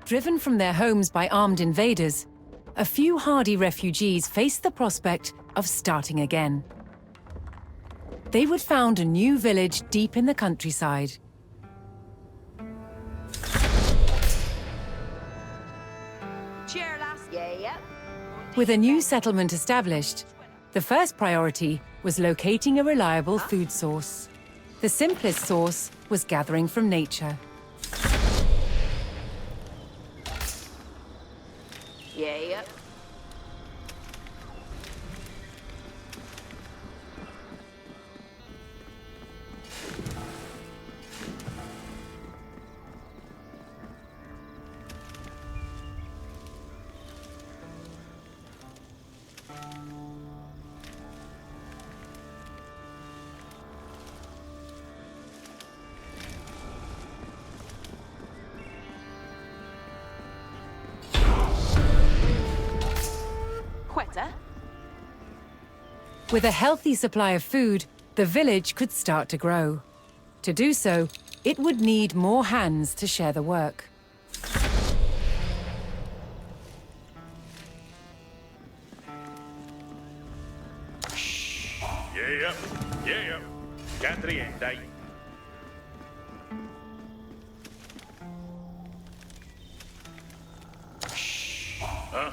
Driven from their homes by armed invaders, a few hardy refugees faced the prospect of starting again. They would found a new village deep in the countryside. With a new settlement established, the first priority was locating a reliable food source. The simplest source was gathering from nature. With a healthy supply of food, the village could start to grow. To do so, it would need more hands to share the work. Yeah. Catriendai.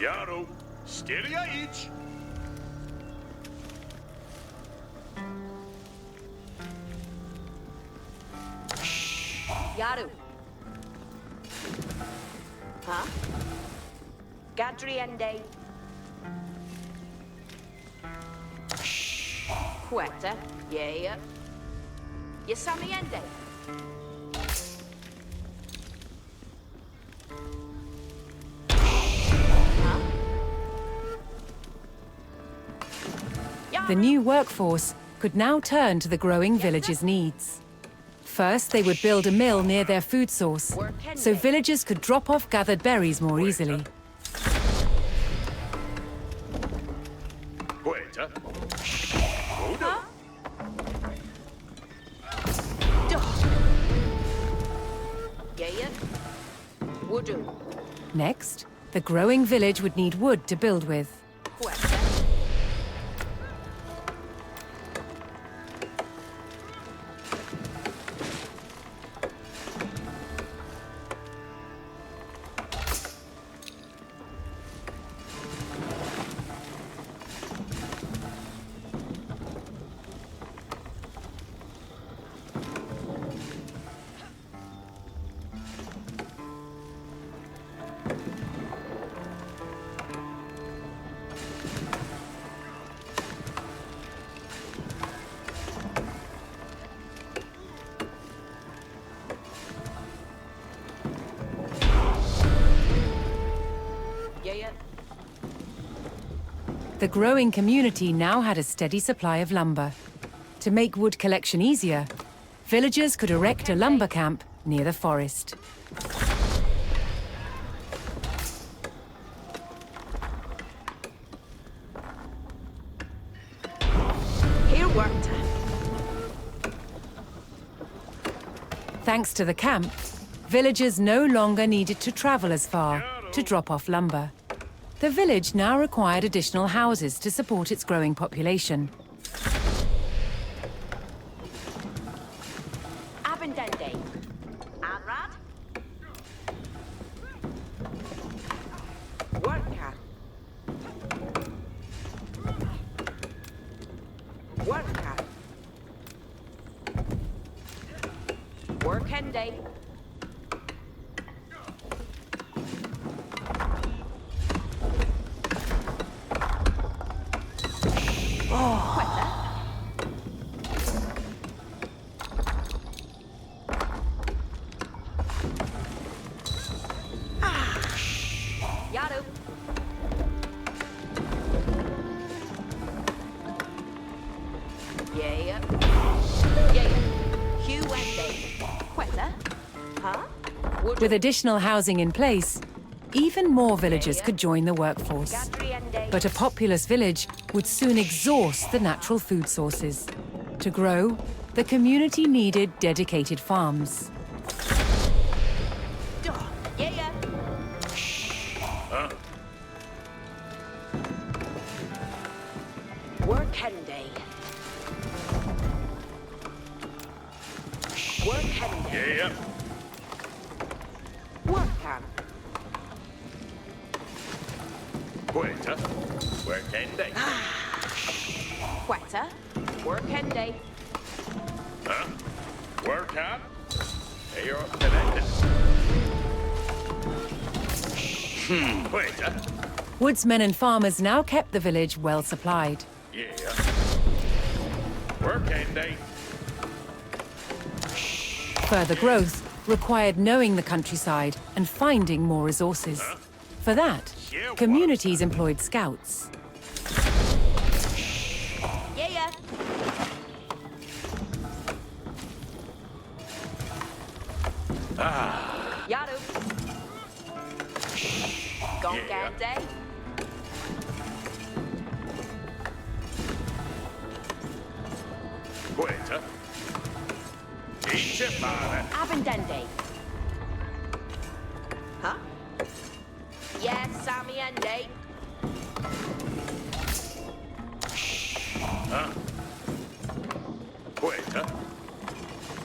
Jaro, stilia idź. Yaru. Huh? Gadriende. Quetta. Yeah. Yasamiende. The new workforce could now turn to the growing village's needs. First, they would build a mill near their food source, so villagers could drop off gathered berries more easily. Next, the growing village would need wood to build with. The growing community now had a steady supply of lumber. To make wood collection easier, villagers could erect a lumber camp near the forest. Here worked. Thanks to the camp, villagers no longer needed to travel as far to drop off lumber. The village now required additional houses to support its growing population. Abendende. Anrad. Worker. Worker. Workende. Yaru. Yeah. UHD. Quetta. Huh? With additional housing in place, even more villagers could join the workforce. But a populous village would soon exhaust the natural food sources. To grow, the community needed dedicated farms. Yeah. Work day. Work day. Yeah. Work can. Quetta. Work day. Quetta. Work day. Huh? Work hard. You're connected. Quetta. Woodsmen and farmers now kept the village well supplied. Yeah. Work day. Further growth required knowing the countryside and finding more resources. For that, communities employed scouts. Yeah. Yaru. Yeah. Day. Quetta. Dice fare. Abendende. Huh? Yes, Sammy and Day. Quetta.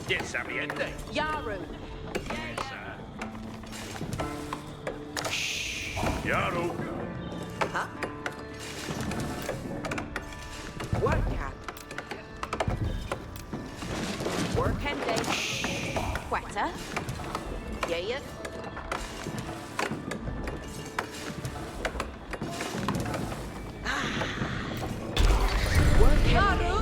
Yes, ambiente. Yaru. Yes, Yaru. Huh? Work at. Work and day. Quetta. Yeah. Work and day.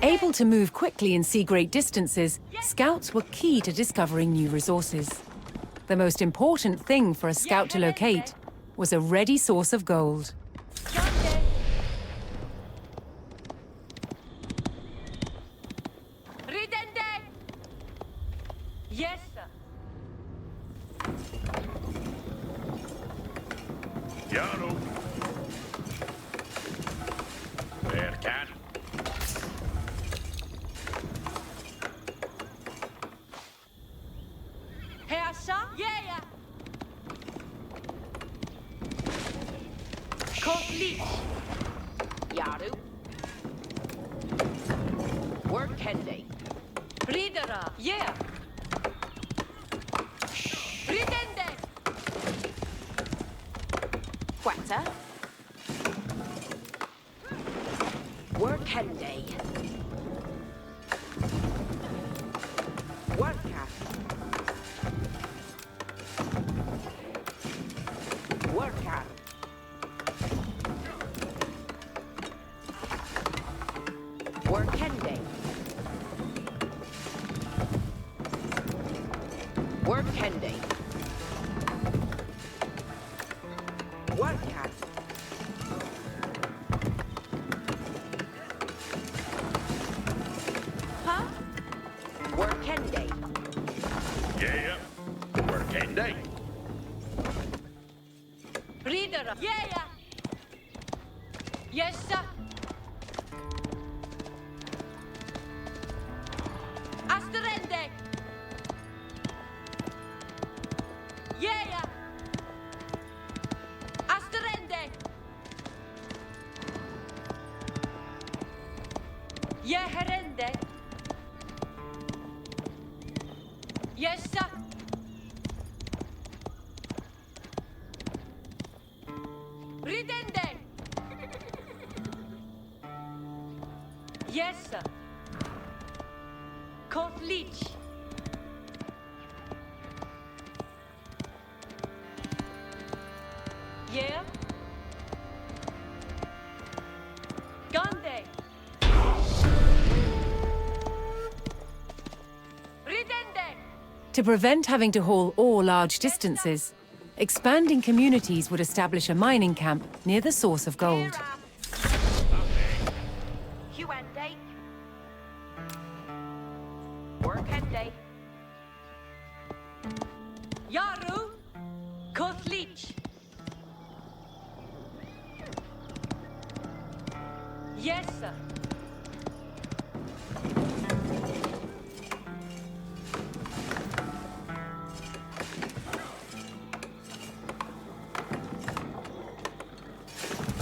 Able to move quickly and see great distances, scouts were key to discovering new resources. The most important thing for a scout to locate was a ready source of gold. Yes, sir. Yaru. There can. Herrscher? Yeah. Kotlich. Yaru. Work Kendi. Riedera. Yeah. Ridende. Quetta. Work Kendi. Work cat. Work cat. Work Kendi. Work Kendi. Work cat. Huh? Work Kendi. Yeah. Working day. Riedera. Yeah. Yes, sir. Asterende. Yeah. Asterende. Yeah, herende. Yes, sir. Ridende. Yes, sir. Kotlich. Yeah. Gande. Ridende. To prevent having to haul ore large distances, expanding communities would establish a mining camp near the source of gold. UHD. Workende. Yaru. Kothlich. Yes, sir.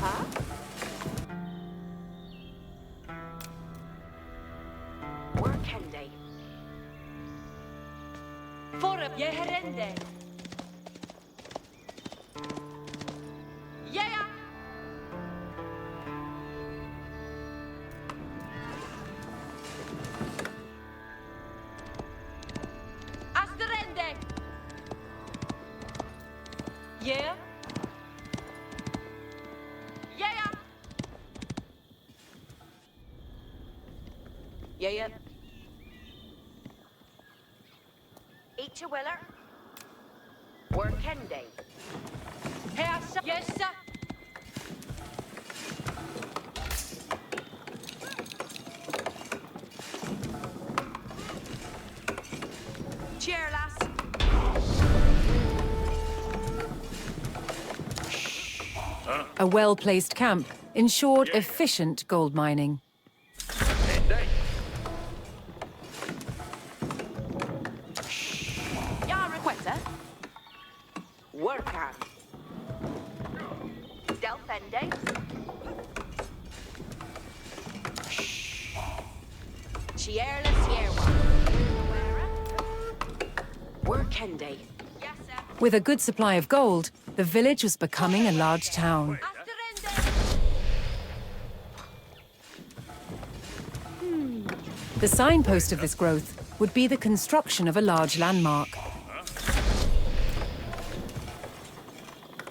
Huh? Workende. Forab Yeherende. Yeah. Asterende. Yeah. Yeah. Yeah. Each a willer. Workende. Hey, sir. Yes, sir. Cheer, lass. A well-placed camp ensured efficient gold mining. Workende. Yarrequetta. Workan. Delfende. Chierla Sierra. Workende. Yes, sir. With a good supply of gold, the village was becoming a large town. Asterende. The signpost of this growth would be the construction of a large landmark.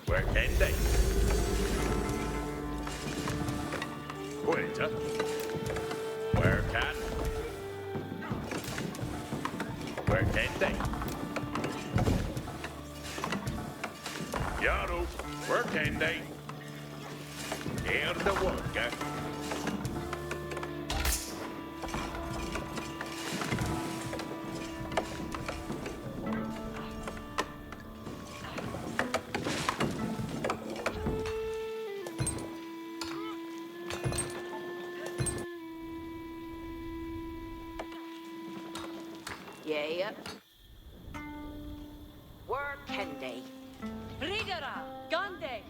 Workende. Quita. Workan. Workende. Yaru. Workende. Here the worker. Yeah. Workende. Rigara. Gande.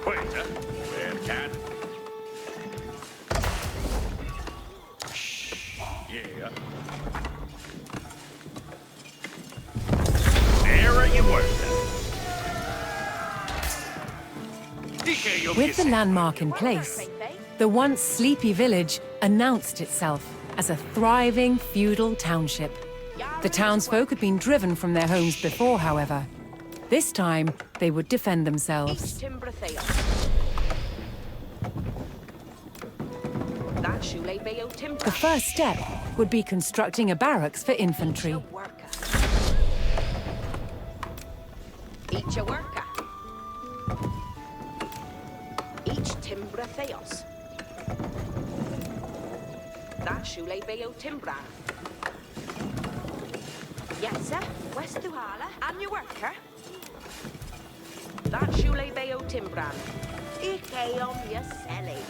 Quita. Workan. Yeah. There you were. With the landmark in place, the once sleepy village announced itself as a thriving feudal township. The townsfolk had been driven from their homes before, however. This time, they would defend themselves. The first step would be constructing a barracks for infantry. Each a worker. Each timbra theos. That shule beo timbran. Yes, sir. West Duhala. And your worker. That shule beo timbran. Ike om yaseli.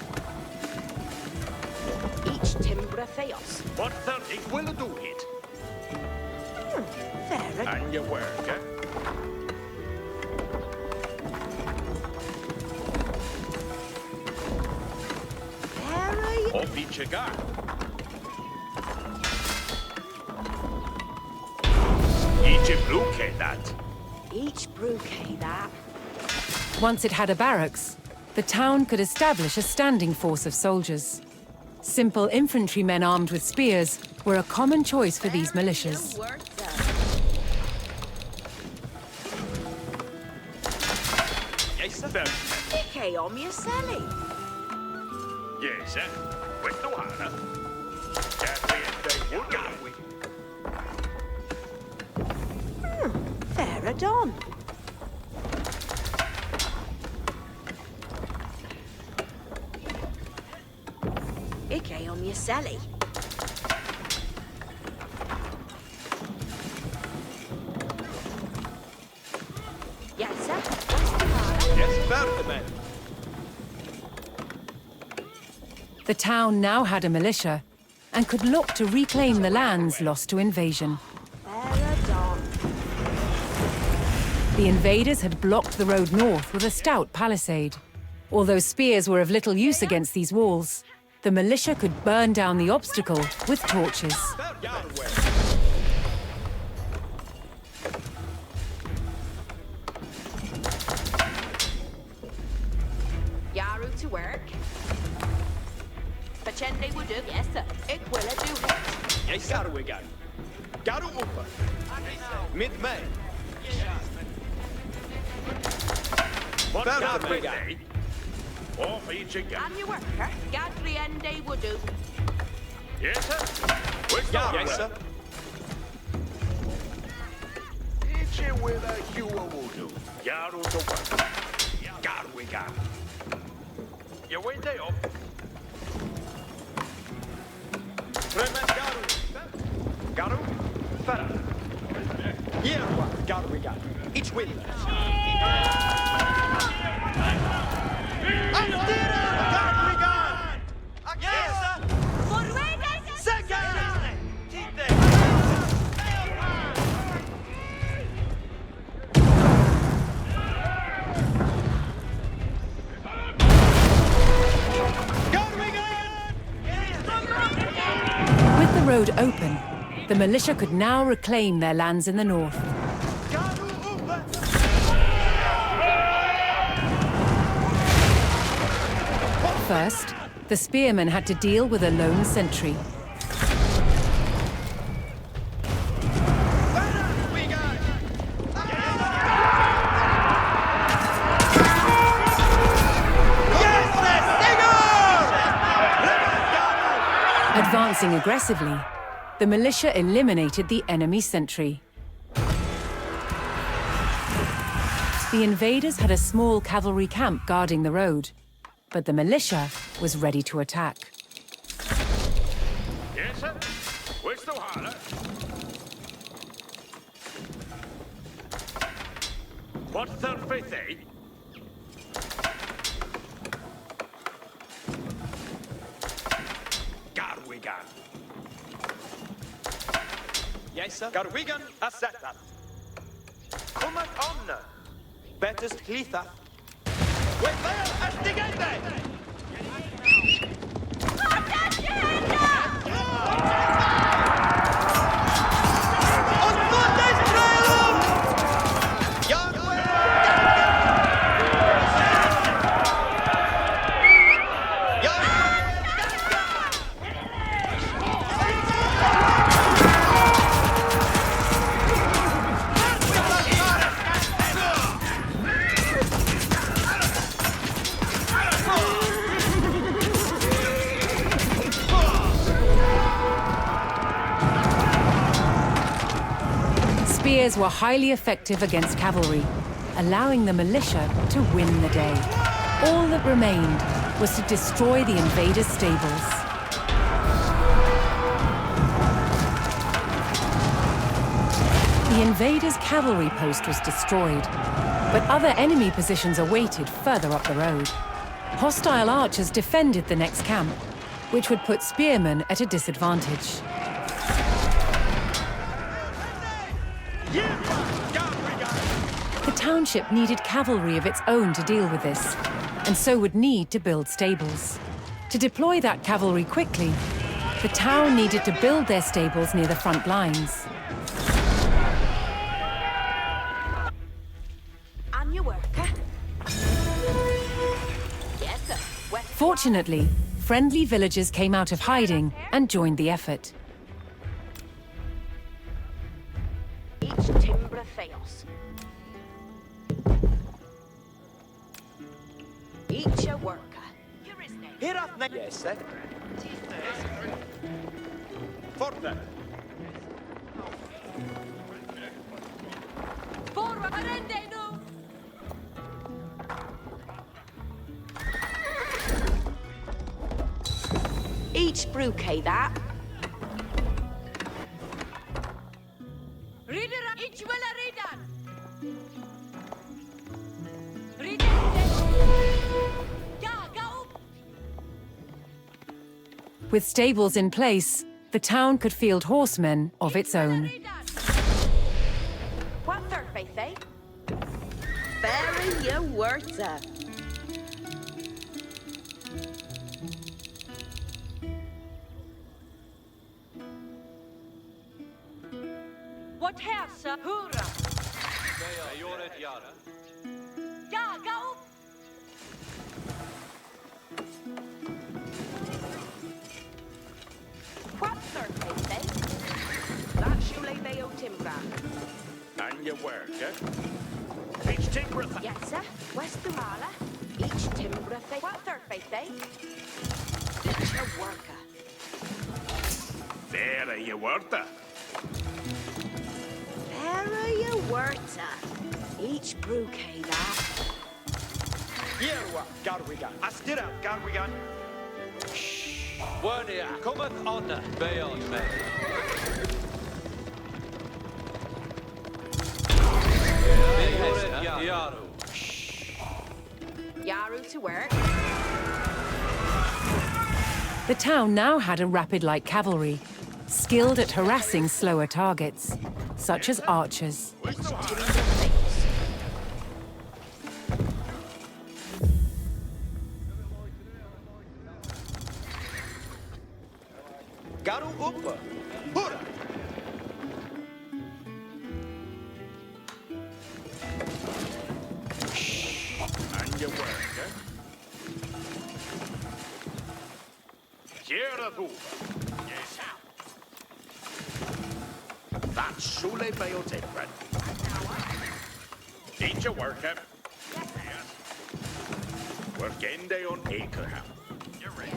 Each timbra theos. What the heck will do it? Fair. And your worker. Op each a guy. Each a bouquet that. Each bouquet that. Once it had a barracks, the town could establish a standing force of soldiers. Simple infantrymen armed with spears were a common choice for these militias. No work done. Yes, sir. Che om je Sally? Yes, sir. Questo Hana. Fair Don. Che om je Sally? Yes, sir. Yes, Bertman. The town now had a militia and could look to reclaim the lands lost to invasion. Fair Don. The invaders had blocked the road north with a stout palisade. Although spears were of little use against these walls, the militia could burn down the obstacle with torches. Yaru to work. Pachende would do. Yes, sir. It will do it. Yes, sir, we got. Garu Upa. Mid-May. What got we got? Off each again. On your worker. Gatriende would do. Yes, sir. Where's the yes, sir. Each with a hue will do. Garu to work. Garu we got. You wait there up. Garu. Garu. Ferra. Yeah, Garu we got. Each with. With the road open, the militia could now reclaim their lands in the north. First, the spearmen had to deal with a lone sentry. Advancing aggressively, the militia eliminated the enemy sentry. The invaders had a small cavalry camp guarding the road, but the militia was ready to attack. Yes, sir. Where's the holler? What's the faith, eh? Garwigan. Yes, sir. Garwigan, asetta. Kom on. Bettest klitha. Wait, there, astigende! Spears were highly effective against cavalry, allowing the militia to win the day. All that remained was to destroy the invaders' stables. The invaders' cavalry post was destroyed, but other enemy positions awaited further up the road. Hostile archers defended the next camp, which would put spearmen at a disadvantage. The township needed cavalry of its own to deal with this, and so would need to build stables. To deploy that cavalry quickly, the town needed to build their stables near the front lines. On your worker. Fortunately, friendly villagers came out of hiding and joined the effort. Each timber theos. Each a worker. Here is name. Here at night. Yes, sir. Forte. Forward, arrende, no! Each brewkay that. Reader, each will a reader! Reader, go! With stables in place, the town could field horsemen of its own. What third faith, eh? Very your words. What has a hoorah? Go! What third faith, eh? That shule beo timbran. And your work, eh? Each timber thing. Yes, sir. West Dumala. Each timber faith. What third faith, eh? Each a worker. There you worta. Very your words. Each brewkay that. Yerwa. Garwigan. Astira. Garwigan. Wernia, cometh honor, Bayon me. Yaru. Yaru to work. The town now had a rapid light cavalry, skilled at harassing slower targets, such as archers. Each timber theos. Garu uppa. Hurra. And your work, eh? Here du. Yes, that's Shule Biotech, Each a work, eh? Yes. We're getting day on Acreham. You're ready.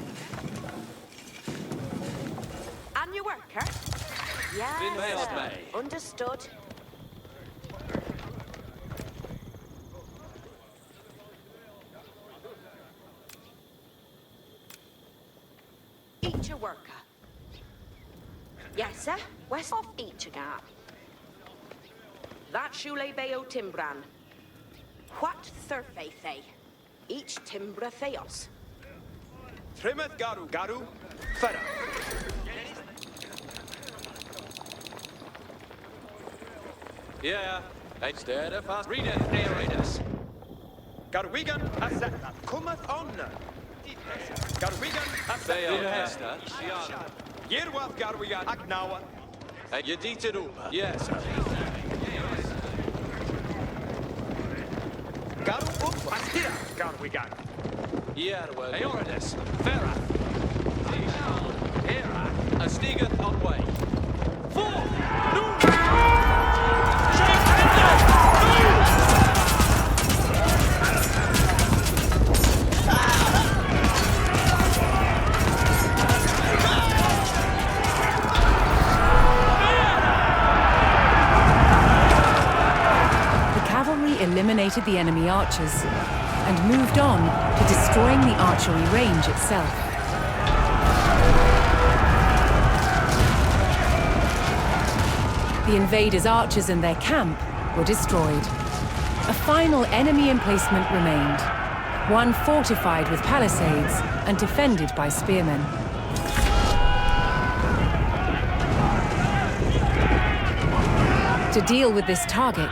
And your worker? Yes, Mailed sir. me. Understood. Each a worker. Yes, sir. West of each a gap. That shule beo timbran. What thurfaith they? Each timbra theos. Trimeth Garu. Garu. Ferra. Yeah, I'd stare fast. Read it, readers. Garwigan. Asetta. Cometh honor. Garwigan. Bayon Asetta. Hester. Yerwa. Garwigan. Agnawa. And you did it up. Yes. Garu uppa. Astira. Garwigan. Yeah, well. Eoridus. Ferra. Hera. A stigeth on way. Eliminated the enemy archers and moved on to destroying the archery range itself. The invaders' archers and their camp were destroyed. A final enemy emplacement remained, one fortified with palisades and defended by spearmen. To deal with this target,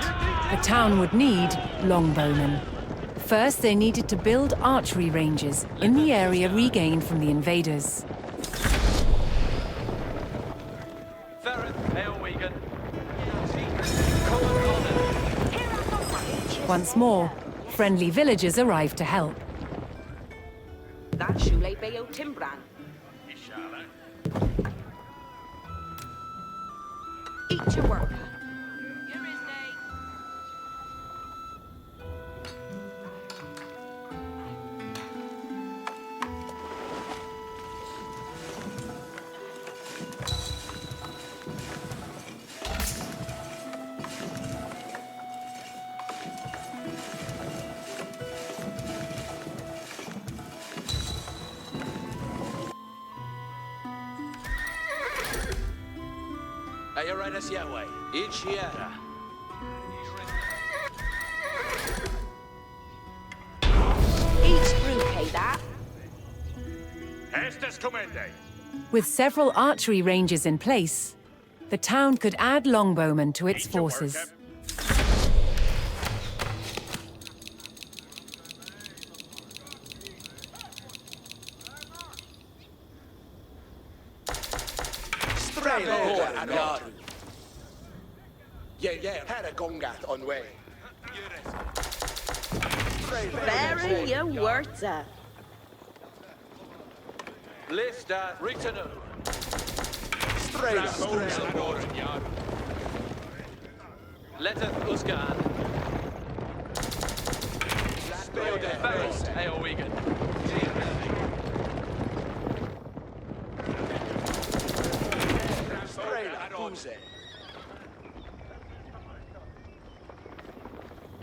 the town would need longbowmen. First, they needed to build archery ranges in the area regained from the invaders. Once more, friendly villagers arrived to help. That shule Beo Timbran. Eat your worker. Here is they. Are you right as Yahweh? Each Yara. Each brew pay that. Estes Comende. With several archery ranges in place, the town could add longbowmen to its Eat your forces. worker. Had a gongat on way. Bury your worker. Lista Ritanu. Leteth Usgan. Faust Eowegan.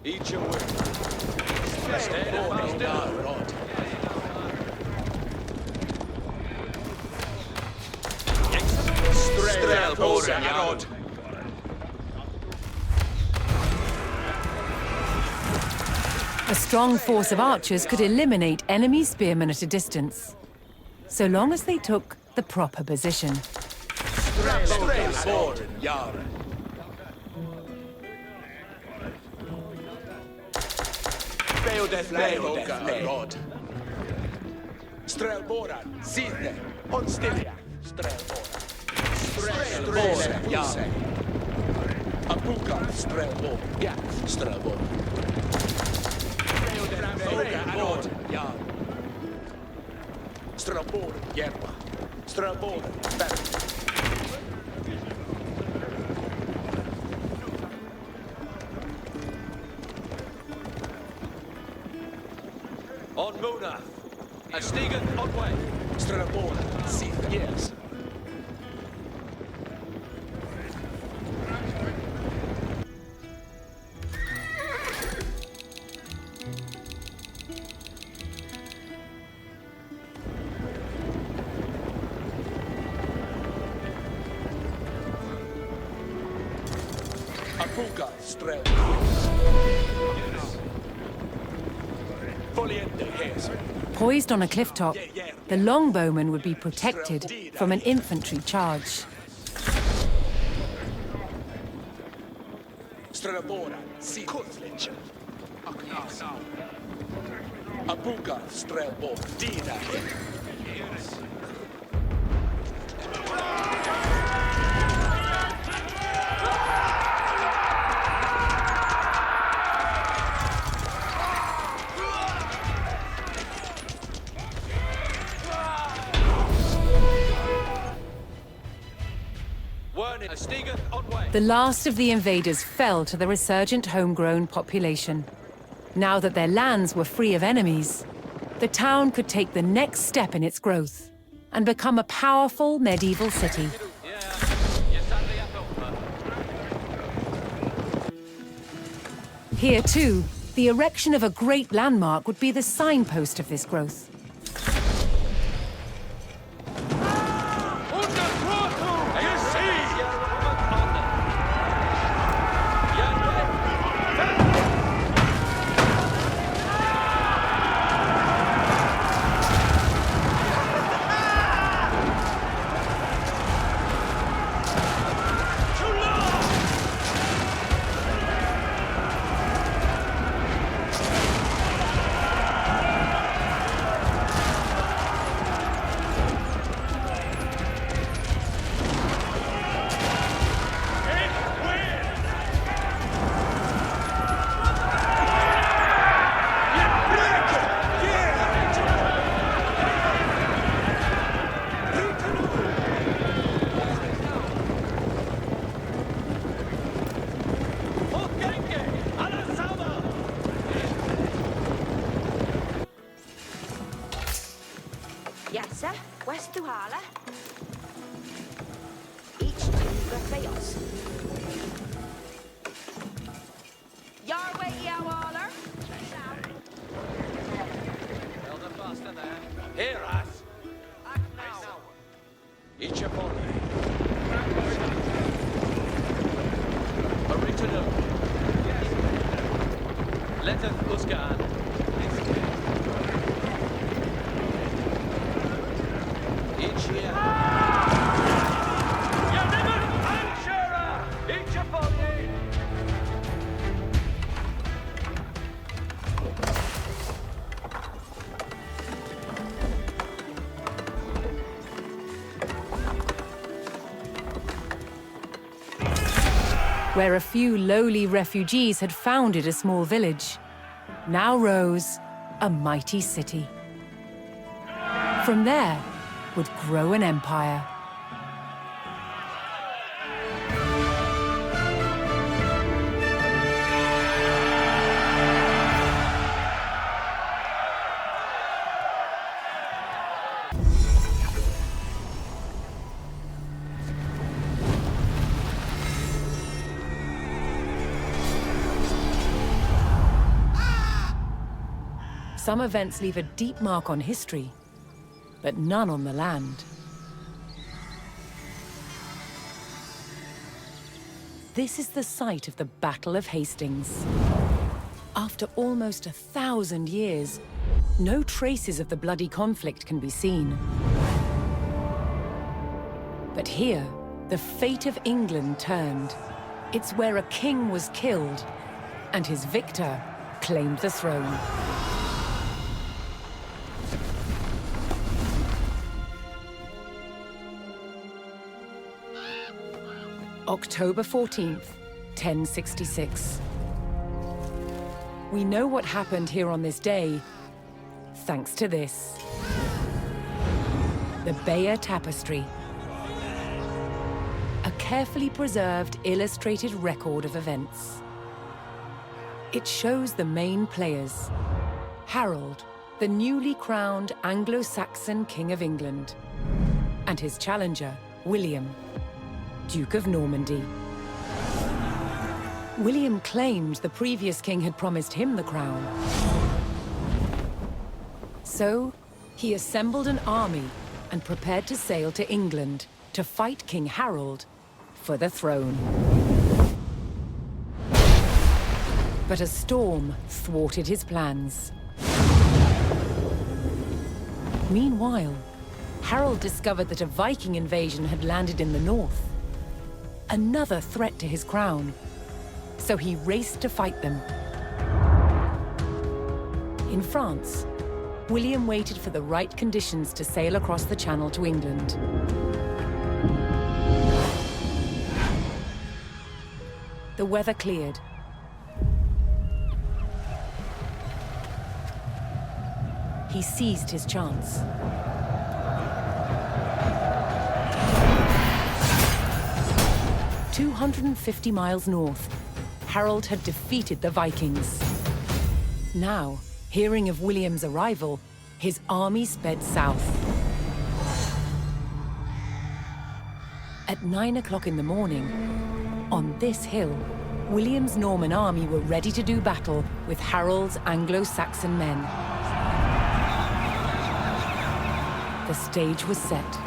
Each your word. Stand and Faust Rod. Strelboren. A strong force of archers could eliminate enemy spearmen at a distance, so long as they took the proper position. Strelboren. Yara. Beodeth Rod. Strelboren. Sidne. Onstilia. Strelboren. Strelboren. Yara. Abuka. Strelboren. Ja. Strelboren. Rod. Ja. Strelboren. Jerwa. Strelboren. Berg. On Muna. A Stegan on way. Strelboren. Sidne. Yes. Apuka, strel. Voliente, yes. Poised on a cliff top, the longbowmen would be protected from an infantry charge. Strelbora, si Kutlich. Apuka, strelbo, Dina. A Stegan on way. The last of the invaders fell to the resurgent homegrown population. Now that their lands were free of enemies, the town could take the next step in its growth and become a powerful medieval city. Here, too, the erection of a great landmark would be the signpost of this growth. Yes, sir. West to Hala. Each Timbra Theos. Your way, Yawaller. Held up faster there. Here, us. Each upon me. Original. Letteth Usgan. Each year. Each upon ye! Where a few lowly refugees had founded a small village, now rose a mighty city. From there would grow an empire. Some events leave a deep mark on history, but none on the land. This is the site of the Battle of Hastings. After almost 1,000 years, no traces of the bloody conflict can be seen. But here, the fate of England turned. It's where a king was killed, and his victor claimed the throne. October 14th, 1066. We know what happened here on this day, thanks to this. The Bayeux Tapestry. A carefully preserved, illustrated record of events. It shows the main players. Harold, the newly crowned Anglo-Saxon King of England, and his challenger, William, Duke of Normandy. William claimed the previous king had promised him the crown. So, he assembled an army and prepared to sail to England to fight King Harold for the throne. But a storm thwarted his plans. Meanwhile, Harold discovered that a Viking invasion had landed in the north. Another threat to his crown. So he raced to fight them. In France, William waited for the right conditions to sail across the Channel to England. The weather cleared. He seized his chance. 250 miles north, Harold had defeated the Vikings. Now, hearing of William's arrival, his army sped south. At 9 o'clock in the morning, on this hill, William's Norman army were ready to do battle with Harold's Anglo-Saxon men. The stage was set,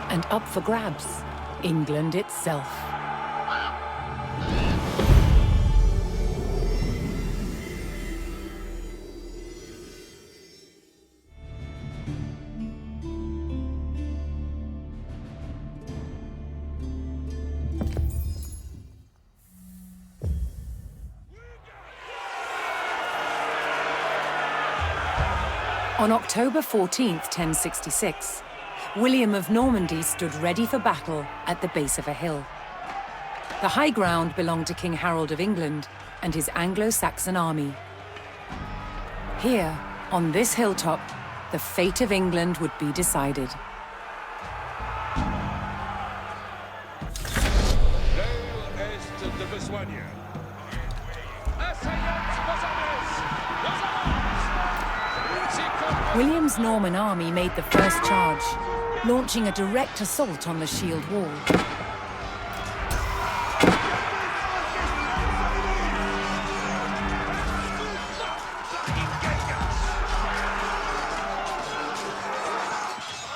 and up for grabs, England itself. On October 14th, 1066, William of Normandy stood ready for battle at the base of a hill. The high ground belonged to King Harold of England and his Anglo-Saxon army. Here, on this hilltop, the fate of England would be decided. William's Norman army made the first charge, launching a direct assault on the shield wall.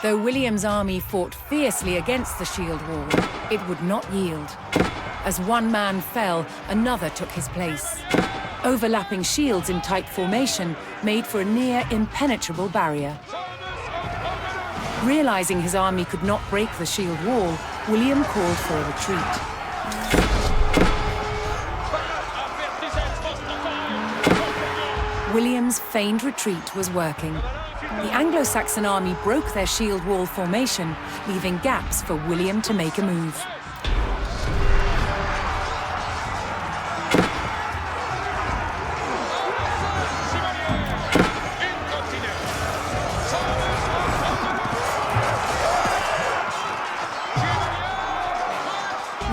Though William's army fought fiercely against the shield wall, it would not yield. As one man fell, another took his place. Overlapping shields in tight formation made for a near impenetrable barrier. Realizing his army could not break the shield wall, William called for a retreat. William's feigned retreat was working. The Anglo-Saxon army broke their shield wall formation, leaving gaps for William to make a move.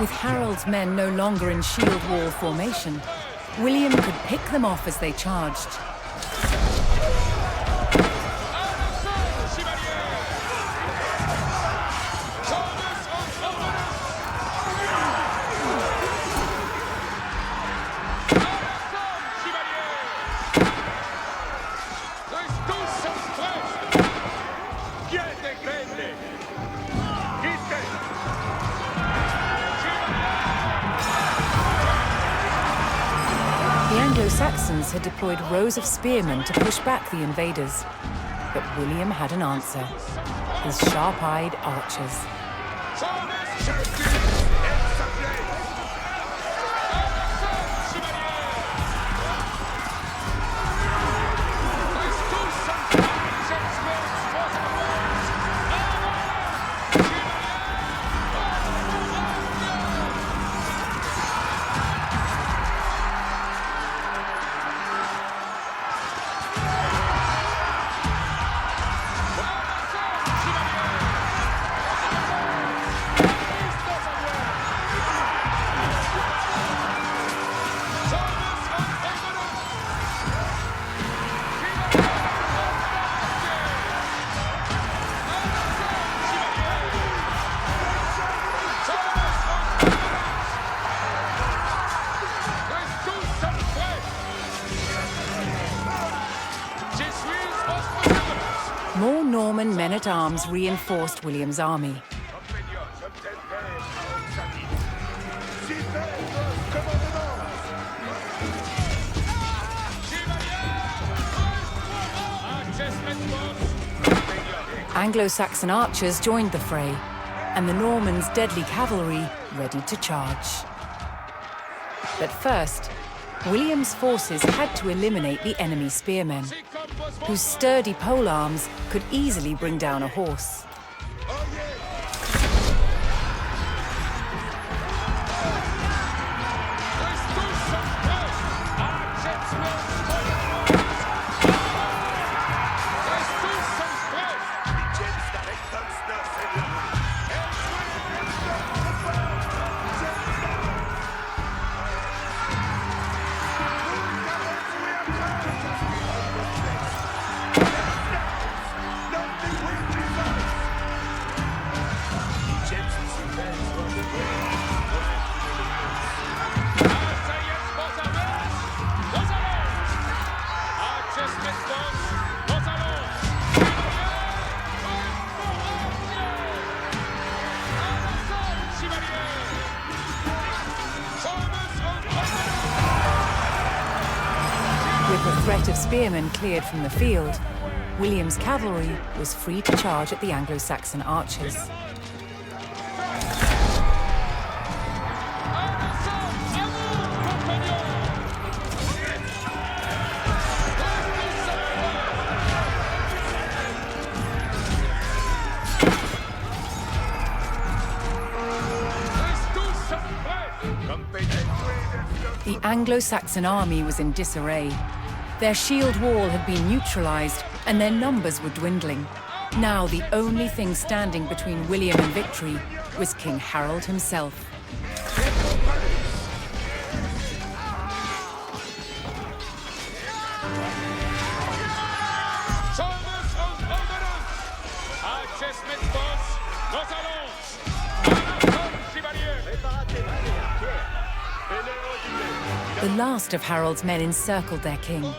With Harold's men no longer in shield wall formation, William could pick them off as they charged. The Anglo-Saxons had deployed rows of spearmen to push back the invaders. But William had an answer. His sharp-eyed archers. More Norman men-at-arms reinforced William's army. Anglo-Saxon archers joined the fray, and the Normans' deadly cavalry ready to charge. But first, William's forces had to eliminate the enemy spearmen, whose sturdy polearms could easily bring down a horse. With the threat of spearmen cleared from the field, William's cavalry was free to charge at the Anglo-Saxon archers. The Anglo-Saxon army was in disarray. Their shield wall had been neutralized, and their numbers were dwindling. Now the only thing standing between William and victory was King Harold himself. The last of Harold's men encircled their king,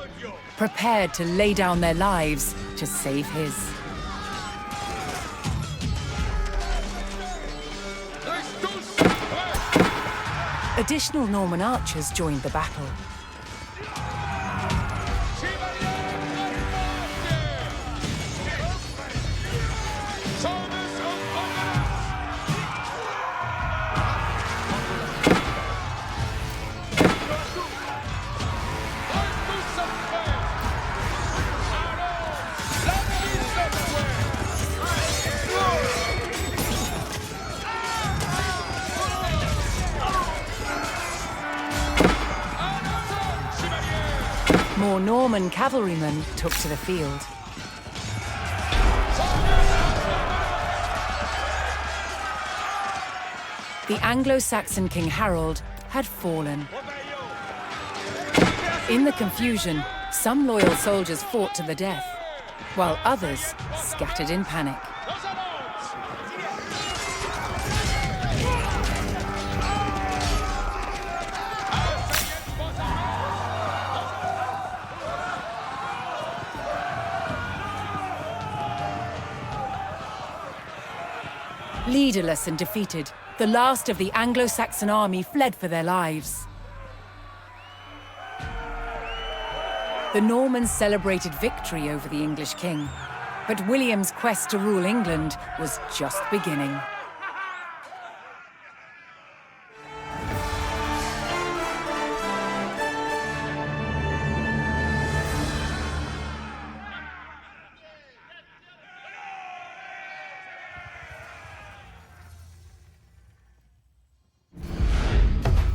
prepared to lay down their lives to save his. Additional Norman archers joined the battle. More Norman cavalrymen took to the field. The Anglo-Saxon King Harold had fallen. In the confusion, some loyal soldiers fought to the death, while others scattered in panic. Leaderless and defeated, the last of the Anglo-Saxon army fled for their lives. The Normans celebrated victory over the English king, but William's quest to rule England was just beginning.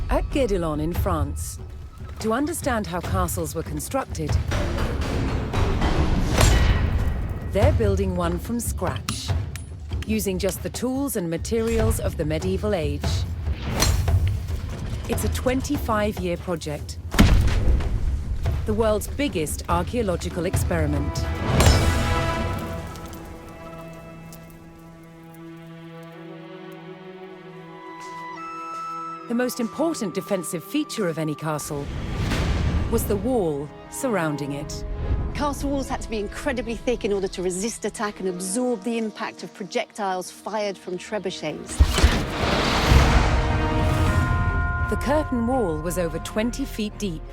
At Guédelon in France, to understand how castles were constructed, they're building one from scratch, using just the tools and materials of the medieval age. It's a 25-year project, the world's biggest archaeological experiment. The most important defensive feature of any castle was the wall surrounding it. Castle walls had to be incredibly thick in order to resist attack and absorb the impact of projectiles fired from trebuchets. The curtain wall was over 20 feet deep,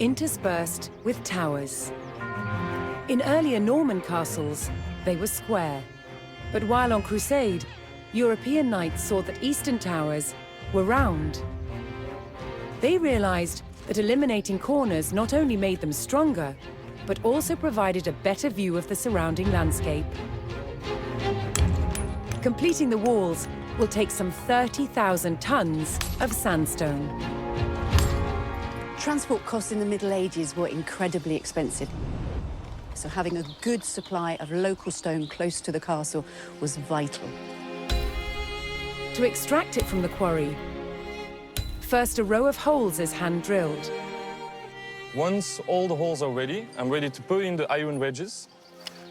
interspersed with towers. In earlier Norman castles, they were square. But while on crusade, European knights saw that eastern towers were round. They realized that eliminating corners not only made them stronger, but also provided a better view of the surrounding landscape. Completing the walls will take some 30,000 tons of sandstone. Transport costs in the Middle Ages were incredibly expensive. So having a good supply of local stone close to the castle was vital. To extract it from the quarry, first a row of holes is hand-drilled. Once all the holes are ready, I'm ready to put in the iron wedges,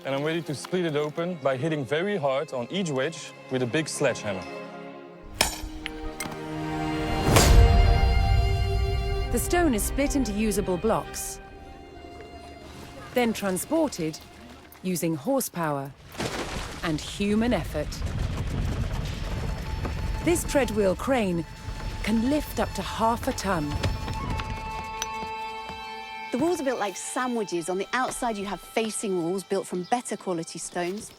and I'm ready to split it open by hitting very hard on each wedge with a big sledgehammer. The stone is split into usable blocks, then transported using horsepower and human effort. This treadwheel crane can lift up to half a ton. The walls are built like sandwiches. On the outside, you have facing walls built from better quality stones.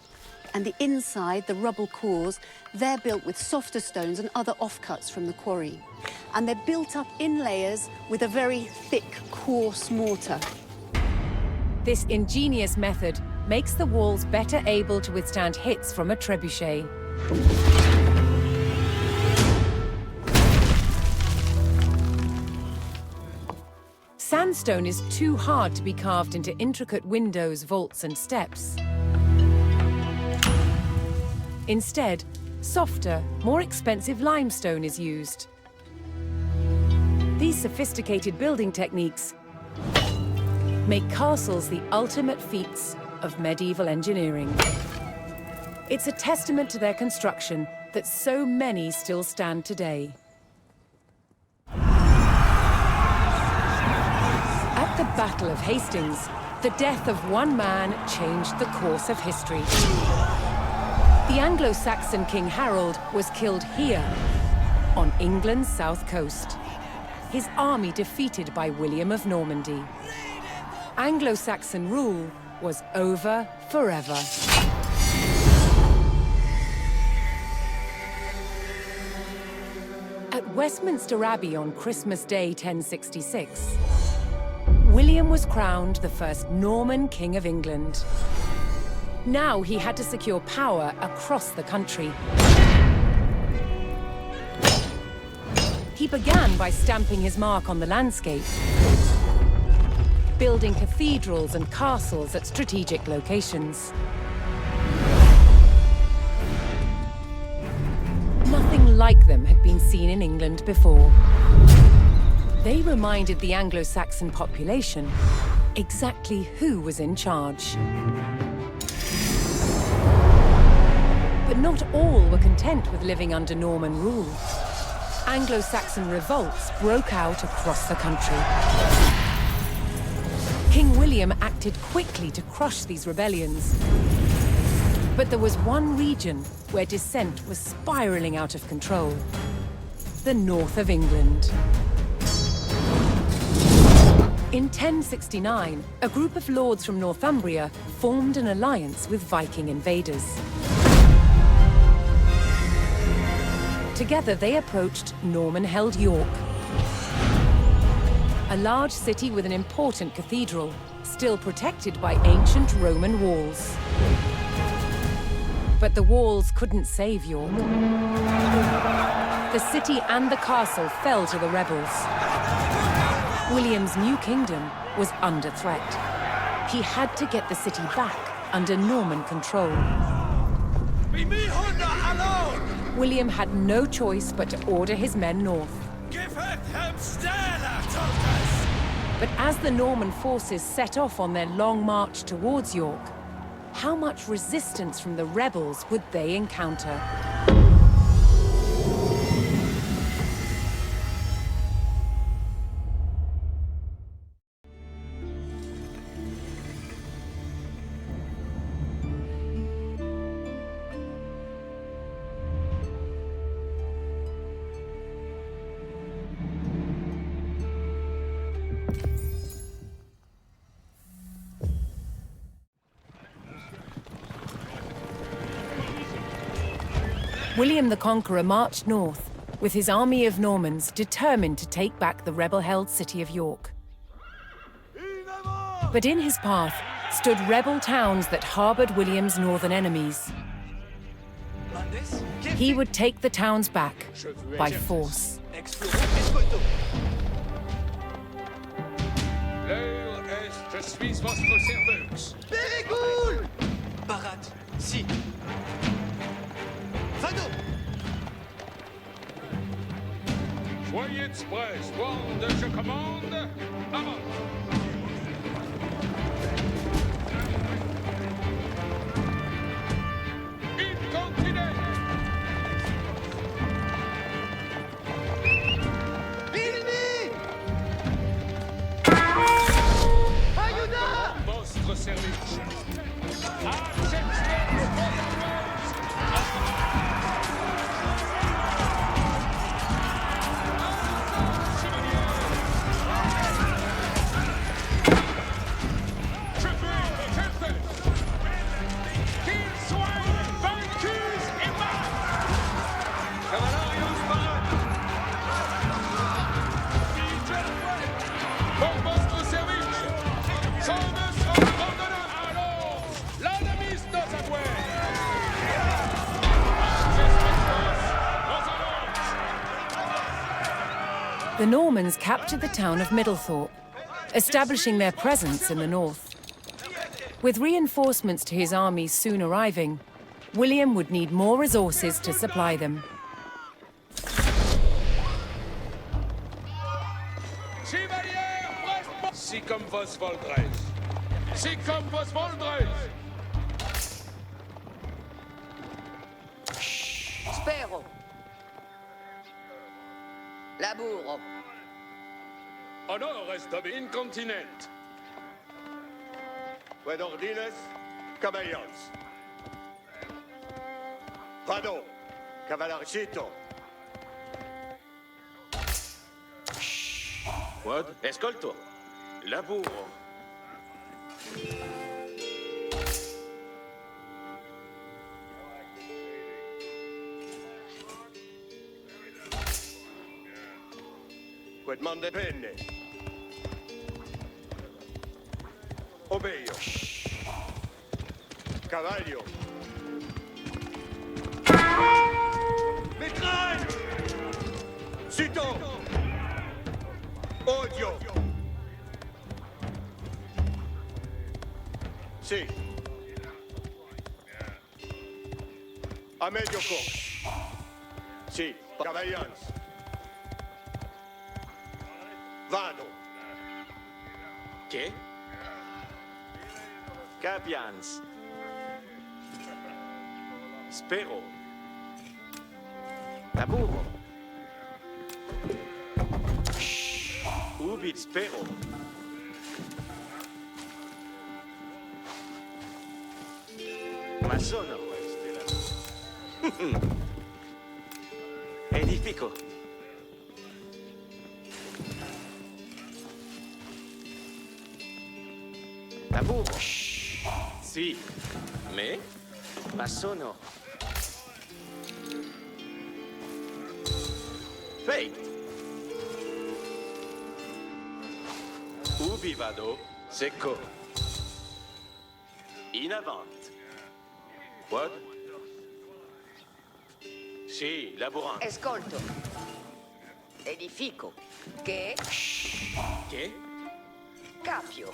And the inside, the rubble cores, they're built with softer stones and other offcuts from the quarry. And they're built up in layers with a very thick, coarse mortar. This ingenious method makes the walls better able to withstand hits from a trebuchet. Sandstone is too hard to be carved into intricate windows, vaults, and steps. Instead, softer, more expensive limestone is used. These sophisticated building techniques make castles the ultimate feats of medieval engineering. It's a testament to their construction that so many still stand today. At the Battle of Hastings, the death of one man changed the course of history. The Anglo-Saxon King Harold was killed here, on England's south coast. His army defeated by William of Normandy. Anglo-Saxon rule was over forever. At Westminster Abbey on Christmas Day 1066, William was crowned the first Norman King of England. Now he had to secure power across the country. He began by stamping his mark on the landscape, building cathedrals and castles at strategic locations. Nothing like them had been seen in England before. They reminded the Anglo-Saxon population exactly who was in charge. But not all were content with living under Norman rule. Anglo-Saxon revolts broke out across the country. King William acted quickly to crush these rebellions. But there was one region where dissent was spiraling out of control: the north of England. In 1069, a group of lords from Northumbria formed an alliance with Viking invaders. Together, they approached Norman-held York, a large city with an important cathedral, still protected by ancient Roman walls. But the walls couldn't save York. The city and the castle fell to the rebels. William's new kingdom was under threat. He had to get the city back under Norman control. William had no choice but to order his men north. But as the Norman forces set off on their long march towards York, how much resistance from the rebels would they encounter? William the Conqueror marched north, with his army of Normans determined to take back the rebel-held city of York. But in his path stood rebel towns that harbored William's northern enemies. He would take the towns back by force. Je suis votre serveuse. Périgoules! Barat, si. Fado! Soyez express, bande, je commande, avant. Incontinent! Ennemi! Ayuda! Votre service. The Normans captured the town of Middlethorpe, establishing their presence in the north. With reinforcements to his armies soon arriving, William would need more resources to supply them. Si comme vos voldrez. Si comme vos voldrez. Spero. Laburo. Honores de incontinent. Qued ordines, caballeros. Vado, cavallercito. Quod? Escolto. Laburo. Qued mande penne. Obeio. Cavaglio. Mitraille! Sito! Odio! Sì. A medio corso. Sì, cavalians. Vado. Che? Capians. Spero. Laburo. Ubi spero. Ma sono queste la... Edifico. Laburo. Sì. Me? Ma sono... Fate. Ubi vado? Secco. In avant. Quod? Sì, laborant. Ascolto. Edifico. Che? Che? Capio.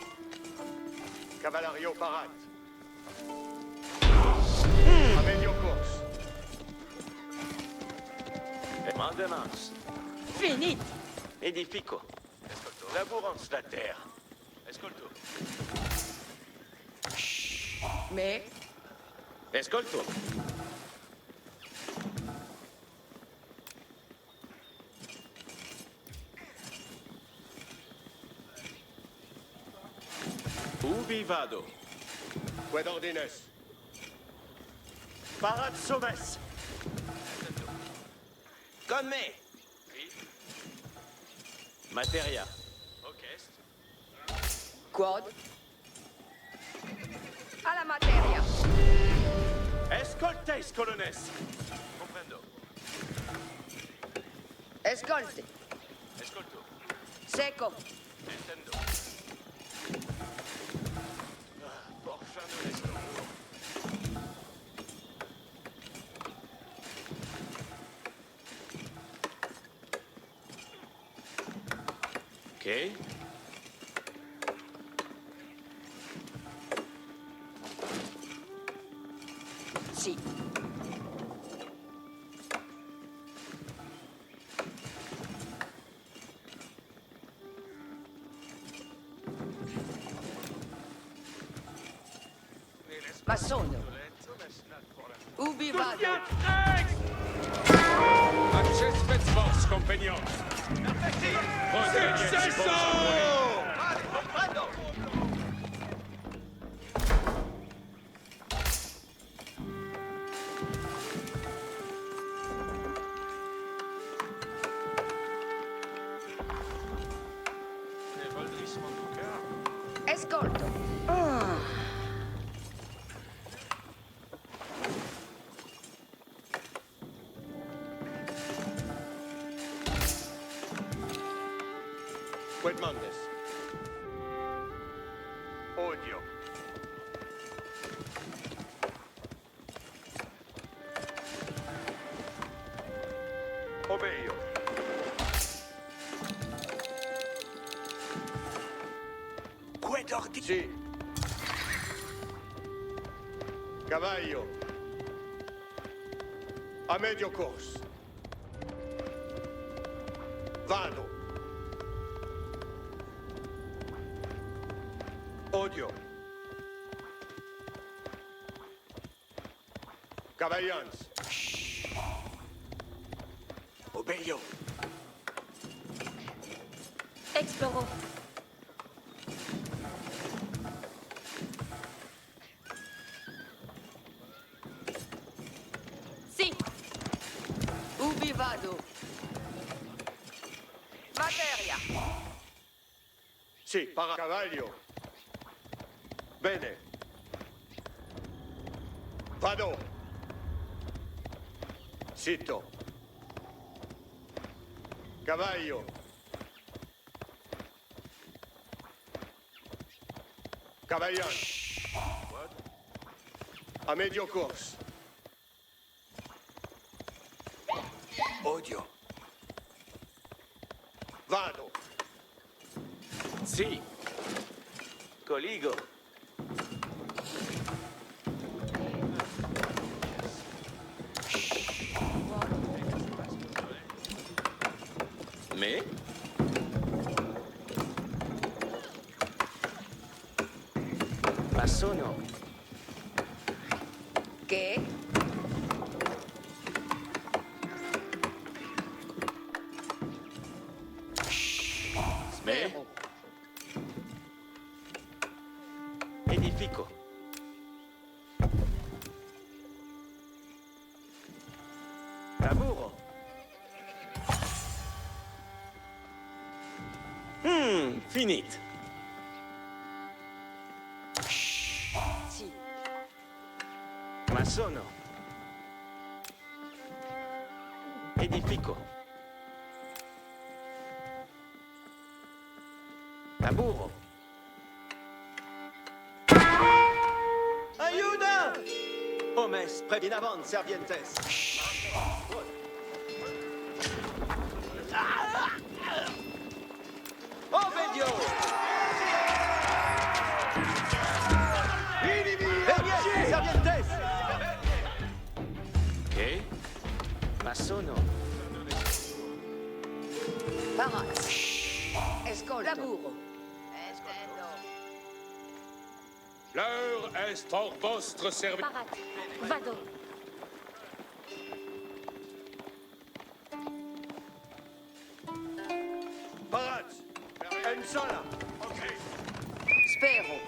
Cavallerio parat. A medio corso. Mandemans. Finit. Edifico. Escolto. Laborans la terre. Escolto. Me? Escolto. Ubi vado? Qued ordines. Parat somes. Con me. Materia. Orchest. Quod? Alla materia. Escoltes, colones. Comprendo. Ascolti. Escolto. Seco. Intendo. Porfin de l'estomac. Che? Sì. Ma sono. Ubi vado? Accespet vos, compagnon. Ascolto. Qued mandes. Odio. Obeio. Qued ordi... Sì. Cavaglio. A medio corso. Vado. Odio. Cavalians. Bello. Explorons. Si. Ubi vado? Materia. Sì, para cavallo. Bene. Vado. Zitto. Cavallo. Cavaliere. A medio corso. Odio. Vado. Sì. Coligo. Me? Ma sono. Che? Me? Edifico. Lavoro. Finit. Si. Ma sono. Edifico. Lavoro. Aiuta! Homes, previ in avant, servientes. Oh, vedio! Veniez, servientes! Ok. Ma sono. Paras. Escolto. Laburo. Estendo. L'heure est en vostre service. Parat. Vado. Parat. En sala. Spero.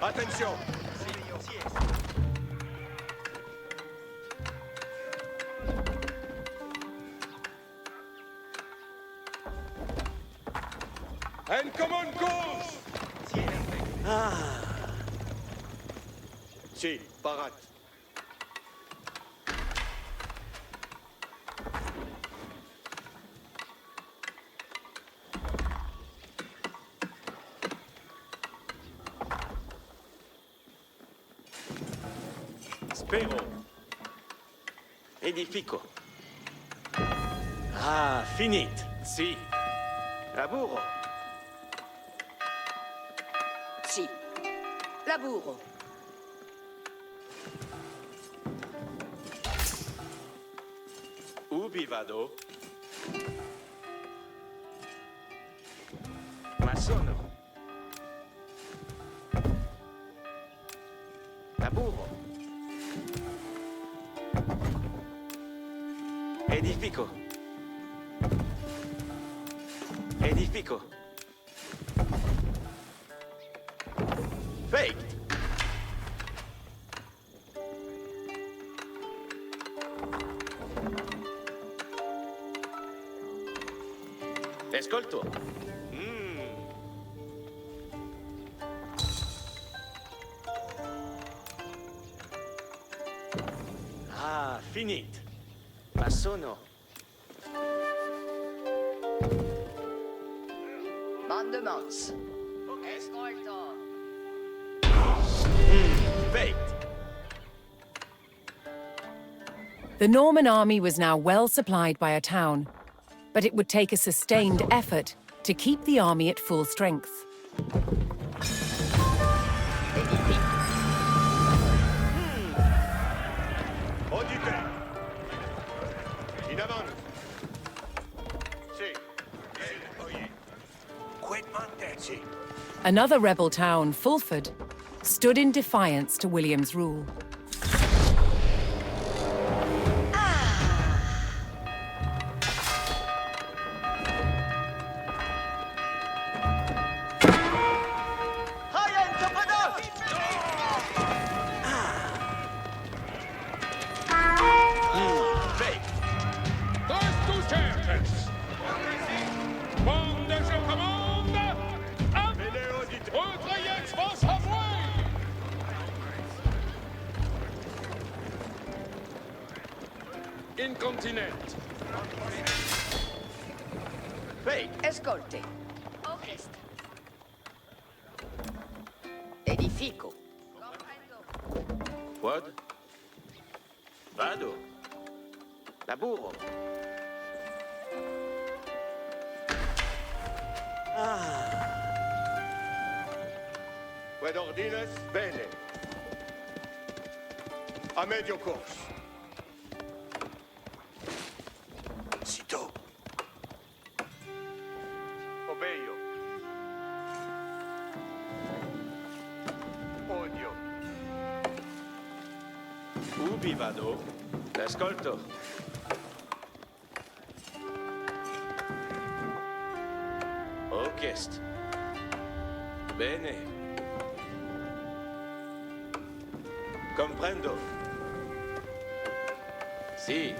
Attention. En common cause! Sì, Parat. Spero. Edifico. Ah, finit. Sì. Lavoro. Si. Laburo. Ubi vado? Ma sono. Lavoro. Edifico. Edifico. Faked. Ascolto. Ah, finit. Ma sono. Mandements. Escolto. Faked. The Norman army was now well supplied by a town, but it would take a sustained effort to keep the army at full strength. Audite. In avant. Sì. Sì. Another rebel town, Fulford, stood in defiance to William's rule. Incontinent. Wait, escolte. Ovest. Edifico. Quod? Vado. Laburo. Quod ordines? Bene. A medio corso. Sito. Obeio. Odio. Ubi vado? L'ascolto. Ocest. Bene. Comprendo. Si.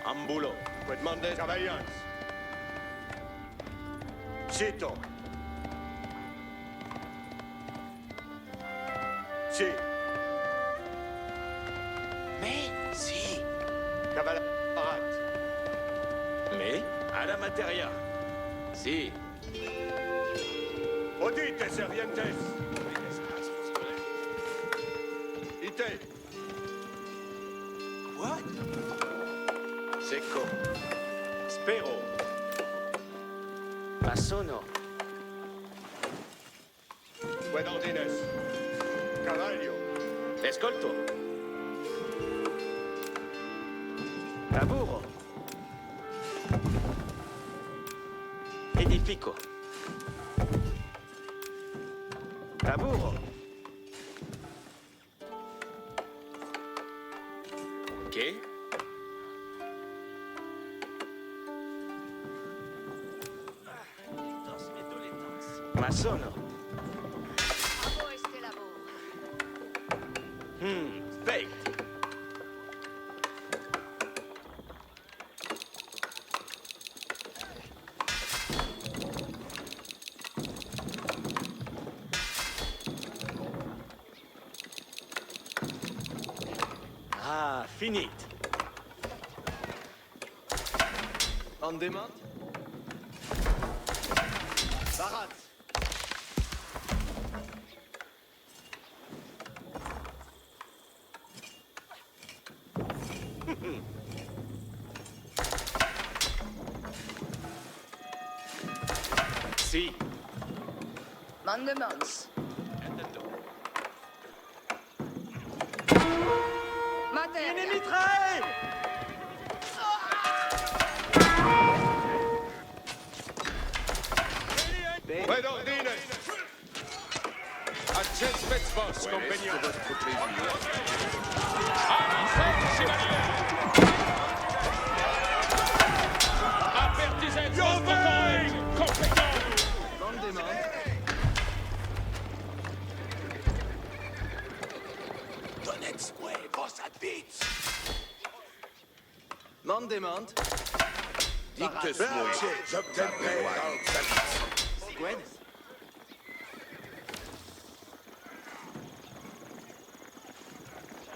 Ambulo. Quod mandes cavalians. Sito. Si. Mais si. Cavalarat. Mais à la materia. Si. Odite, servientes. Ite. What? Secco. Spero. Passono. Quod ordines? Cavallio. Ascolto. Lavoro. Edifico. Lavoro. Che? Masono. Amo este labor. Baked. Ah, finit. On demand? Barat. Si. Mandements. Attendo. Materia. Quod ordines? Access vos, compagnon. Apertisez vos batailles, compagnon. On demand? Donnez-moi vos habits. On demand? Dictes-moi. J'obtiendrai Gwen?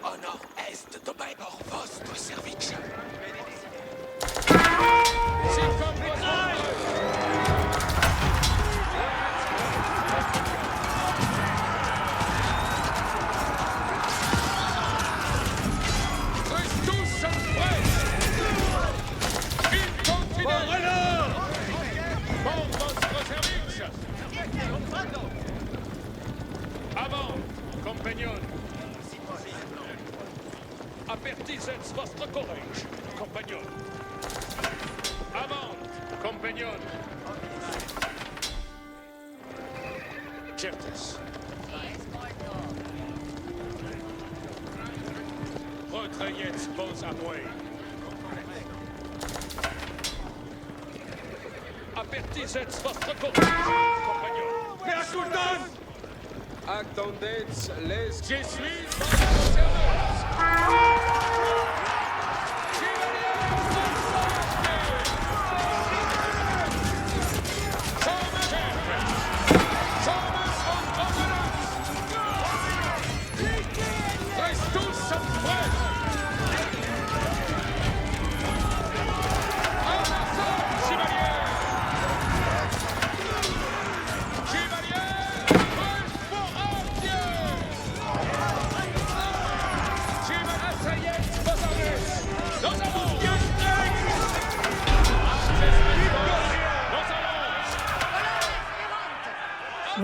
Honor est de por vostre service. Avant, compagnon. Apertisez vostre courage, compagnon. Avant, compagnon. Certes. Retrayez vos amouets. Apertisez vostre courage, compagnon. Mais à Sultan! Attendez les... Je suis votre service. Reste tous en presse.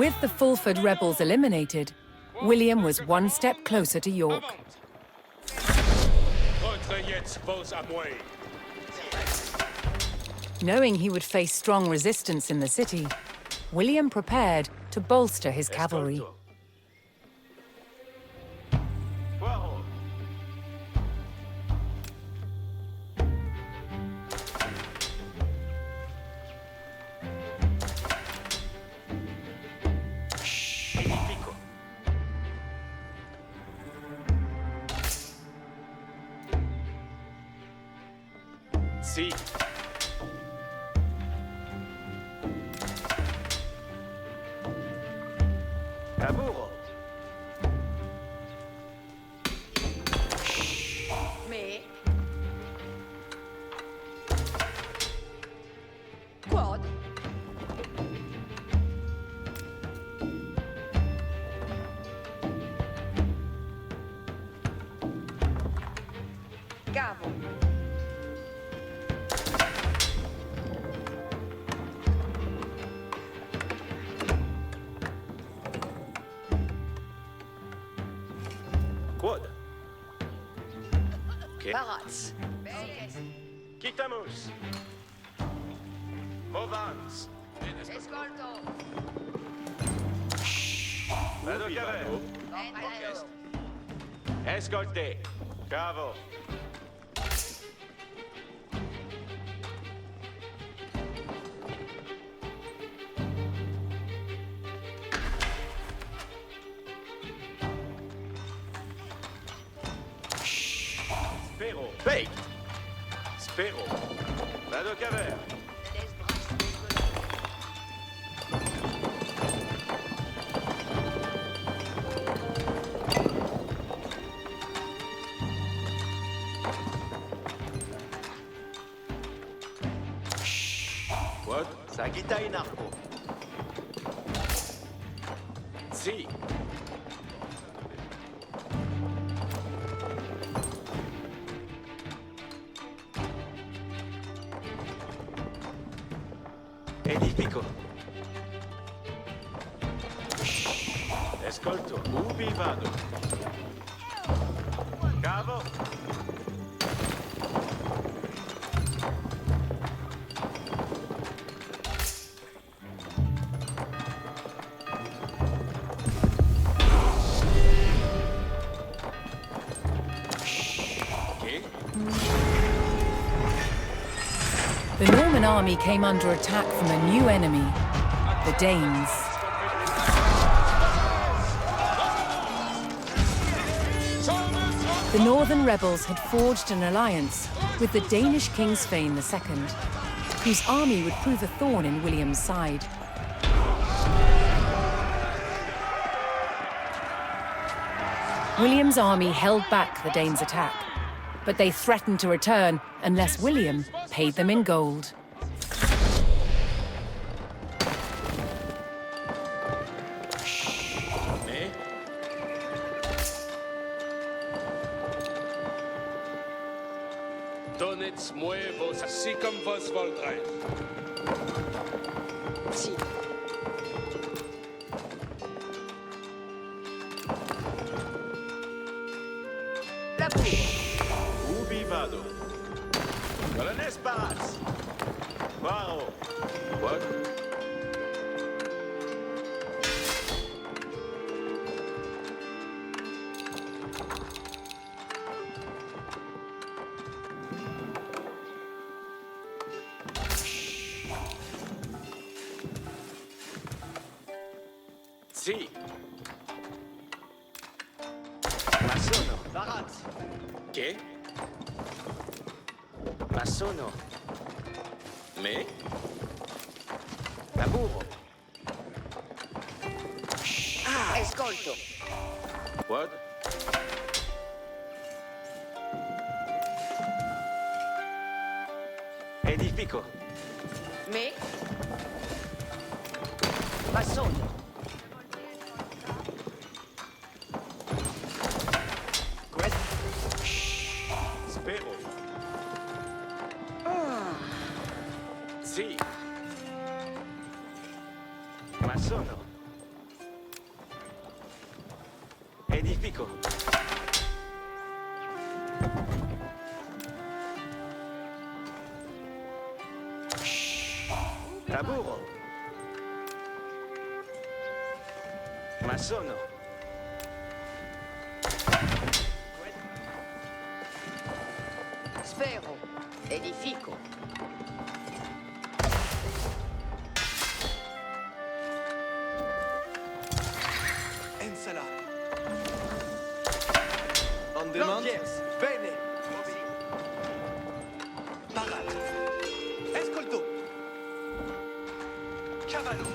With the Fulford rebels eliminated, William was one step closer to York. Knowing he would face strong resistance in the city, William prepared to bolster his cavalry. Sí. Lavoro. Me. Quad. Gavo. Quad. Barats. Quitamus. Movans. Escolto. Vado cavero. Escolte. Cavo. Spero. Baked. Spero. Vado cavero. What? Sagita in arco. Sí. Edifico. Escolto. Ubi vado. Cavo. The Norman army came under attack from a new enemy, the Danes. The northern rebels had forged an alliance with the Danish King Svein II, whose army would prove a thorn in William's side. William's army held back the Danes' attack, but they threatened to return unless William paid them in gold. Me? Donetz muevos así como vos voldrez. Sí. Ubi vado. Colonespas. Varo. What? Sí. Masono. Barat. ¿Qué? Masono. ¿Me? Lavoro. Escolto. What? Edifico. Me. Masono. Spero. Sí. Masono. Edifico. Laburo. Masono. Spero. Edifico. Ensala. On demand. Lantiers. Bene. Parade. Escolto. Cavallo.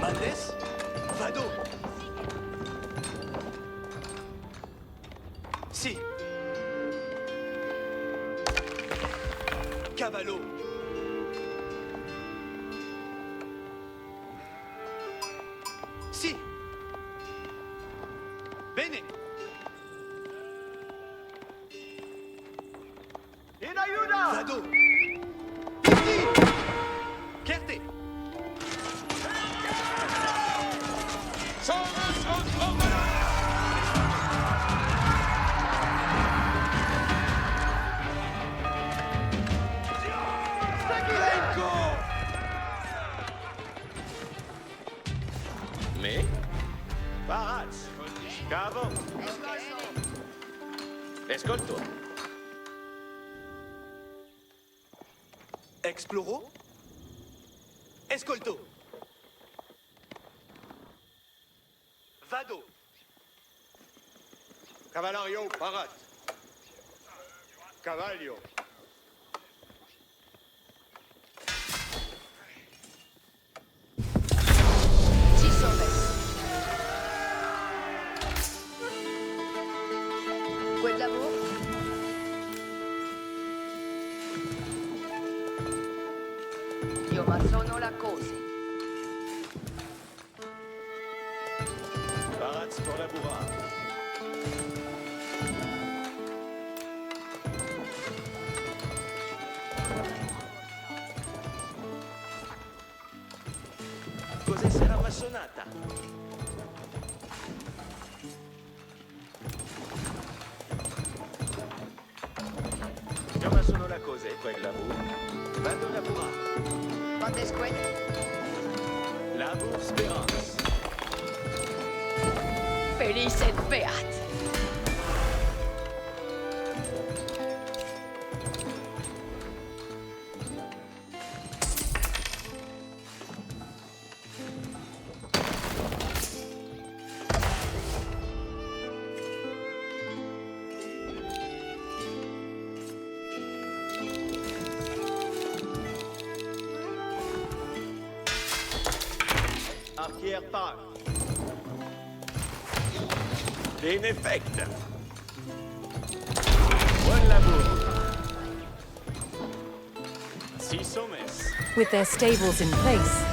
Mandes. Vado. Si. Cavallo. Si. Bene. In aiuto! Vado. Si. Chierte. Me. Paraz. Cavo. Escolto. Exploro. Escolto. Vado. Cavalario, parat. Cavallio. Ci soves. Quel lavoro? Io ma sono la cosa. Paraz pour labourar. Cos'è sarà massonata? Io ma sono la cosa e quel lavoro. Vado a lavorare. Quando è quello? Lavoro Speranza. Felice et beat. Archière part. In effect. Buon lavoro. Si somes. With their stables in place,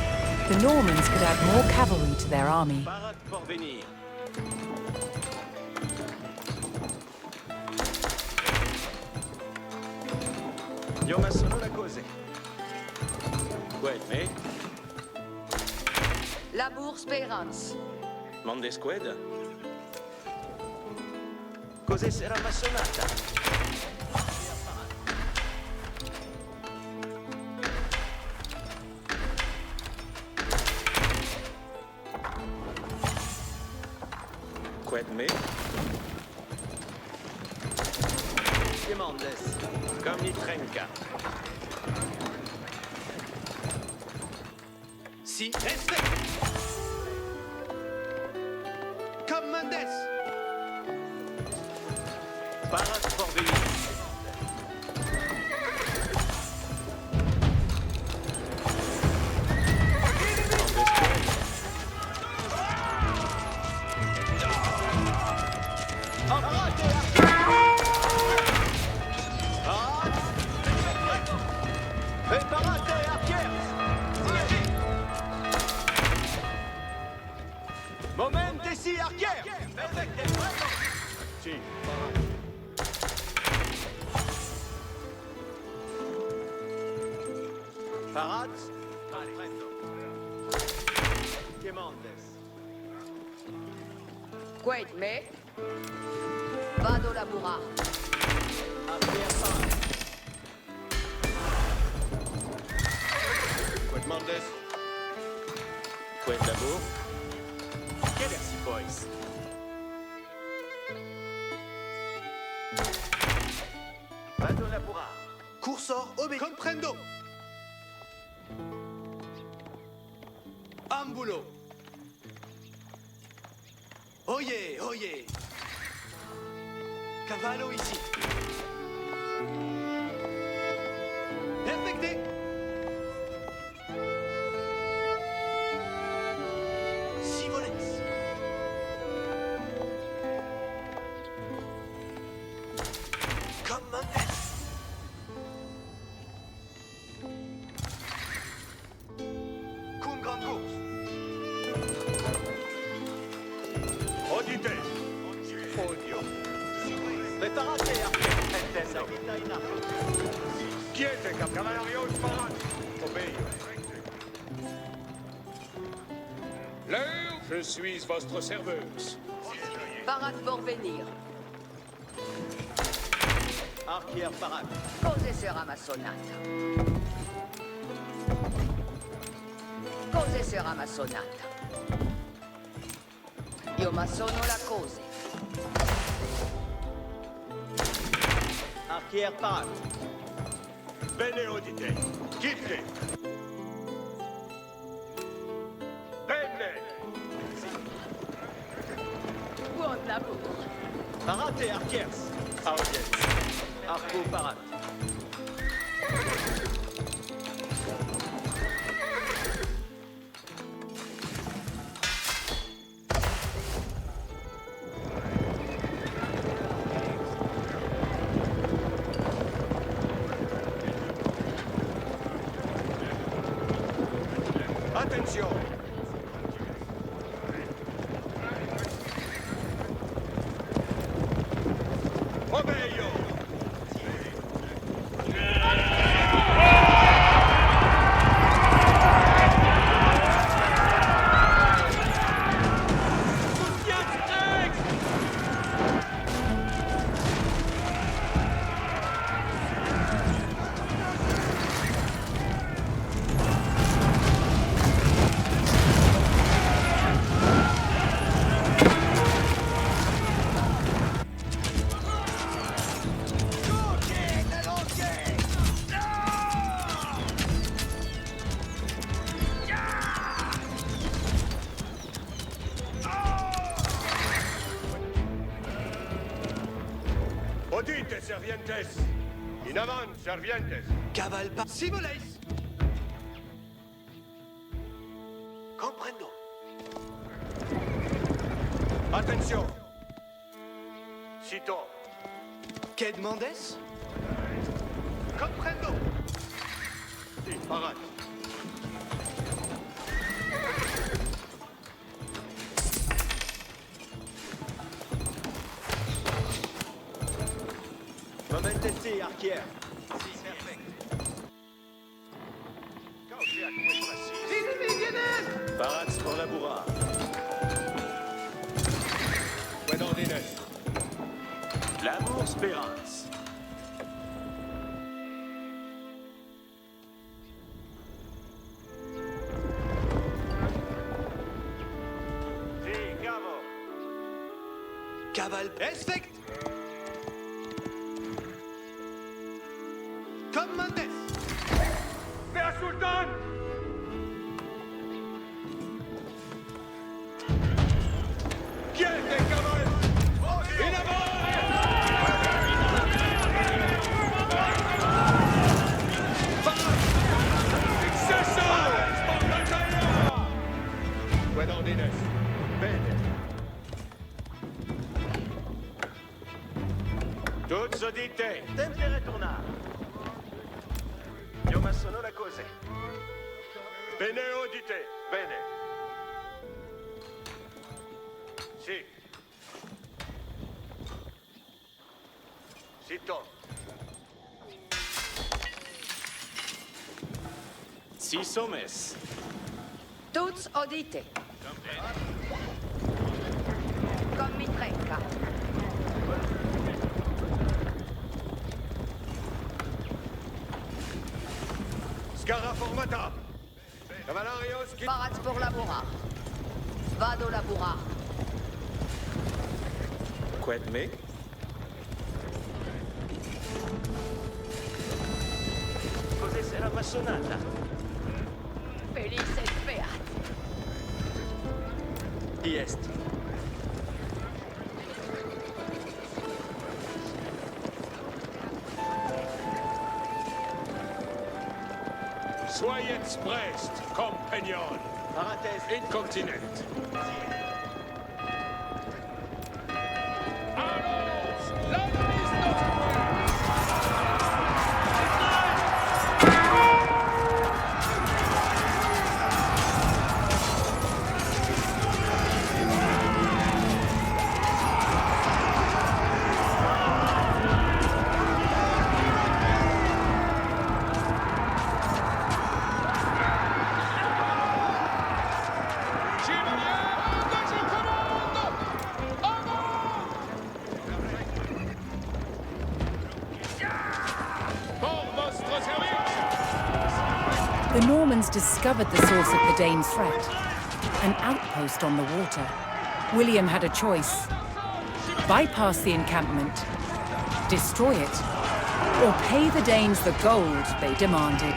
the Normans could add more cavalry to their army. Parat pour venir. Io ma sono la cose. Quel me? Labour Speranza. Mondesqued? Cos'è sarà massonata? Qued me? Demandes. Comme i trenca. Si. Reste. Comme Mendes. Parat pour venir. Moment ici, arquère. Si. Parade. Che montes? Quaid me? Vado lavorare. Quid montes? Quid labor? Che versi boys? Vado lavorare. Cursor obé. Comprendo. Ambulo. Oye, oye. Cavallo ici. Perfecté. Si voles. Commandes. Cum grande course. Odite. Odio. Preparate, intendo. Quiete, cavalarios parat. Obéio. L'heure, je suis votre serveuse. Parat pour venir. Archier parade. Cose sarà ma sonata. Cose sarà ma sonata. Io ma sono la cose. Archier parade. Bene odite. Quitte. Bene. Buon lavoro. Parate, archiers. Audience. Arco parade. Attention. Obéio. Odite, servientes. In avant, servientes. Caval pas. Si voles. Comprendo. Attention. Cito. Que demandes? Comprendo. Si, parade. Momentesi, archier. Parats pour laboura. Buen ordines. L'amour spérance. Si, cavo. Caval. Respect. Commandes. Wer Sultan! Quiete, caval! In Excesso! Buen ordines. Bene. Tutti udite. Tempere tornare. Io ma sono la cose. Bene udite. Bene. Sì. Zitto. Si sommes. Tuts audite. Commitrenca. Scara formata. Cavalarios qui... Parats pour labora. Vado labora. Quet me? Cos'è sera massonata? Felice et feat. Qui est? Soyez prest, compagnon. Parates. Incontinent. Allons, la liste The Normans discovered the source of the Danes' threat, an outpost on the water. William had a choice: bypass the encampment, destroy it, or pay the Danes the gold they demanded.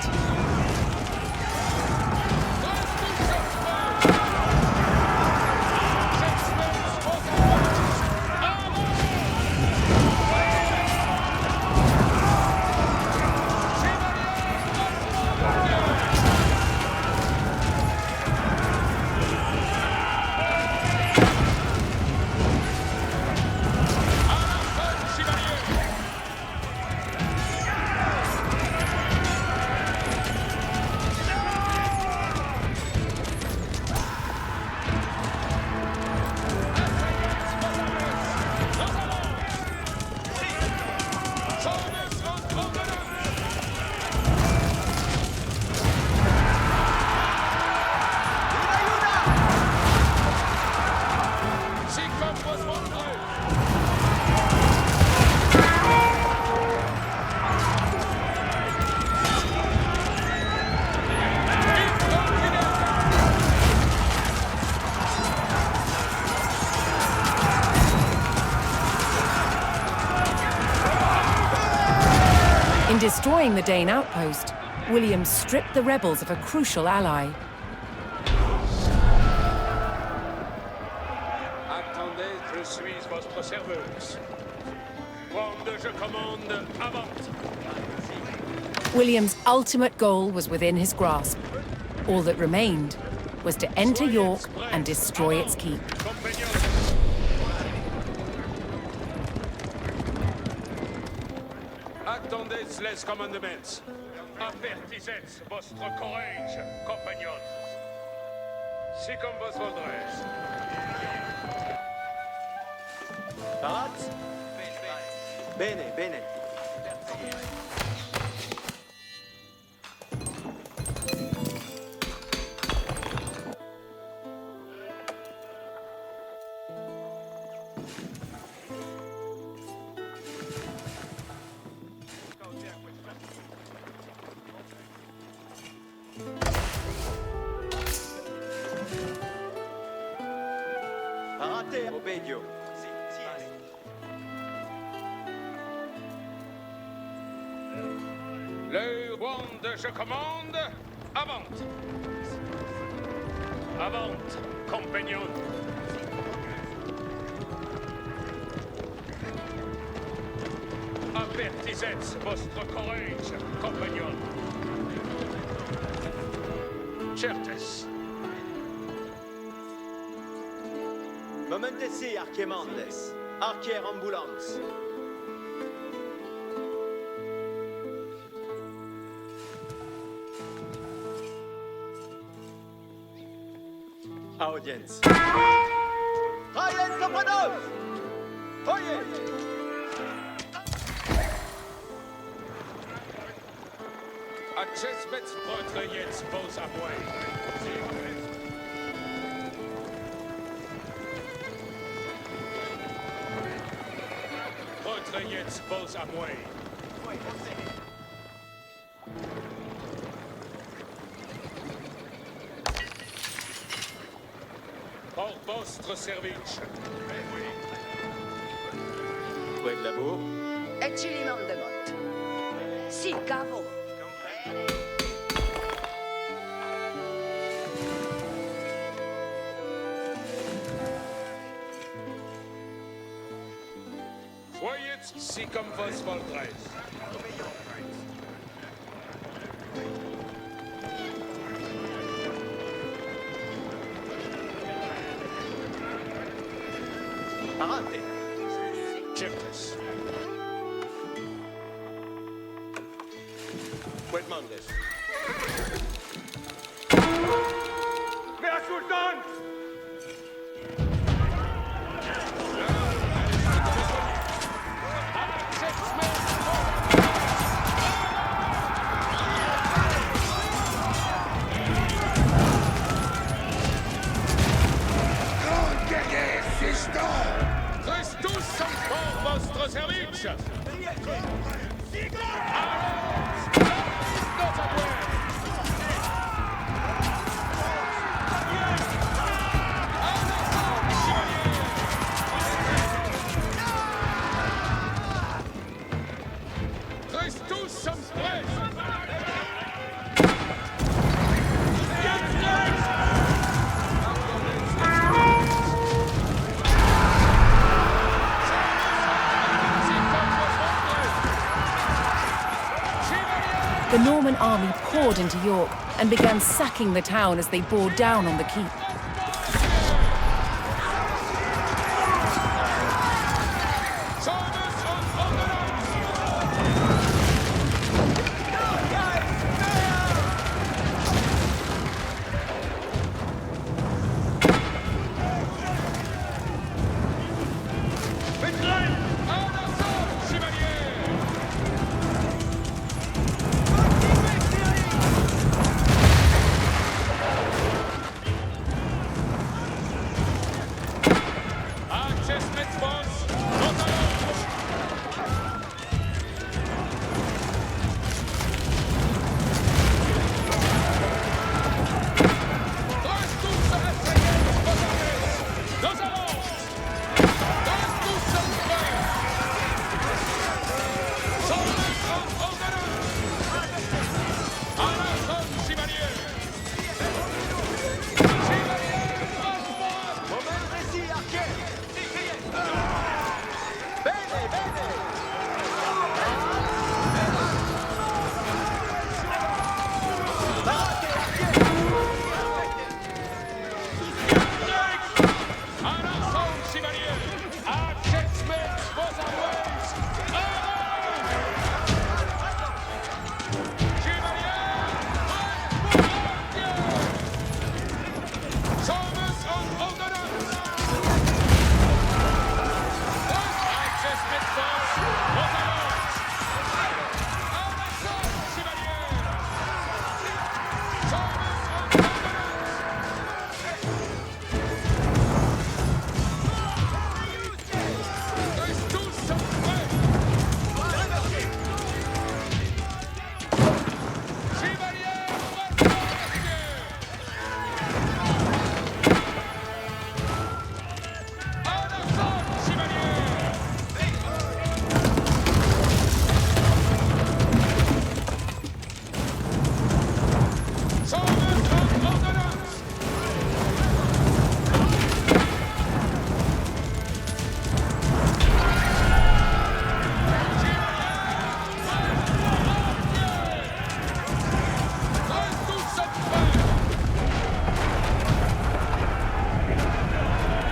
In destroying the Dane outpost, William stripped the rebels of a crucial ally. Attendez, je suis votre serveuse. Quand je commande, avance. William's ultimate goal was within his grasp. All that remained was to enter York and destroy its keep. Attendez les commandements. Avertissez votre courage, compagnon. Si comme vos voudrez. Parats? Bene, bene. Parate, obedio. Le wand, je commande, avance. Avance, compagnon. Avertissez votre courage, compagnon. Certes. Momentesi, archemandes. Archer ambulance. Audience. Ryan Sopranos! Oye! Acest veți potrăieți vos apoi. Potrăieți vos apoi. Pour vostre service. Près de la bourre. Et ci li de mot. Si, cavo. Soyeți si cum vos voldreis. Arate. Chiptes. Près de Mandes. Wer Sultan! Christus sunt pour vostre service. Christus sunt prêts. The Norman army poured into York and began sacking the town as they bore down on the keep.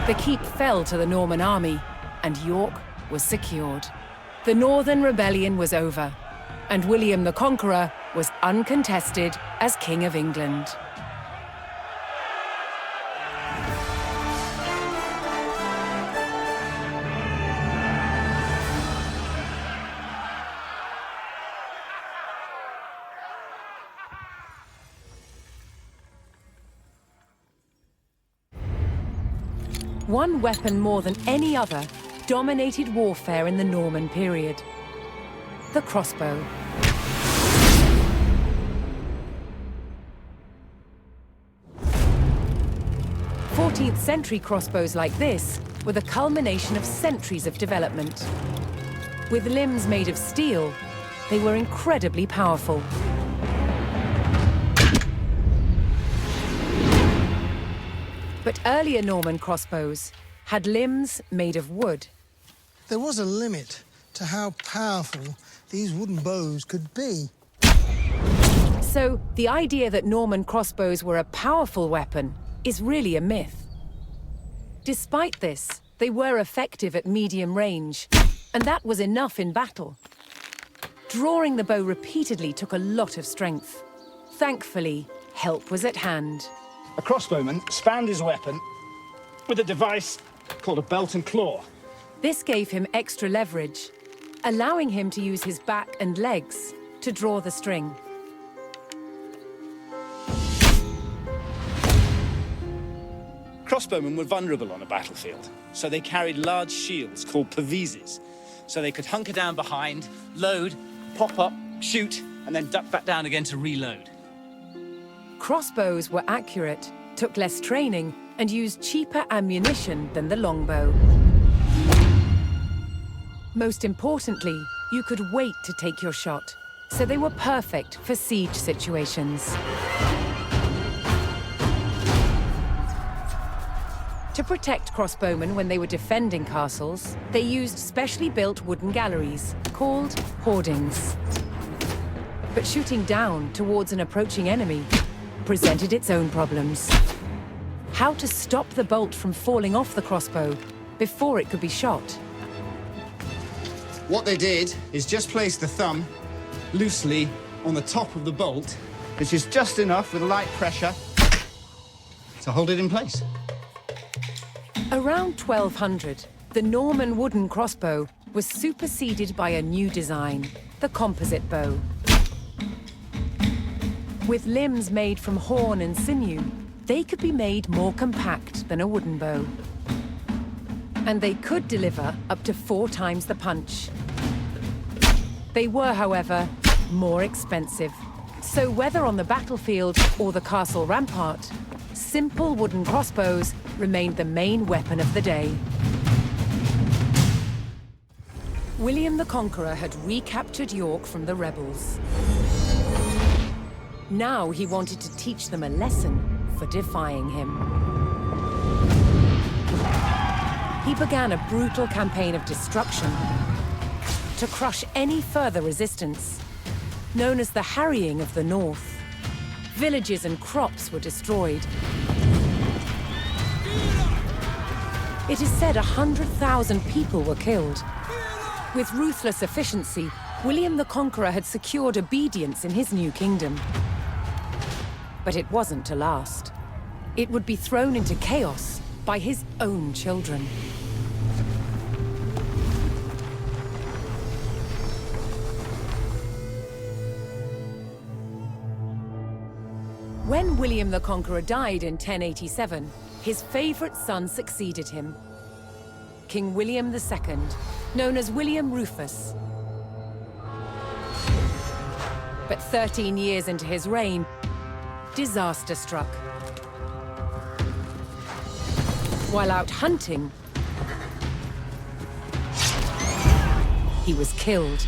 The keep fell to the Norman army, and York was secured. The Northern Rebellion was over, and William the Conqueror was uncontested as King of England. One weapon more than any other dominated warfare in the Norman period: the crossbow. 14th century crossbows like this were the culmination of centuries of development. With limbs made of steel, they were incredibly powerful. But earlier Norman crossbows had limbs made of wood. There was a limit to how powerful these wooden bows could be. So the idea that Norman crossbows were a powerful weapon is really a myth. Despite this, they were effective at medium range, and that was enough in battle. Drawing the bow repeatedly took a lot of strength. Thankfully, help was at hand. A crossbowman spanned his weapon with a device called a belt and claw. This gave him extra leverage, allowing him to use his back and legs to draw the string. Crossbowmen were vulnerable on a battlefield, so they carried large shields called pavizes, so they could hunker down behind, load, pop up, shoot, and then duck back down again to reload. Crossbows were accurate, took less training, and used cheaper ammunition than the longbow. Most importantly, you could wait to take your shot, so they were perfect for siege situations. To protect crossbowmen when they were defending castles, they used specially built wooden galleries, called hoardings. But shooting down towards an approaching enemy presented its own problems. How to stop the bolt from falling off the crossbow before it could be shot? What they did is just place the thumb loosely on the top of the bolt, which is just enough with light pressure to hold it in place. Around 1200, the Norman wooden crossbow was superseded by a new design, the composite bow. With limbs made from horn and sinew, they could be made more compact than a wooden bow. And they could deliver up to 4 times the punch. They were, however, more expensive. So whether on the battlefield or the castle rampart, simple wooden crossbows remained the main weapon of the day. William the Conqueror had recaptured York from the rebels. Now he wanted to teach them a lesson for defying him. He began a brutal campaign of destruction to crush any further resistance, known as the Harrying of the North. Villages and crops were destroyed. It is said 100,000 people were killed. With ruthless efficiency, William the Conqueror had secured obedience in his new kingdom. But it wasn't to last. It would be thrown into chaos by his own children. When William the Conqueror died in 1087, his favorite son succeeded him, King William II, known as William Rufus. But 13 years into his reign, disaster struck. While out hunting, he was killed.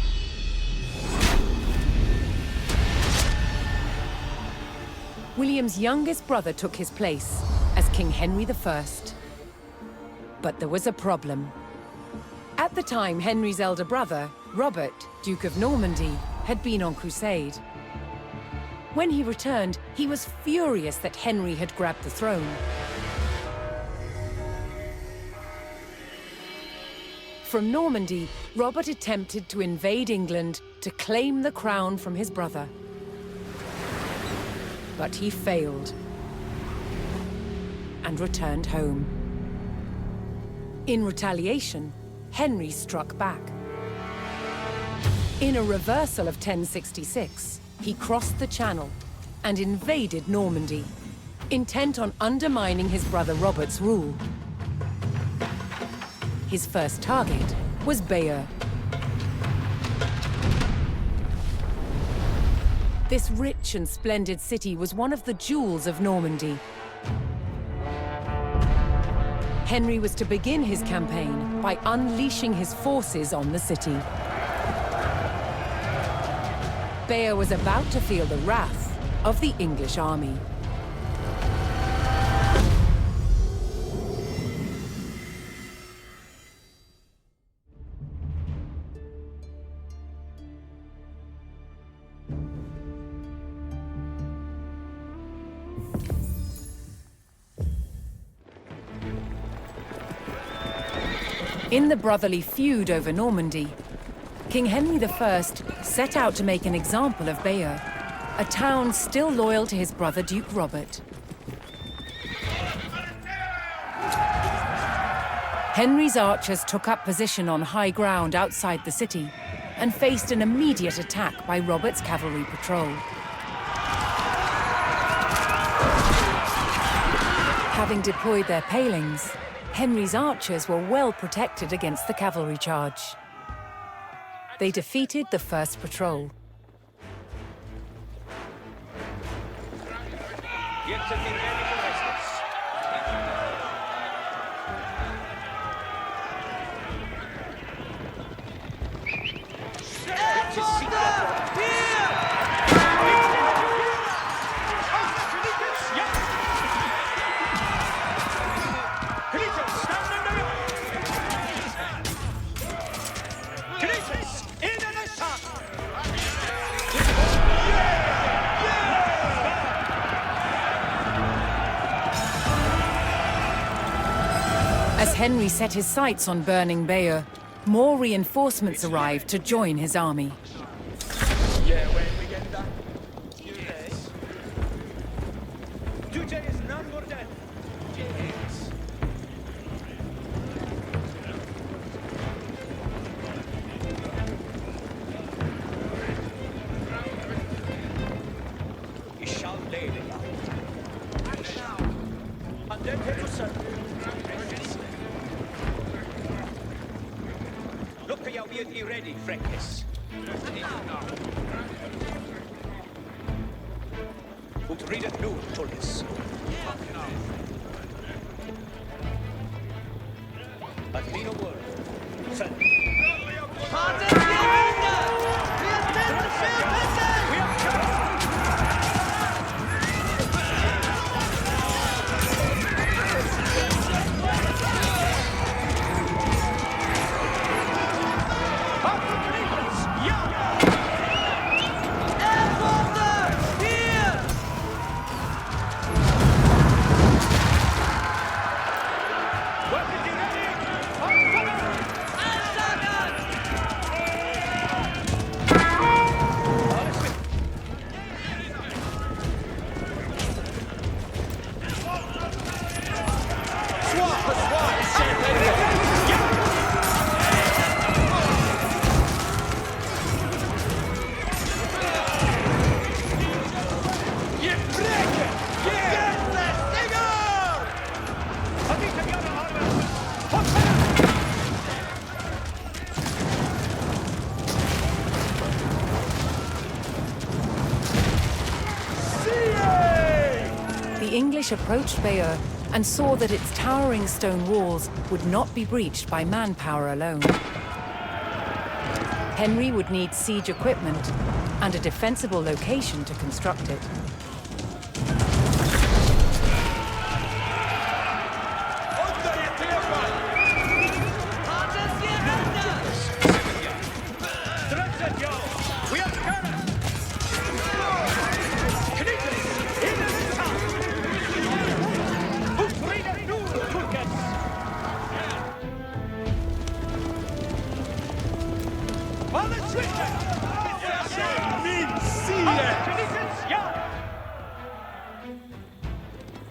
William's youngest brother took his place as King Henry I. But there was a problem. At the time, Henry's elder brother, Robert, Duke of Normandy, had been on crusade. When he returned, he was furious that Henry had grabbed the throne. From Normandy, Robert attempted to invade England to claim the crown from his brother. But he failed and returned home. In retaliation, Henry struck back. In a reversal of 1066, he crossed the Channel and invaded Normandy, intent on undermining his brother Robert's rule. his first target was Bayeux. This rich and splendid city was one of the jewels of Normandy. Henry was to begin his campaign by unleashing his forces on the city. Bayeux was about to feel the wrath of the English army. In the brotherly feud over Normandy, King Henry I set out to make an example of Bayeux, a town still loyal to his brother Duke Robert. Henry's archers took up position on high ground outside the city and faced an immediate attack by Robert's cavalry patrol. Having deployed their palings, Henry's archers were well protected against the cavalry charge. They defeated the first patrol. As Henry set his sights on burning Bayeux, more reinforcements arrived to join his army. Ready, Frankis. Ut read it nu, Tullis. At me no word. Sir. The English approached Bayeux and saw that its towering stone walls would not be breached by manpower alone. Henry would need siege equipment and a defensible location to construct it.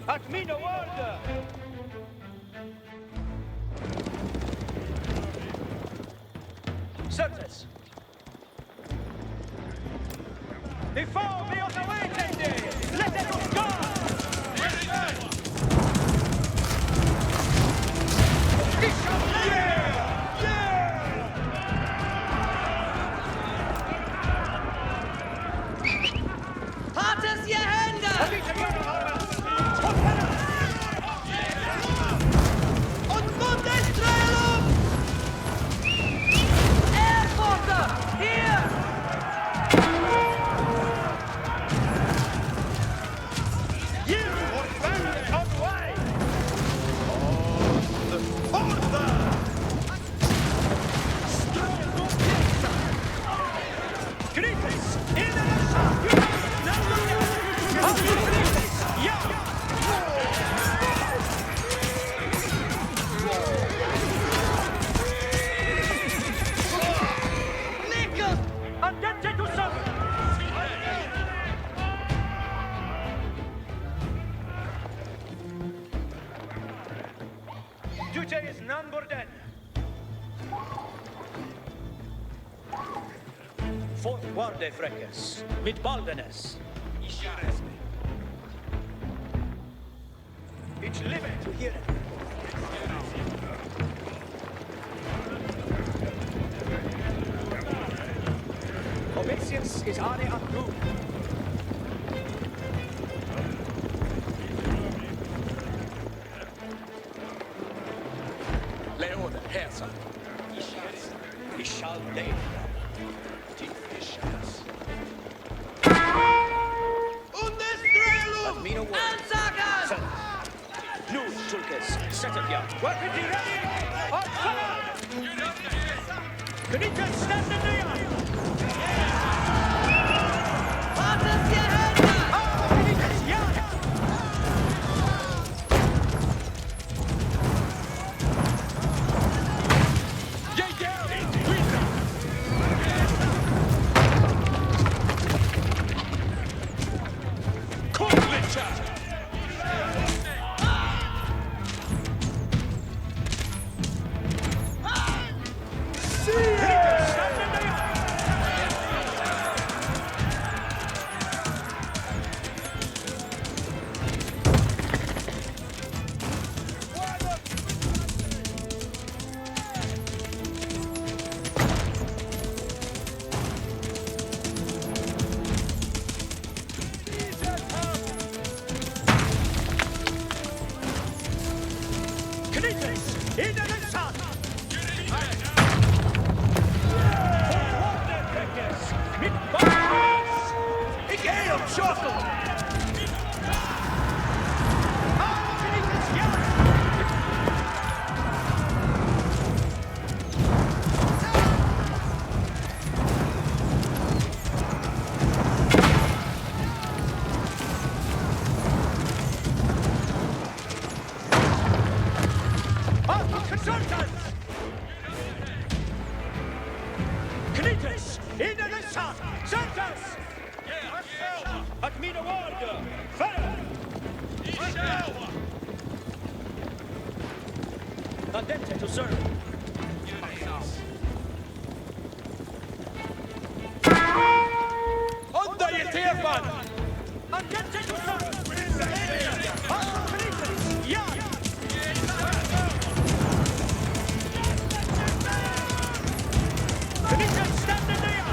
At me no order! Certes! Before me on the way, lady! Let us go! Yeah! Is none borden. Fortvarde fräckes, mit baldenes. Ich live to hear it. Obedience is ane akku. Leone, Herzer. Ich shall day. Admino word. Set. Nu, Tulkes. Set up, yeah. Weapon ready. On fire! Knickers, stand in the yard. Fathers, your head up! Oh, Knickers, yeah! Adente to serve. Onda je tefan! Adente to serve. Ja! Knickers, stand in the yard.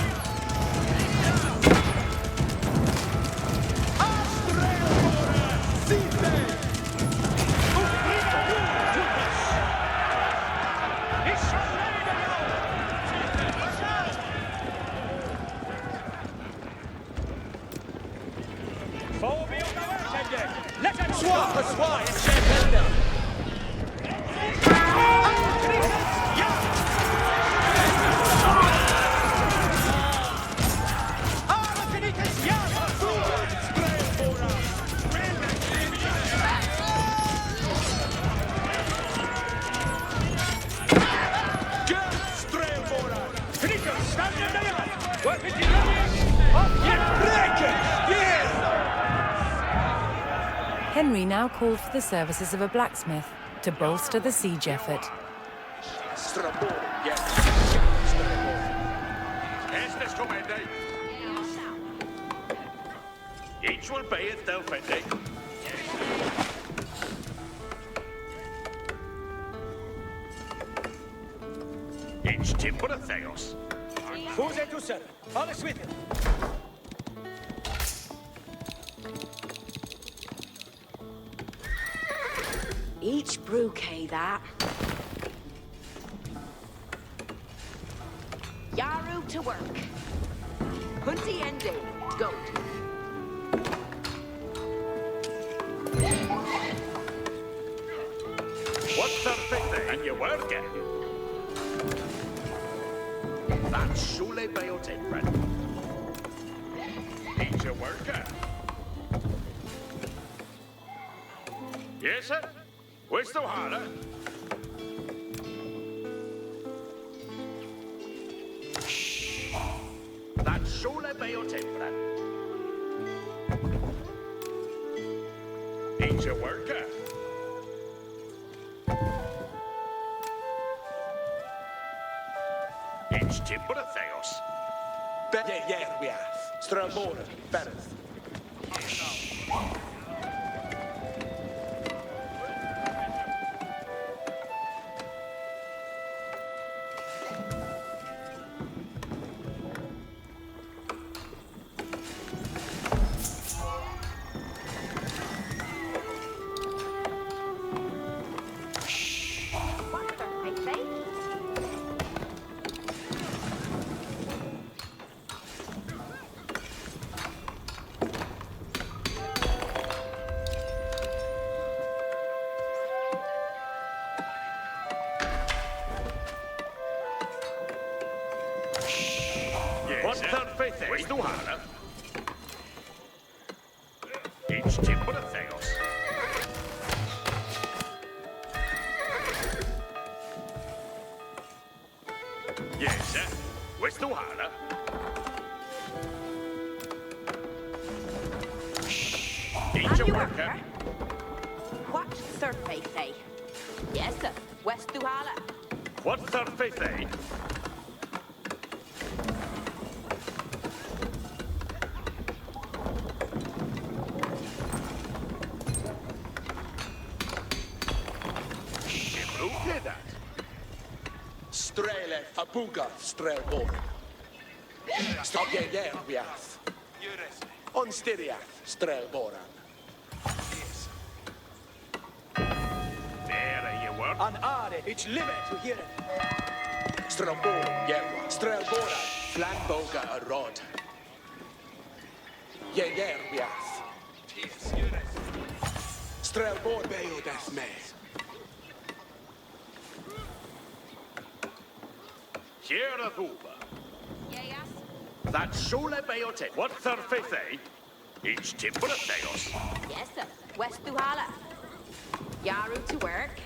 Henry now called for the services of a blacksmith to bolster the siege effort. Each will pay its dough, Fendi. Each timber of Theos. Who's it to serve? Alles with it. Each brewkay that. Yaru to work. Hunty Ende, goat. perfect. And you work it. That's Shule Bayo Timbran. He's your worker. Yes, sir. Where's the harder? That's Shule Bayo Timbran. He's your worker. It's timber Theos. Yeah, we have. Stramora, Bereth. What's that faith? Where's the harder? It's timber Theos. Yes, sir. Where's the harder? He's your worker. What Thurface? Yes, sir. West Duhala. What's that faith? Strele, Apuga, Strelbor. Stop, yeah, we have. On Styriath, Strelboran. There you work. An Are, it's limit to hear it. Strelbor, yeah, Strelboran, Flanboga, a rod. Yeah, we have. Strelbor, Bayo, death me. Here a Hoover. Yes. That's Shule Bayote. What Thurface? It's timber Theos. Yes, sir. West Duhala. Yaru to work.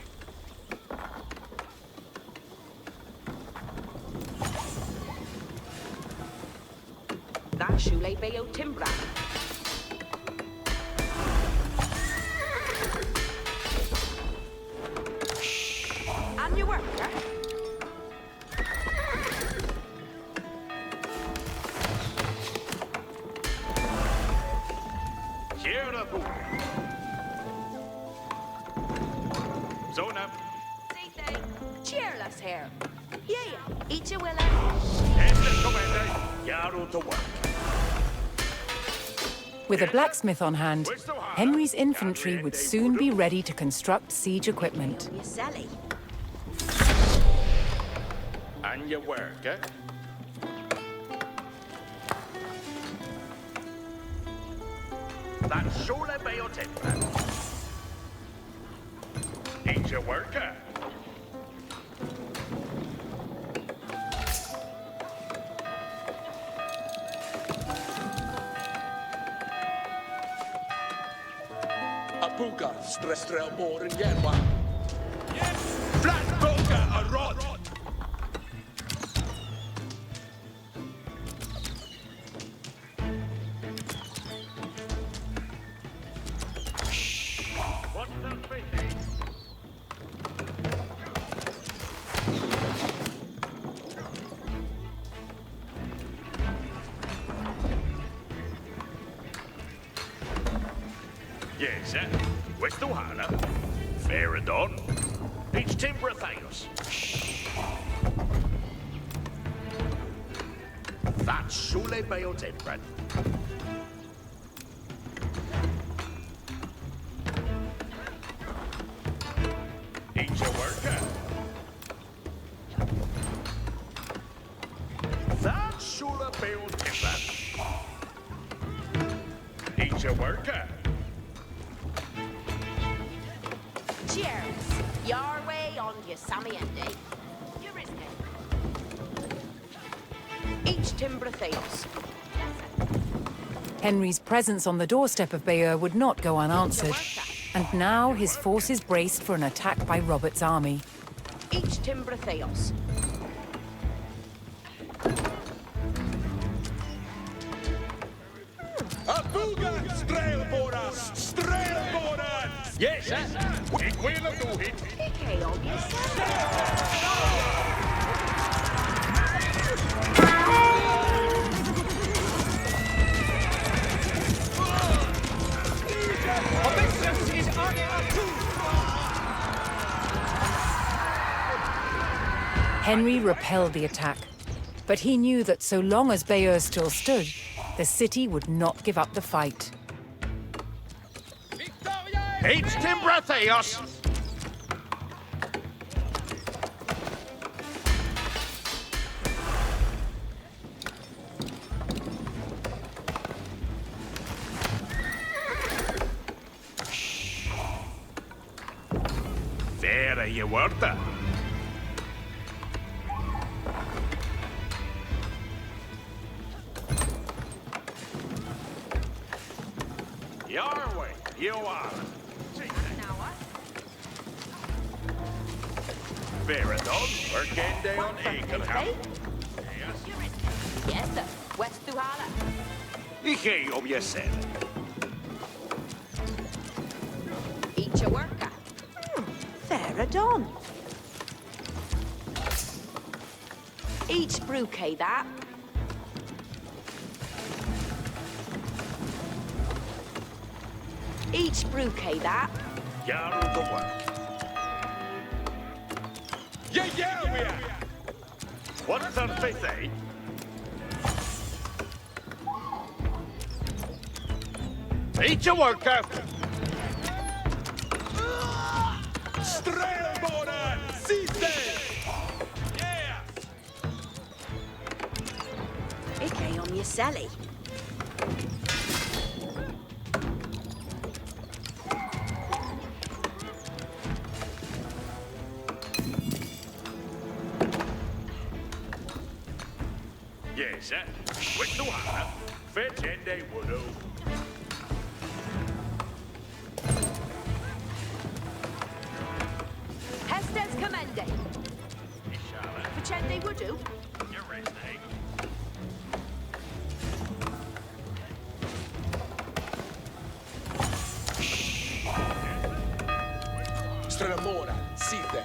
That's Shule Bayo Timbran. And your worker. Here a Hoover. Zona. Cheerless here. Yeah. Eat your willow. Este commander. Yaru to work. With a blacksmith on hand, Henry's infantry would soon be ready to construct siege equipment. You Sally. And your worker. That's Shule Bayote. Eat your worker. Apuga, Strelbor, and Yerwa. Flanboga, a rod. What's that face? Yes, sir. West Ohana. Faradon. It's timber Theos. That's Shule Bayotimbran. Eat your worker. That's Shule Bayotimbran. Eat your worker. Cheers. Your way on your Sammy Andy. You're his name. Each timber theos. Henry's presence on the doorstep of Bayeux would not go unanswered, and now his forces braced for an attack by Robert's army. Each timber theos. Abuga, strelbordas! Strelbordas! Yes, sir. Ik wil het doen, hit. Okay, on yourself. Odysseus is on Henry repelled the attack, but he knew that so long as Bayeux still stood, the city would not give up the fight. H. Timbratheos! There you were there. Your way, you are. Veradon, Erkende on Ekelham. Yes, sir. West Duhala. Ik om jezelf. Each a worker. Fair done. Each brookie that. Each brookie that. Yarn the work. Yeah, we are. What's our faith, eh? Each a worker. Strelborder! Seize! Yeah! Icky on your Sally. Yes, sir. With the water. Fetch and a woodoo. Hestes commende. Pretend they would do. You're rest, eh? Strelamora, Site.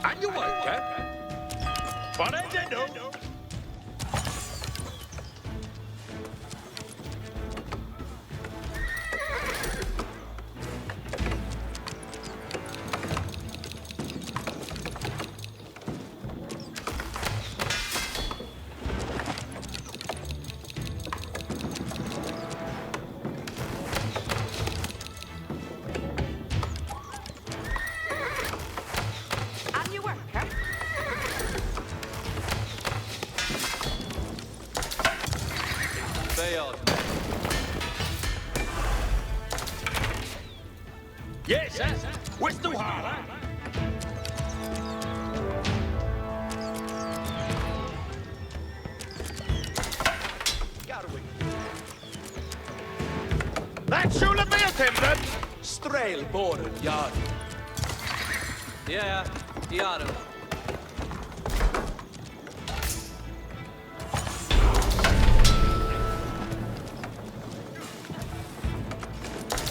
And you work, eh? But I did know. And your worker. Bayard. Yes, sir. With the water. That should have been a timber. Strail border, yard. Yeah, yard.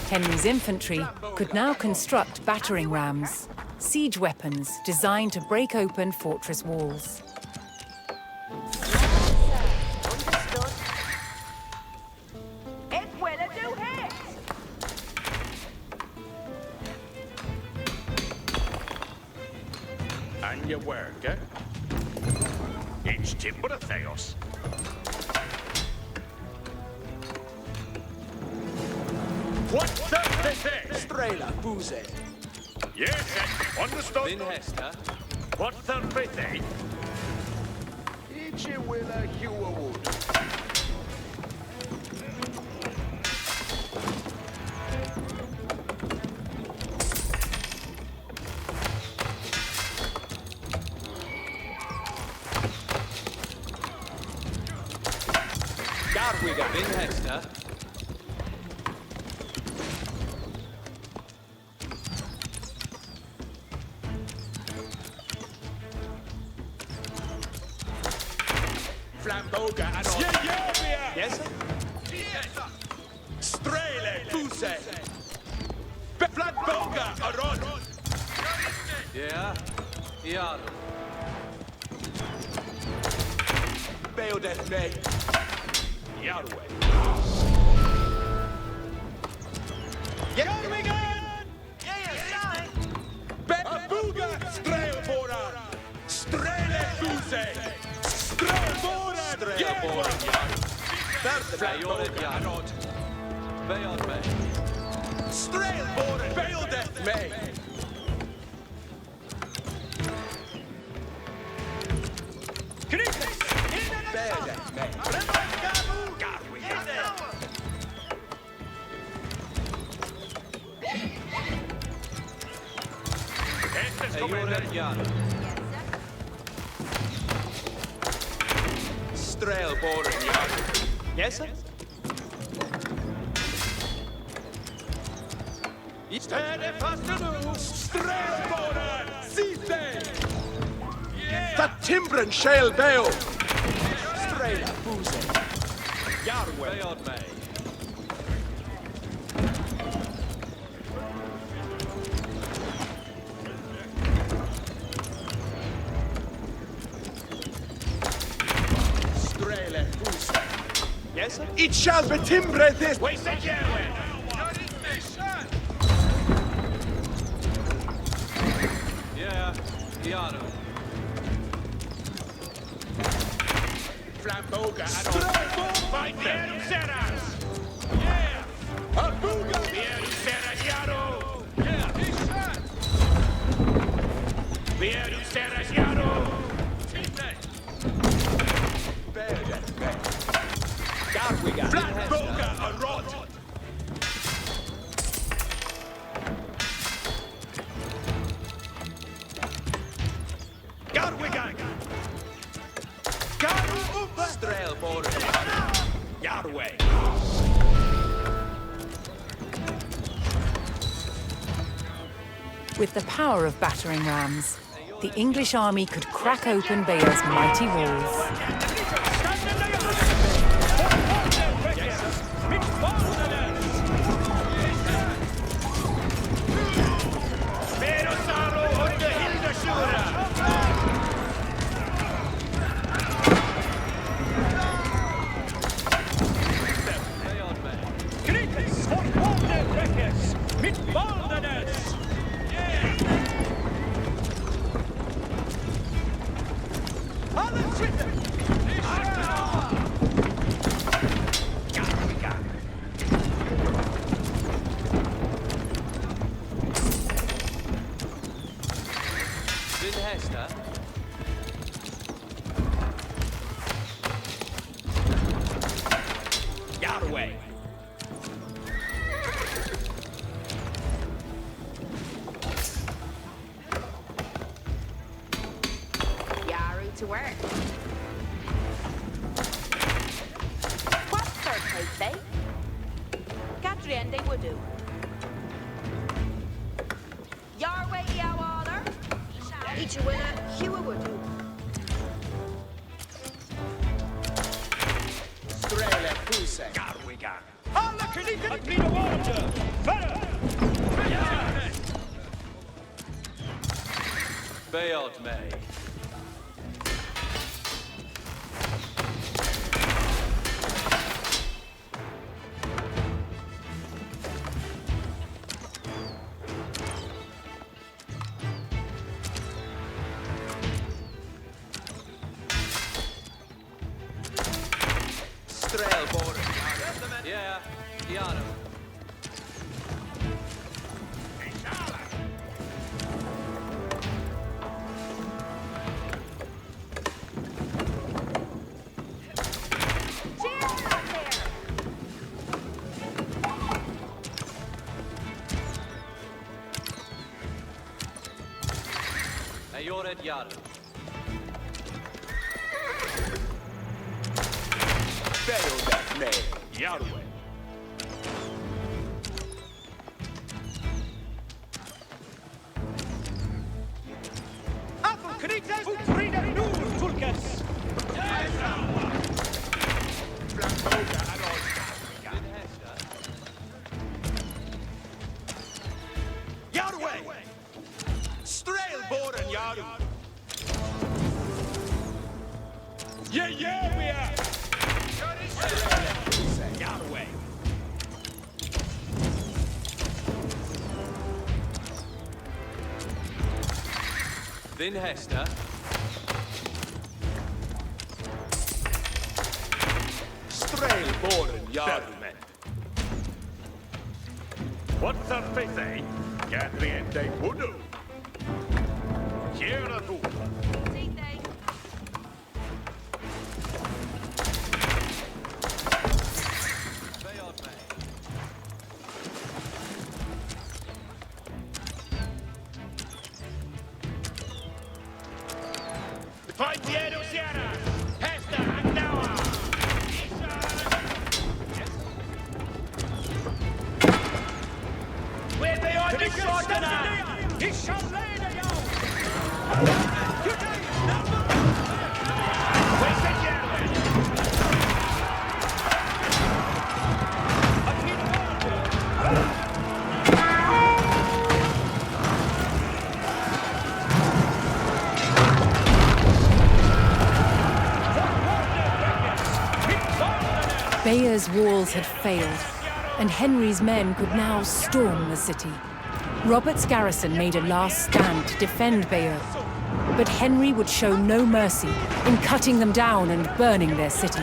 Henry's infantry could now construct battering rams, siege weapons designed to break open fortress walls. Understood. It will do hit. And your work, eh? It's timber theos. What's up, this is? Strela, Booze. Yes, sir. Understood. Vin Hester. What's the faith, eh? Each will a hue wood. Garwiga. Bin Hester. Flamboga and on. Yes, sir? Strele, Fuse. Flamboga and on. Yeah. Yeah. Beodet me. Yarway. Yarwigan! Abuga, Strelbora. Strele, Fuse. Strelbora. Strelbora. Beodet Yarod. Beod me. Strelbora. Beodet me. Strelboren, yes, sir? Städe fast nu! Strelboren! Sise! That timbren shale bale! Strela, Buse! Yarway! Beod me. Yes, sir? It shall be timbre this. Wait, say Yarway. Yeah, Yaro. Flamboga and on. Fight them. Seras. Yeah. Abuga. Vieru Seras Yaro. Yeah. Vieru Seras Yaro. Garwiga. Flamboga and rod. Garwiga. Garu Umba. Strelboren. Yarway. With the power of battering rams, the English army could crack open Bayer's mighty walls. Yarway. Yaru to work. What's third place, say? Gadrian, they would do. Yarway, Yawaller. Each winner, Hugh would do. Strele, Fuse. Garwiga. Alla krediten att mina varor! Förre! Beod me. Strelboren. Yeah, Yaro. You're at Yaro. Beodet Nee, Yahweh. Apokrites utrina nur tulkes. Yahweh! Strailboren, Yahweh! Yeah, we are! Yahweh! Then Hester. Strailboren, Yahweh. What's our face, eh? Gatriente Voodoo. Here tu. Fight the Luciana! Hester Agnawa! Where they are the shortener! He shall lay the young! Bayer's walls had failed, and Henry's men could now storm the city. Robert's garrison made a last stand to defend Bayeux, but Henry would show no mercy in cutting them down and burning their city.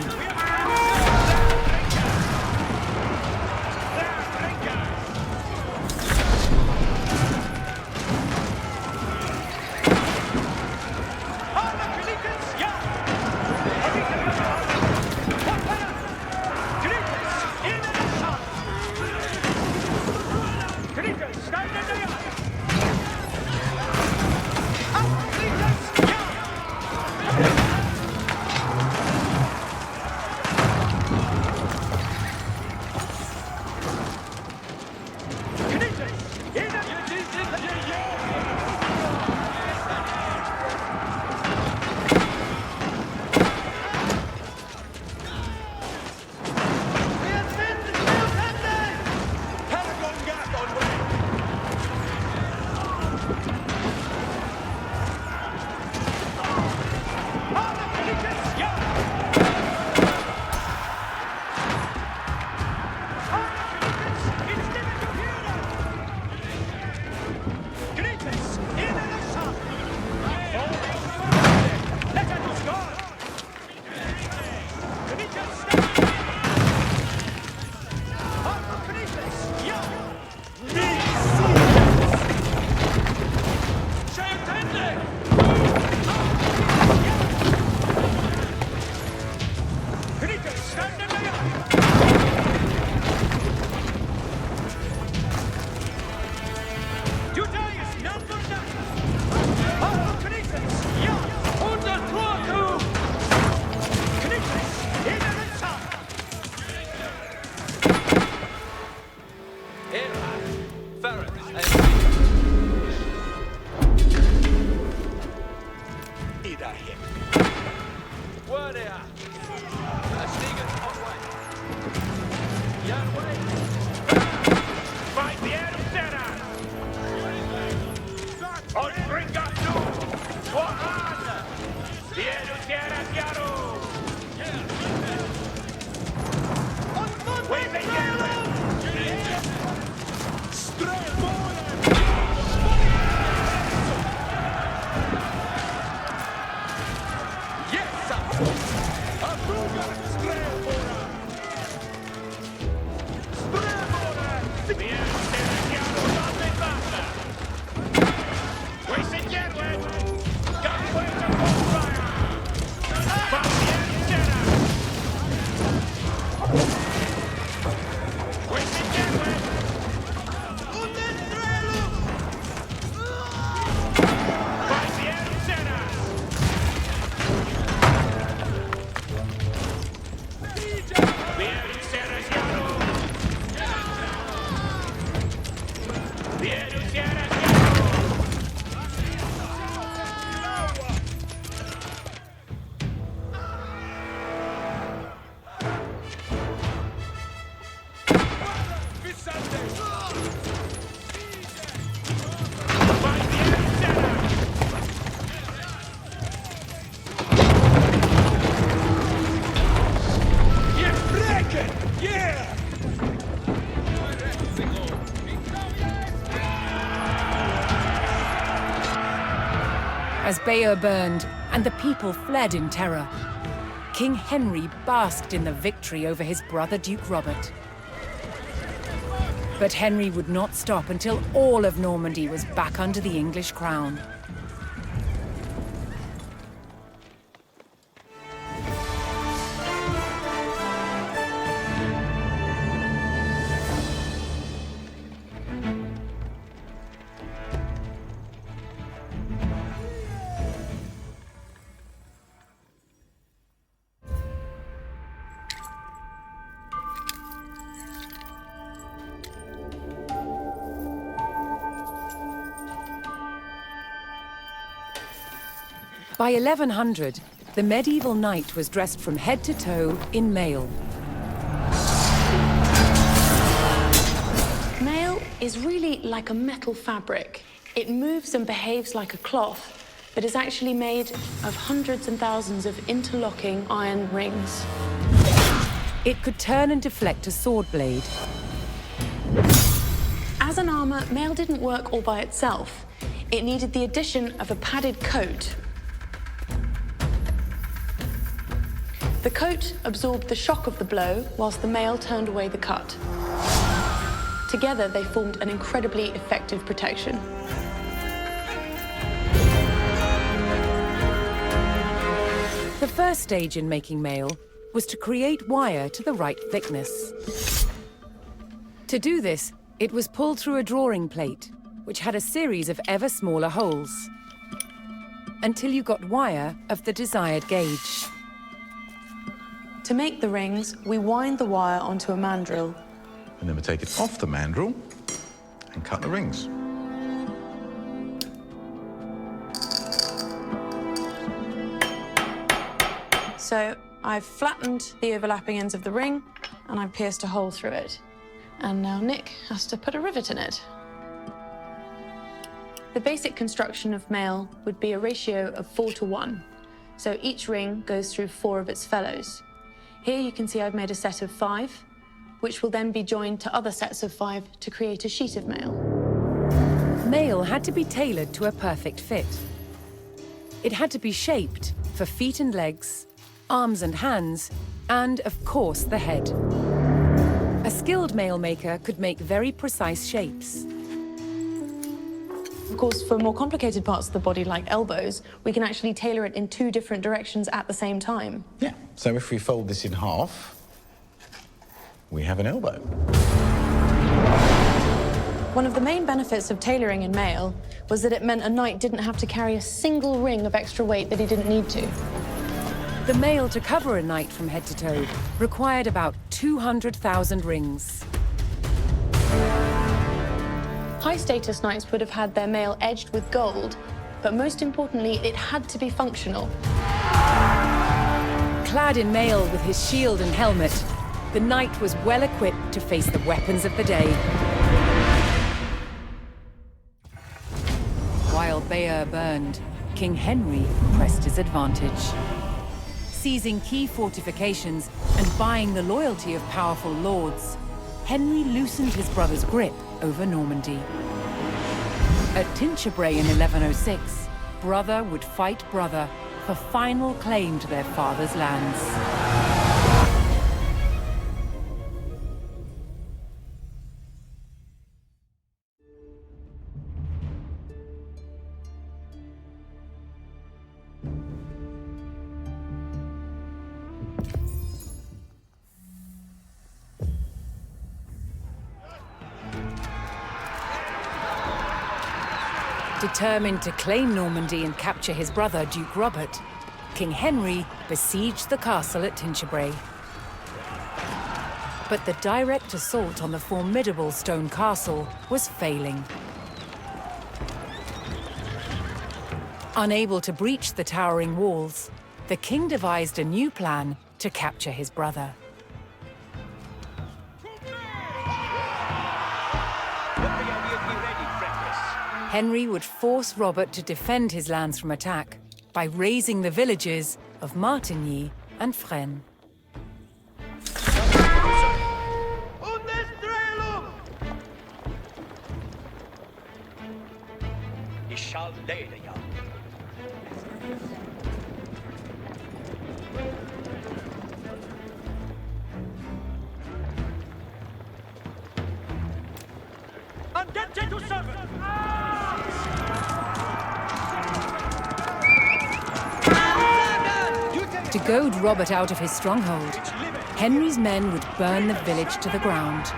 As Bayeux burned and the people fled in terror, King Henry basked in the victory over his brother Duke Robert. But Henry would not stop until all of Normandy was back under the English crown. By 1100, the medieval knight was dressed from head to toe in mail. Mail is really like a metal fabric. It moves and behaves like a cloth, but is actually made of hundreds and thousands of interlocking iron rings. It could turn and deflect a sword blade. As an armor, mail didn't work all by itself. It needed the addition of a padded coat. The coat absorbed the shock of the blow, whilst the mail turned away the cut. Together, they formed an incredibly effective protection. The first stage in making mail was to create wire to the right thickness. To do this, it was pulled through a drawing plate, which had a series of ever smaller holes, until you got wire of the desired gauge. To make the rings, we wind the wire onto a mandrel. And then we take it off the mandrel and cut the rings. So I've flattened the overlapping ends of the ring, and I've pierced a hole through it. And now Nick has to put a rivet in it. The basic construction of mail would be a ratio of 4:1. So each ring goes through 4 of its fellows. Here you can see I've made a set of 5, which will then be joined to other sets of 5 to create a sheet of mail. Mail had to be tailored to a perfect fit. It had to be shaped for feet and legs, arms and hands, and, of course, the head. A skilled mail maker could make very precise shapes. Of course, for more complicated parts of the body, like elbows, we can actually tailor it in 2 different directions at the same time. Yeah, so if we fold this in half, we have an elbow. One of the main benefits of tailoring in mail was that it meant a knight didn't have to carry a single ring of extra weight that he didn't need to. The mail to cover a knight from head to toe required about 200,000 rings. High-status knights would have had their mail edged with gold, but most importantly, it had to be functional. Clad in mail with his shield and helmet, the knight was well equipped to face the weapons of the day. While Bayeux burned, King Henry pressed his advantage. Seizing key fortifications and buying the loyalty of powerful lords, Henry loosened his brother's grip over Normandy. At Tinchebray in 1106, brother would fight brother for final claim to their father's lands. Determined to claim Normandy and capture his brother, Duke Robert, King Henry besieged the castle at Tinchebray. But the direct assault on the formidable stone castle was failing. Unable to breach the towering walls, the king devised a new plan to capture his brother. Henry would force Robert to defend his lands from attack by razing the villages of Martigny and Fresnes. To goad Robert out of his stronghold, Henry's men would burn the village to the ground.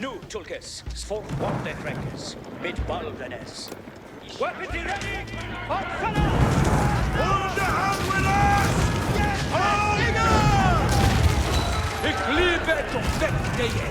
Nu, Tulkes, svårt det fräckes, mit balvenes. Weapon ready, on fire! Hold the hand with us! Ik liebe toch weg de je.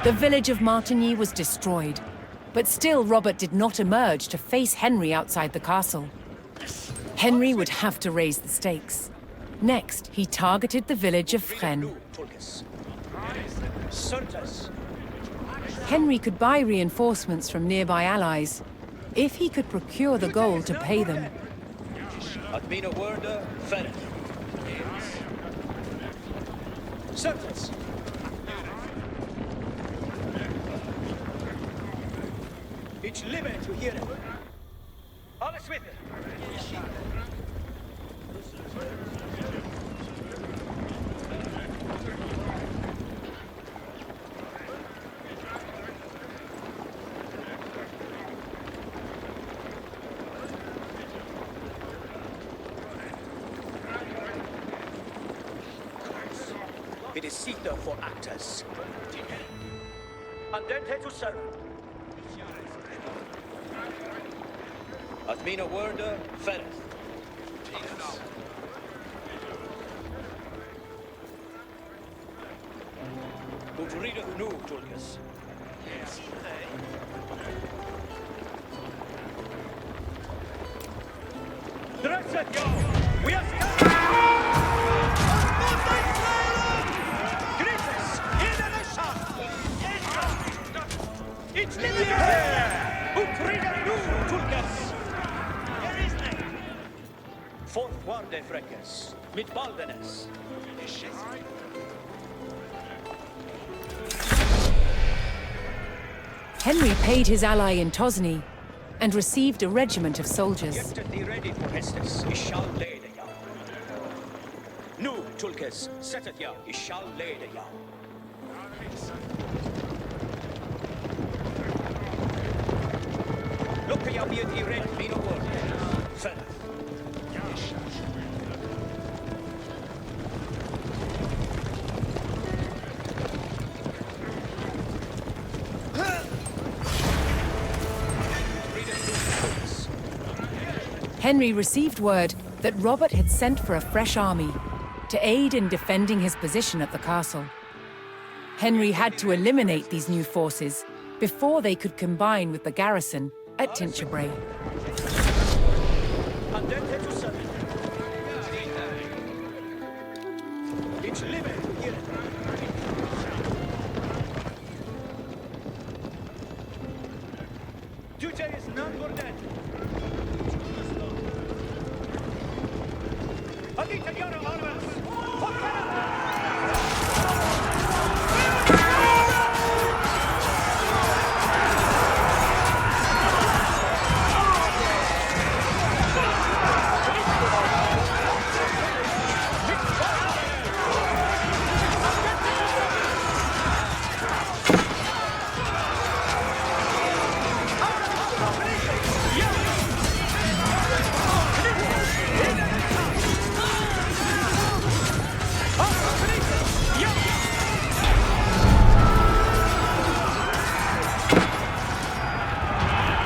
The village of Martigny was destroyed, but still Robert did not emerge to face Henry outside the castle. Henry would have to raise the stakes. Next, he targeted the village of Fresnes. Henry could buy reinforcements from nearby allies, if he could procure the gold to pay them. Ich liebe zu hören. Alles with it. It is Sita for actors. Andente to serve. At mina worde färdigt. Du rider nu, Tulkes. Dresset, ja! We are Griffes, in den Schacht! It's Lilith! Und rider nu, Tulkes! Fortfarande fräckes, mit balvenes. Henry paid his ally in Tosny and received a regiment of soldiers. Get thee ready for Hestes, I shall lede ja. Nu, Tulkes, sättet ja, I shall lede ja. Locka jag vid I rädd mina ord. Färdigt. Henry received word that Robert had sent for a fresh army to aid in defending his position at the castle. Henry had to eliminate these new forces before they could combine with the garrison at Tinchebray.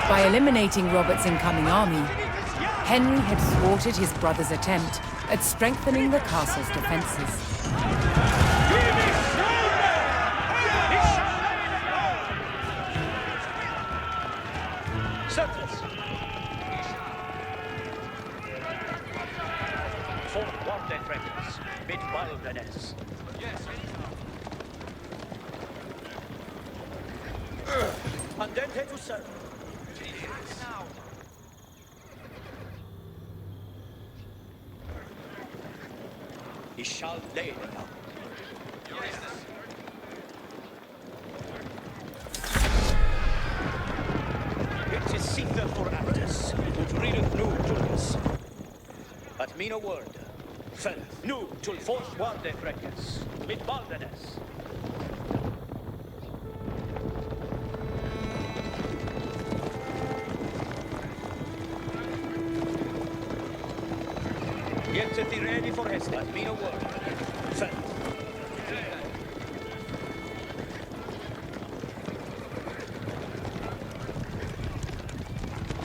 By eliminating Robert's incoming army, Henry had thwarted his brother's attempt at strengthening the castle's defenses. Andente to serve. He shall lay them down. It is Sitha for Aptus, who readeth new Tulkus. But me no word. Felleth, new tul force one de freckes, mit baldenes. Get to be ready for his let me no word. Felleth.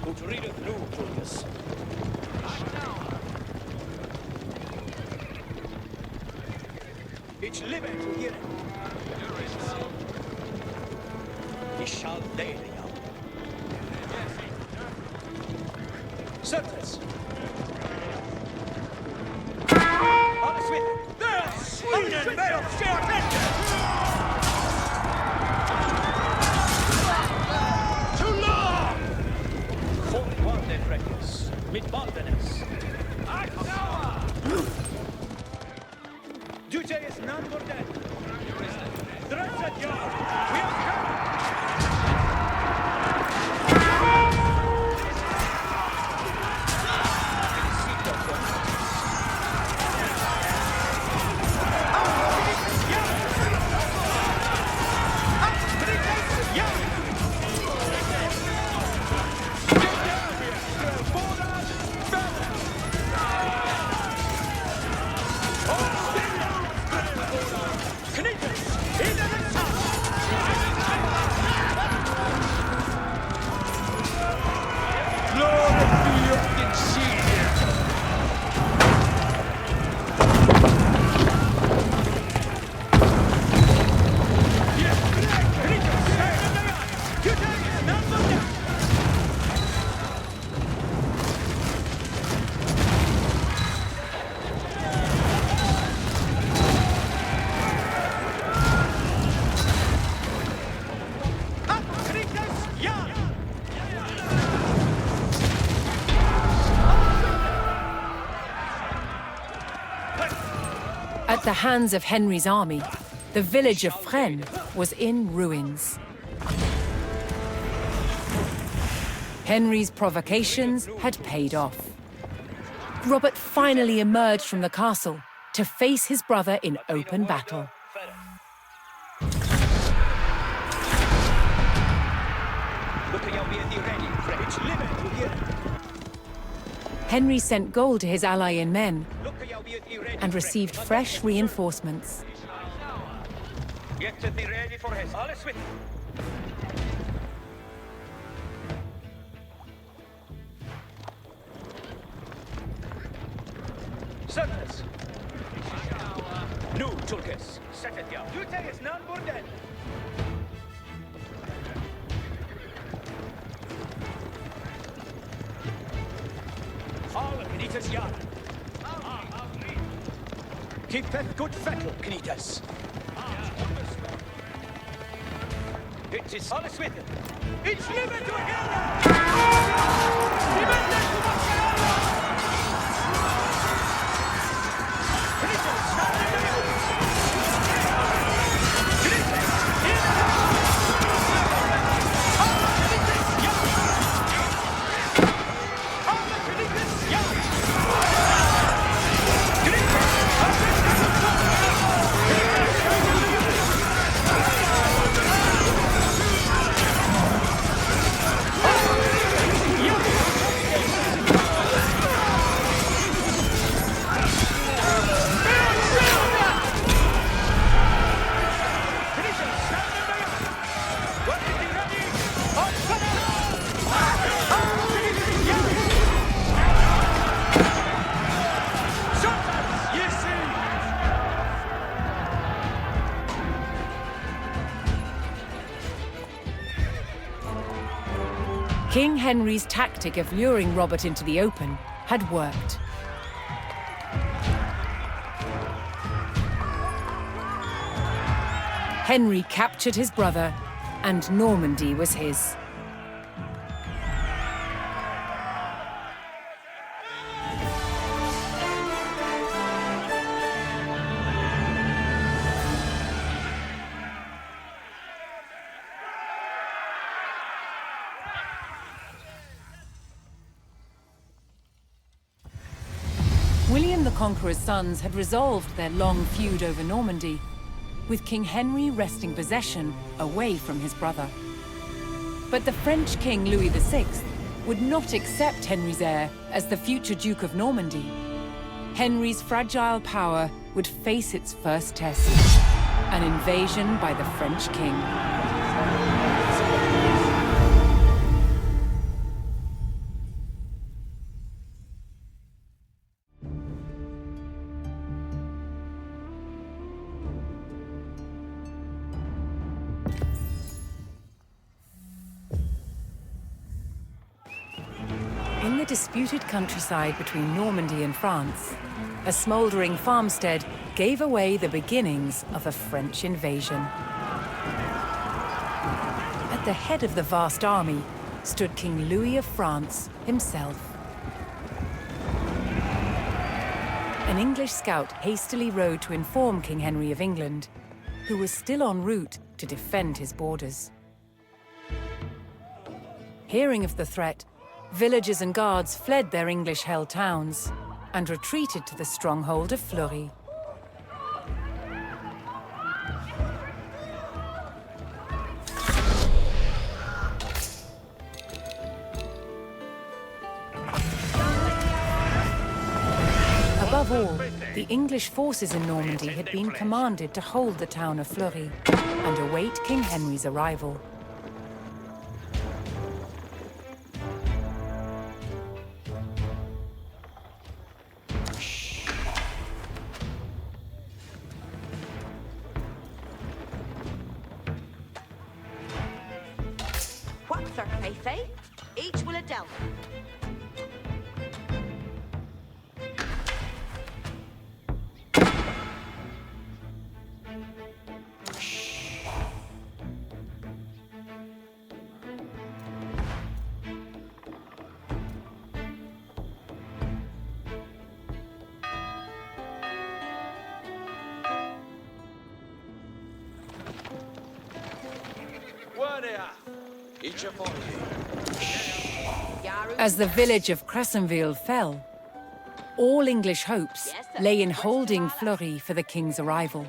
Who readeth new Tulkus. It's living to hear it. He shall lay the young. Certes. Alles with the Sweden Bay of Too long! For one de freckles, mit baldenes. Duce is none for dead. Dress at yard. We are coming. At the hands of Henry's army, the village of Fresnes was in ruins. Henry's provocations had paid off. Robert finally emerged from the castle to face his brother in open battle. Henry sent gold to his ally in men and received fresh reinforcements. Get to be ready for his alles with. Certes. Nu, Tulkes. Set it down. Jute is non burdel. All Knitas Yar. Keepeth good fettle, Knitas. It is all with it. It's living to King Henry's tactic of luring Robert into the open had worked. Henry captured his brother, and Normandy was his. William the Conqueror's sons had resolved their long feud over Normandy, with King Henry wresting possession away from his brother. But the French King Louis VI would not accept Henry's heir as the future Duke of Normandy. Henry's fragile power would face its first test, an invasion by the French king. In the disputed countryside between Normandy and France, a smouldering farmstead gave away the beginnings of a French invasion. At the head of the vast army stood King Louis of France himself. An English scout hastily rode to inform King Henry of England, who was still en route to defend his borders. Hearing of the threat, villagers and guards fled their English-held towns and retreated to the stronghold of Fleury. Above all, the English forces in Normandy had been commanded to hold the town of Fleury and await King Henry's arrival. Each will a delve. As the village of Cressenville fell, all English hopes lay in holding Fleury for the king's arrival.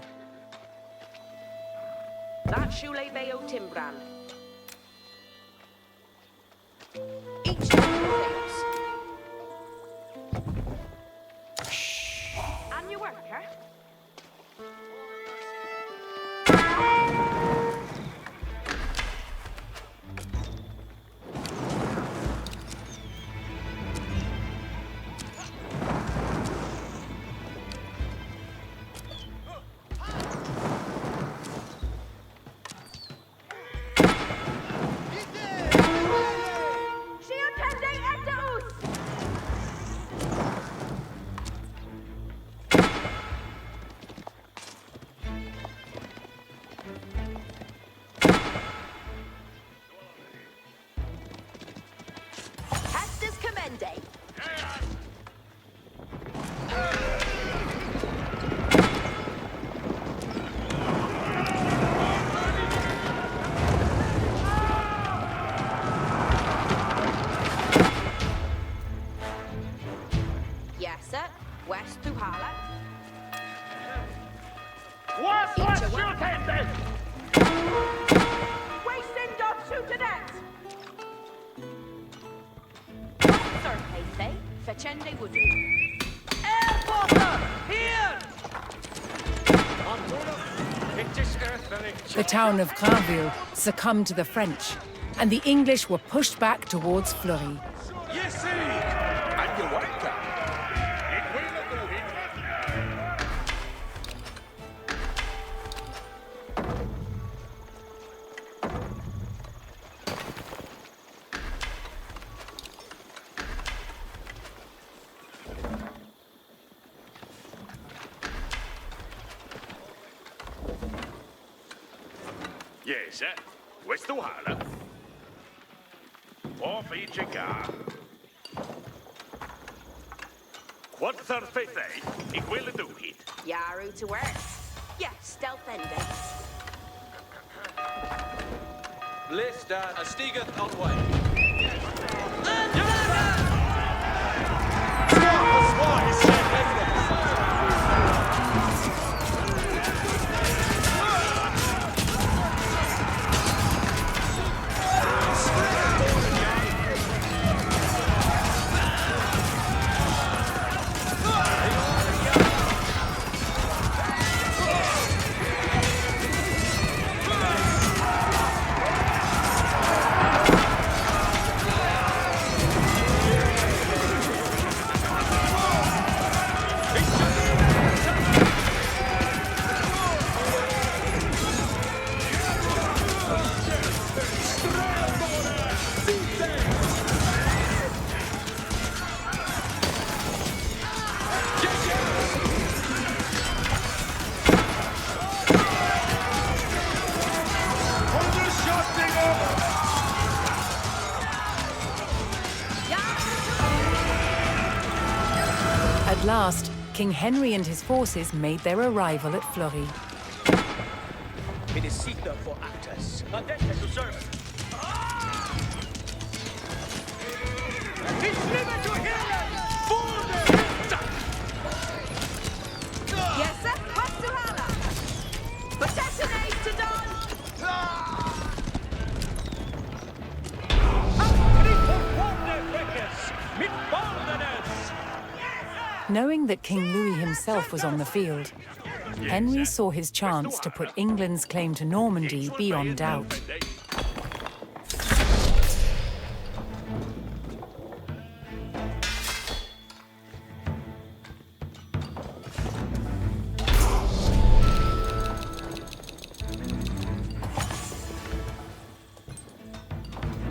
That Shule Bayo Timbran. Each things. And your worker. West to Hala. What's shooting? Wasting dot shootinette. Surface, Facende Wudu. Air Potter! Here! The town of Granville succumbed to the French, and the English were pushed back towards Fleury. Yes, sir. And you want it. Yes, sir. Questo hala. Off each car. What surface it will do it? Yaru to work. Yes, stealth ending. List a stigeth on way. At last, King Henry and his forces made their arrival at Fleury. It is Caesar for actors. Attended to serve. It's living to hear Yes, sir. West to Hala. But detonate to dawn. Knowing that King Louis himself was on the field, Henry saw his chance to put England's claim to Normandy beyond doubt.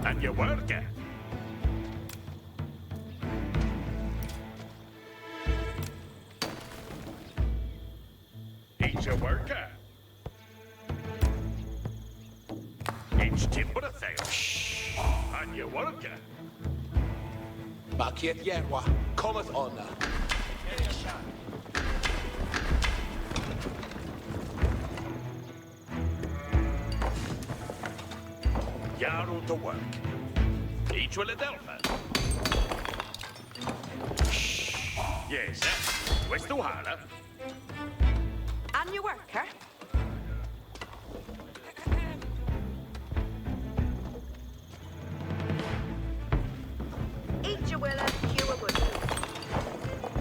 And you work it. Each a worker. Each timber a sail. And you work it. Maciet Yerwa, cometh honor. Yarrow to work. Each will a delphin. Yes, sir. West to Hala. And you worker. Each a willa, Hugh a wood.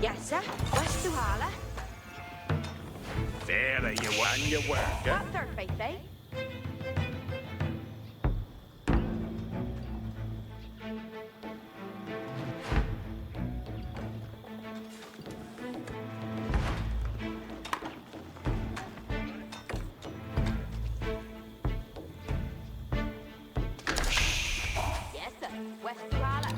Yes, sir. West to Hala. There you and you work. What surface, eh? Yes, sir. West to Hala.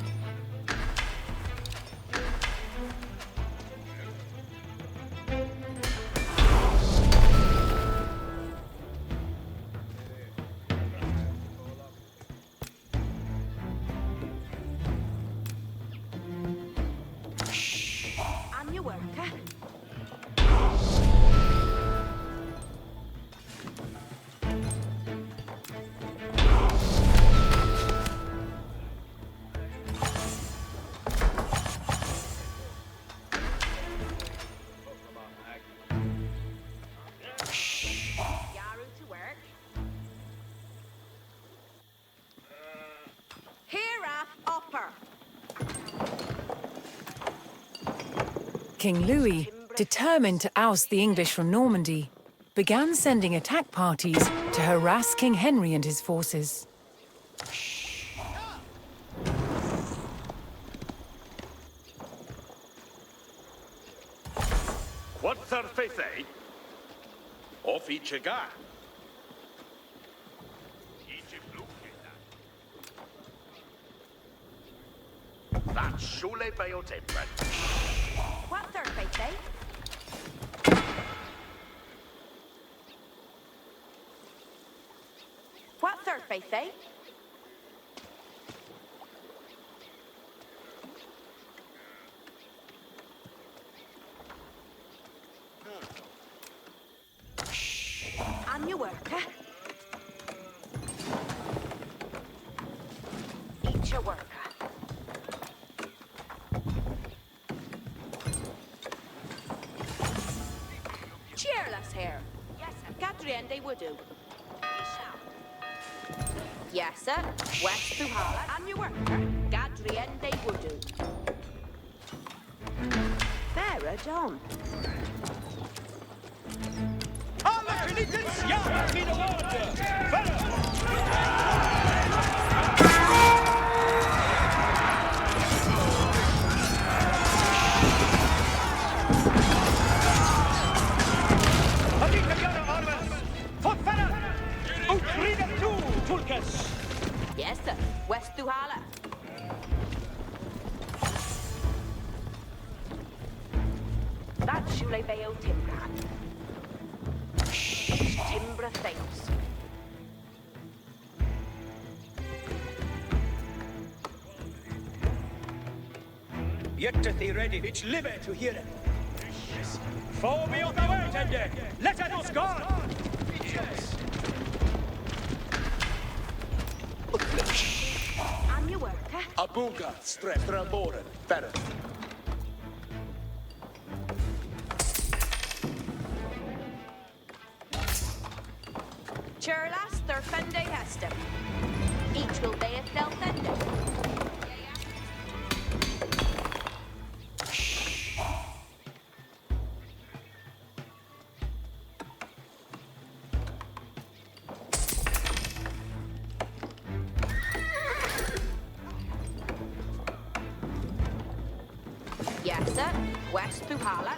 And you worker. King Louis, determined to oust the English from Normandy, began sending attack parties to harass King Henry and his forces. What's our faith, eh? Off each a guy. That's surely by your temper. What's our faith, eh? What's our faith, eh? On your work, eh? Eat your work. Cheerless here. Yes, sir. Gadriende would do. Yes, sir. West to Harlan. On your work, sir. Gadriende would do. There, John. Alle Philippines, ja, wieder Worte! Yes, sir. West to Harlan. That's Shule Bayo Timbran. Timbra Theos. Get thee ready, it's live to hear it. Fall me on the way, Tende! Let us go! On your work, eh? Abuga, Strefra Boren, better. Churlas, their Fende Hester. Each will be a Del Fende. Yes, sir. West to Harlan.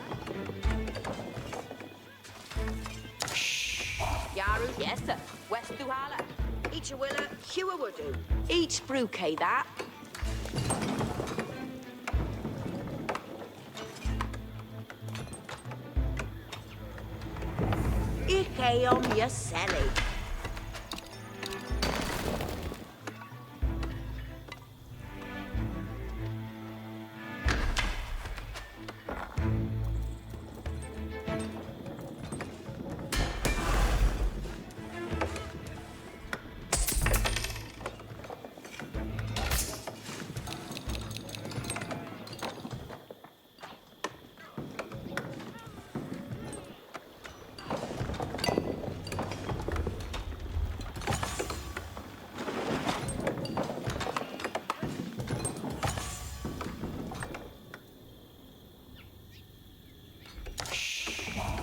Yaru, yes, sir. West to Harlan. Each a willa, Hugh would do. Each brookie that. Ike on your Sally.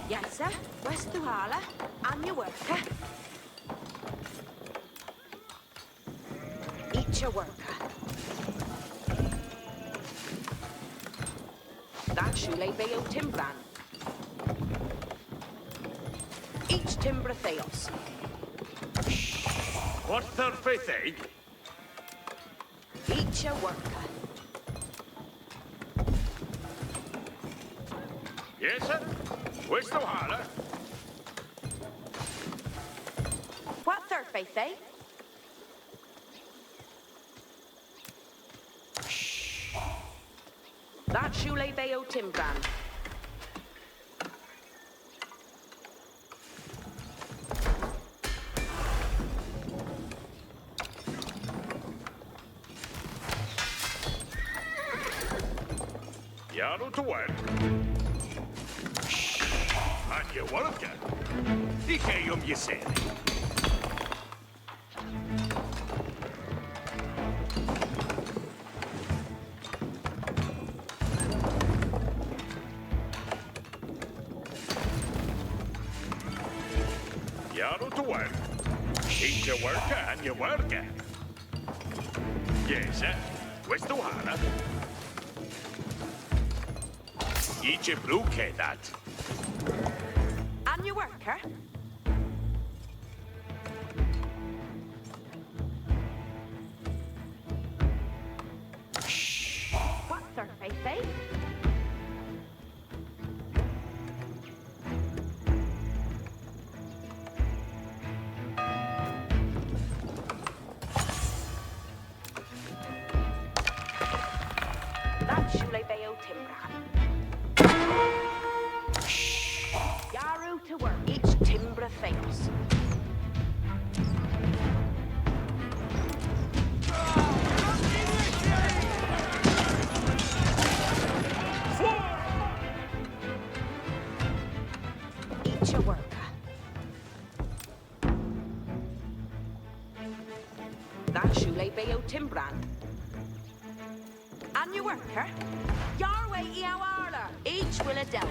Yes, sir. West to Harla. On your worker. Each a worker. That's Shule Bayo Timbran. Each Timbra Theos. What's their faith, eh? Each a worker. Yes, sir. Where's the holler? What's their faith, eh? That's Shule Bayo Timbran. Yaru to work. And you work it. Ike Yeseli. to work. Eat your worker and your worker. Yes, sir. Questo hala. Eat your blue that. And your worker? What's her face, eh? That's Shule Bayo Timbran. Yaru to work. Each Timbra fails. Each a worker. That's Shule Bayo Timbran. And your worker? Yarway Iawala. Each will a delta.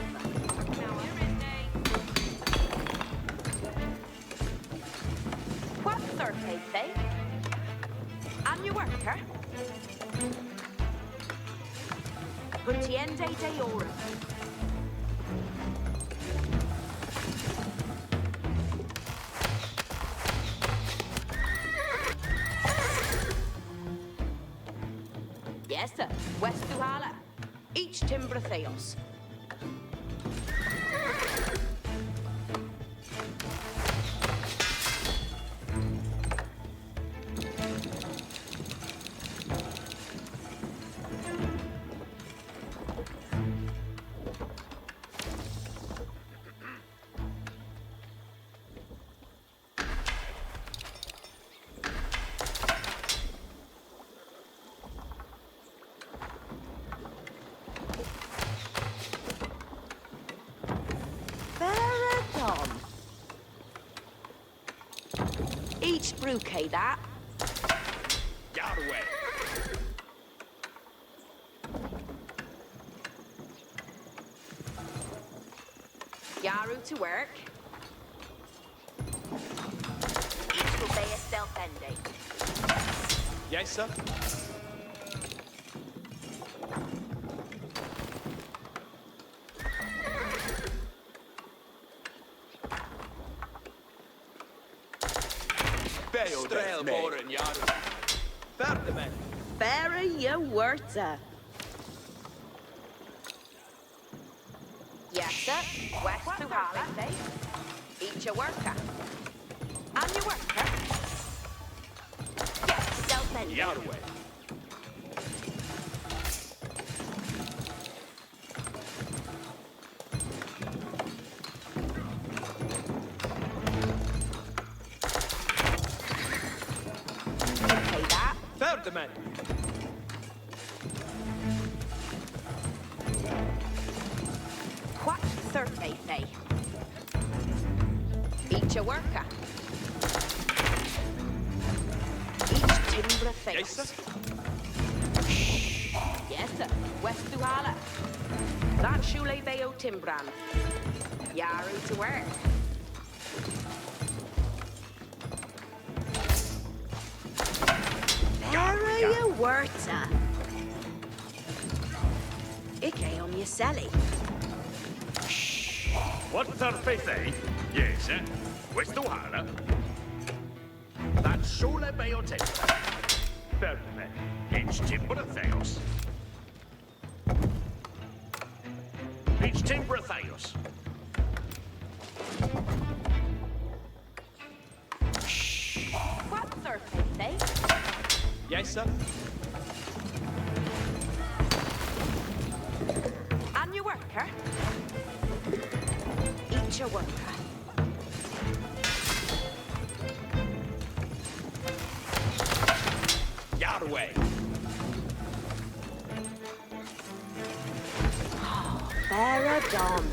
What's their face, eh? And your worker? Puntiende de ora. Yes, sir. West Duhala. Each Timbra Theos. Each brewcay that. Yarway. Yaru to work. Each will be a self-ending. Yes, sir. Strelboren, Yaru. Ferdinand. Berry your water. Yes, sir. West to Harley. Each a worker. And your worker? Yes, self-ending. Yarway. Ferdinand. What survey say? Each a worker. Each Timbra face. Yes, sir. Yes, sir. West Duhala. That's Shule Bayo Timbran. Yaru to work. Area Werta. Ike on your celly. What's her face, eh? Yes, sir. Questo hala. That's Shule Bayo Timbra. Ferdinand. Each Timbra Theos. Each Timbra Theos. What's her face, eh? Yes, sir. And your worker? Each a worker. Yarway. Oh, Baradon.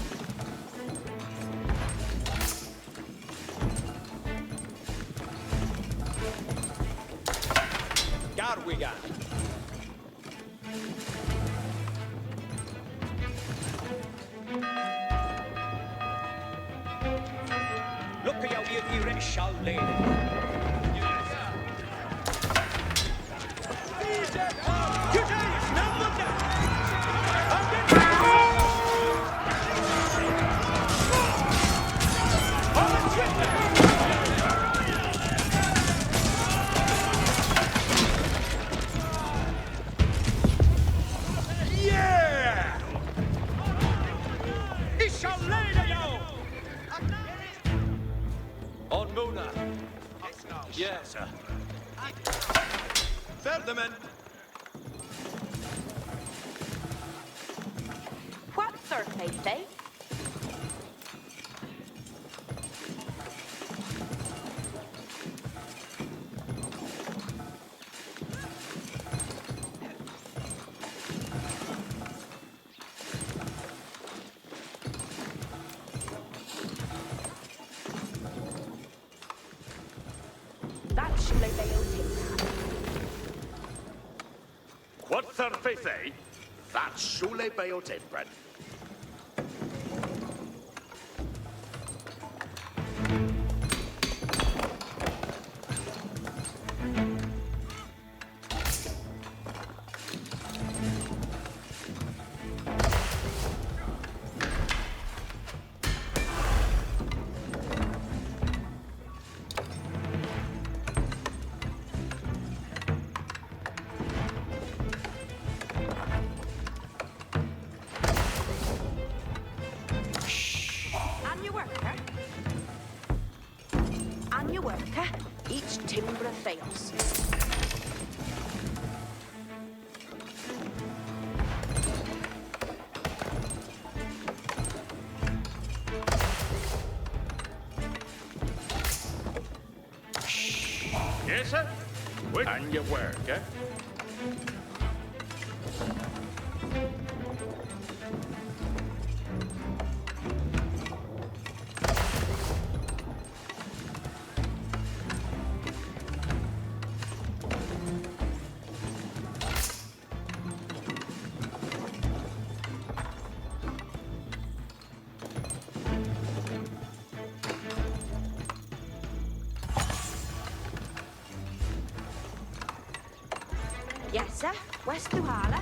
Garwigan. Look Skill you rich shall lady. Yeah! He shall lay the yo! On Muna. Yes, sir. Ferdinand. What surface, eh? That should be What surface, eh? That Shule Beotimbran. And your worker. And your worker. Each timber fails. Yes, sir? And your work, eh? Yes, sir. West Duhala.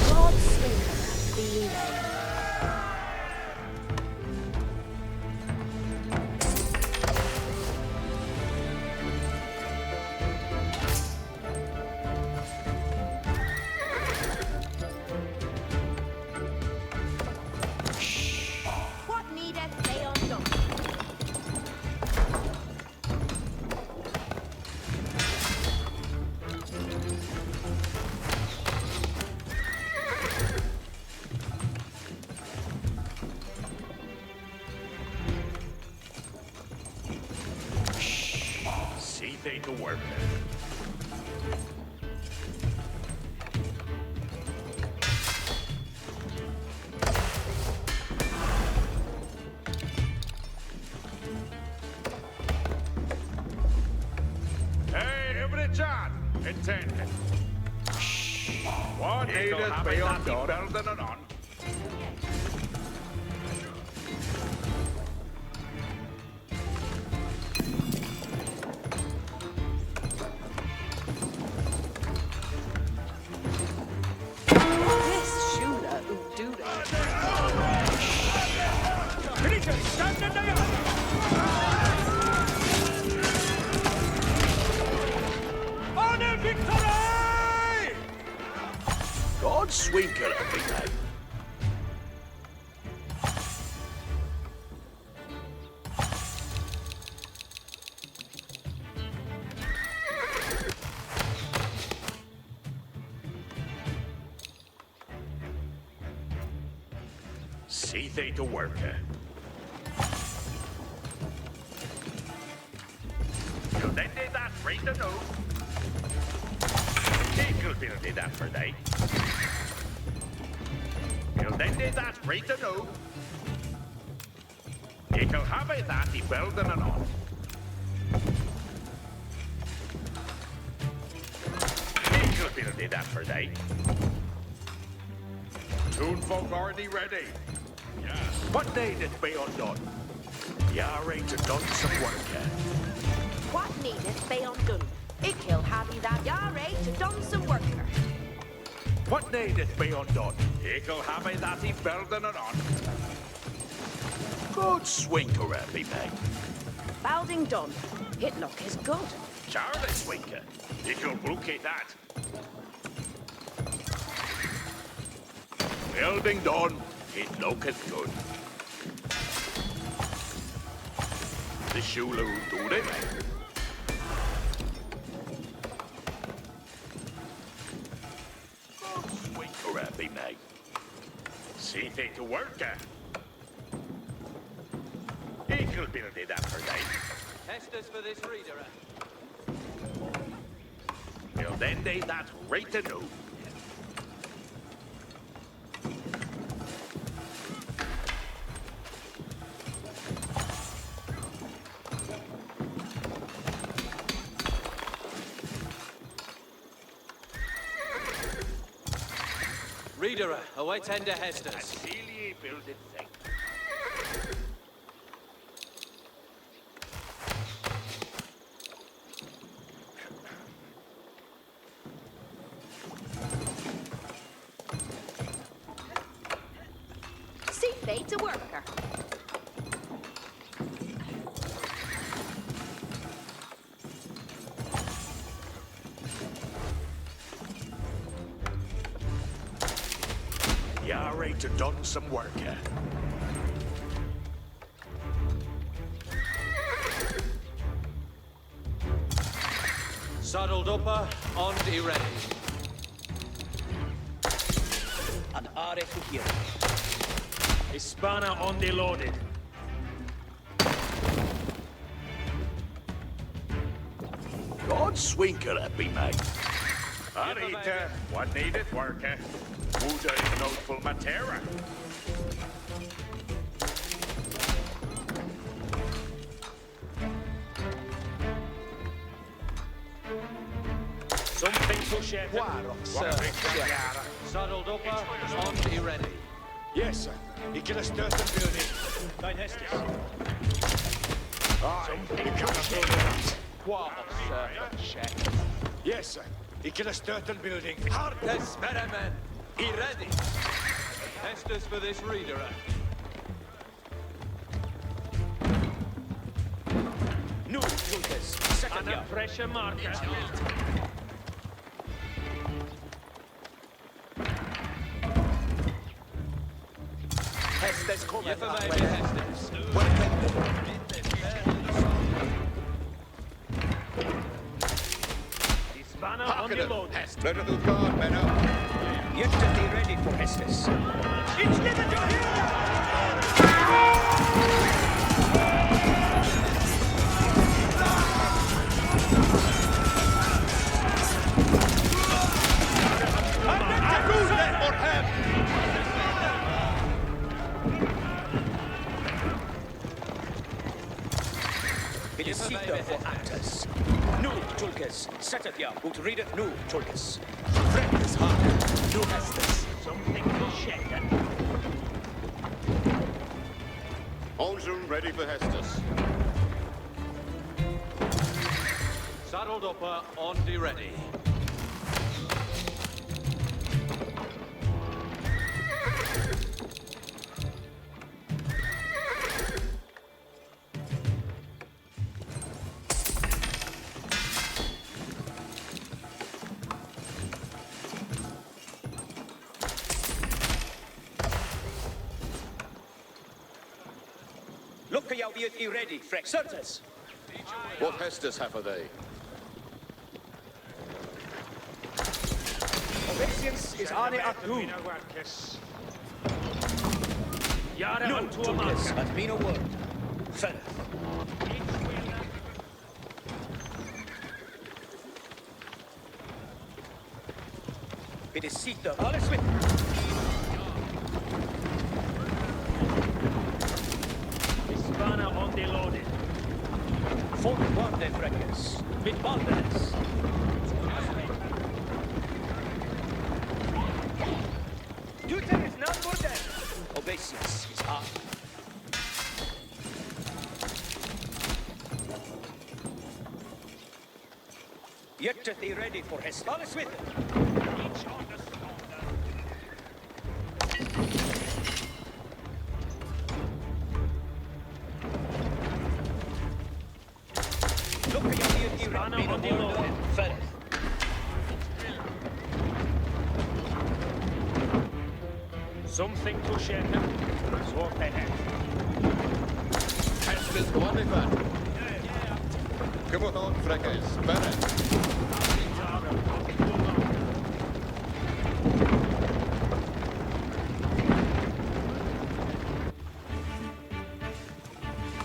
God's sweet. Be What needeth they undone? See they to work. Hey, every John, intended. What needeth be undone? Better than anon. This Shula Ududa. Stand in the yard! Honor victory! God's swinkle every day. they to work. So then they that right to know. They could build it that for they. So then they that right to know. They can have it that he building and on. They could build it that for they. Toon folk already ready. Yeah. What needeth be undone? Yeah, ready to done some work. What needeth be undone? Ick'll have you that yare to done some work. What needeth be undone? Ick'll have it that he building and on. Good swinker, me mate. Balding done. It look is good. Charlie swinker. Ick'll bouquet that. Building done. It looketh good. The shula will do they, mate. Good swinker, me mate. See they to work. He could build it up for day. Testers for this reader. Well, then they that right to know. Reader, away tender Hesters. Celia build it thing. See they to worker. Yeah, ready to done some work. Saddled upper, on the ready. And are to here. Hispana on the loaded. God swinker at me, mate. Arita, what needeth work? Wuda is noteful matera. Something to share. Saddled upper, on the ready. Yes, sir. He can have stirred the building. Nine Hestes. Something to share. What, sir? Check. Yes, sir. He can have stirred the building. Hartes, merriman. He ready. Testers for this reader. No, Tulkas. Second And a pressure marker. Hestes come. You for maybe Hesters. Hispana on the loaded. Let it guard, men up. Yet to be ready for Hestes. It's never to hear! It is Sita for actors. No, Tulkas. Setethia, ut readeth no, Tulkas. Friend is hard. No Hestes. Something to share. Holmesum ready for Hestus. Saddled upper, on the ready. Look, y'all be ready, Freck. Certes. What Hestus have they? Obeisance is on it at noon. No, Tulkas, and mean a word. Fella. It is Sita, alles with. Hispana on the loaded. Fort Guarde Freckes, mit Baldenes. Duty is not for them. Obeisance is hard. Yet to be ready for his alles with it. Look at your Hispana on the loaded. Fella. Something to share them. Sword ahead. Hestes wonderful. Come on, Freckles. Better.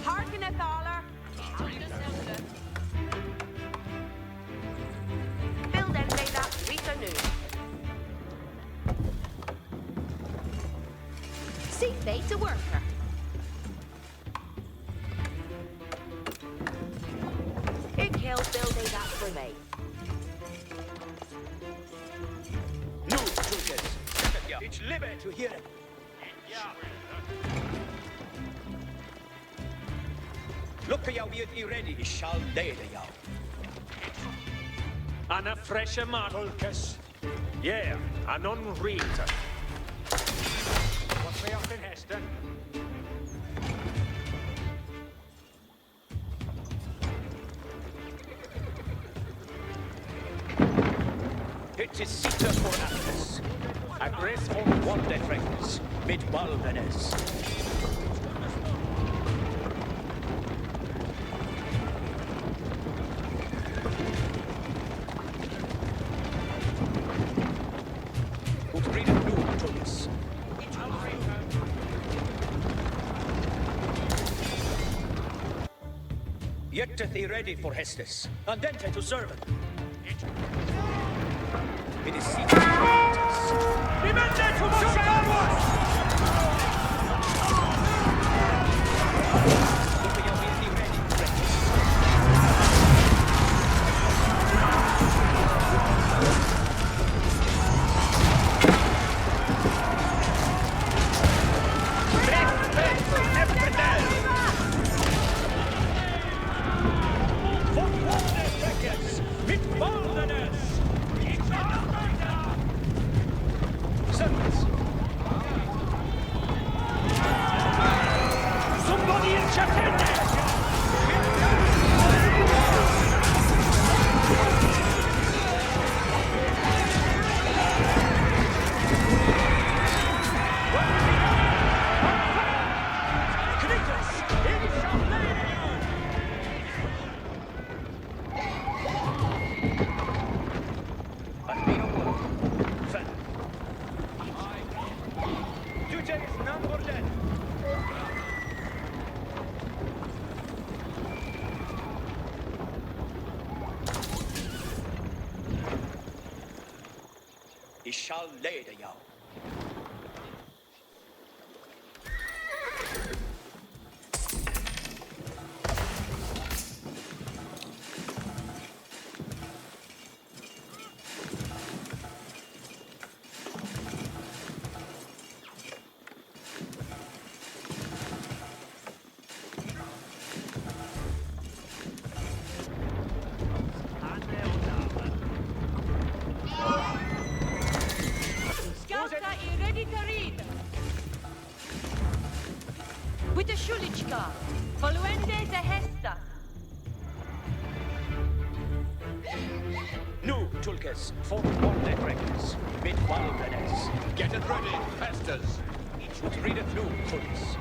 Harkeneth aller. Build and lay that Rita new. See fate's a worker. Ik heel build they that for me. No, Tulkas. It's liber to hear it. Look at you, be ready. He shall lay the yow. And a fresher Tulkas. Yeah, an unreader. What's way up in Heston? It is Sita for Atlas. A grace for one that reigns, mid Baldenes. Would read it blue, Tulkas. Yet to be ready for Hestes, and then to serve it. It is Sita. Remember to march! Somebody in Chapter! He shall lay the yow. With the Shulichka, Voluende de Hesta. No, Tulkas, for one that records, mid Baldenes. Get it ready, Festus. Would read it blue, Tulkas.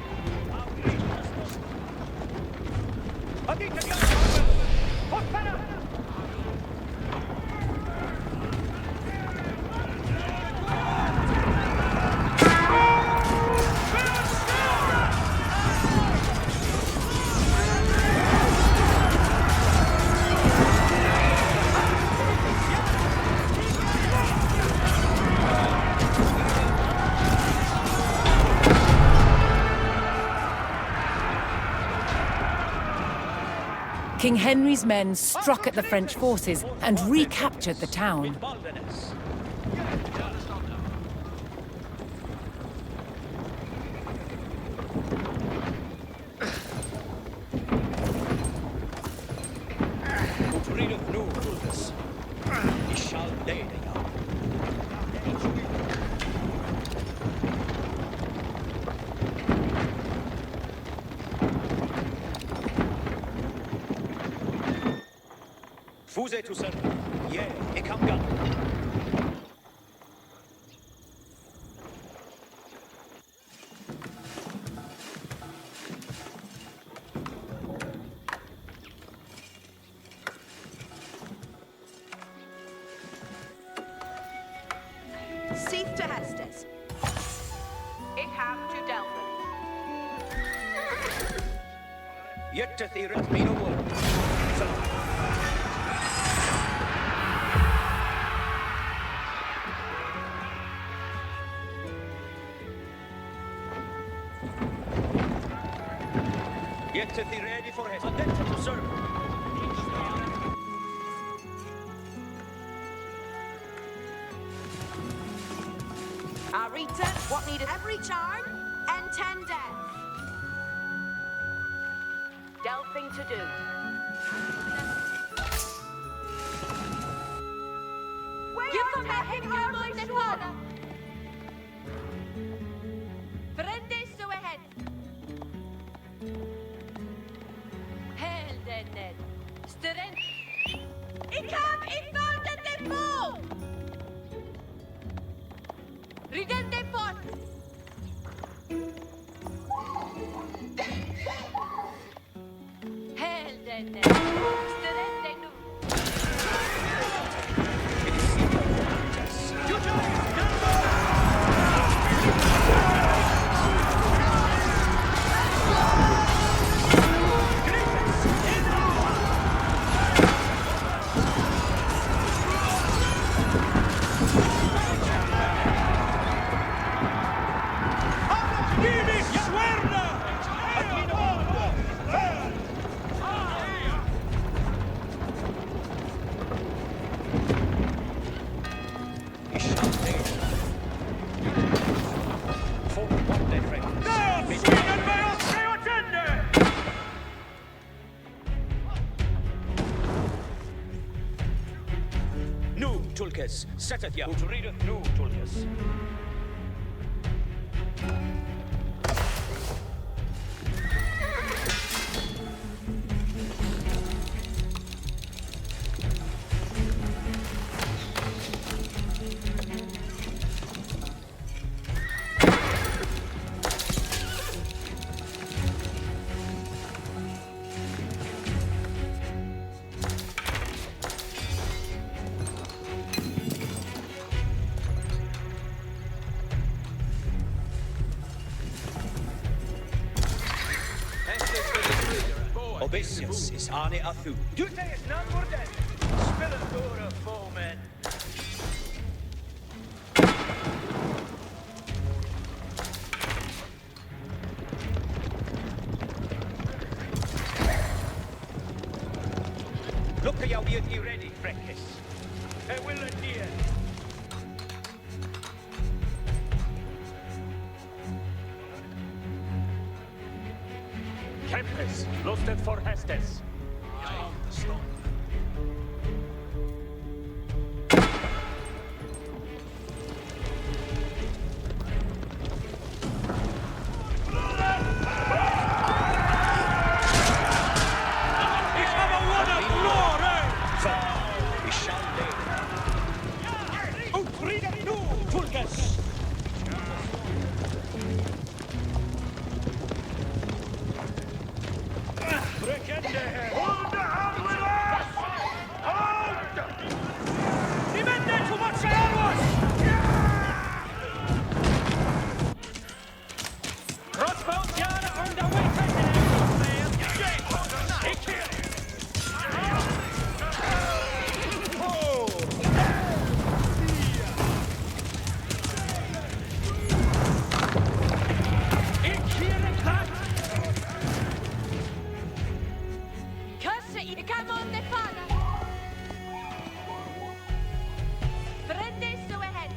King Henry's men struck at the French forces and recaptured the town. Fuse to serve. Yeah, ik kan gaan. Sief te Hestes. Ik heb te delven. Jette die red me no more. Jette die ready for his. Attention to serve. Arita, what needed every charm, and 10 death. Delphing to do. Give them a hit on my swan. Brendes to ahead. Helden. Strength. Ik heb in Norden depot. Ridende fort! Helden! Strende nu! Nu, Tulkes, settet ja. Ut readeth nu, Tulkes. Obesius is Arne Athu. Dute is none more dead. Spillen door of foemen. Look at your beauty ready, Freckis. I will dear. Kempes, lustet for Hestes. Brekende! I camon de fara. Prende su ahead.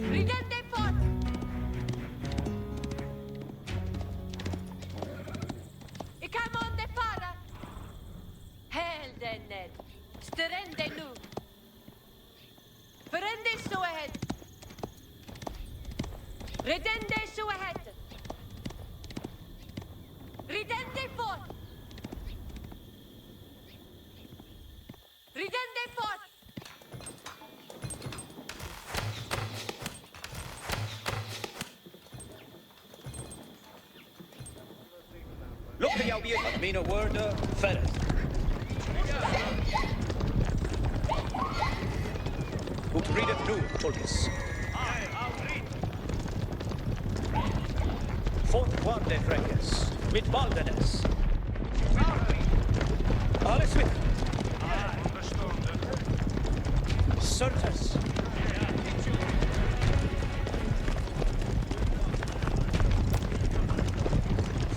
Ridende fort. I camon de fara. Heldenet. Sterende nu. Prende su ahead. Ridende su ahead. Ridende fort. Ridende fort. Look at the be a mean a word, ferret. Ut readet nu, Tulkis. I'll read. Fort Quande Freckes, mit Baldenes. Alles mit. Certes.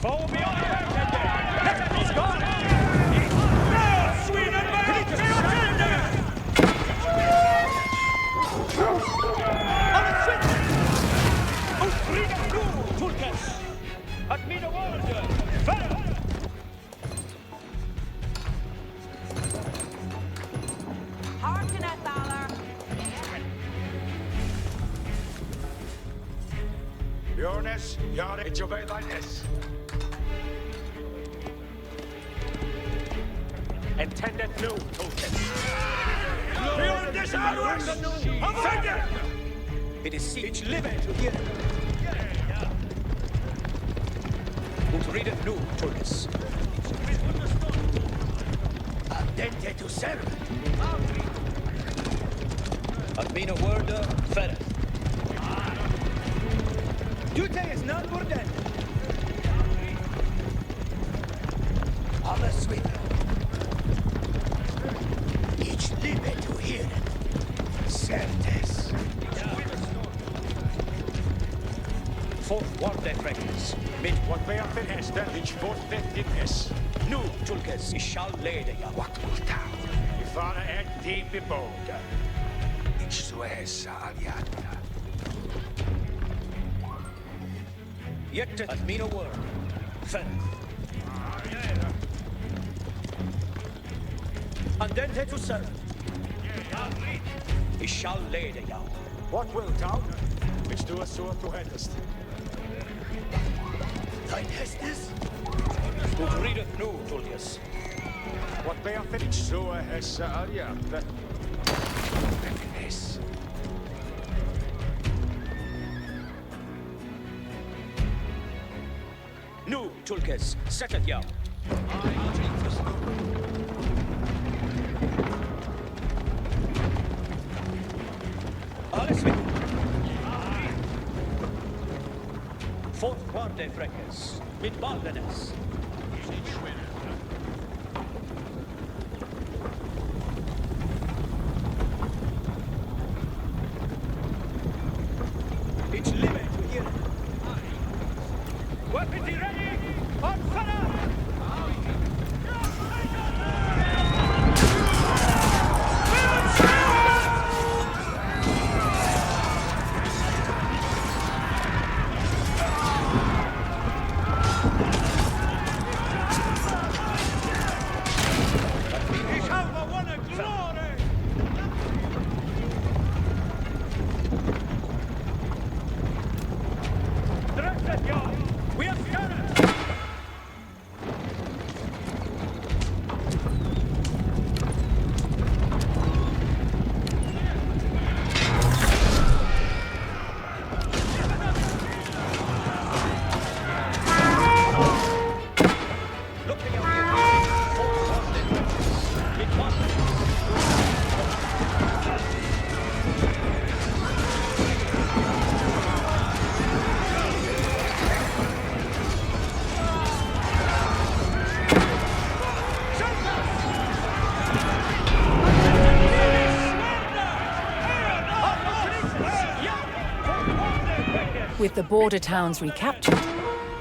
Follow me on the Let's go! Now, Sweden, Alles mit. Ut readet nu, Tulkis. At me the word, ferret. Hearken at Valor. Jonas, Jare, it's your Veilines. Intended new token. Beyond this hours! Offender! It is siege living to hear. Ut readet nu, Tulkis. Dente to serve. At mean a word, ferret. Duty is not burden. Alles with. Each live to hear it. Certes. Fourth one that reckons. Mit what we are finished, which fourth fitness. Nu, Tulkes, I shall lay the what will town. If I add deep in bold. Ich suesa aliata. Yet at mean a word. Ferret. Andente to serve. I shall lay the yaw. What will town? Which do a sword to headest. Thine hestes? Ut readeth nu, Tullius. What may I finish so has aliata. Yes. Nu, Tulkes, set it yaw. Alles mit. Fourth Quarte Freckes, mit Baldenes. It's limit to hear. Weapons ready! On fire! With the border towns recaptured,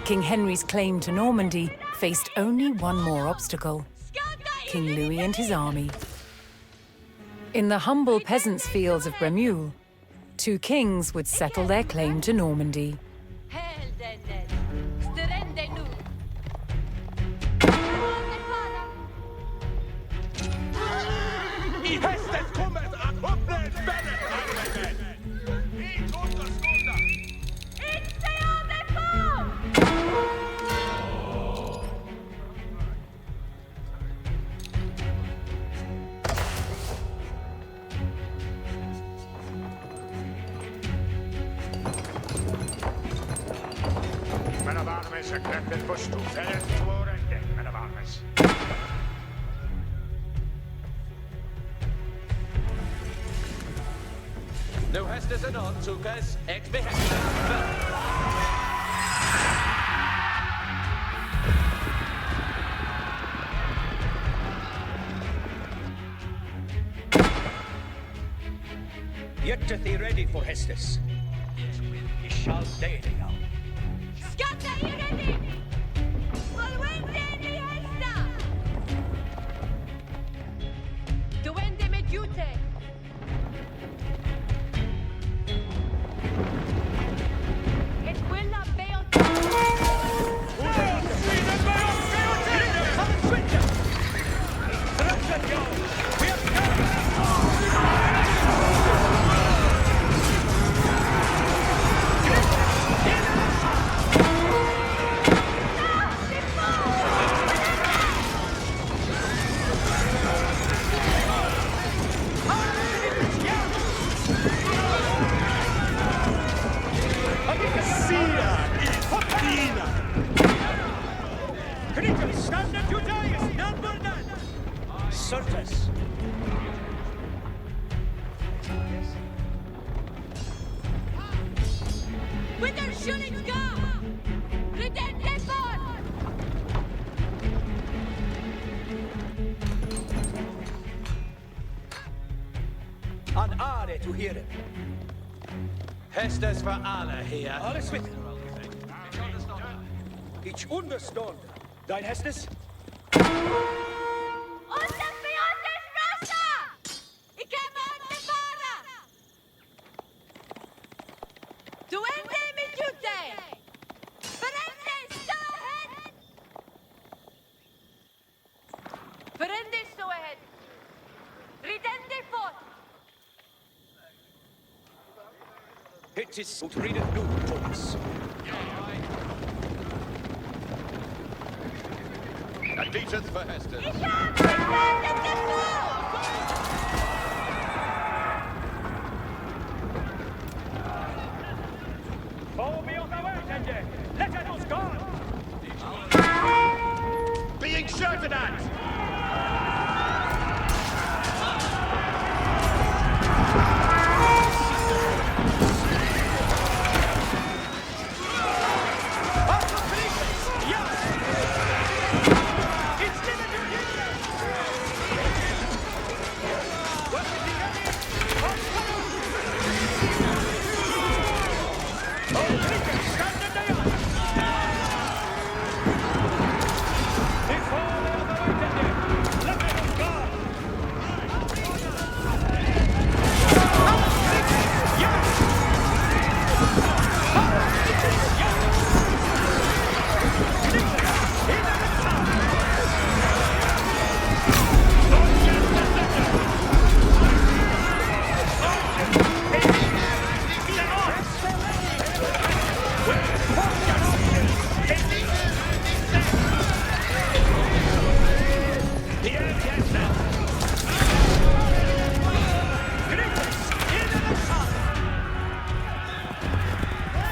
King Henry's claim to Normandy faced only one more obstacle: King Louis and his army. In the humble peasants' fields of Bremule, two kings would settle their claim to Normandy. Nu hästes en on, Tukas, ex behest. Get thee ready for Hestes. He shall day thee now. Skatta är ready! Volvente di Hesta! Duende med Jute! Et quella Certes. Whither should it go? Redente fort! An are to hear it. Hestes för alla här. Alles with. Ich understand. Dein Hestes? It is to read it new, Thomas. Jag diteth för Hestes. Follow me on the way, Tenge! Let us go! Being shouted at!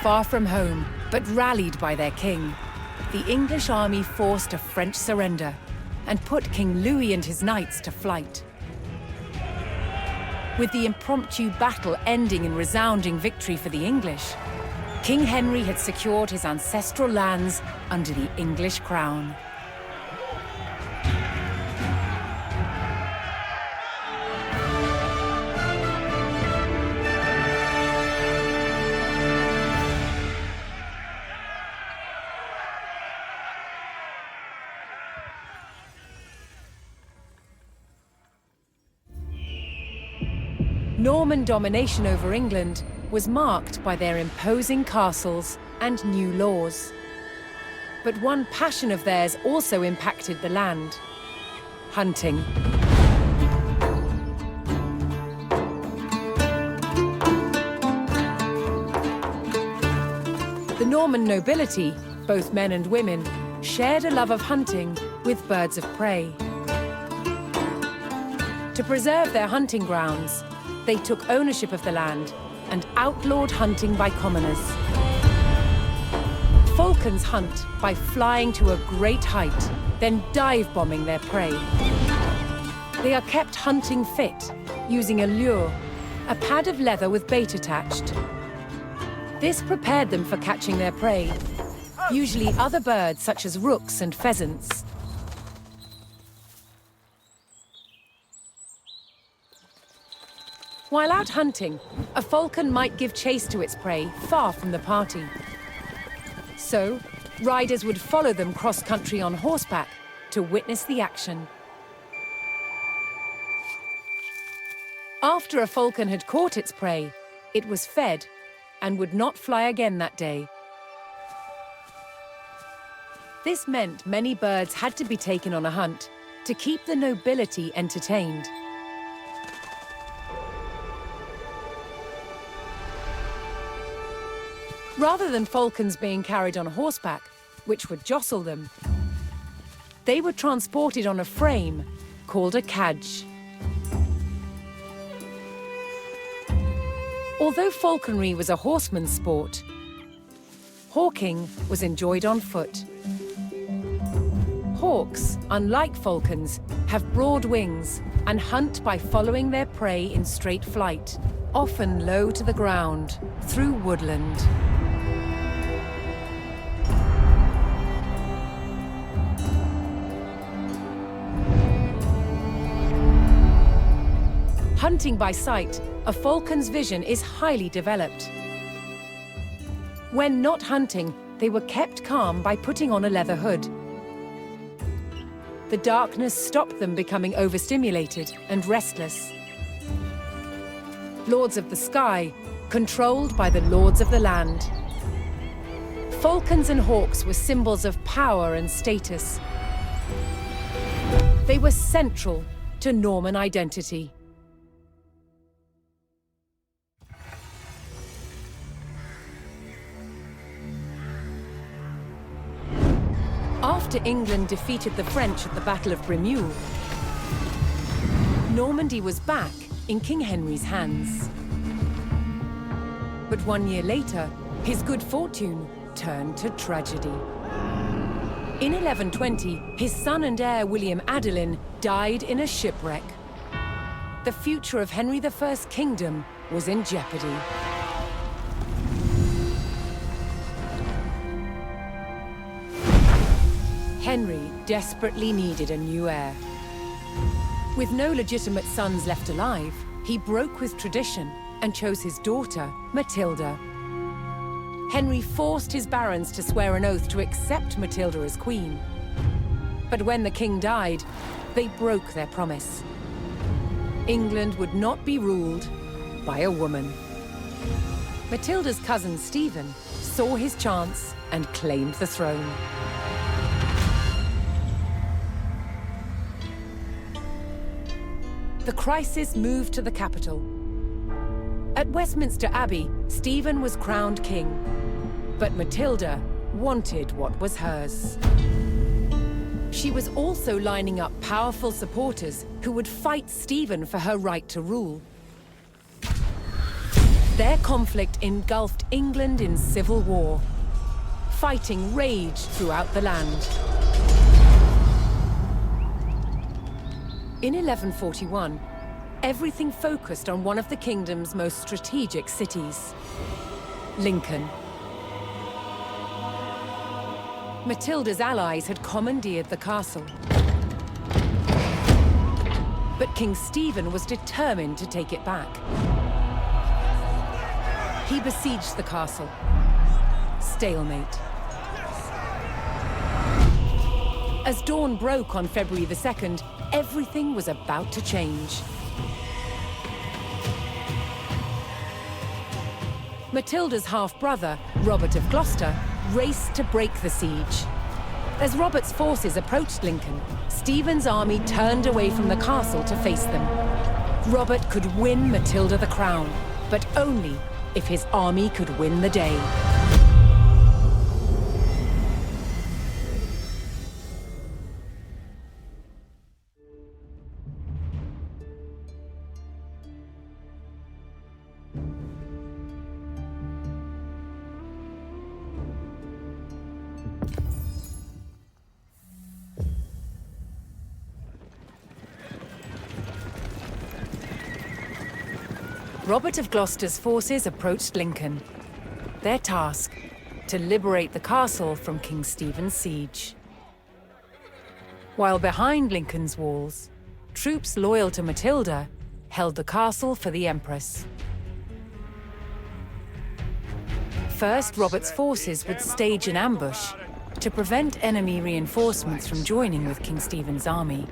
Far from home, but rallied by their king, the English army forced a French surrender and put King Louis and his knights to flight. With the impromptu battle ending in resounding victory for the English, King Henry had secured his ancestral lands under the English crown. Norman domination over England was marked by their imposing castles and new laws. But one passion of theirs also impacted the land: hunting. The Norman nobility, both men and women, shared a love of hunting with birds of prey. To preserve their hunting grounds, they took ownership of the land and outlawed hunting by commoners. Falcons hunt by flying to a great height, then dive-bombing their prey. They are kept hunting fit, using a lure, a pad of leather with bait attached. This prepared them for catching their prey, usually other birds such as rooks and pheasants. While out hunting, a falcon might give chase to its prey far from the party. So, riders would follow them cross-country on horseback to witness the action. After a falcon had caught its prey, it was fed and would not fly again that day. This meant many birds had to be taken on a hunt to keep the nobility entertained. Rather than falcons being carried on horseback, which would jostle them, they were transported on a frame called a cadge. Although falconry was a horseman's sport, hawking was enjoyed on foot. Hawks, unlike falcons, have broad wings and hunt by following their prey in straight flight, often low to the ground, through woodland. Hunting by sight, a falcon's vision is highly developed. When not hunting, they were kept calm by putting on a leather hood. The darkness stopped them becoming overstimulated and restless. Lords of the sky, controlled by the lords of the land. Falcons and hawks were symbols of power and status. They were central to Norman identity. After England defeated the French at the Battle of Bremule, Normandy was back in King Henry's hands. But 1 year later, his good fortune turned to tragedy. In 1120, his son and heir William Adelin died in a shipwreck. The future of Henry I's kingdom was in jeopardy. Henry desperately needed a new heir. With no legitimate sons left alive, he broke with tradition and chose his daughter, Matilda. Henry forced his barons to swear an oath to accept Matilda as queen. But when the king died, they broke their promise. England would not be ruled by a woman. Matilda's cousin Stephen saw his chance and claimed the throne. The crisis moved to the capital. At Westminster Abbey, Stephen was crowned king, but Matilda wanted what was hers. She was also lining up powerful supporters who would fight Stephen for her right to rule. Their conflict engulfed England in civil war. Fighting raged throughout the land. In 1141, everything focused on one of the kingdom's most strategic cities, Lincoln. Matilda's allies had commandeered the castle. But King Stephen was determined to take it back. He besieged the castle. Stalemate. As dawn broke on February the 2nd, everything was about to change. Matilda's half-brother, Robert of Gloucester, raced to break the siege. As Robert's forces approached Lincoln, Stephen's army turned away from the castle to face them. Robert could win Matilda the crown, but only if his army could win the day. Robert of Gloucester's forces approached Lincoln. Their task, to liberate the castle from King Stephen's siege. While behind Lincoln's walls, troops loyal to Matilda held the castle for the Empress. First, Robert's forces would stage an ambush to prevent enemy reinforcements from joining with King Stephen's army.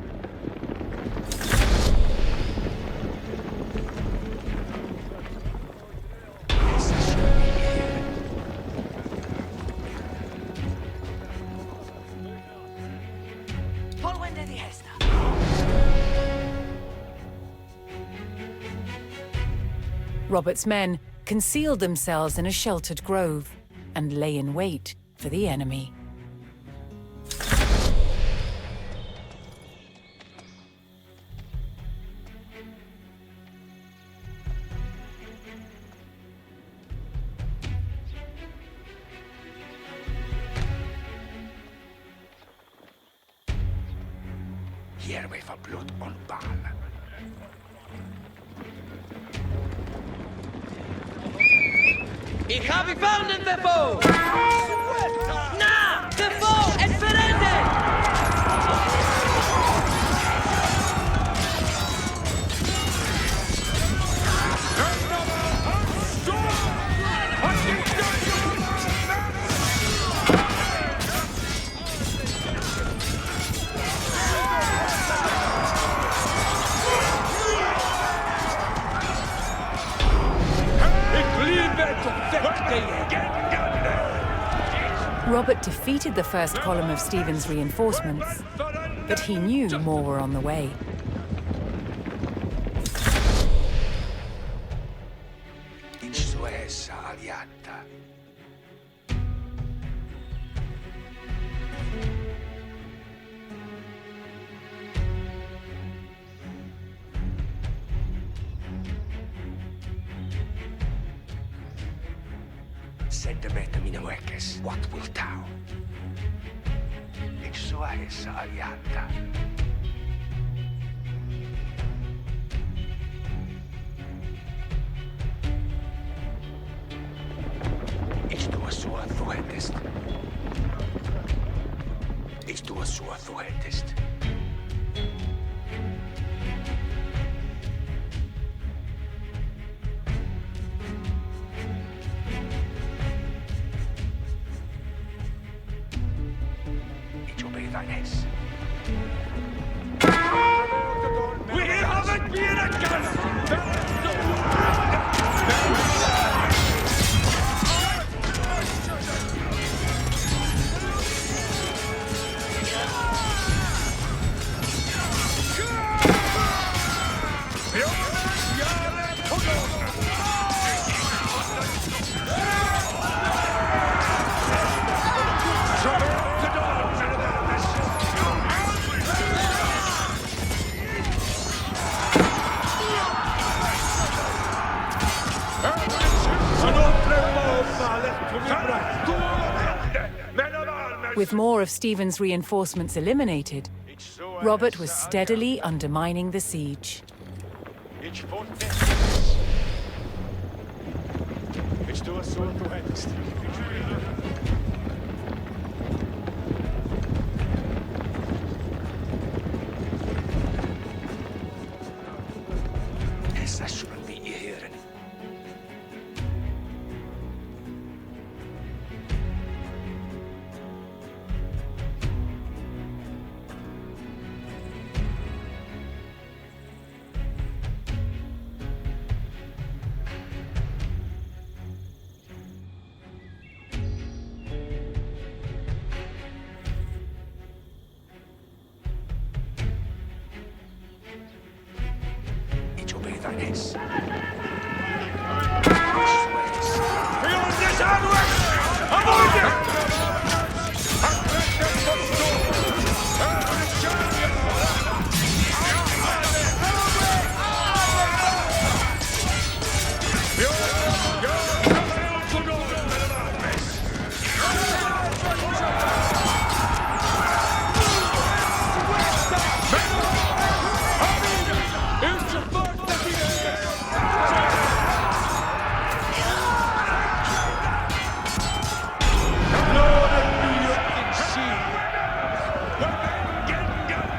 Robert's men concealed themselves in a sheltered grove and lay in wait for the enemy. Hier we for blood on baan. Ich habe gefunden, Beppo! Na, Beppo, es verendet! Robert defeated the first column of Stephen's reinforcements, but he knew more were on the way. Sentiment minä oikees, what will thou? Ik suojessa aliata. Ik doe sua fuhetest. Ik doe sua fuhetest. We haven't been against! With more of Stephen's reinforcements eliminated, Robert was steadily undermining the siege. Venice. Beyond this onward! Avoid it!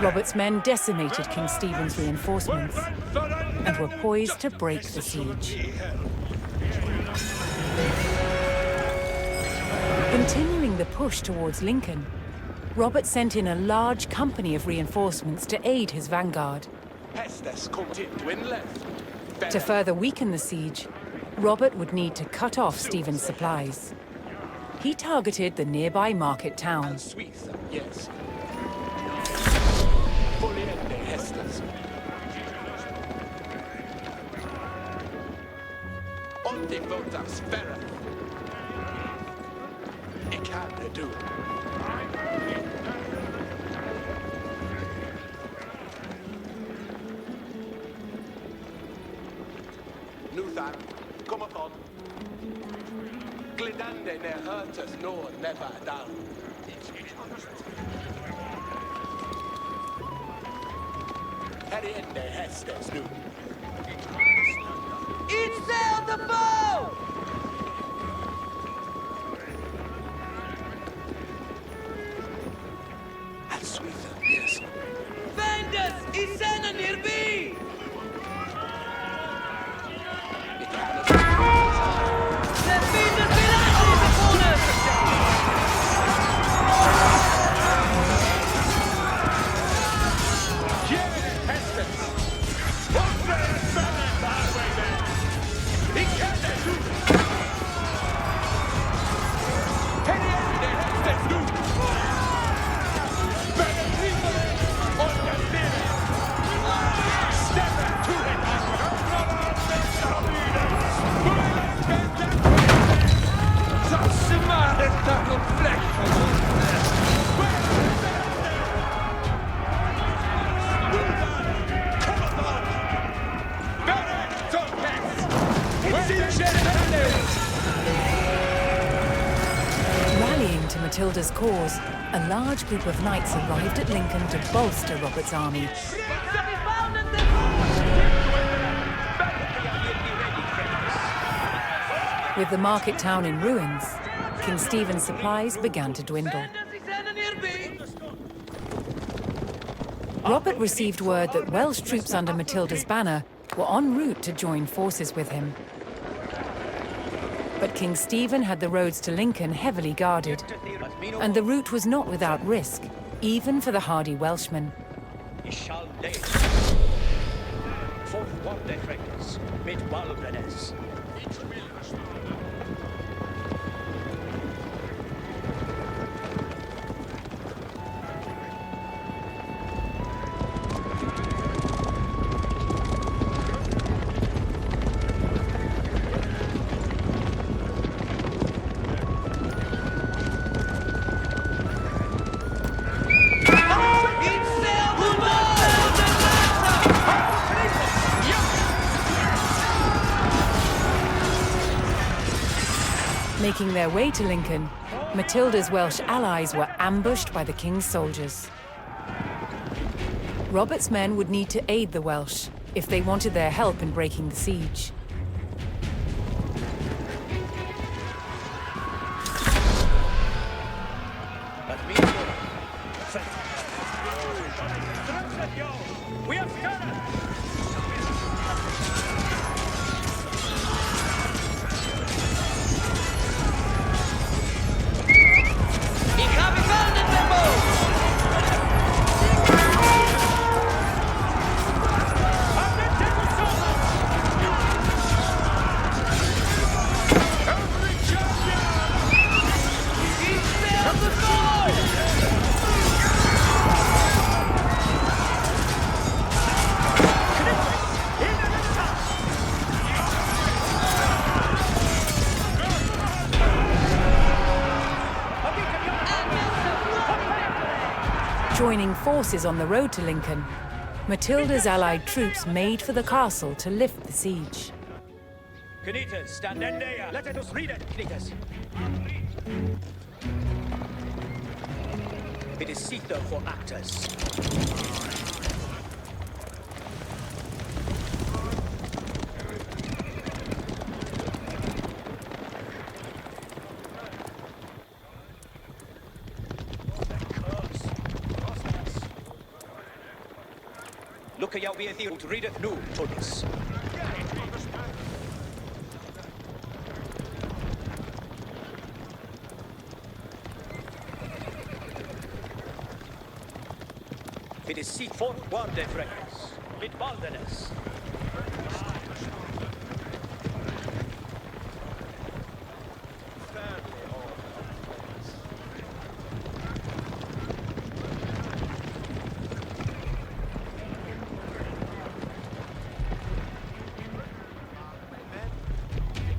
Robert's men decimated King Stephen's reinforcements and were poised to break the siege. Continuing the push towards Lincoln, Robert sent in a large company of reinforcements to aid his vanguard. To further weaken the siege, Robert would need to cut off Stephen's supplies. He targeted the nearby market town. Yes. Ik ga het doen. Nu dan, kom op on. Glidande ne hurtus nor never down. Herinde hästes nu. Each sail the bow! Yes. Vendors, isena nirbi! The vendors villages upon us! Rallying to Matilda's cause, a large group of knights arrived at Lincoln to bolster Robert's army. With the market town in ruins, King Stephen's supplies began to dwindle. Robert received word that Welsh troops under Matilda's banner were en route to join forces with him. But King Stephen had the roads to Lincoln heavily guarded, and the route was not without risk, even for the hardy Welshmen. Making their way to Lincoln, Matilda's Welsh allies were ambushed by the king's soldiers. Robert's men would need to aid the Welsh if they wanted their help in breaking the siege. Joining forces on the road to Lincoln, Matilda's allied troops made for the castle to lift the siege. Knitas, stand in there. Let us read it, Knitas. It is Sita for actors. Look at your way to read it new, Tullus. It is seat for guarde frenes, mit baldenes.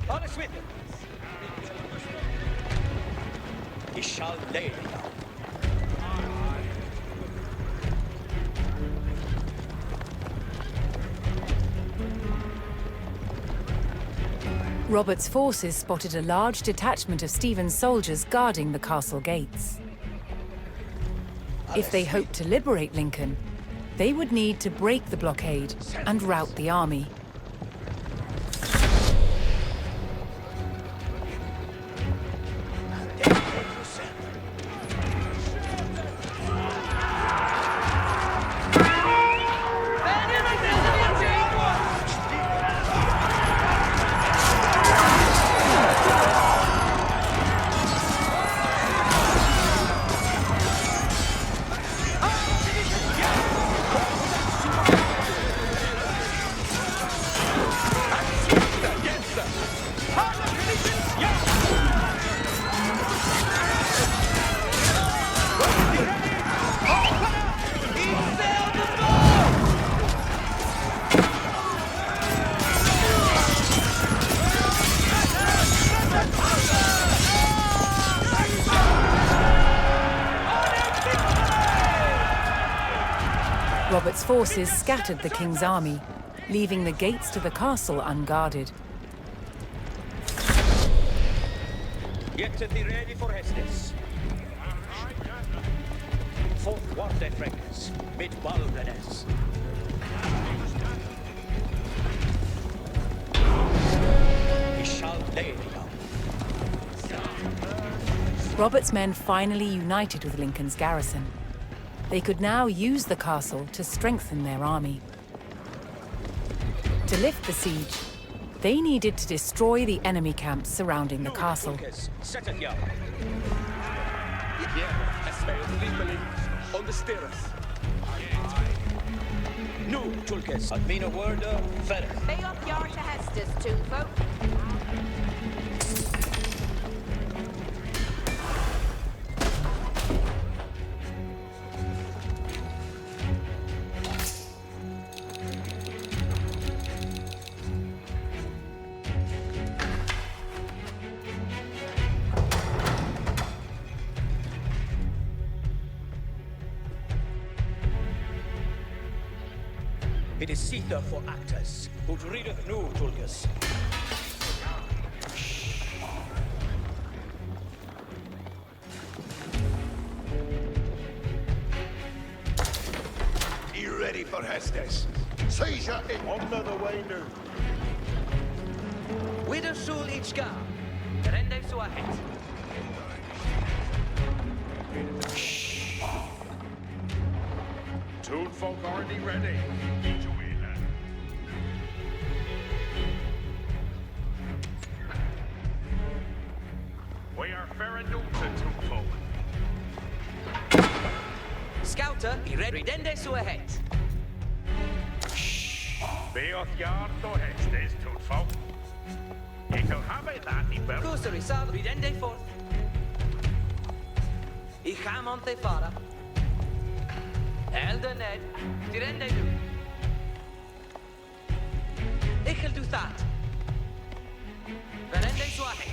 Alles with him. He shall lay it down. Robert's forces spotted a large detachment of Stephen's soldiers guarding the castle gates. If they hoped to liberate Lincoln, they would need to break the blockade and rout the army. Robert's forces scattered the king's army, leaving the gates to the castle unguarded. Get to be ready for Hestes. Fourth guarde frenes, mit baldenes. He shall lay it down. Robert's men finally united with Lincoln's garrison. They could now use the castle to strengthen their army. To lift the siege, they needed to destroy the enemy camps surrounding the castle. Set it here. On the stairs. Nu, Tulkes, ad mina wörda, färre. Be up yard to Hestes, Toonfolk. It is Sita for actors, who readeth new, Tulkes. You ready for Hestes? Seizure it. Under the way now. Wider sul each gar. Rende su ahet. Toonfolk already ready. We are fair and to Toonfolk. Scouter, be ready. Rende su ahet. Beoth yard to Hestes, Toonfolk. You can have it that he built. Cusari sal, ridende forth. I chamonte fara. Elder Ned, dirende du. Ik wil do that. Verende su ahet.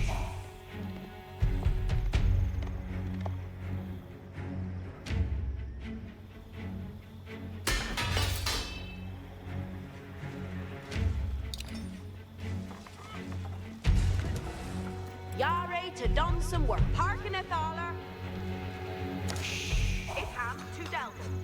to done some work. Parking a thaler. It ham to Delvin.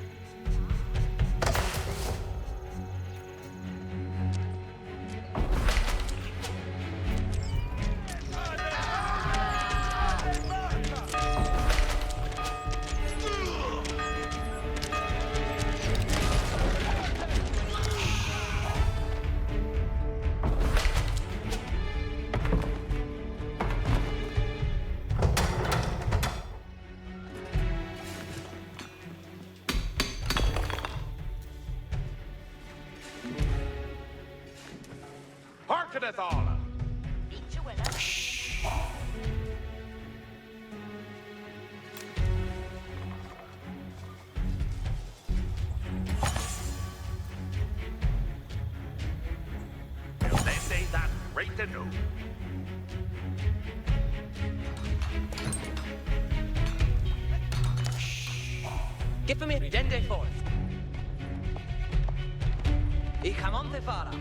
Harkeneth all. Each a winner. Then they that right to know. Give me ridende forth. I camonte fara.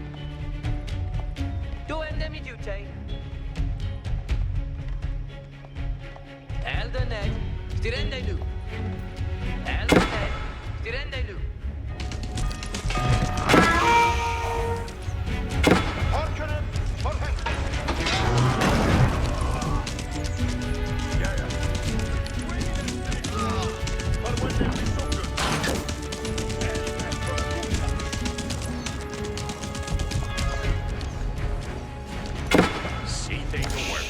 Do mi duty. Elder Ned, stirende lu. Elder Ned, stirende lu. Harkenen, forhen. Ja. Maar wat is dit zo goed? See things to work.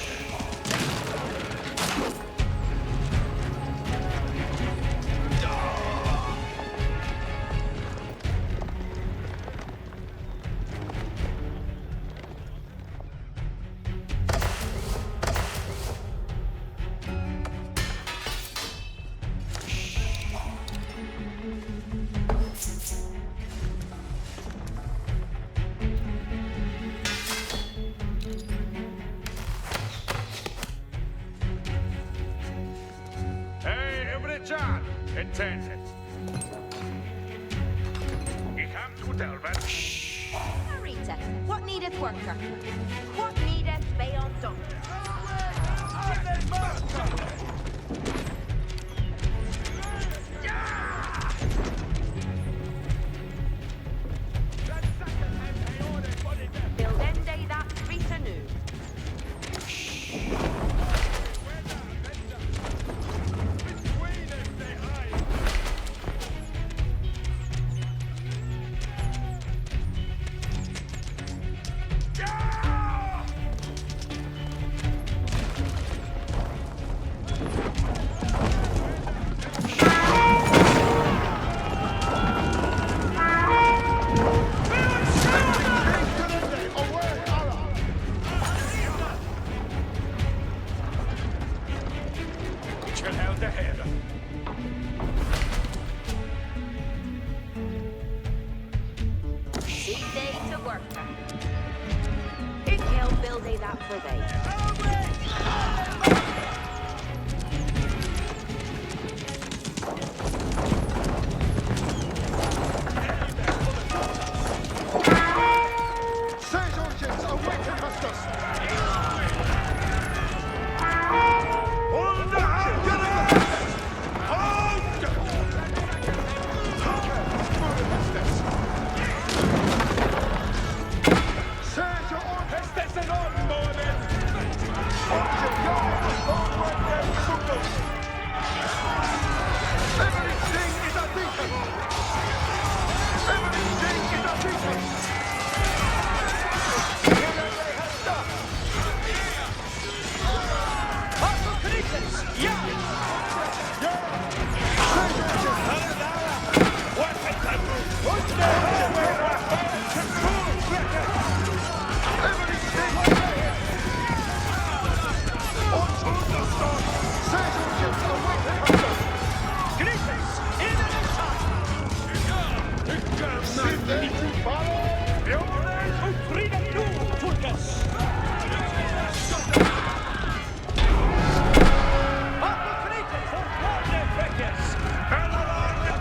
John, intended. Ich ham to Delvin. Rita, what needeth worker? What needeth beyond done? Buildende that Rita knew.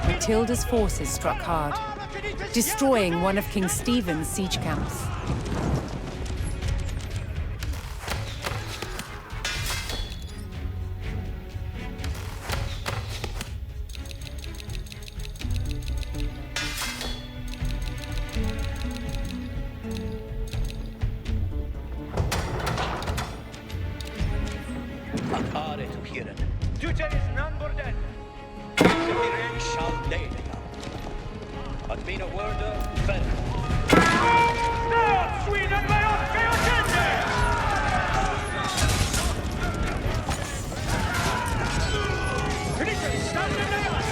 Matilda's forces struck hard, destroying one of King Stephen's siege camps. Hat been a word of fell. Sweden beotende! Knicken, stand in the yard!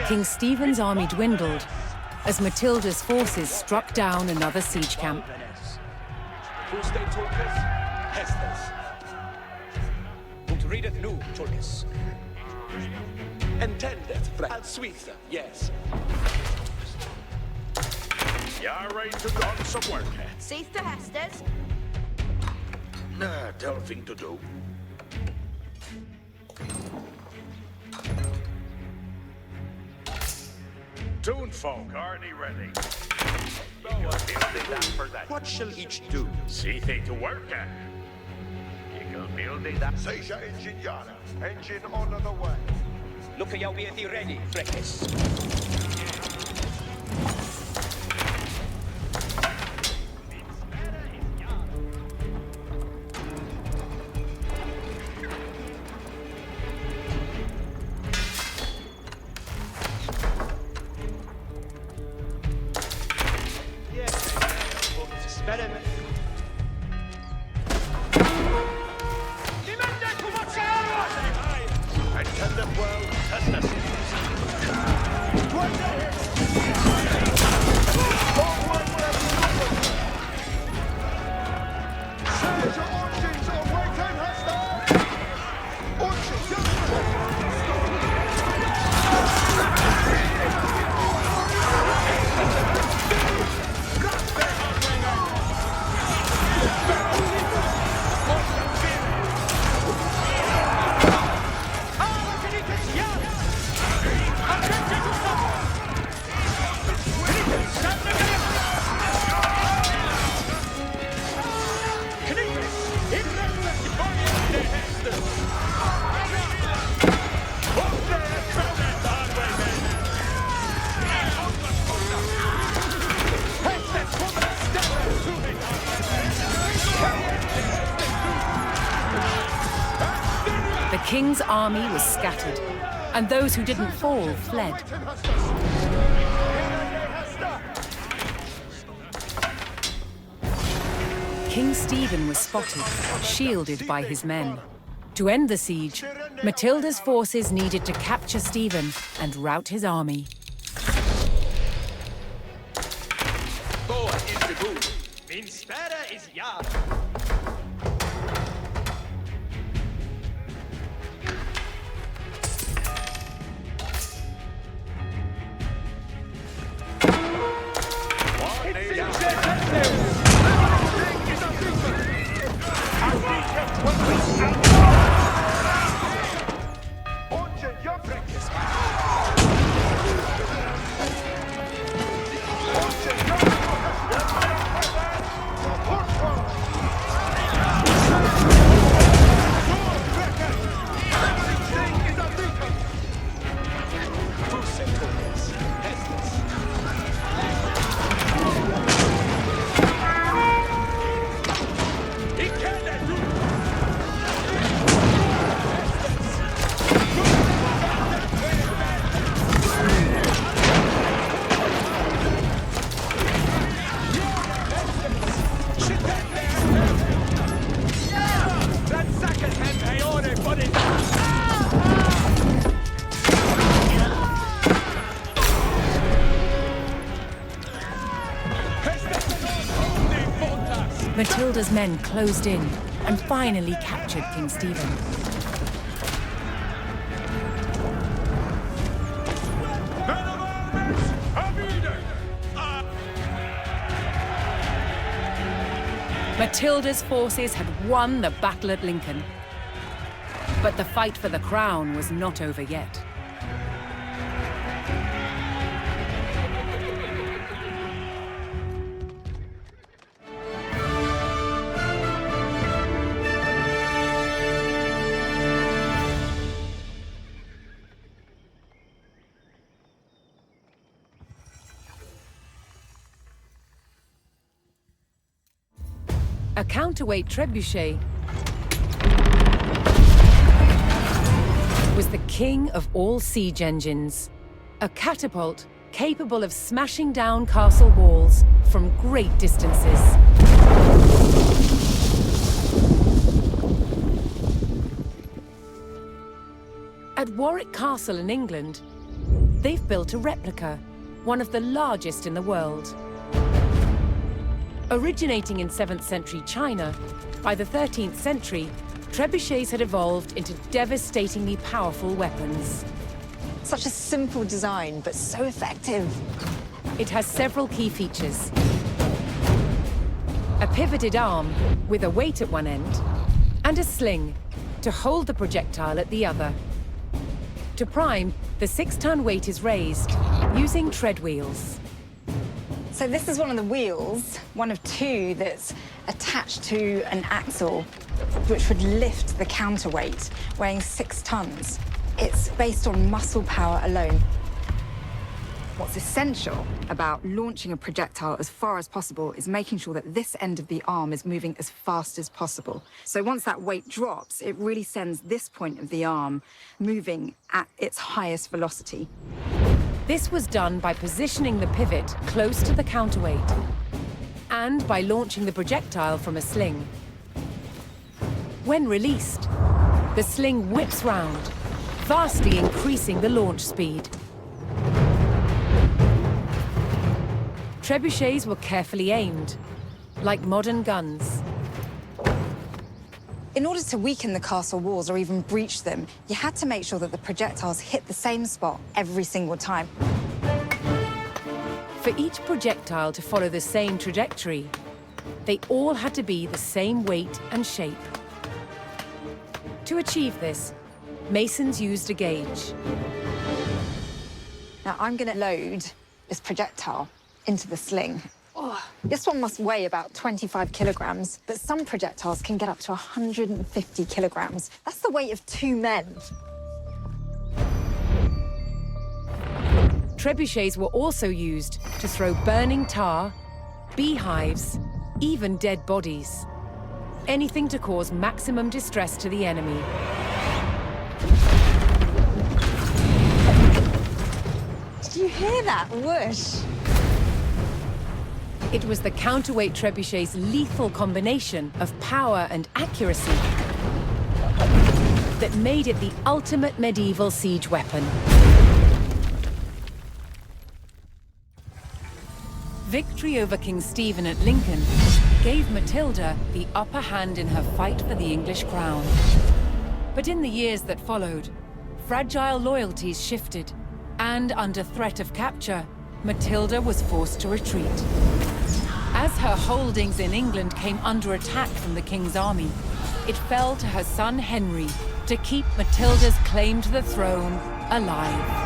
King Stephen's army dwindled as Matilda's forces struck down another siege camp. Fullstate Tulkes, Hestes. Und redet nu, Tulkes. Entendeth, Al Suiza, yes. You're ready to done some work, eh? Cease to Hestes. Nah, tell thing to do. Toon folk, are they ready? What shall each do? See they to work, eh? You can build it that. Seja Ingeniana. Engine on the way. Look at you be at the ready, Freckes. The king's army was scattered, and those who didn't fall fled. King Stephen was spotted, shielded by his men. To end the siege, Matilda's forces needed to capture Stephen and rout his army. Boa is the good. Min spera is ja. Matilda's men closed in and finally captured King Stephen. Matilda's forces had won the battle at Lincoln. But the fight for the crown was not over yet. A counterweight trebuchet was the king of all siege engines. A catapult capable of smashing down castle walls from great distances. At Warwick Castle in England, they've built a replica, one of the largest in the world. Originating in 7th century China, by the 13th century, trebuchets had evolved into devastatingly powerful weapons. Such a simple design, but so effective. It has several key features. A pivoted arm with a weight at one end, and a sling to hold the projectile at the other. To prime, the 6-ton weight is raised using tread wheels. So this is one of the wheels, one of two that's attached to an axle, which would lift the counterweight, weighing 6 tons. It's based on muscle power alone. What's essential about launching a projectile as far as possible is making sure that this end of the arm is moving as fast as possible. So once that weight drops, it really sends this point of the arm moving at its highest velocity. This was done by positioning the pivot close to the counterweight and by launching the projectile from a sling. When released, the sling whips round, vastly increasing the launch speed. Trebuchets were carefully aimed, like modern guns. In order to weaken the castle walls or even breach them, you had to make sure that the projectiles hit the same spot every single time. For each projectile to follow the same trajectory, they all had to be the same weight and shape. To achieve this, masons used a gauge. Now I'm going to load this projectile into the sling. Oh, this one must weigh about 25 kilograms, but some projectiles can get up to 150 kilograms. That's the weight of 2 men. Trebuchets were also used to throw burning tar, beehives, even dead bodies. Anything to cause maximum distress to the enemy. Did you hear that whoosh? It was the counterweight trebuchet's lethal combination of power and accuracy that made it the ultimate medieval siege weapon. Victory over King Stephen at Lincoln gave Matilda the upper hand in her fight for the English crown. But in the years that followed, fragile loyalties shifted, and under threat of capture, Matilda was forced to retreat. As her holdings in England came under attack from the king's army, it fell to her son Henry to keep Matilda's claim to the throne alive.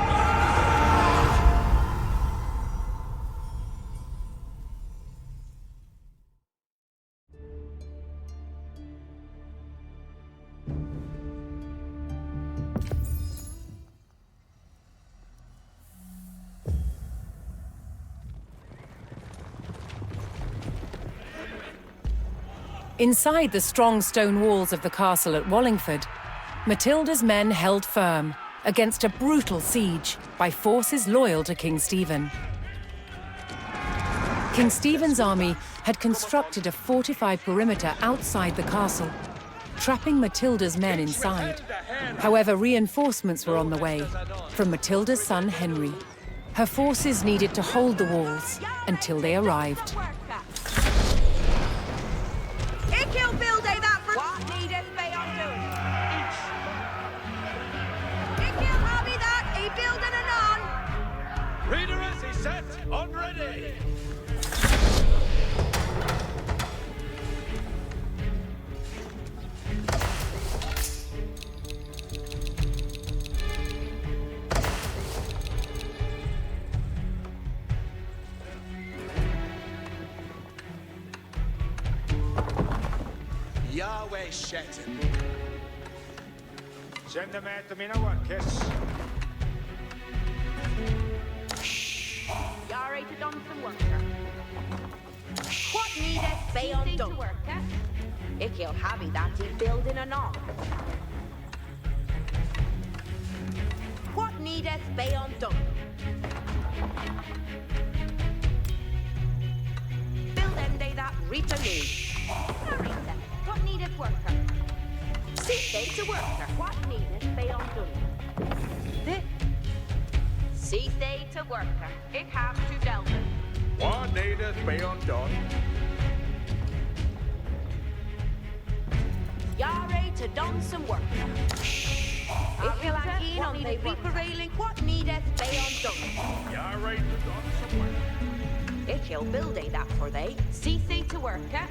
Inside the strong stone walls of the castle at Wallingford, Matilda's men held firm against a brutal siege by forces loyal to King Stephen. King Stephen's army had constructed a fortified perimeter outside the castle, trapping Matilda's men inside. However, reinforcements were on the way from Matilda's son Henry. Her forces needed to hold the walls until they arrived. Reader is set on ready. Yahweh Shetan. Send them out to me now, kiss. Yare to done some worker. What needeth be undone? Worker. Ik heel happy that he building a knock. What needeth be undone? Build them they that reach a need. Marita, what needeth worker? Seek they to worker. What needeth be undone? Seek they to worker. Ik have to delven. What needeth be undone? Yare to done some worker. Ik wil aan keen on the reaper railing. What needeth be undone? Yare to done some work. Ik wil build they that for they. Seek they to worker.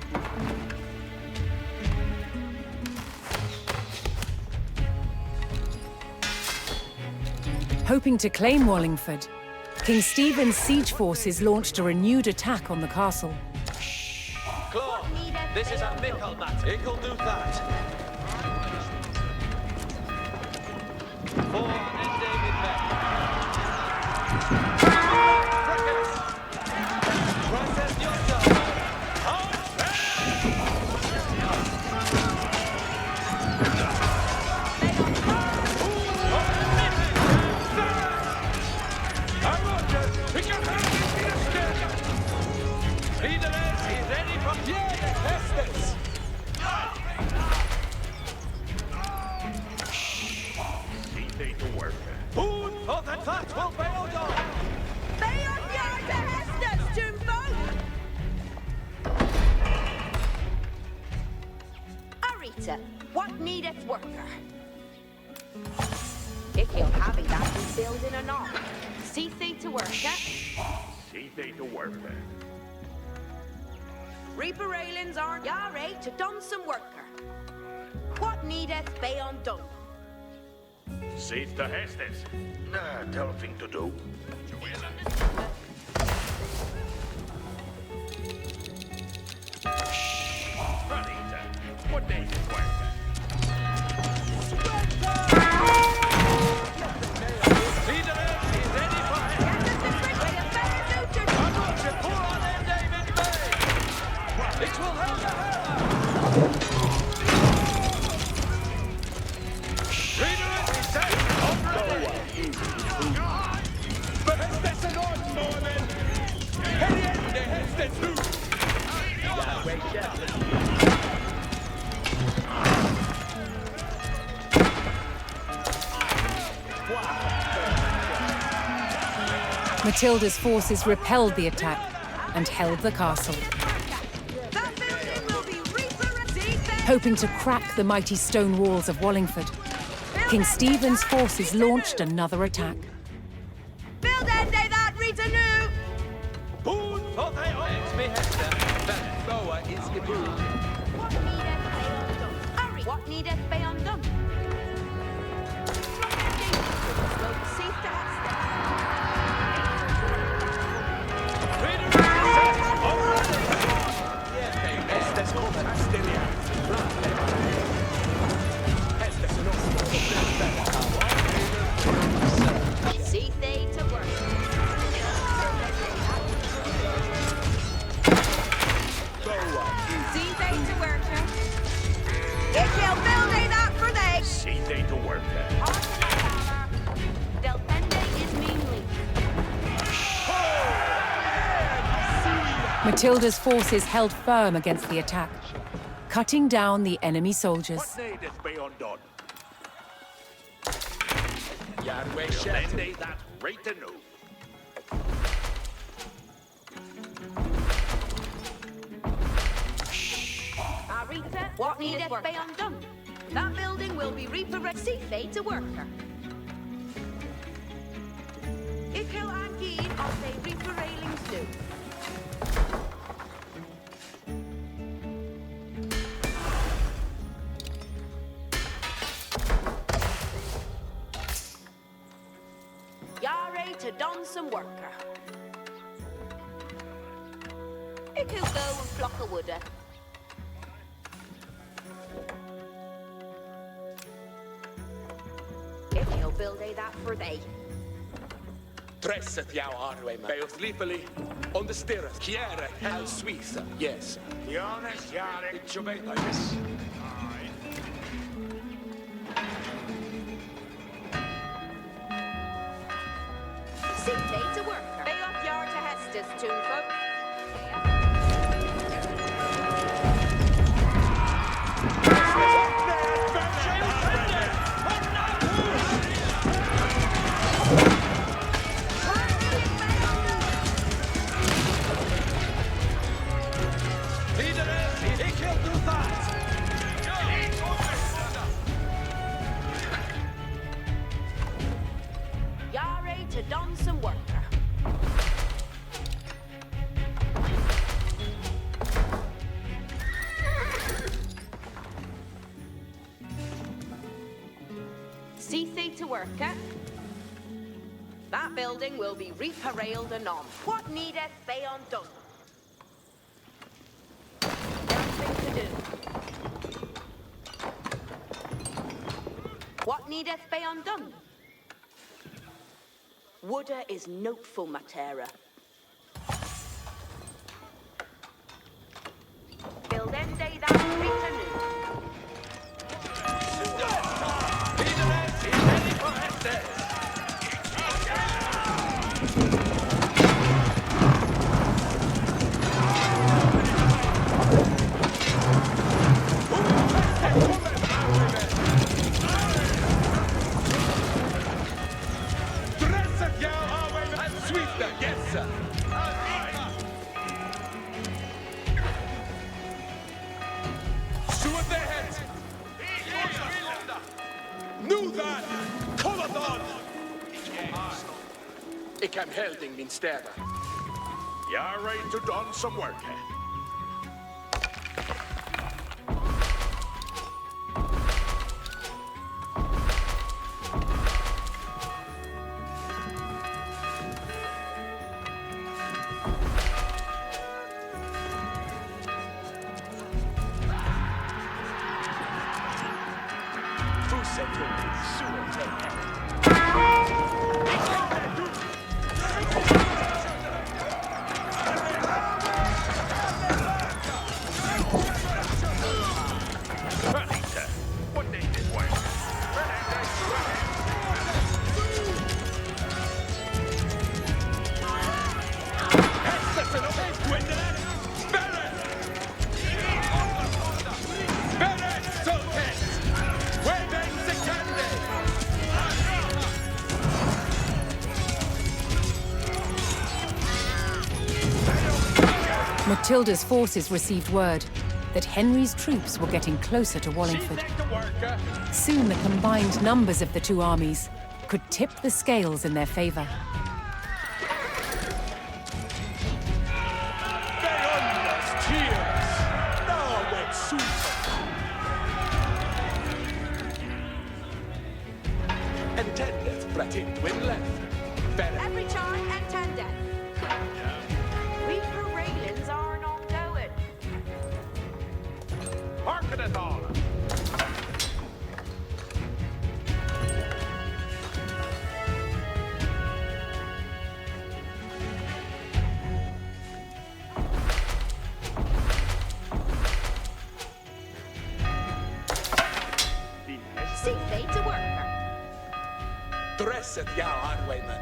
Hoping to claim Wallingford, King Stephen's siege forces launched a renewed attack on the castle. Claw, this is a Michaelmat. It'll do that. For an David Beck. Process yourself. What needeth worker? Ik heel happy that he's building a knock. See they to worker. See they to worker. Reaper railings are Yare to done some worker. What needeth be undone? See to Hestes. Nah, tell thing to do. Juanita, what needeth worker? Matilda's forces repelled the attack and held the castle. Hoping to crack the mighty stone walls of Wallingford, King Stephen's forces launched another attack. Build end that retinue! Boon for thy own Hester. That Boa is the boon. What needeth be undone? Hurry! What needeth be undone? Cease to have See they to work. See they to work. It shall build they that for they. See they to work. Del Pende is meanly. Matilda's forces held firm against the attack, cutting down the enemy soldiers. What needeth be undone? Yahweh Shetan. They that retinue. Arita, what needeth be undone? That building will be repaid. See they to worker. Ik wil aankien als they reaper railings do. Yare to done some worker. Ik wil go and pluck a wood. build that for they. Tresset jou arwema. Bij ons liefeli, on the stirrus, kiere, hel suiza. Yes. Jonas, Jarek. It's your mate, I guess. See they to work. Bay off yard to Hestus, tune folk. Yare to don some worker. See they to worker. That building will be reparalled anon. What needeth they undone? Nothing to do. What needeth they undone? Wooder is noteful matera. Build end day that return. Ik heb helding min städer. You're ready to don some work. Who said to me, sooner take it? Matilda's forces received word that Henry's troops were getting closer to Wallingford. Soon the combined numbers of the two armies could tip the scales in their favor. Every time and 10 death. Reaper railings are not going. Harken it all. See they to work. Dresset jou arwema.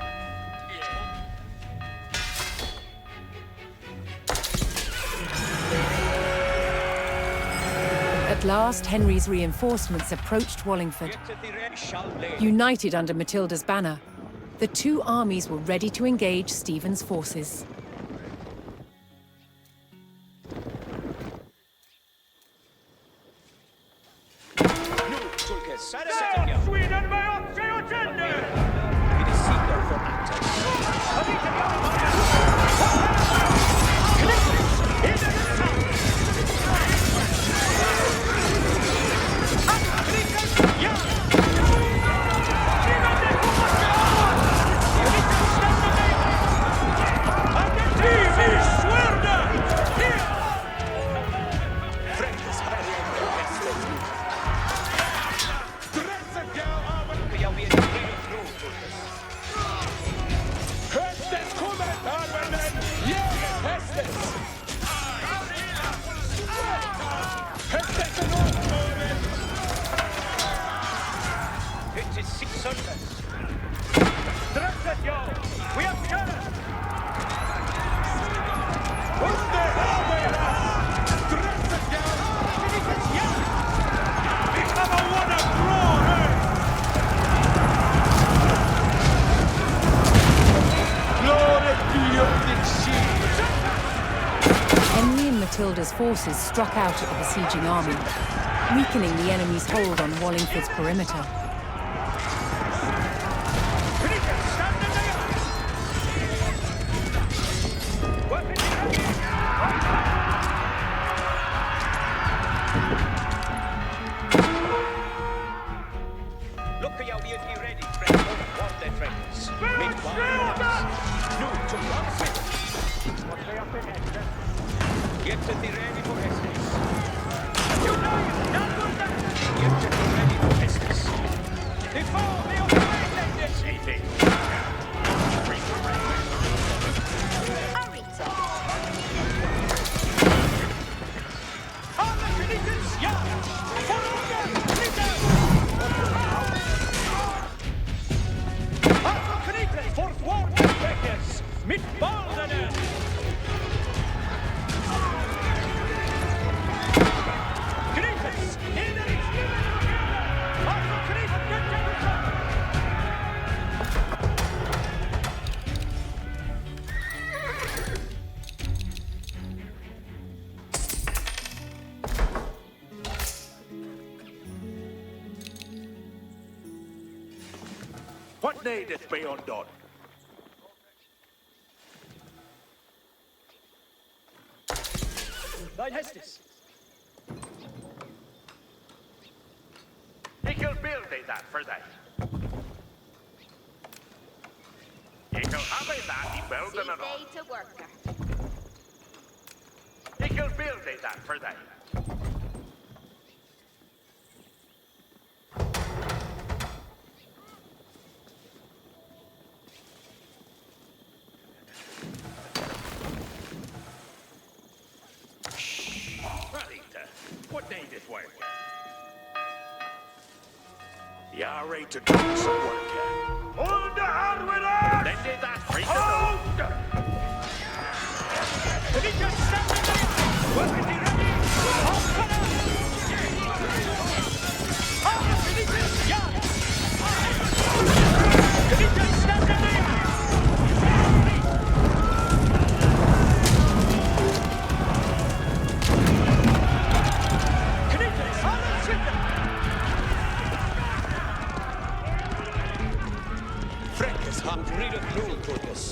At last, Henry's reinforcements approached Wallingford. United under Matilda's banner, the two armies were ready to engage Stephen's forces. Sweden med upp sig och tänder! Tulkas. Drömset, yo! We have scattered! What the hell with us? Drömset, yo! We have a water draw, eh? Glory to your shield! Henry and Matilda's forces struck out at the besieging army, weakening the enemy's hold on Wallingford's perimeter. Look at be ready, friend. What the friends? Meet no, to one switch. What they up in get to the ready for Estes. You know you not good that. Get to the ready for Estes. Before they operate this evening. Mit Baldenen! Griffiths! Also Griffith, get What needeth be undone? Thine Hestis. He can build thee that for thee. He can have it that he build them and all. to worker. He can build thee that for thee. What needeth work? You're ready to do some work, yeah? Hold the hand with us! Then did that free to hold! Did he just stand in there? Well, is he ready? Open up! Did he just stand in there? Read a rule, Turkus.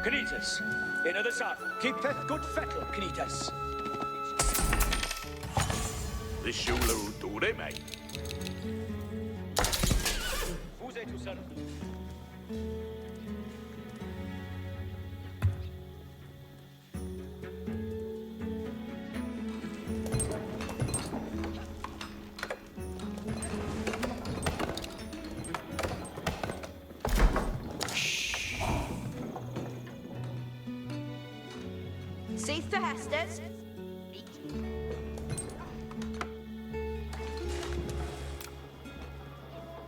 Knitas, in the south, keepeth good fettle, Knitas. The Shula do they, mate? Who's it to serve? Seeth the Hesters.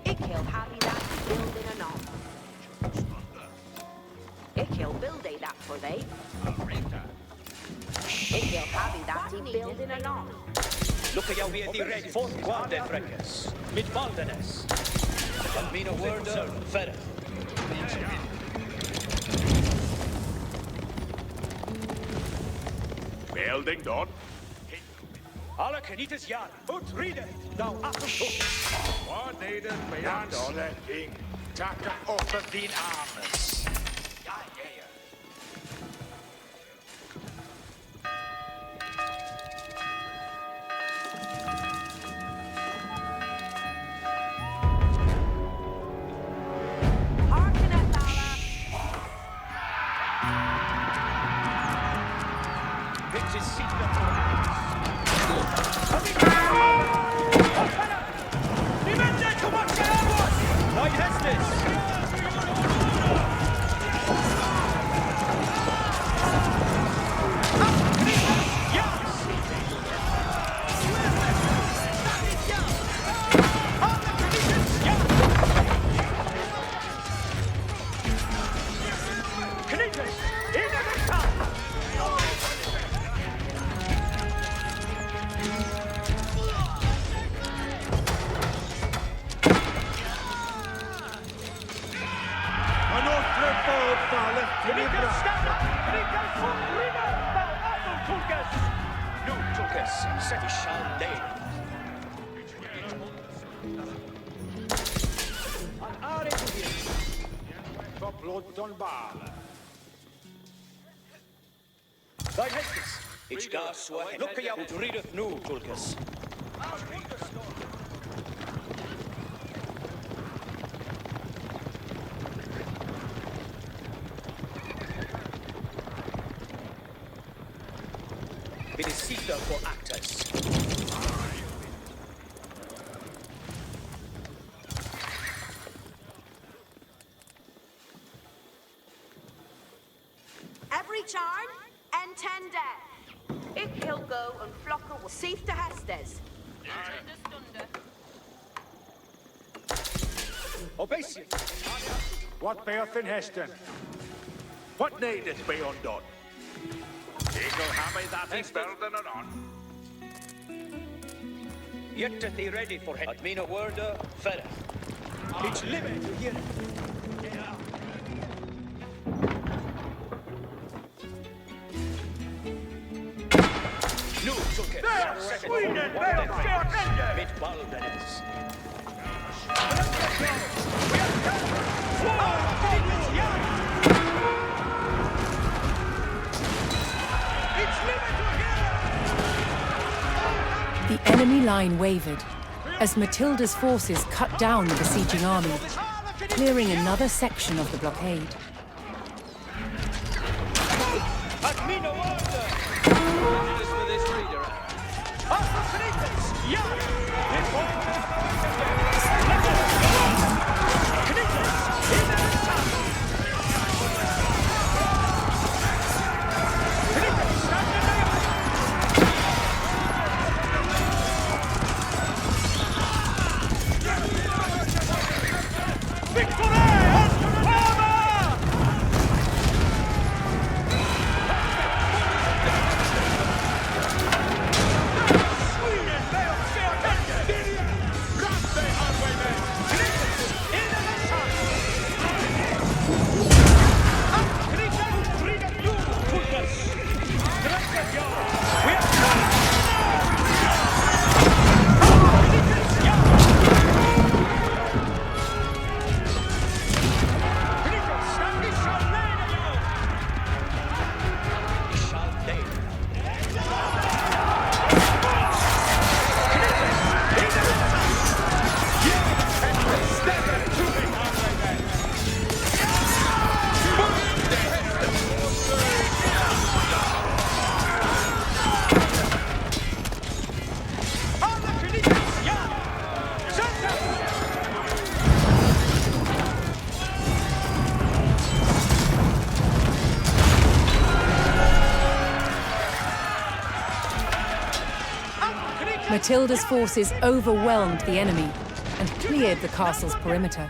Ickhill Harry that building anon. Ickhill build they that for they. Ickhill Harry that he building anon. Look at you be at the ready for Guarde Freckers. Mit Baldenes. Can mean a word of Ferret. Building done. Alla Knitas Jan, ut ride, thou Appeltook. What needeth be undone? That king, tacken off of thine arms. Hearken at Vala. Victor's seat the Thine Hestis! Lucas, set he shall lay. An are to him. For blood on bar. Thy hestes, each gas sway. Look out, ut readeth nu, Tulkas. Felicita for actors. Every charm and 10 death. Ik Hilgo and Flocker will cease to Hestes. Obeisance. What beeth in Heston? What needeth be undone? Eagle hammy that is better than anon. Yet to be ready for him. Admina worda, fera. Each limit to hear it. Nu, Tulkas. Sweden, beeth fair Mit Baldenes. The enemy line wavered as Matilda's forces cut down the besieging army, clearing another section of the blockade. Admina worda. Just for this reader. Matilda's forces overwhelmed the enemy and cleared the castle's perimeter.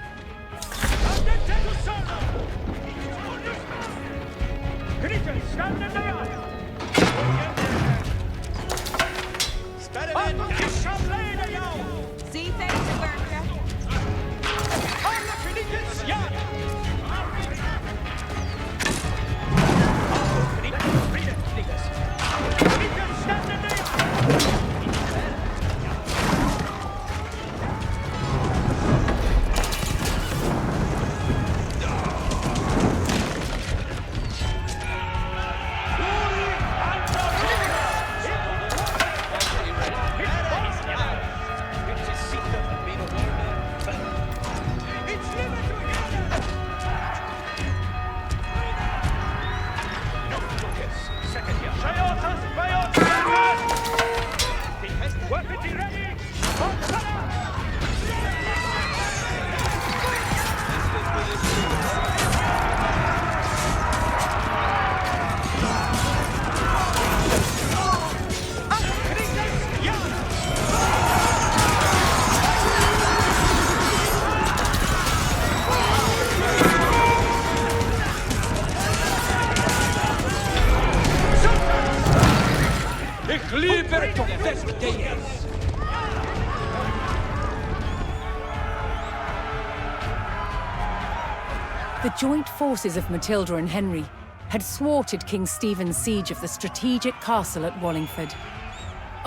The joint forces of Matilda and Henry had thwarted King Stephen's siege of the strategic castle at Wallingford.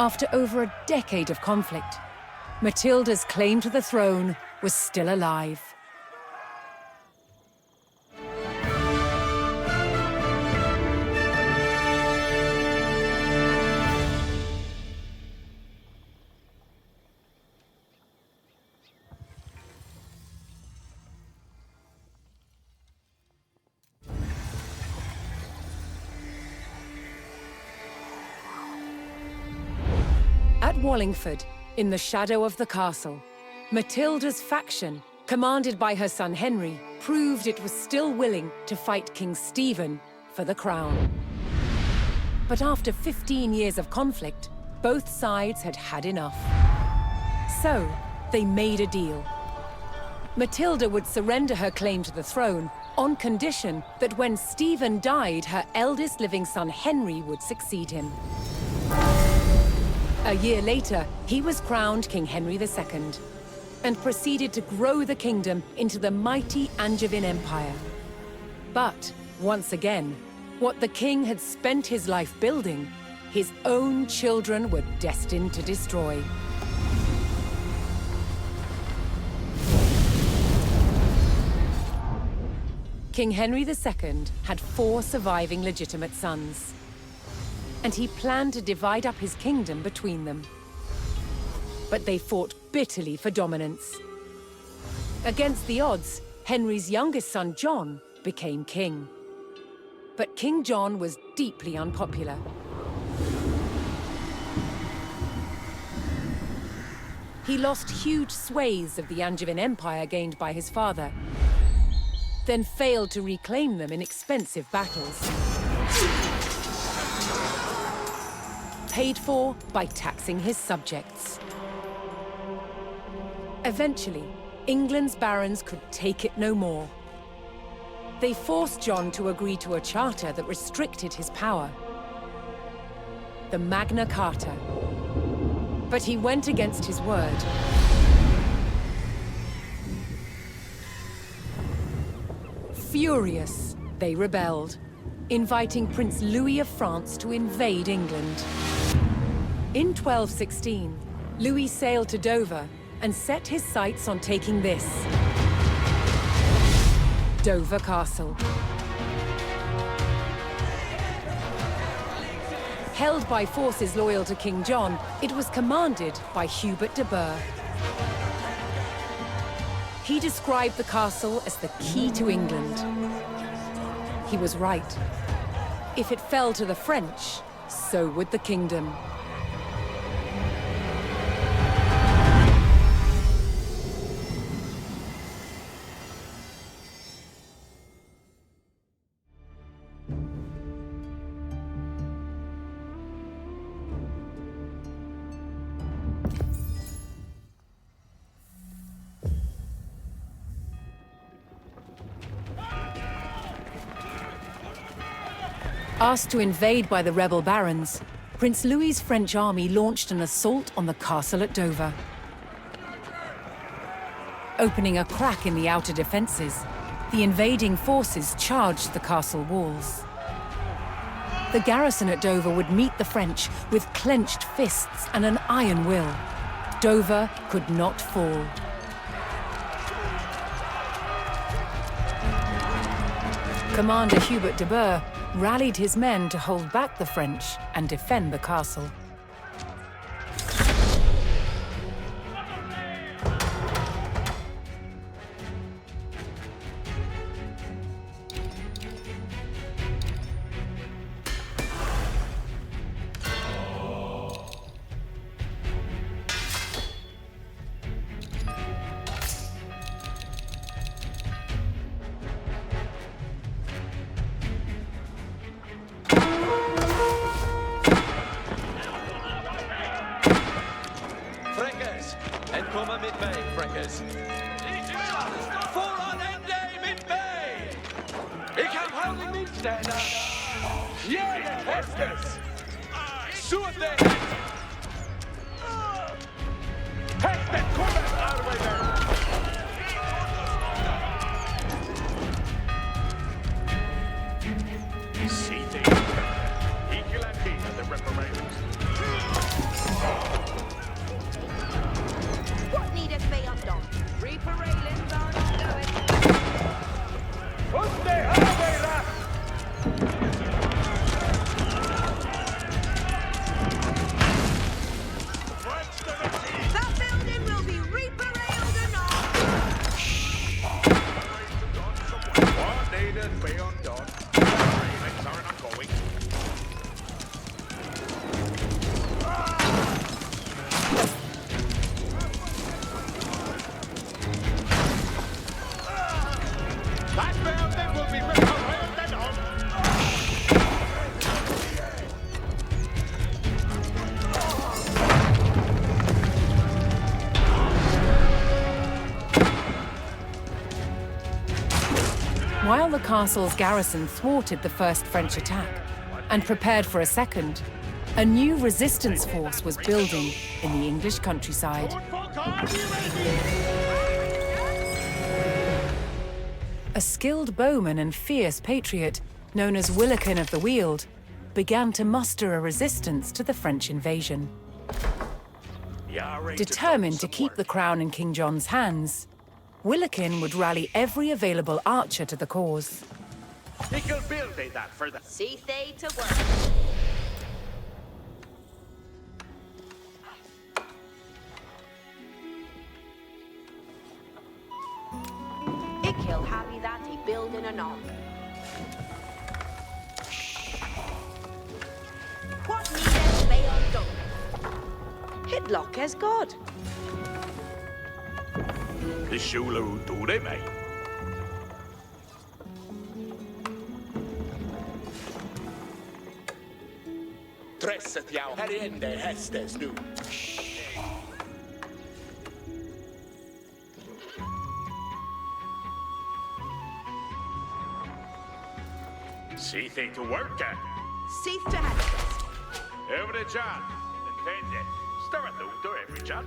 After over a decade of conflict, Matilda's claim to the throne was still alive. At Wallingford, in the shadow of the castle, Matilda's faction, commanded by her son Henry, proved it was still willing to fight King Stephen for the crown. But after 15 years of conflict, both sides had had enough. So, they made a deal. Matilda would surrender her claim to the throne on condition that when Stephen died, her eldest living son Henry would succeed him. A year later, he was crowned King Henry II and proceeded to grow the kingdom into the mighty Angevin Empire. But, once again, what the king had spent his life building, his own children were destined to destroy. King Henry II had 4 surviving legitimate sons, and he planned to divide up his kingdom between them. But they fought bitterly for dominance. Against the odds, Henry's youngest son, John, became king. But King John was deeply unpopular. He lost huge swathes of the Angevin Empire gained by his father, then failed to reclaim them in expensive battles. Paid for by taxing his subjects. Eventually, England's barons could take it no more. They forced John to agree to a charter that restricted his power, the Magna Carta. But he went against his word. Furious, they rebelled, inviting Prince Louis of France to invade England. In 1216, Louis sailed to Dover and set his sights on taking this: Dover Castle. Held by forces loyal to King John, it was commanded by Hubert de Burgh. He described the castle as the key to England. He was right. If it fell to the French, so would the kingdom. Asked to invade by the rebel barons, Prince Louis's French army launched an assault on the castle at Dover. Opening a crack in the outer defenses, the invading forces charged the castle walls. The garrison at Dover would meet the French with clenched fists and an iron will. Dover could not fall. Commander Hubert de Burgh rallied his men to hold back the French and defend the castle. Komma mit mig, Freckers. Vooraan en dig mit mig! Ik heb houding niet städa. Jäger hästes! Suot dig! Hästet kommer arbeta! See things. Equal and key of the reparations. While the castle's garrison thwarted the first French attack and prepared for a second, a new resistance force was building in the English countryside. A skilled bowman and fierce patriot, known as Willikin of the Weald, began to muster a resistance to the French invasion. Determined to keep the crown in King John's hands, Willikin would rally every available archer to the cause. Ick'll build they that for the... See they to work. Ick'll happy that he building anon. What needeth they undone? Hitlock as God. The Shula do they, mate? Tresset jou heriende hestes nu. See they to work, Seeth to Hestes. Over the John. Defend it. Stir it to every John.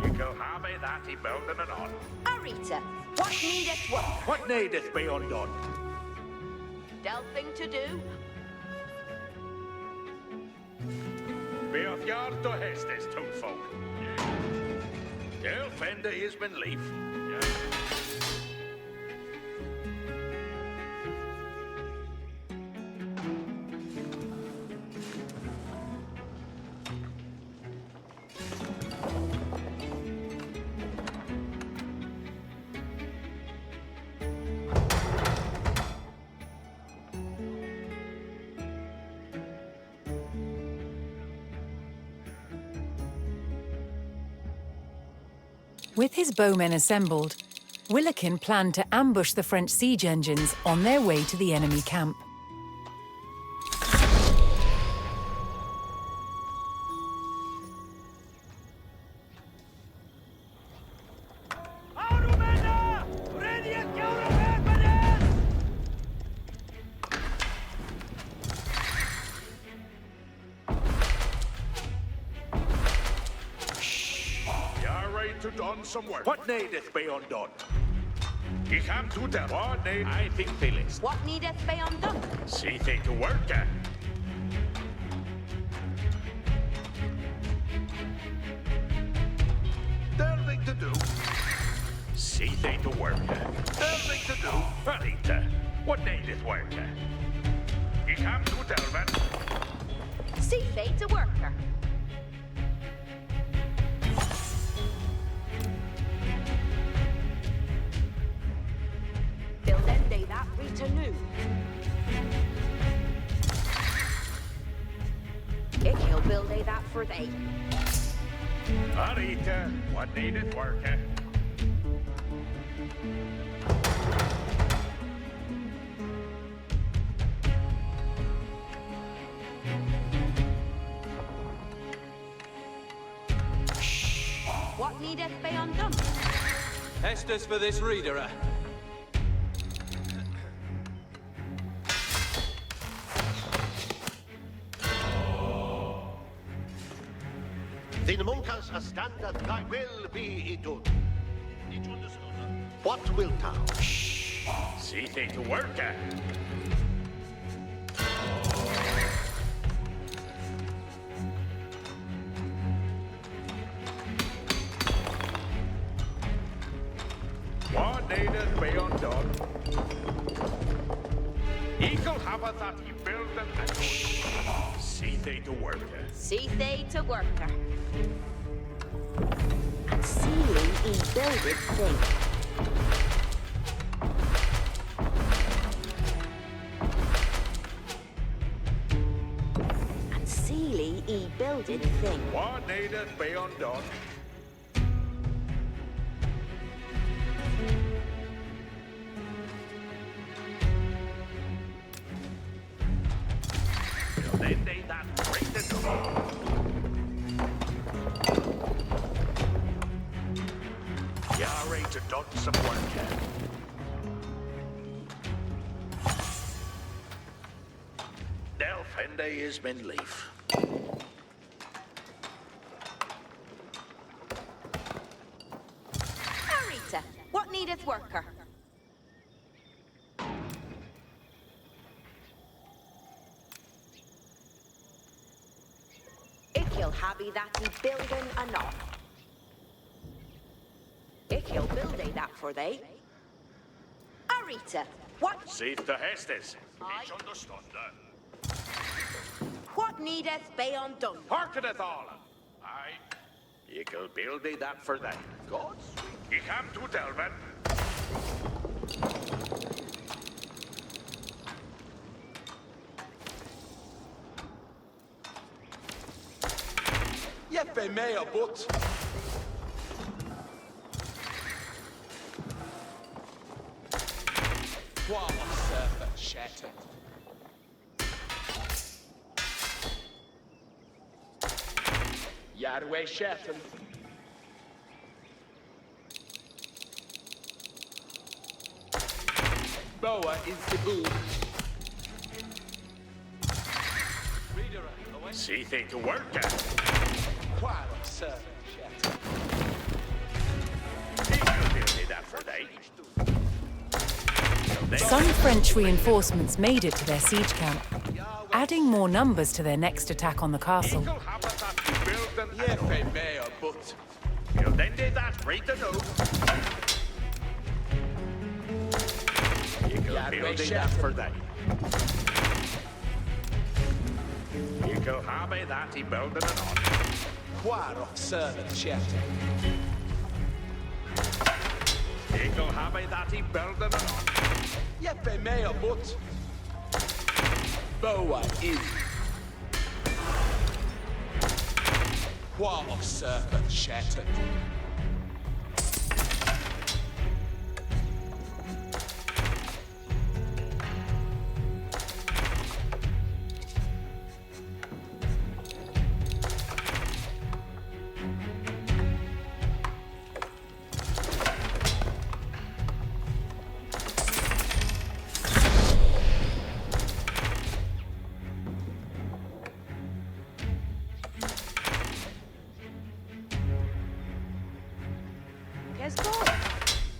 You go have that he building it on. Arita, what needeth work? What needeth be undone? Delphing to do. Be of yard to Hestes, townfolk. Del fender has been leaf. With his bowmen assembled, Willikin planned to ambush the French siege engines on their way to the enemy camp. To done some work. What needeth be undone? He come to the what need I think Phyllis. What needeth be undone? See they to work, Delving to do. See they to work. Delving to do. Anita, what needeth work? He come to Delvin. See they to worker. That Rita knew. He'll build that for they. Rita, what needed work? What needeth be undone? Hestes for this reader. The monkas a standard thy will be idun. What wilt thou? See they to work. What needeth be undone? Eagle have that he build and see they to work. See they to worker. And seeing he builded thing. And Seely he builded thing. What needeth be undone? Then they that break the door. You're ready to done some work. Bende is min leaf. Arita, what needeth worker? Ikil habi that he building anon. Ikil build that for they. Arita, what? See the Hestes. Each understood. What needeth be undone? Hearkeneth all. Aye. Ye can build that for them. God sweet. Ye come to Delvin. Jeppe mea but. Wow, surfer shattered. Yarwe shattered. Boa is the boom. See thing to work at. Wow, surfer shattered. He can build that for they. Some French reinforcements made it to their siege camp, adding more numbers to their next attack on the castle. Jeppe mea but. You'll then do that right to know. You can build that for they. You can have that he building it on. Quaro servant shattered. You can have that he building it on. Jeppe mea but. Boa is. Quaro servant shattered.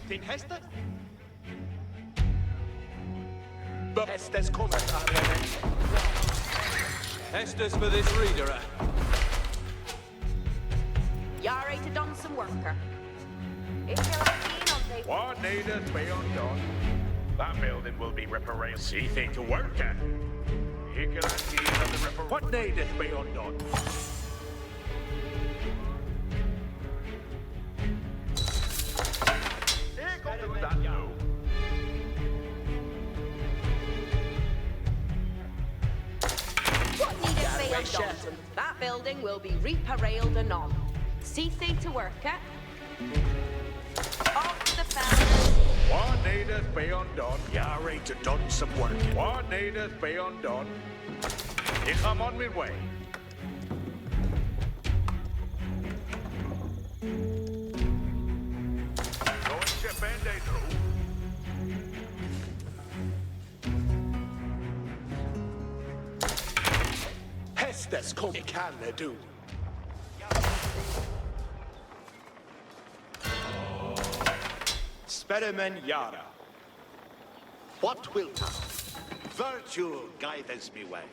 Din Hester? Hestes cometh, Arwen. Hestes for this reader. Yare to done some worker. Ikil have been on they. What needeth be undone? That building will be reparated. See thing to work at. He can have the reparation. What needeth be undone? That no. What needeth be undone? That building will be reparailed anon. See thing to work at. Off to the fellas. What needeth be undone? Yare to done some work. What needeth be undone? Ich am on my way. Going to Bende through. Hestes come can do. Sperimen Yara. What wilt thou? Virtue guideth me way.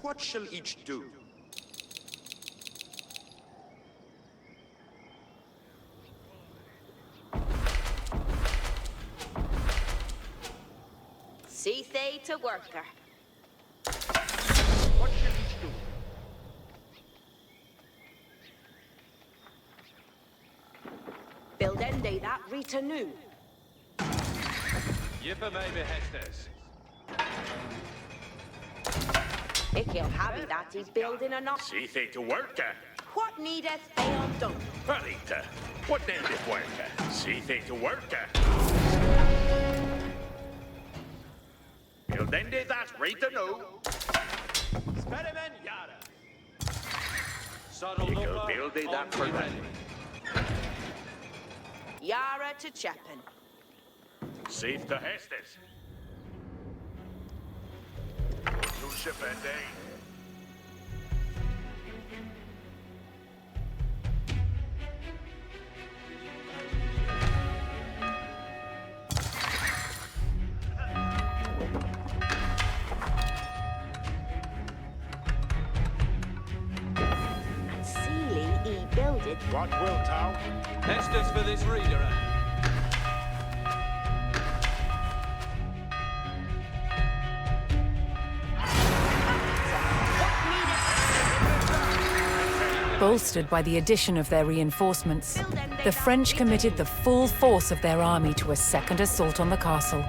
What shall each do? See they to worker. What shall each do? Build ende that Rita new. Jeppe maybe Hestes. Ikil happy that he's building a knock. See thing to work at. What needeth be undone? Rita, what needeth work at? See thing to work at. You'll then do that right to know. Sperimen Yara. Saddle You can build that for them. Yara to Chapin. Safe to Hestes. To Shepende. And Sealy builded. What will thou? Hestes for this reader. Bolstered by the addition of their reinforcements, the French committed the full force of their army to a second assault on the castle.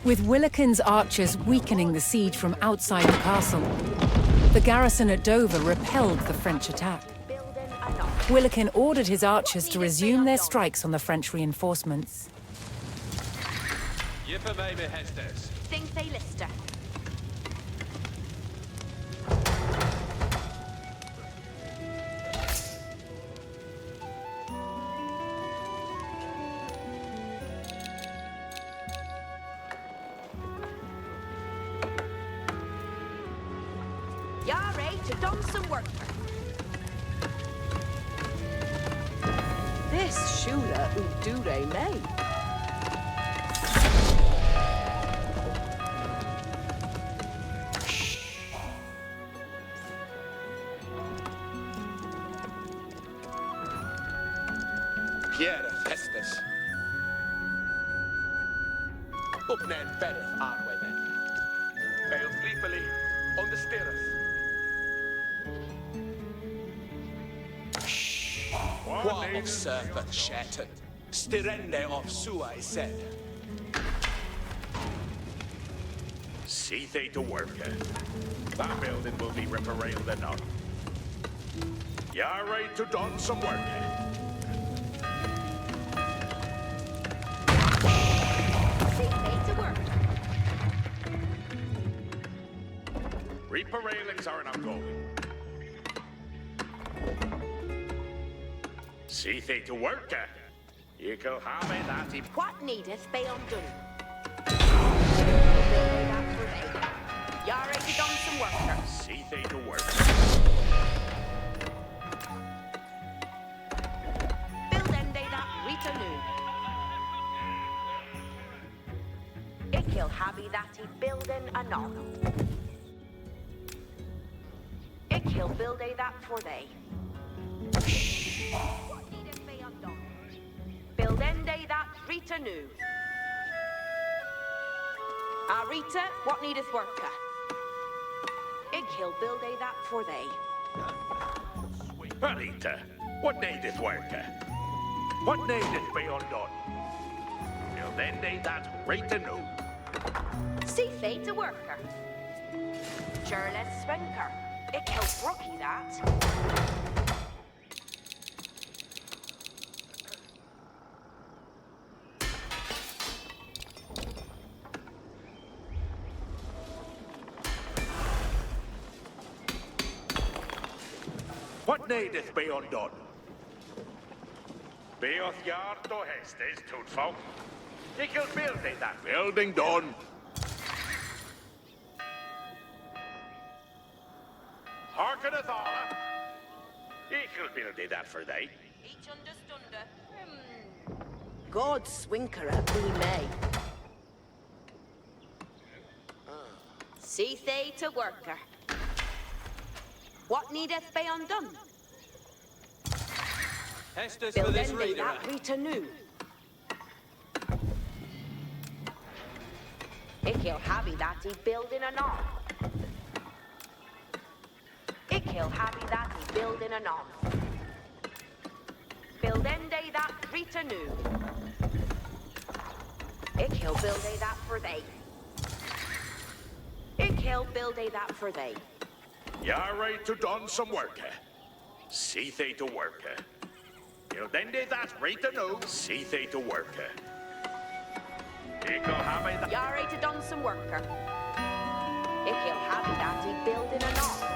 With Willikin's archers weakening the siege from outside the castle, the garrison at Dover repelled the French attack. Willikin ordered his archers to resume their strikes on the French reinforcements. Yipper maybe Hestes. Think they Lister. Yare to don some work. This Shula Udure May. Pierre Hestes. Upnen bereth Arwe men. Bail sleepily on the stirreth. Qua of serpent shattered. Stirende of Sua is said. See they to work. That building will be reparailed enough. You're ready to don some work. Reaper railings are enough going. See they to work. You can have it that he... What needeth be undone? Yare to don some work. See they to work. Build ende that Rita new. Ikil habi that he building another. Ikil build a that for they. What needeth be undone? Build ende that Rita new. Rita, what needeth worker? he'll build that for they. Anita, what needeth worker? What needeth be undone? Till then they that right anew. See they to worker. Jerles Swenker. It he'll brookie that. What needeth be undone? Beoth yard to hestes, tootfolk. Ye can build that building done. Hearkeneth all. Ye can build that for they. Each understunder. God swinkera be may. See they to worker. What needeth be undone? Hestus Build for this ending reader. that Rita new. Ik he'll have that he building an arm. Ik he'll have that he building an arm. Build ende that Rita new. Ik he'll build that for they. Ik he'll build that for they. You're right to done some work. See they to work. You'll then do that right to know. See they to work. Ick'll have me that. You're right to done some worker. Ik he'll have that he building an arm.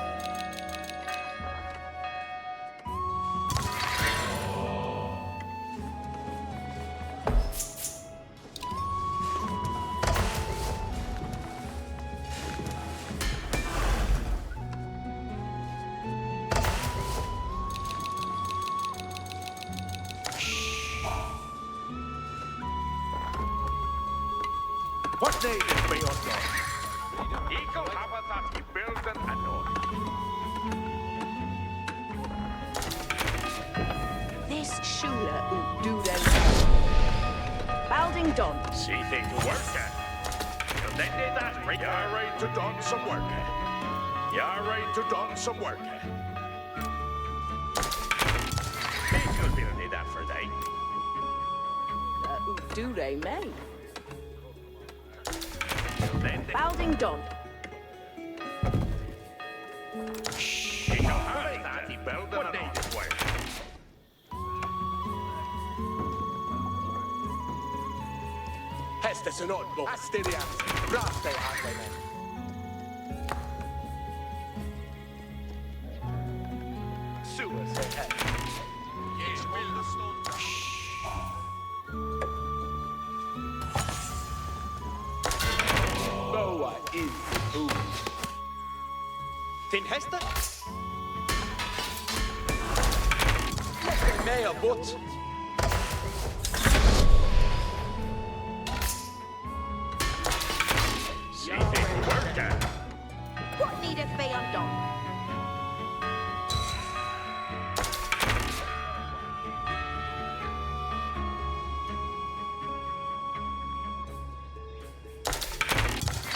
What needeth be undone? Ick'll have that he building an arm. This shula do them. Balding done. See they to work. You'll then do that right. You're right to done some work. You're right to done some work. Ick'll build that for they. Do they may? Balding done. Ick'll have that he building an arm. Hestes and Odbo, Astirias, Braste Adwene. Suas ahead. Yes, Boa is who? Tin Hester? Let me may a but. See they to work. What needeth be undone?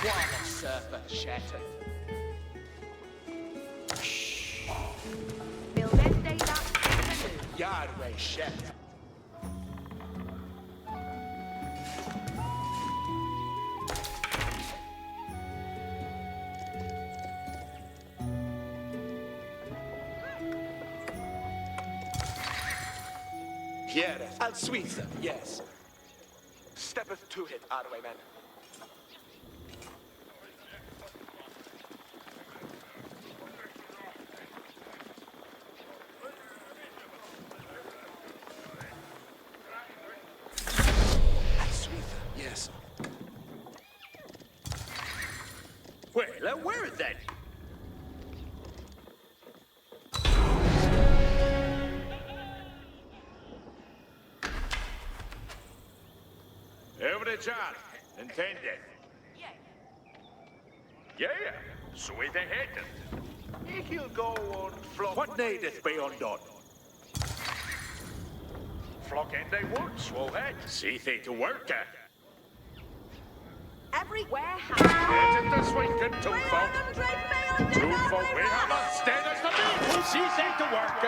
What a surfer shattered. Build ende that. Yahweh shattered. Hiereth, al Suiza, yes. Steppeth to it, Arway man. Al Suiza, yes. Well, where is that? Over the job, intended. Yeah, sweet ahead. He'll go on flock. What needeth be undone? Flock end they would, swow head. See they to work. Everywhere Head in the swinking, Tufo. Tufo, we have a status to meet. She said to work.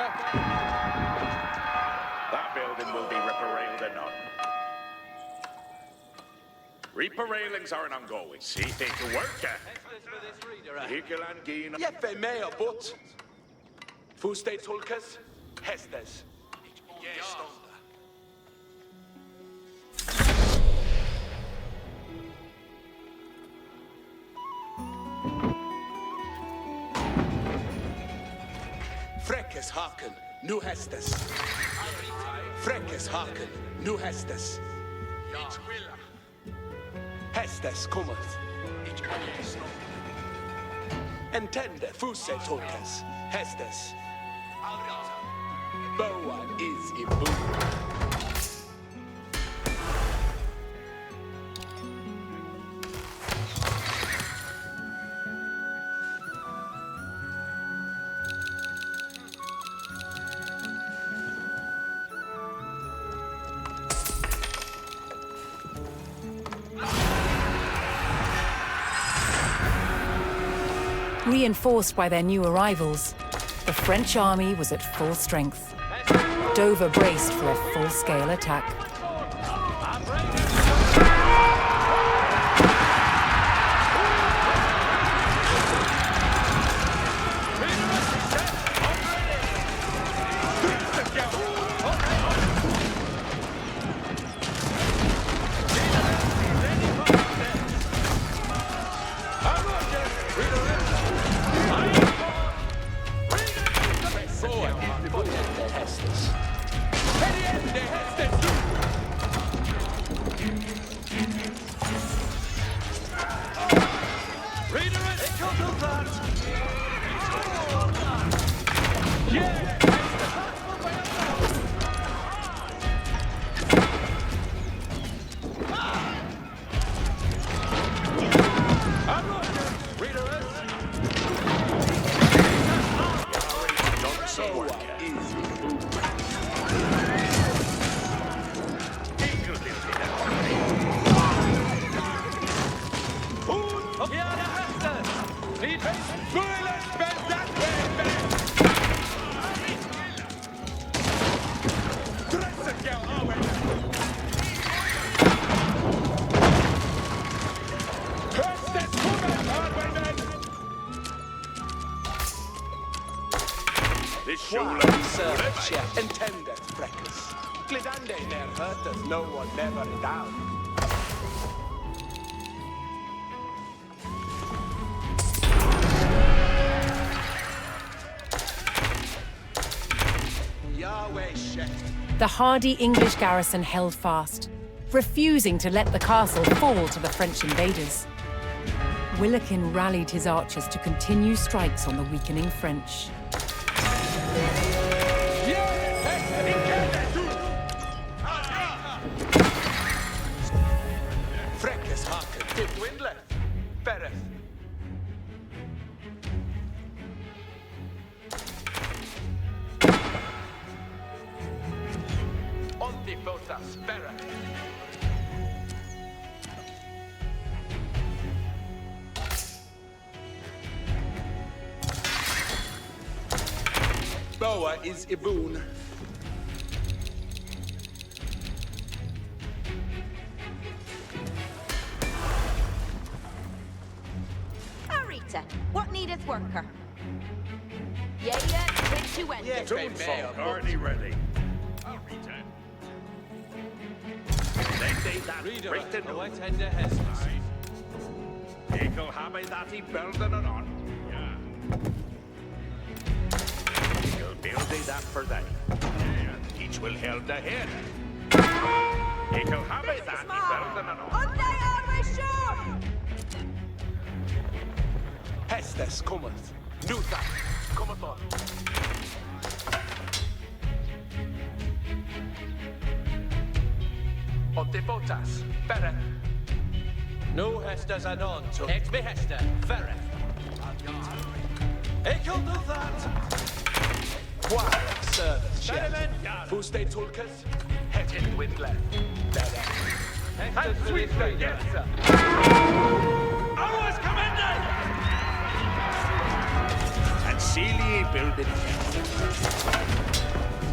That building will be ripper-railed or not. Reaper railings are an ongoing. See, they to work. Hickel and Gina. Jeppe med och bort. Fostadstolkas, hästes. Yes. Fräckes haken, nu hästes. Fräckes haken, nu hästes. Hästes kommer. Entende, fostadstolkas, hästes. Boa is in boom. Reinforced by their new arrivals, the French army was at full strength. Dover braced for a full-scale attack. Entendeth, Fräckes. Glidande ner hurteth no one never down. Yahweh shit. The hardy English garrison held fast, refusing to let the castle fall to the French invaders. Willikin rallied his archers to continue strikes on the weakening French. Fräckes haken till Windler. Bereth. Ontifotas, Bereth. Boa is Ibun. Arita, what needeth worker? Yea, fit to end it. Toonfolk, already ready. They that written What had the hestes? Hickel have that he building it on. He'll build that for them. Each will held the head. Hickel have that he building it on. Hestes cometh. Nuta cometh on. Ontifotas, Bereth. No hestes anon to ex me heste, Fereth. Ekel do that. Quar service shed. Fustadstolkas, het in Windler. Bereth. And sweet day, yes, sir. Always commended! And Sealy building.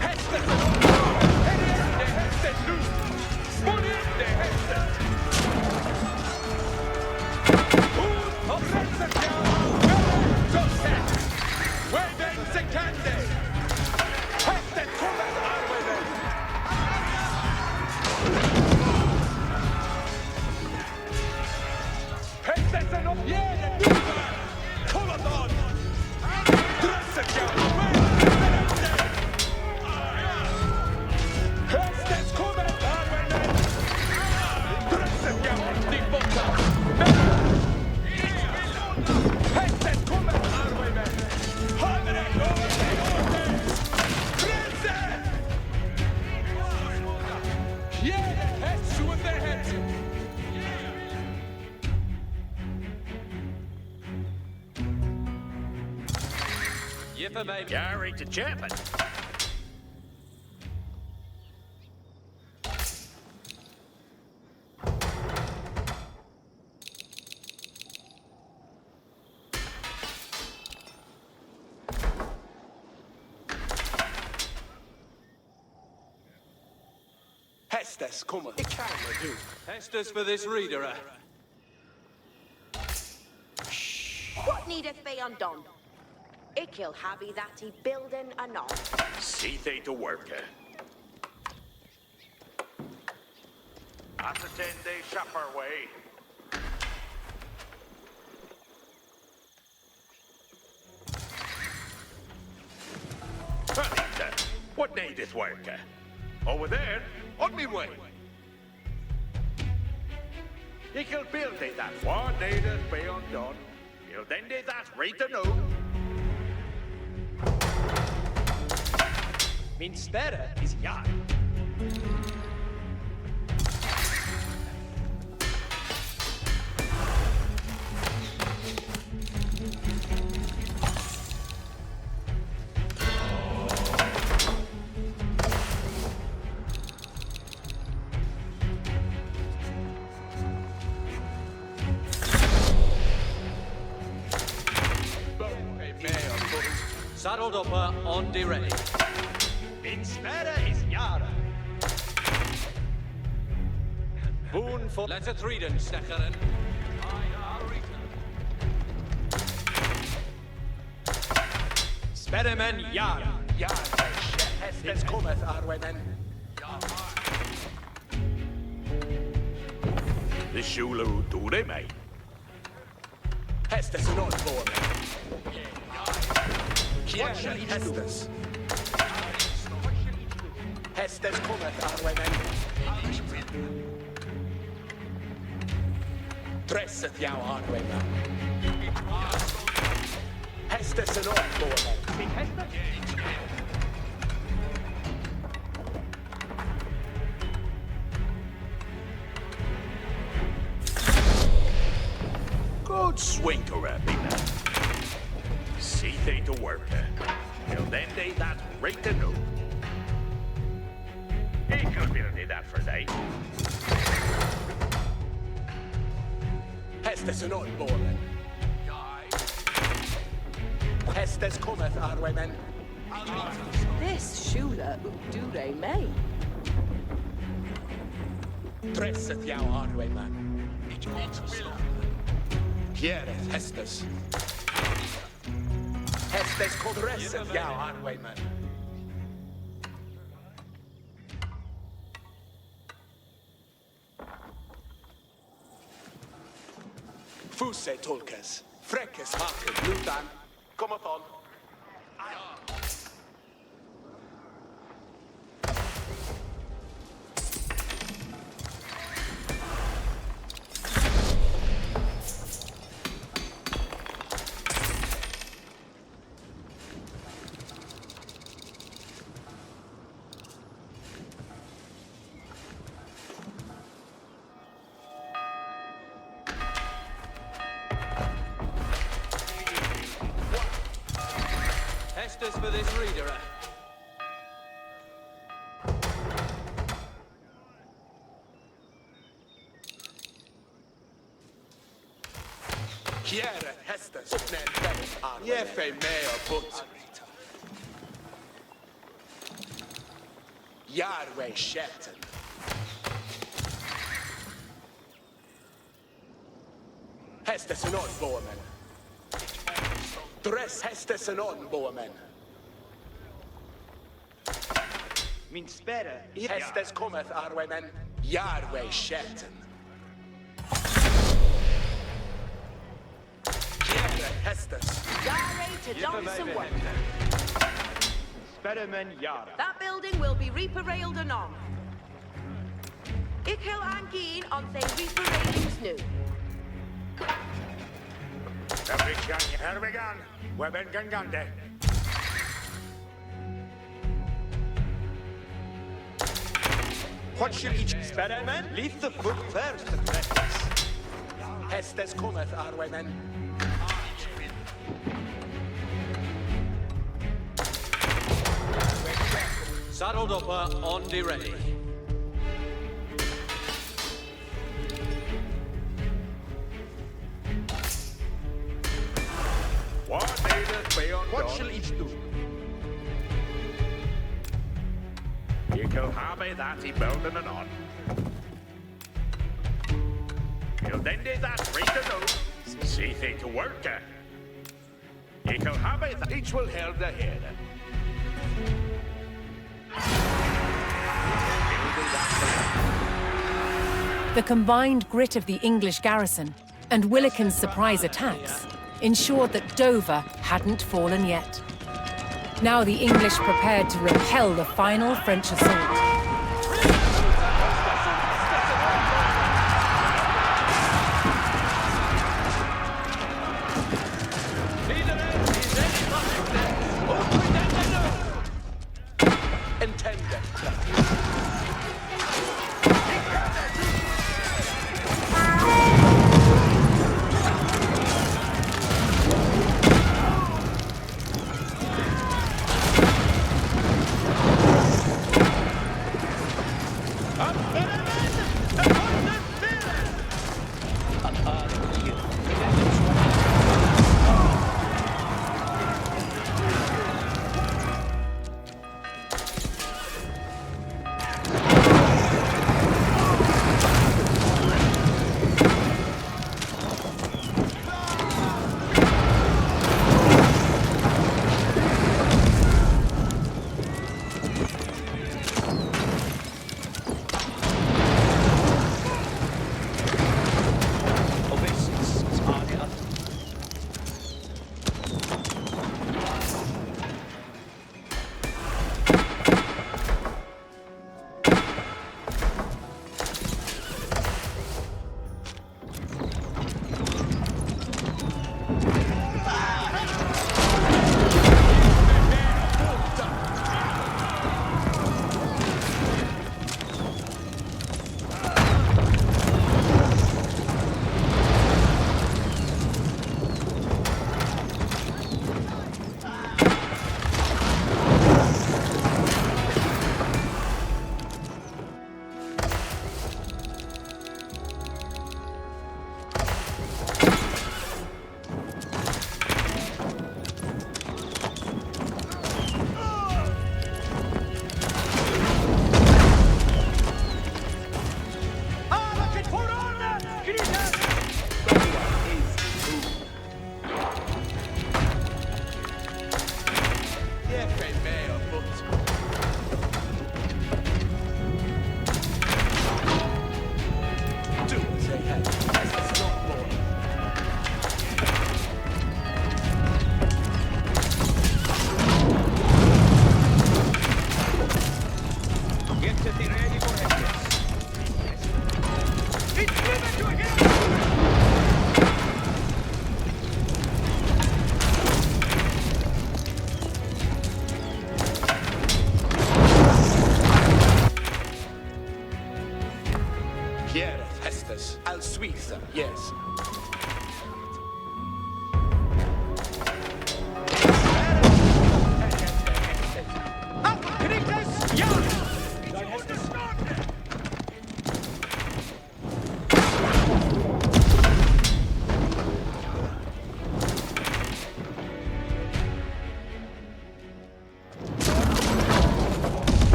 Hästet! Det hästet nu! Spån in det hästet! Ut och renset ja! Joseph! Waving Sekande! Hästet kommer armen! Hästet upp! Yeah, det duvar! Kolla då! Dresset ja! Hästens kommer armen! Dresset ja! Stig borta! Hästen kommer armen! Håller dig över dig åter! Dresset! Yeah, häst with their heads! Jipper, baby. Gary to Chapman. Hästes kommer. Det kan jag du. Hestus for this reader. What needeth be undone? Ikill have that he building anon. See they to work. Ascertain they shop our way. Anita, what needeth work? Over there, on me way. Ikill build they that. What needeth be undone? You'll then they that right to know. Min spärre is jag. Saddled up on the ready. Min spärre is jag. Boon for let's a threden, Steckeren. Spärremen jag. Ja, hästens kommer armen. The Shulu do they make? Hästens noll på mig. Kjärsen hästens. Hästens kommer armen. Dresset jag armen. Hästens noll på mig. Good swinker at me now. See they to work. Till then they that right to know. He could be that for day. Hästens noll på mig. Hästens kommer armen. This shula do may. Dresset jag armen. Pierret hästes. Hästes kom dresset jag armen. Fusse tolkes. Fräckes haken utan. Kom upp on. Hestus for this reader. Fjärde hästens uppnämnd. Ge mig med och putt. Järve i kätten. Hästesen on båmen. Dress hästesen on båmen. Min spärre. Hästes kommeth arvemen. Järve i kätten. Fjärde hästes. Yare to Johnson work. Spärremen Yara. That building will be reparalled anon. Ik heel aangeen on they reparallings nu. Fabrikan Hervegan, Weben Gangande. What shall each spärremen? Leave the foot first and practice. Hästes kommeth arvemen. Saddled upper on the ready. What needeth be undone? What shall each do? You can have that he building and on. You'll then do that right to know. See they to work. You can have that each will hold the head. The combined grit of the English garrison and Willikin's surprise attacks ensured that Dover hadn't fallen yet. Now the English prepared to repel the final French assault.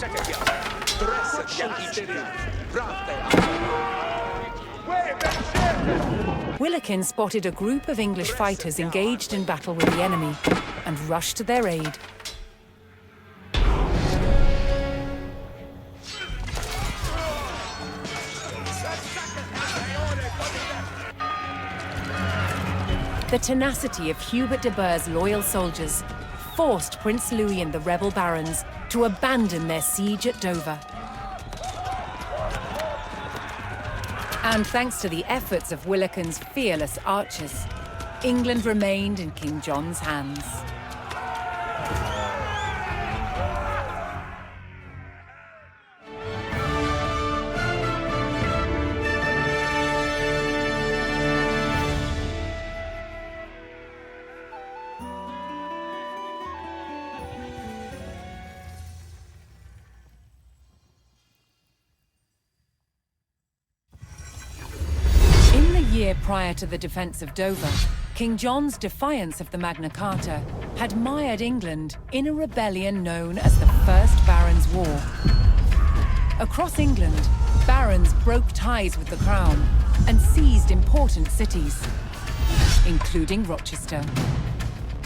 Second yard. Dress Willikin spotted a group of English fighters engaged in battle with the enemy and rushed to their aid. The tenacity of Hubert de Burgh's loyal soldiers forced Prince Louis and the rebel barons to abandon their siege at Dover. And thanks to the efforts of Willikin's fearless archers, England remained in King John's hands. Prior to the defence of Dover, King John's defiance of the Magna Carta had mired England in a rebellion known as the First Barons' War. Across England, barons broke ties with the crown and seized important cities, including Rochester.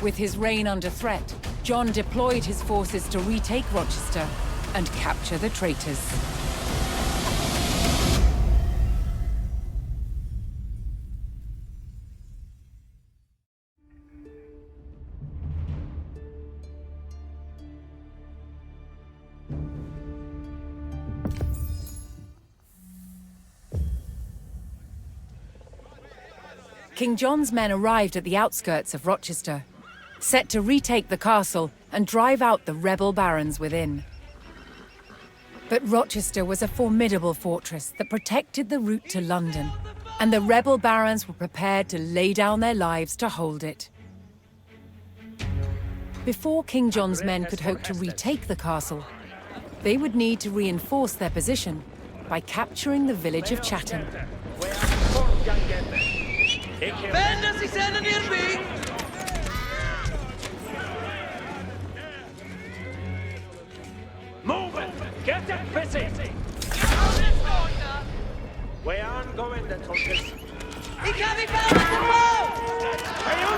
With his reign under threat, John deployed his forces to retake Rochester and capture the traitors. King John's men arrived at the outskirts of Rochester, set to retake the castle and drive out the rebel barons within. But Rochester was a formidable fortress that protected the route to London, and the rebel barons were prepared to lay down their lives to hold it. Before King John's men could hope to retake the castle, they would need to reinforce their position by capturing the village of Chatham. Benders, he said, near me. Move it! Get it busy! We aren't going to touch this. He can't be found at the wall! Are you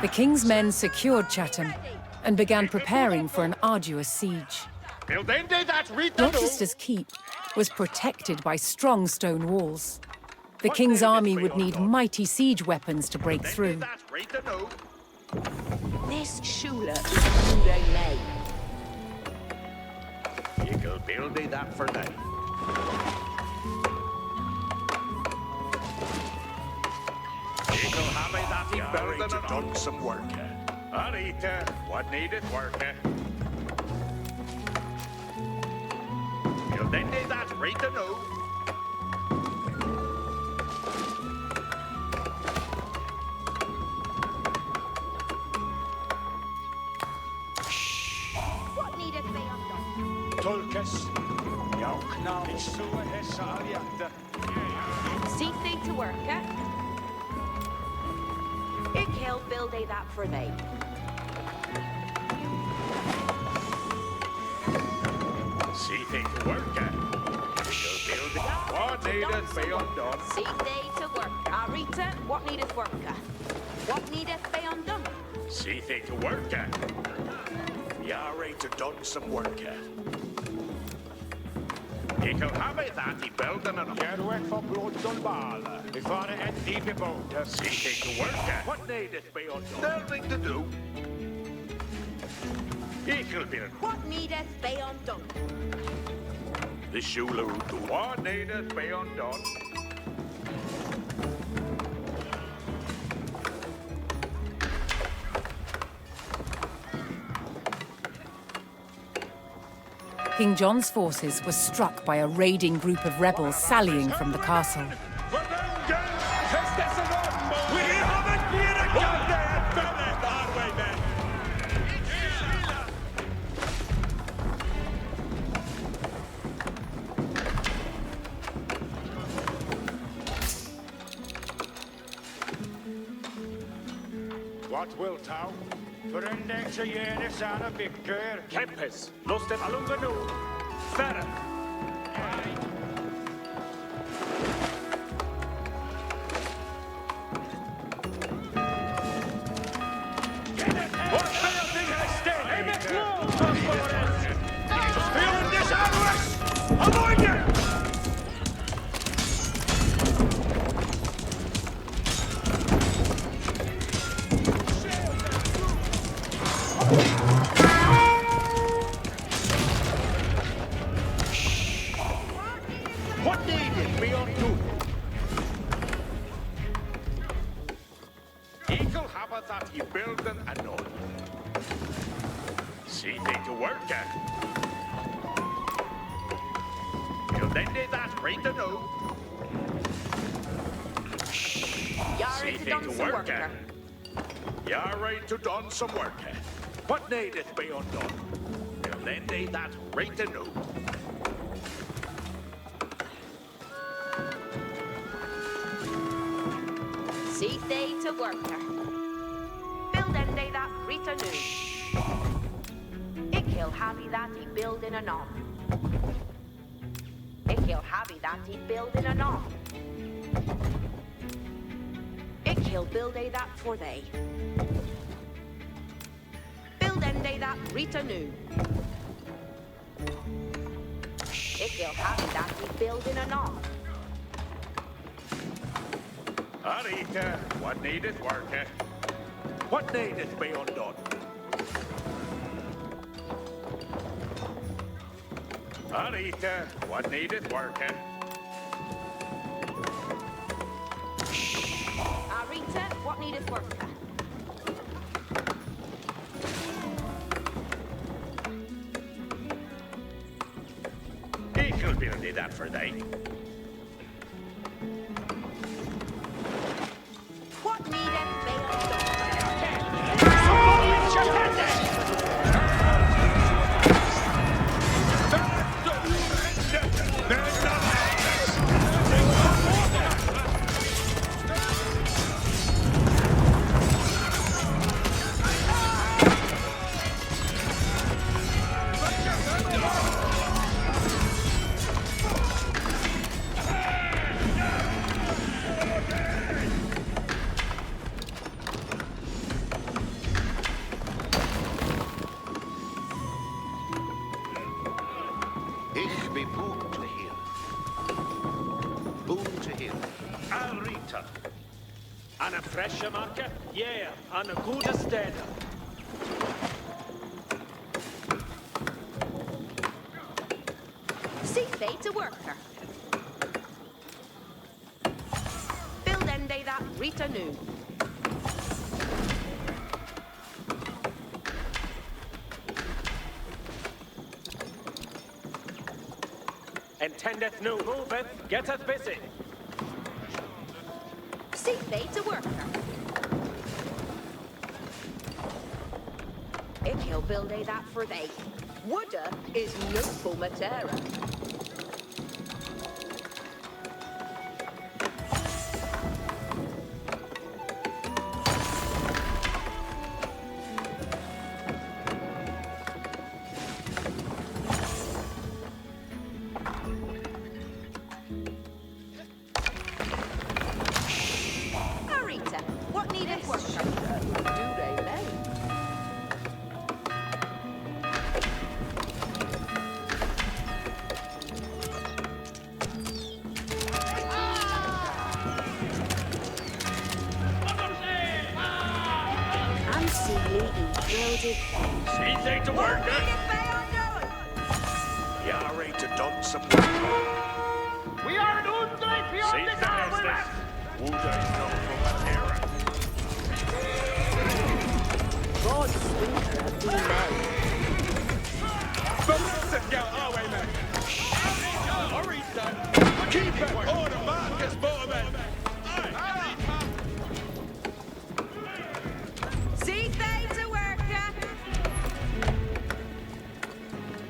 The king's men secured Chatham and began preparing for an arduous siege. Rochester's keep was protected by strong stone walls. The king's army would need mighty siege weapons to break through. This Shula is Ludo May. You can build that for now. You'll have that building and done some work. Arita, what needed work? You'll then do that right to know. What needed be undone? Tulkas, Jaukna, Isua Hessa Alianta. See thee to work, eh? Ik he'll build that for thee. See thee to work, You'll build it. What needed be undone? See thee to work. Arita, what needeth work? What needeth be undone? See thee to work, Yara to done some work, You can have that he building and Get away from blood on ball. If I had deep about us. See thee to work, What needeth be undone? Nothing to do. Equal build. What needeth be undone? The Shula to what needeth be undone? King John's forces were struck by a raiding group of rebels sallying from the castle. What wilt thou? Verendek ze jene sana victor. Kempes, lustet alunganu. Ferre. What needed we undo? Eagle have that he building a node. See they to work at. You'll then do that right to know. See they to work at. You're right to done some work. What needeth be undone? You'll then do that right to know. See they to work her. Build en they that Rita knew. Ik heel happy that he build in a knob. Ik heel happy that he build in a knob. Ik heel build they that for they. Build en they that Rita knew. Ik heel happy that he build in a knob. Arita, what needeth work? What needeth be undone? Arita, what needeth work? Arita, what needeth work? Eagle build that for they. What needeth be undone? Ich be boon to hear. Boon to hear. Alrita. An a fresher marker? Yeah, an a good stead. See they to work her. Build en they that Rita knew. Intendeth no moveth, getteth busy. See they to work her. Ik heel build they that for they. Woodda is no matera. Arita, what needeth work? Do they lay? I'm seeing eroded. See they to work. You're right to done some work. We are an undrei See beyond the the tower. business. Uda is no from a terror. God's winter of the men. But listen, highwayman. Keep it, order, Marcus, motorman. See things a worker.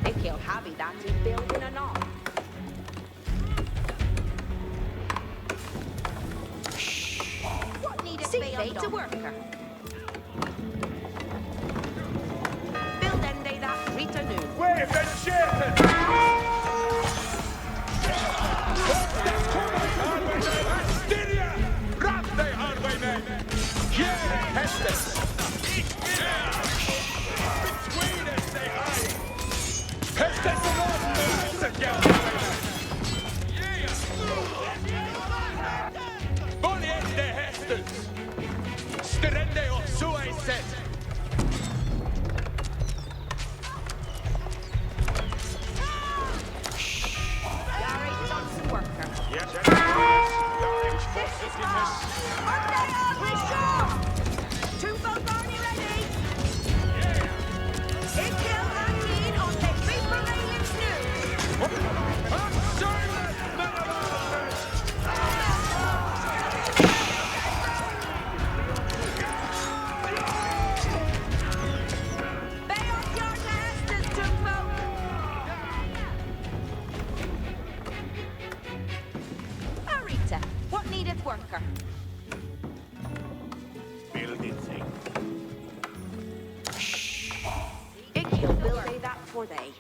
If you'll have it, that is building an arm. What need a be a worker? Build end day that Rita knew. Wait, then shit! What needeth worker? Building thing. He'll build they that for they.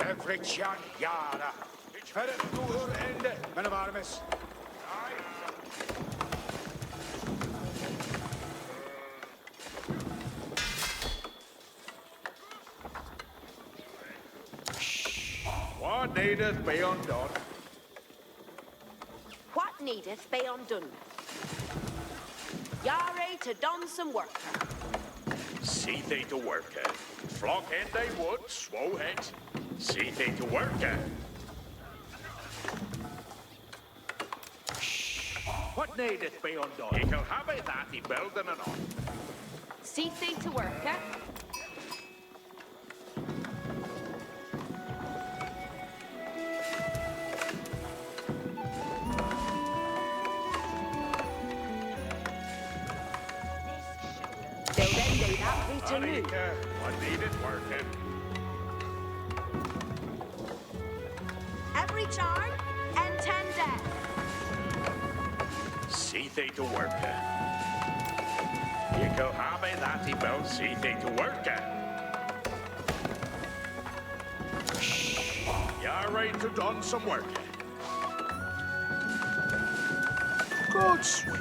Every chan yara. Ich werde nur Ende, meine Warmes. What needeth be undone? What needeth be undone? Yare to done some work. See they to work, Flock and they would, swow head. See they to work, What needeth be undone? He can have it that he building and on. See they to work, They'll then do that Rita knew. What needeth working? Every charm and 10 death. See they to work, You can have it that he built. See they to work, You're right to done some work. Good sweet.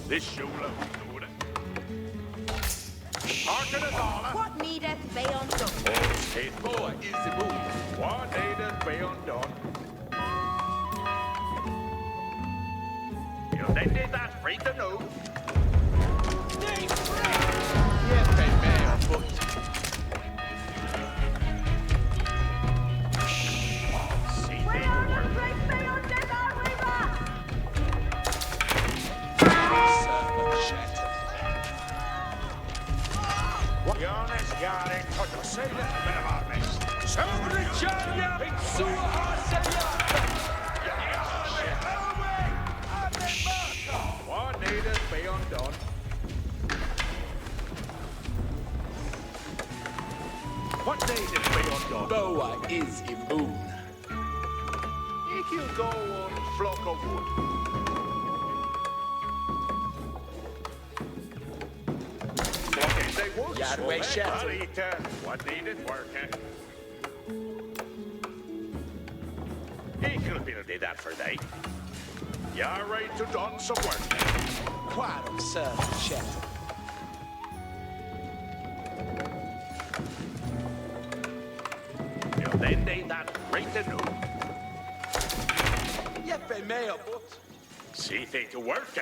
This show love doing it. Harken it all. What needeth be undone? Oh, state boy is the move. What needeth be undone? You then did that free to know. Yes, they may on foot. See they to work. Jonas Jaren to say that Benavarmes. Sobre Chania, Pitsua Hasaya. What needeth be undone? What needeth be undone? Boa is immune. He can go on flock of wood. Yardway shattered. What needed work, He could build that for they. You're right to done some work. Quite absurd, shattered. You'll then need that right to know. Yep, they may have but. See they to work,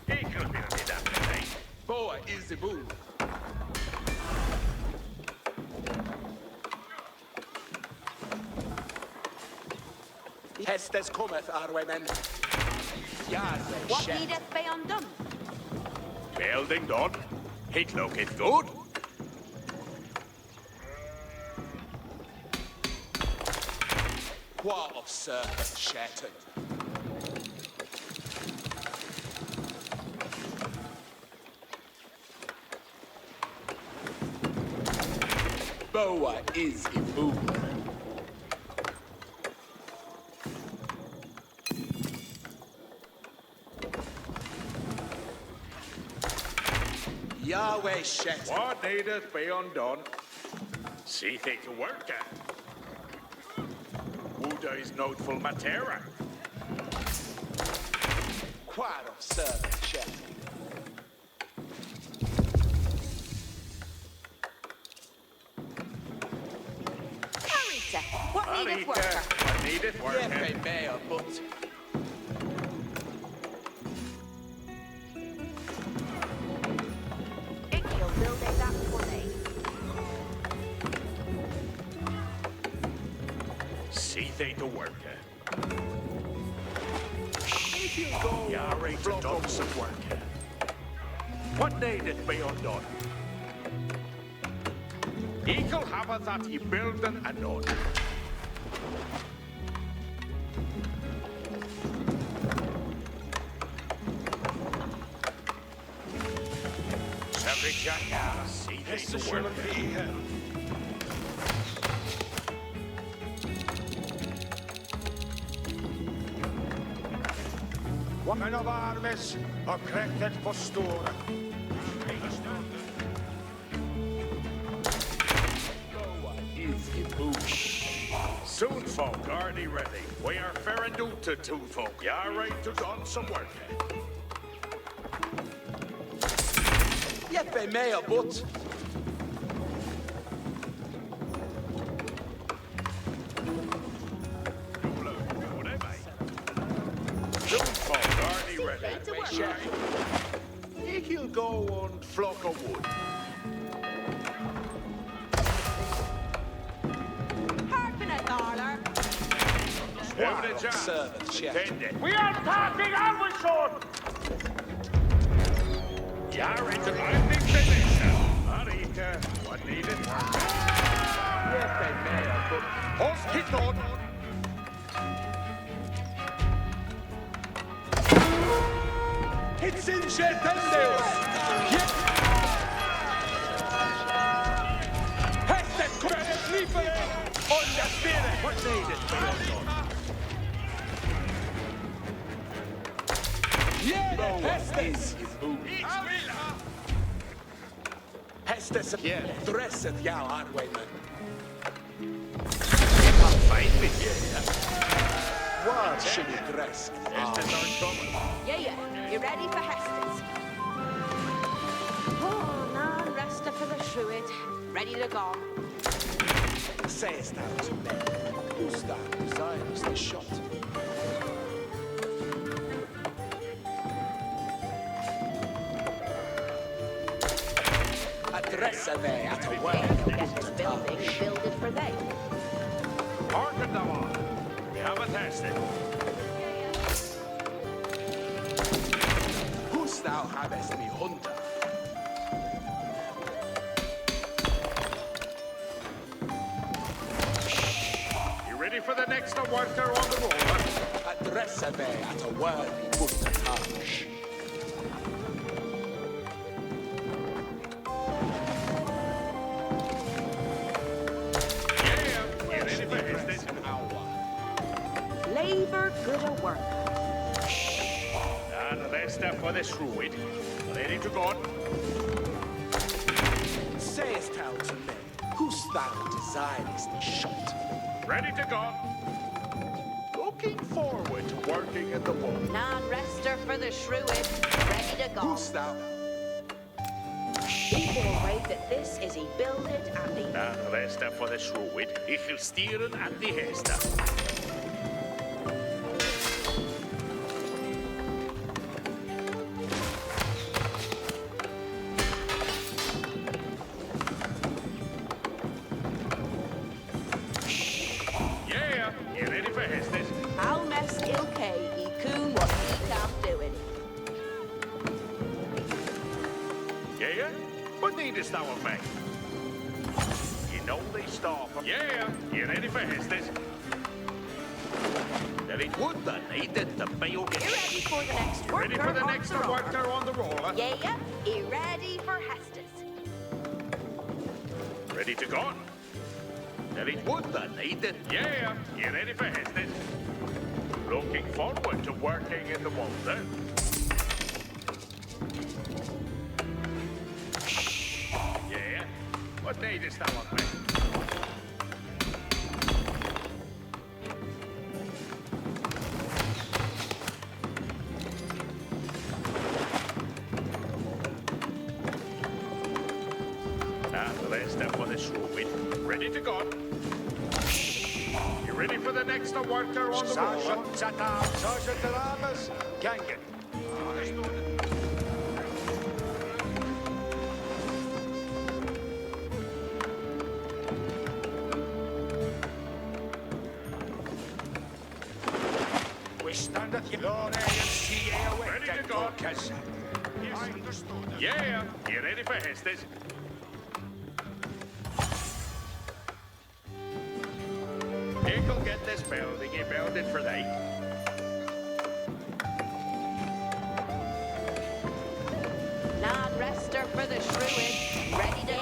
He could build that for they. Boa is the move. Hestes cometh, Arwaymen. What needeth be undone? Building done. It looketh good. What of serpent shattered? Boa is immovable. Yahweh shet. What needeth be undone? See thee to work at. Wuda is noteful matera. Quad of serpent shet. Arita, what needeth worker? What needeth worker? Yepe mea but. Ikil building that for me. See thee to work at. If you go, Yari to done some work at. What needeth be undone? Eagle have that ye building anon. Savicaya, see thee to work at. Men av armes har kräktet på stora. Soon folk, are thee ready? We are fair and due to two folk. Ya ready to done some work? Yepe mea but. Soon folk, are thee ready? He'll go on flock of wood. Harping a dollar. Every job. Servant shet. Tended. We are talking Alwishon! Ya ready to lightning finish? Arika, what needed work? Yepe mea but. Host hit on! It's in Shetendeus! Hestet kommer slipare! Olja spire! What needed be undone? Yeah, Hestes! Hestes dresset jag Arwaymen. I'll fight with you. What should he dress? Estes aren't coming. Yeah, you ready for Hestes? Oh, now rest for the Shrewid. Ready to go. Sayest thou to me, who's thou desirest the shot? Address me at a word Get this building builded for they. Hearken thou on. We have a tested. Who's thou havest me hunter? You ready for the next worker on the roller? Address me at a worthy good touch. Yeah, you ready for his Labor good a work. And let's step for the Shrewid. Ready to go. Sayest thou to me, who's thou desirest the shot? Ready to go. Looking forward to working in the wall. Non-rester for the Shrewid. Ready to go. Who's thou? People wait that this is he builded and he... And let's step for the Shrewid. He'll steer it at the Hesta. Yeah, you ready for Hestes? I'll needest thou of me? You know they stop. Yeah, you ready for Hestes? Then it would the needed to be okay. You ready for the next worker? Ready for the next worker on the roller? Yeah. You ready for Hestes? Ready to go? Then it would the needed. Yeah, you ready for Hestes? Looking forward to working in the water. Yeah, what needest thou of me? Ready to go. You ready for the next worker on the roller? Sergeant Tabbz, gangen. We stand at your Ready to go. Yeah, you ready for Hestes? He'll get this building, he built it for thee. Nad rester for the shrewish. Ready to go.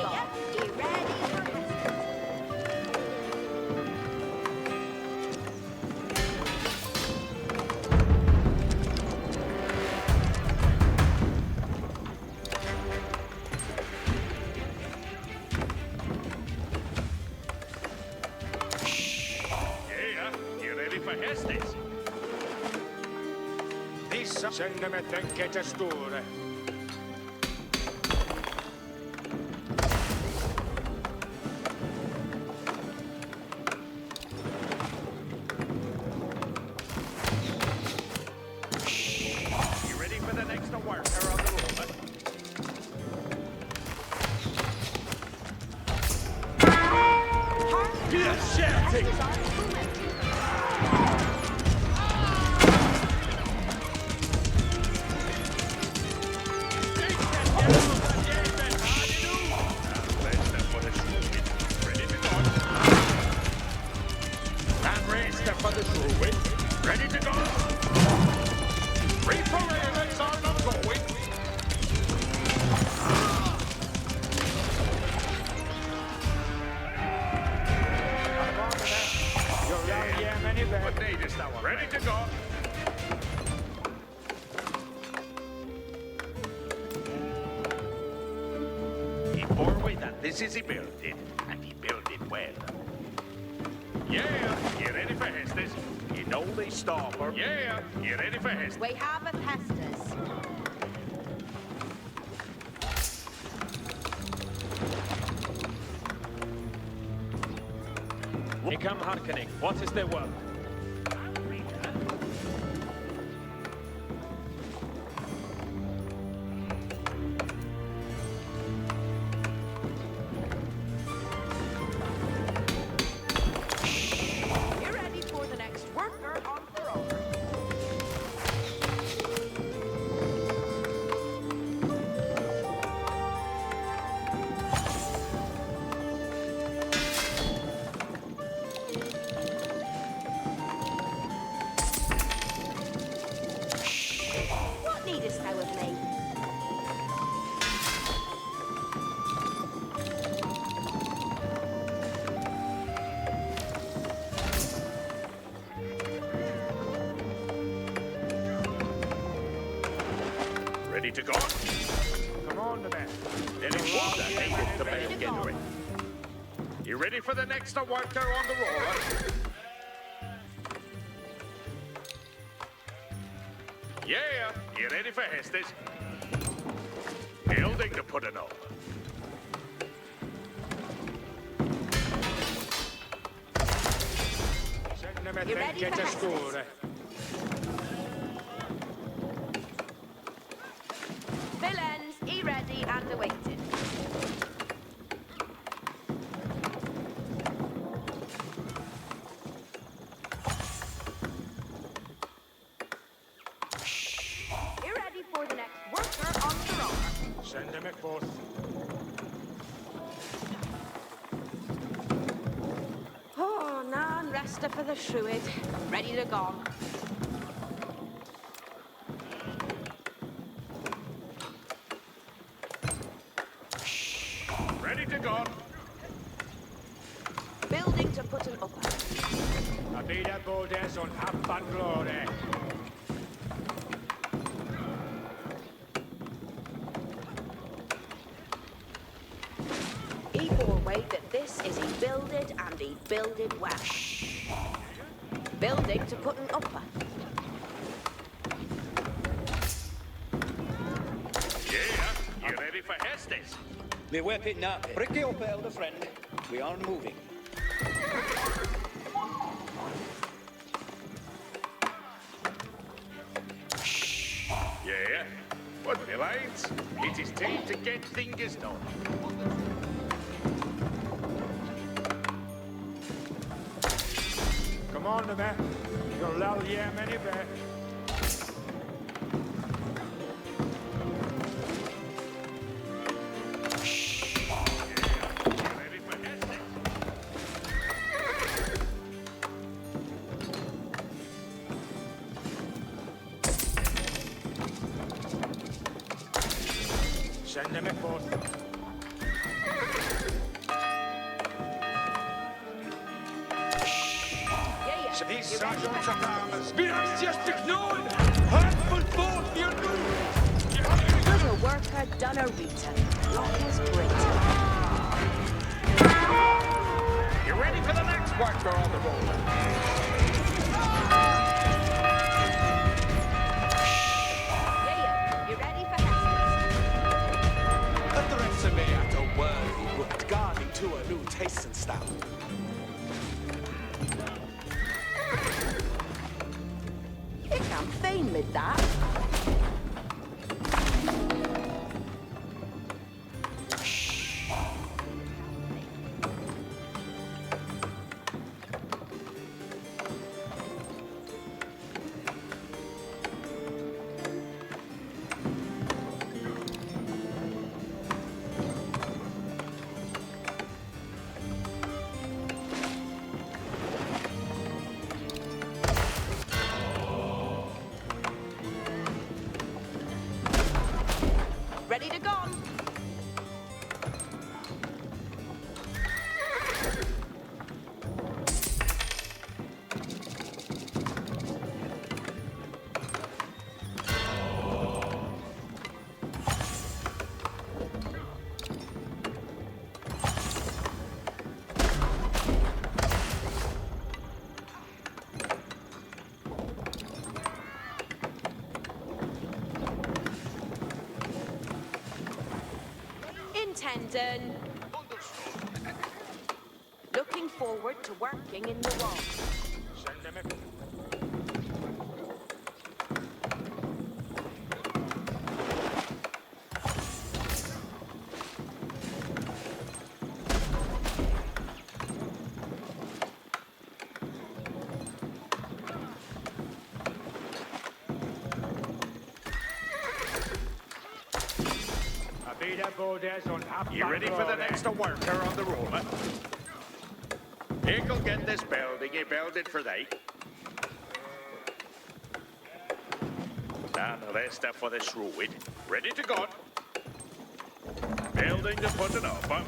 You ready for Hestes? Hestes. Vissa känner mig tänket är stora. You ready for the next worker on the roller? Yes, shouting! Ready to go? Reparatives are not going. What needest thou? Ready to go? He forward that this is he built it, and he built it well. Yeah, you ready for Hestes? You know they stop her. Yeah, you ready for Hestes? We have a Hestes. They come hearkening. What is their work? Ready to go? Come on, the man. Then it was that they get the man gathering. You ready for the next worker on the roller? Yeah, you ready for Hestes? Building to put it on. You ready for Hestes? Villains, ready and awaited. You ready for the next worker on the roller? Send them forth. rester for the Shrewid. Ready to go. Ready to go. Building to put an upper. Abida Bodes on Abbanglore. He bore weight that this is he builded and he builded well. Building to put an upper. Yeah, you ready for Estes? Me whip it now. Bricky up, elder friend. We are moving. Yeah, but my lads, it is time to get things done. Come on, the man. You'll lull yam any bit. Send them a forth. These sergeants of arms. Wir haben's just ignored! Handful forth, wir nu! Little worker done a Rita. Luck is great. You ready for the next worker on the roll? Yeah, you ready for Hestus? Underestimate a worthy but guarding to a new taste and style. Ich kann fein mit that. Ready to go. Intending. Looking forward to working in the wall. Send them a... You ready for the next worker on the roller? He'll get this building, he builded for they. Now the rest up for the Shrewid. Ready to go. Building to put it up, huh?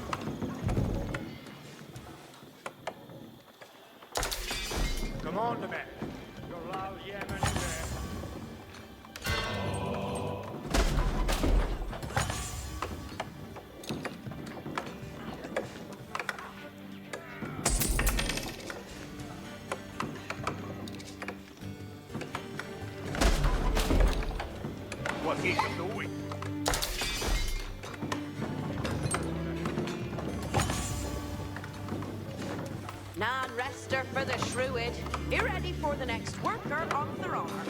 Come on, the man. You'll lull yam any bit. What he's doing? Non-rester for the Shrewid. You ready for the next worker on the roller?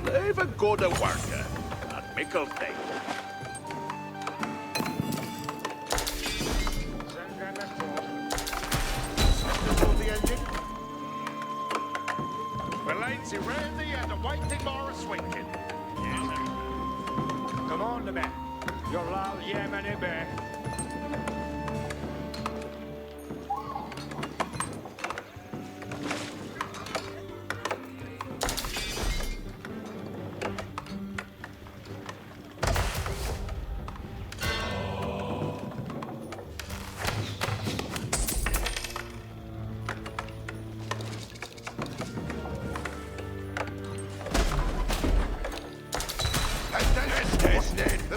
They've a good worker. A mickle thing. Send them a forth. For the engine. Well, lads, you ready and the white thing more swinging. Yes, sir. Come on, the man. You'll lull yam any bit.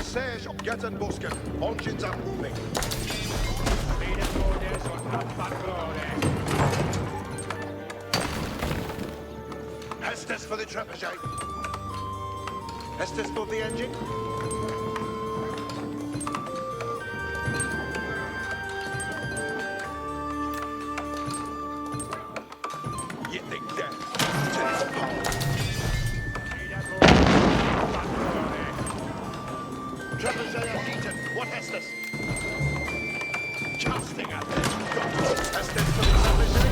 The Sage, get and busket. Engines are moving. Estes for the trebuchet. Estes for the engine. You think that to this power. Trebuchet and Eaton, what Estes? Casting at them. Estes for the trebuchet.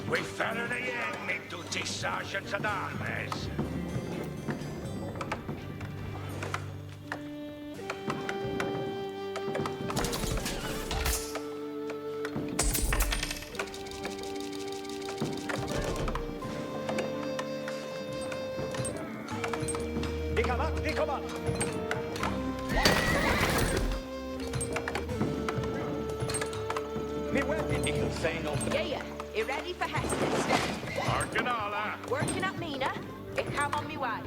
We ferrer igen med tutti sergeants ad armes. Vi kommer, vi kommer! Me weapon, you say no. Yeah. You ready for Heston? Working all that. Working at Mina. It come on me way.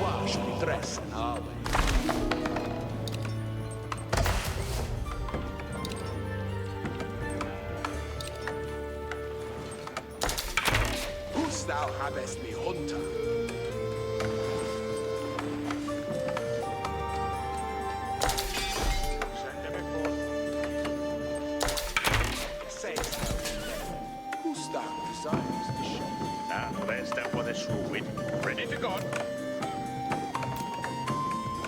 Wash me dress now. Thou habest me hunter. Send him before. Sayest thou who's thou desires the shot? Now, there's them for the shrew. Ready to go.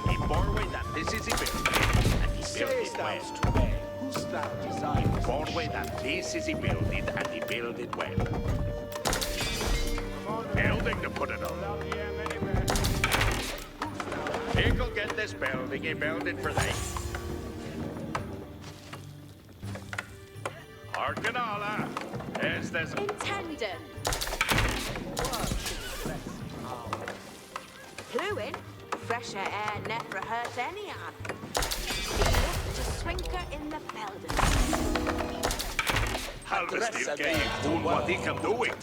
He forward that this is a building, and he built it well. Who's thou desires? He forward that this is a building, and he built it well. Building to put it on. He'll get this building, he built it for they. Arcanala, is this Intendant. Fluid, fresher air never hurt any hand. Enough to swinker in the Felden. Halve still getting cool what he can do it.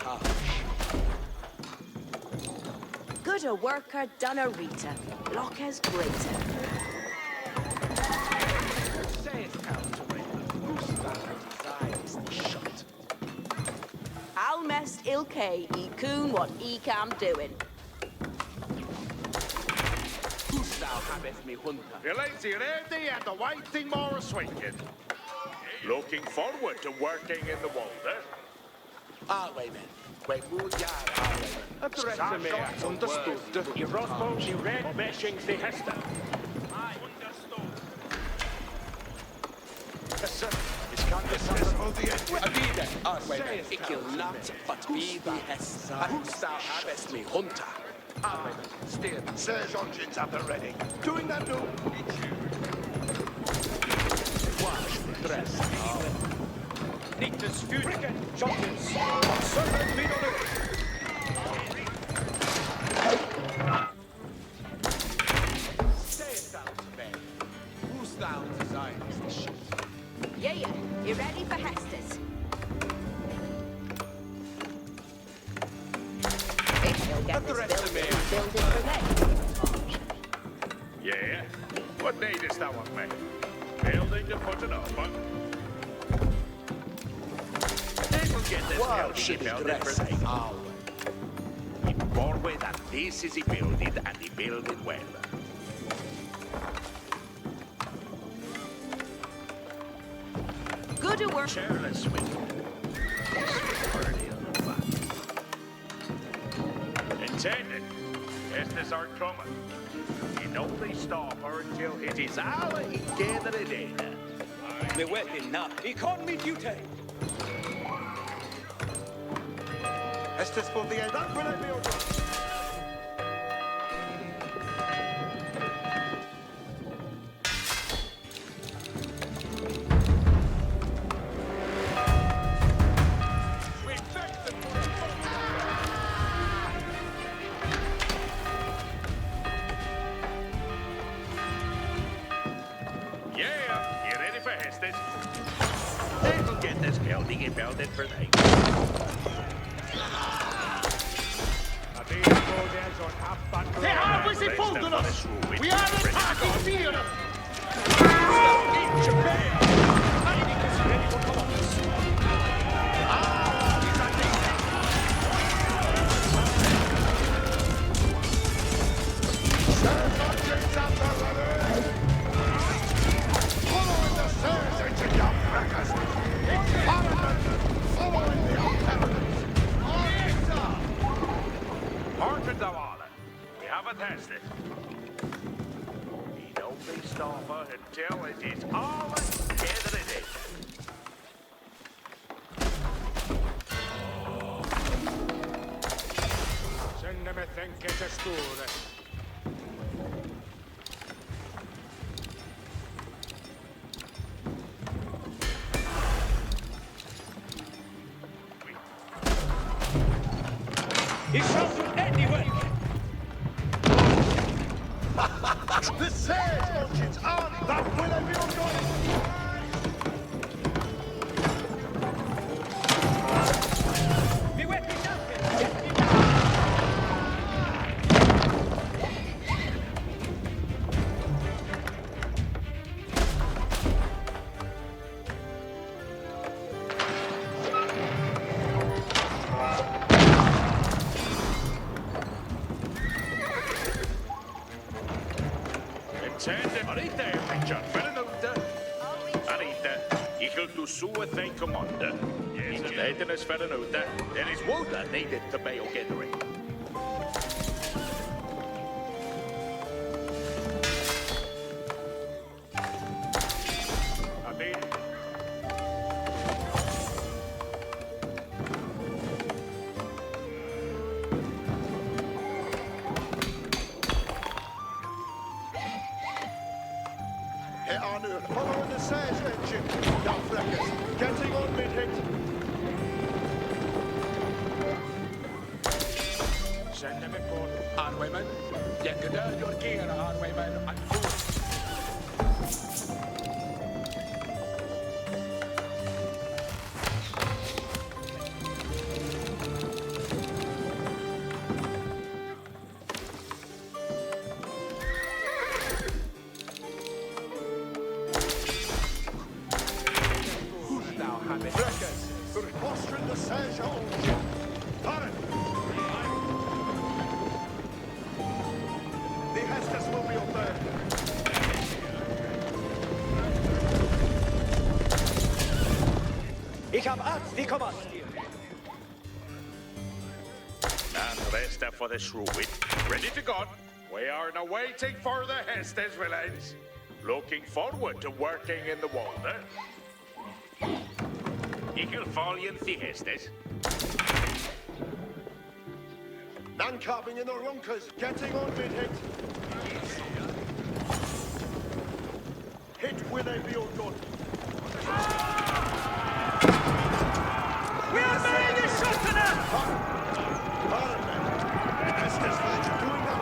Good a worker, done a Rita. Lock as greater. Sayest thou to me, who's thou desires the shot? Almest ilke, e coon what e can doing. Who's thou habest me hunter? Lazy ready and the white thing more swinging. Looking forward to working in the Walder. Alwaymen. Wait, mood yard, Alwaymen. Address me, understood. I Rosbo, she red meshing the Hester. I understood. Yes, sir. Ich kann das for the end. Abide, Alwaymen. Ich will not, but be the Hester. Who's thou habest me hunter? Alwaymen, steer. Sage engines up and ready. Doing that now. Wash, dress. Nictus, Furiken, Jockins, Servant Vidolu. Sayest thou to me, down to Zion's the shit. Yeah, you ready for Hester's? He'll get this building for them. Yeah? What needest thou of me? Building to put it up, huh? They will get this building building for them. In one way that this is a building and the building well. Good work. Careless with Intended. Estes are coming. You know they stop her until it is all together again. The weapon now. Economy duty. Estes for the end. That will let me over. Yeah, you ready for Estes? They will get this building and build it for them. They are busy folding us! We are attacking fear! In Japan! Following the stairs into your breakfast! Following the alternative! Hearken thou all. We have a tested. We don't be stopper until it is all together again. Se me tänker till store. He shall do anywhere. The Sage launches on! That will have been The weapon Intended. Arita, Richard. Verenuta. Arita. Equal to sua they commander. Yes, and Eden is Verenuta. There is water needed to bail gathering. Hit on her. Following the Sage engine. Down Freckers. Getting on mid-hit. Send them a port. Highwayman. You could earn your gear, highwayman. And food. Freckers. Fostering the Sage engine. Turret. The Hestes will be up there. Ich hab Angst, die Kommand. And rest up for the Shrewd. Ready to go. We are now waiting for the Hestes village. Looking forward to working in the water. Equal volume the Hestes. Non-carving in the runkers. Getting on mid-hit. Hit will they be all good. We are made a shot in it! Hestes village are doing that.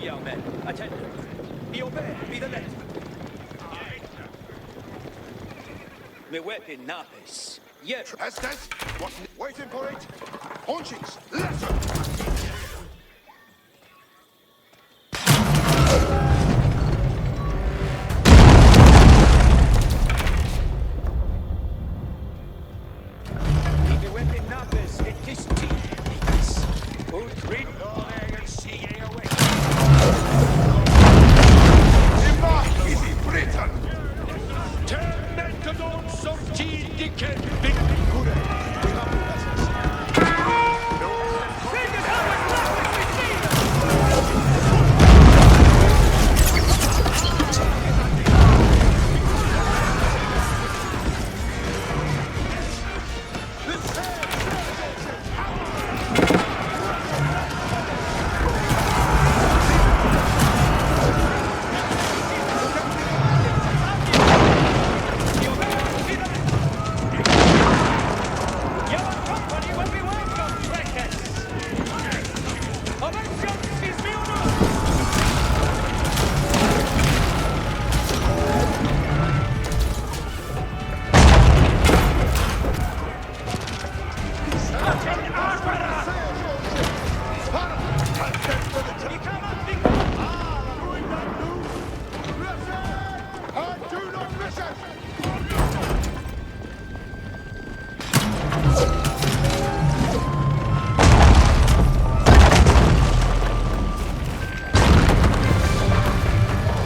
young men. Attend. Be obeyed, be the letter. Me weapon napis. Yep. Estes, what? Waiting for it. Haunchings, letter.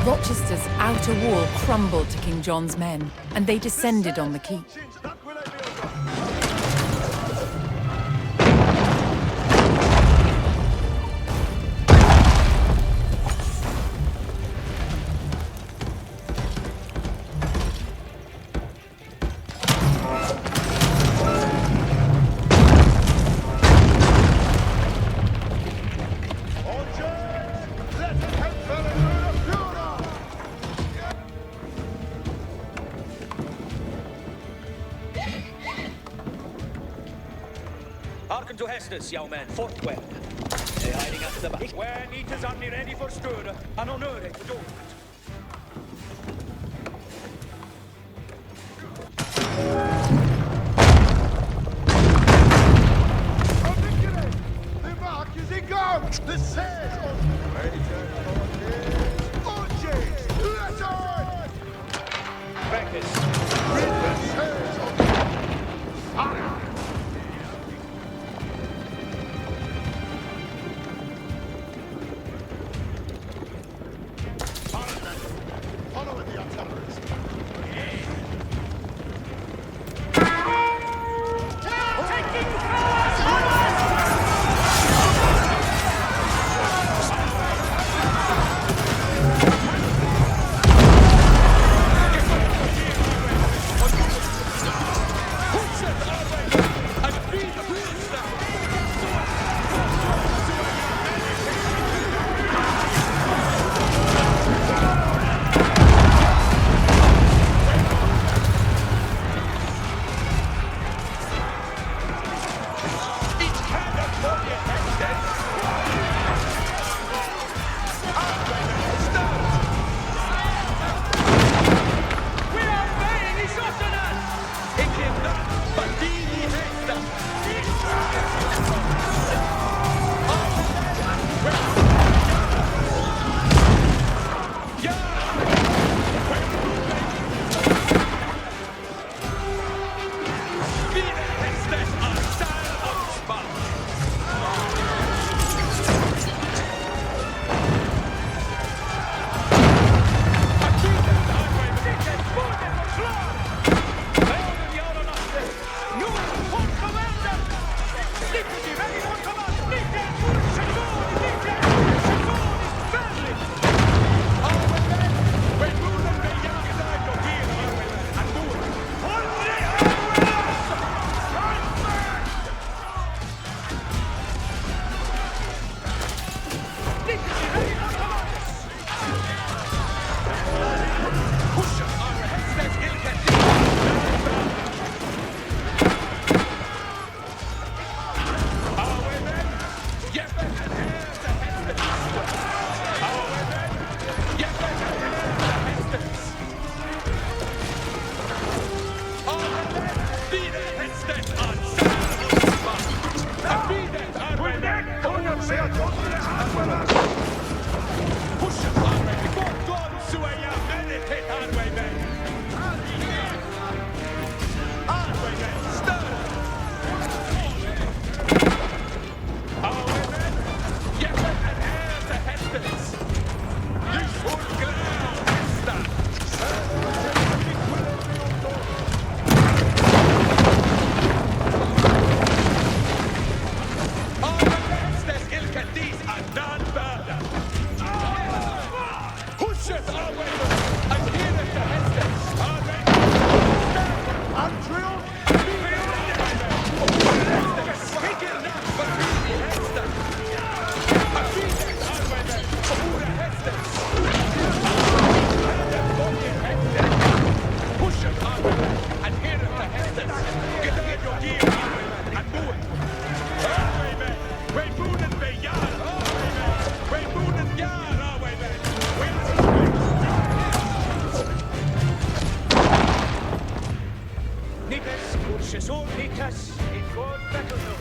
Rochester's outer wall crumbled to King John's men, and they descended on the keep. Hearken to Hestus, young men, fort well. They're hiding at the back. Where meat is only ready for stir, and honor it to do it. The mark is in gone! The sails on... Haunchings, letter! Breakfast. Read the sails on... Hurry! Follow the artilleries. Push it away! I'm here at the Hestes! I'm drilled! Push it away! And here at the Hestes! Get out your gear and move it! Away, man! Way moonen be yard! Away, man! Way moonen yard! Away, man! Nikas, Urshasur, Nikas, in God Beckle.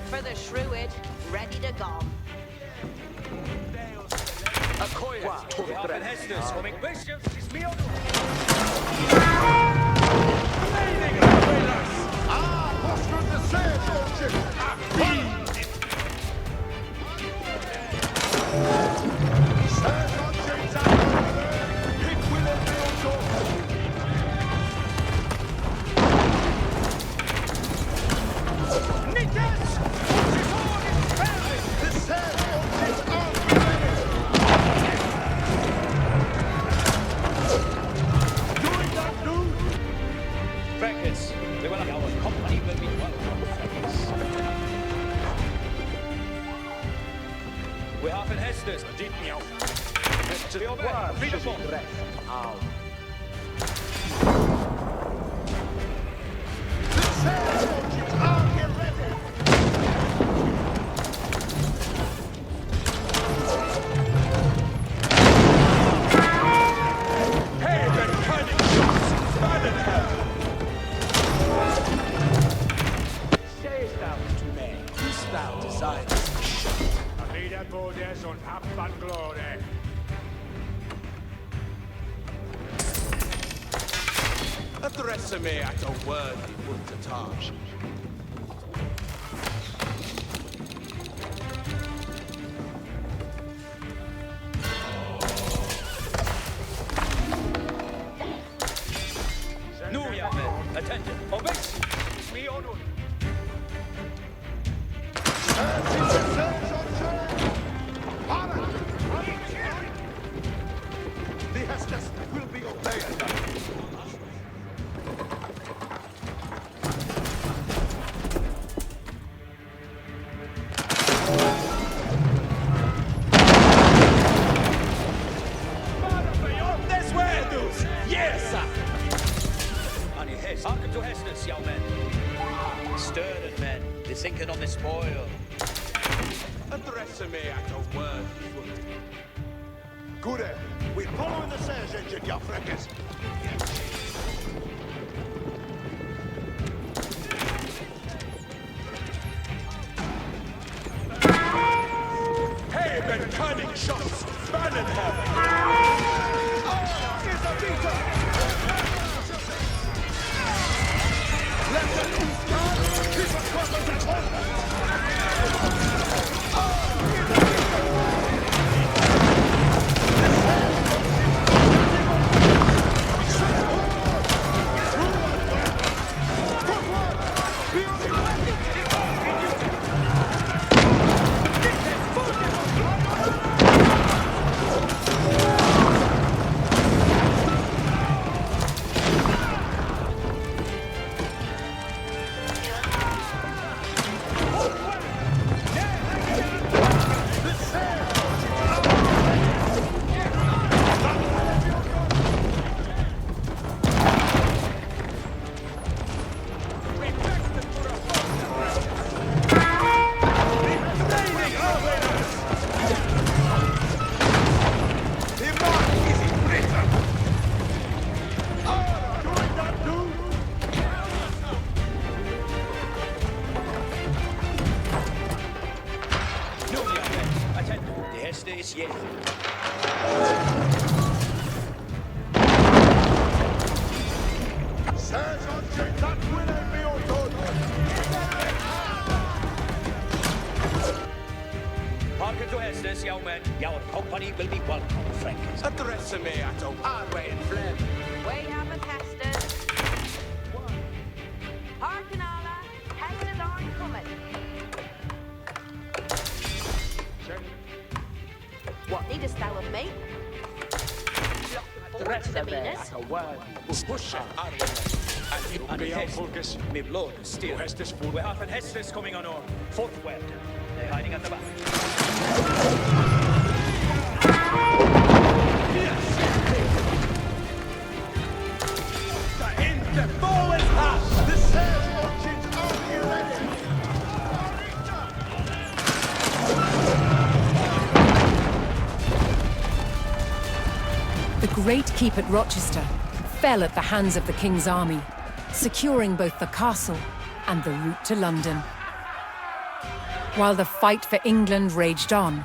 For the Shrewid, ready to go. We have en Hestes, dit niet op. Til de over, vrienden Au. Address me at a worthy Tabbz. Nu, young men, attention. Obey. Me onward. The Hestes will be obeyed. Hearken to Hestes, young men. Sturden men, sinking on the spoil. Address me at a worthy foot. Good. We follow in the search engine, you freckers. Hey, been cunning shots, spanning her. It's a beater. money will be welcome, Frankies. Address me at a hardway and fled. We have a Heston. Hearken alla, Hestons aren't coming. What needest thou of me? Forward to the Venus. Push it, hardway. And Hest, my lord, still. We're half and Hest is coming on our fourth web. They're hiding at the back. Into forward pass! The surge watches are you ready? The great keep at Rochester fell at the hands of the King's army, securing both the castle and the route to London. While the fight for England raged on,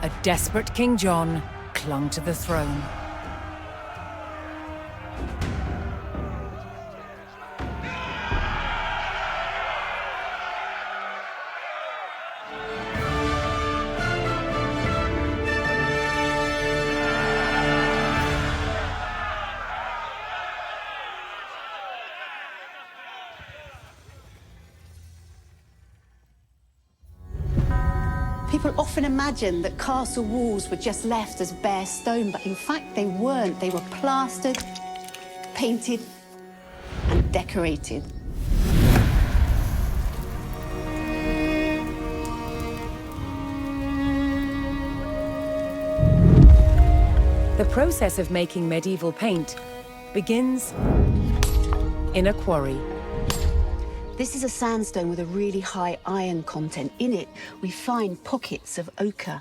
a desperate King John clung to the throne. People often imagine that castle walls were just left as bare stone, but in fact they weren't. They were plastered, painted, and decorated. The process of making medieval paint begins in a quarry. This is a sandstone with a really high iron content. In it, we find pockets of ochre.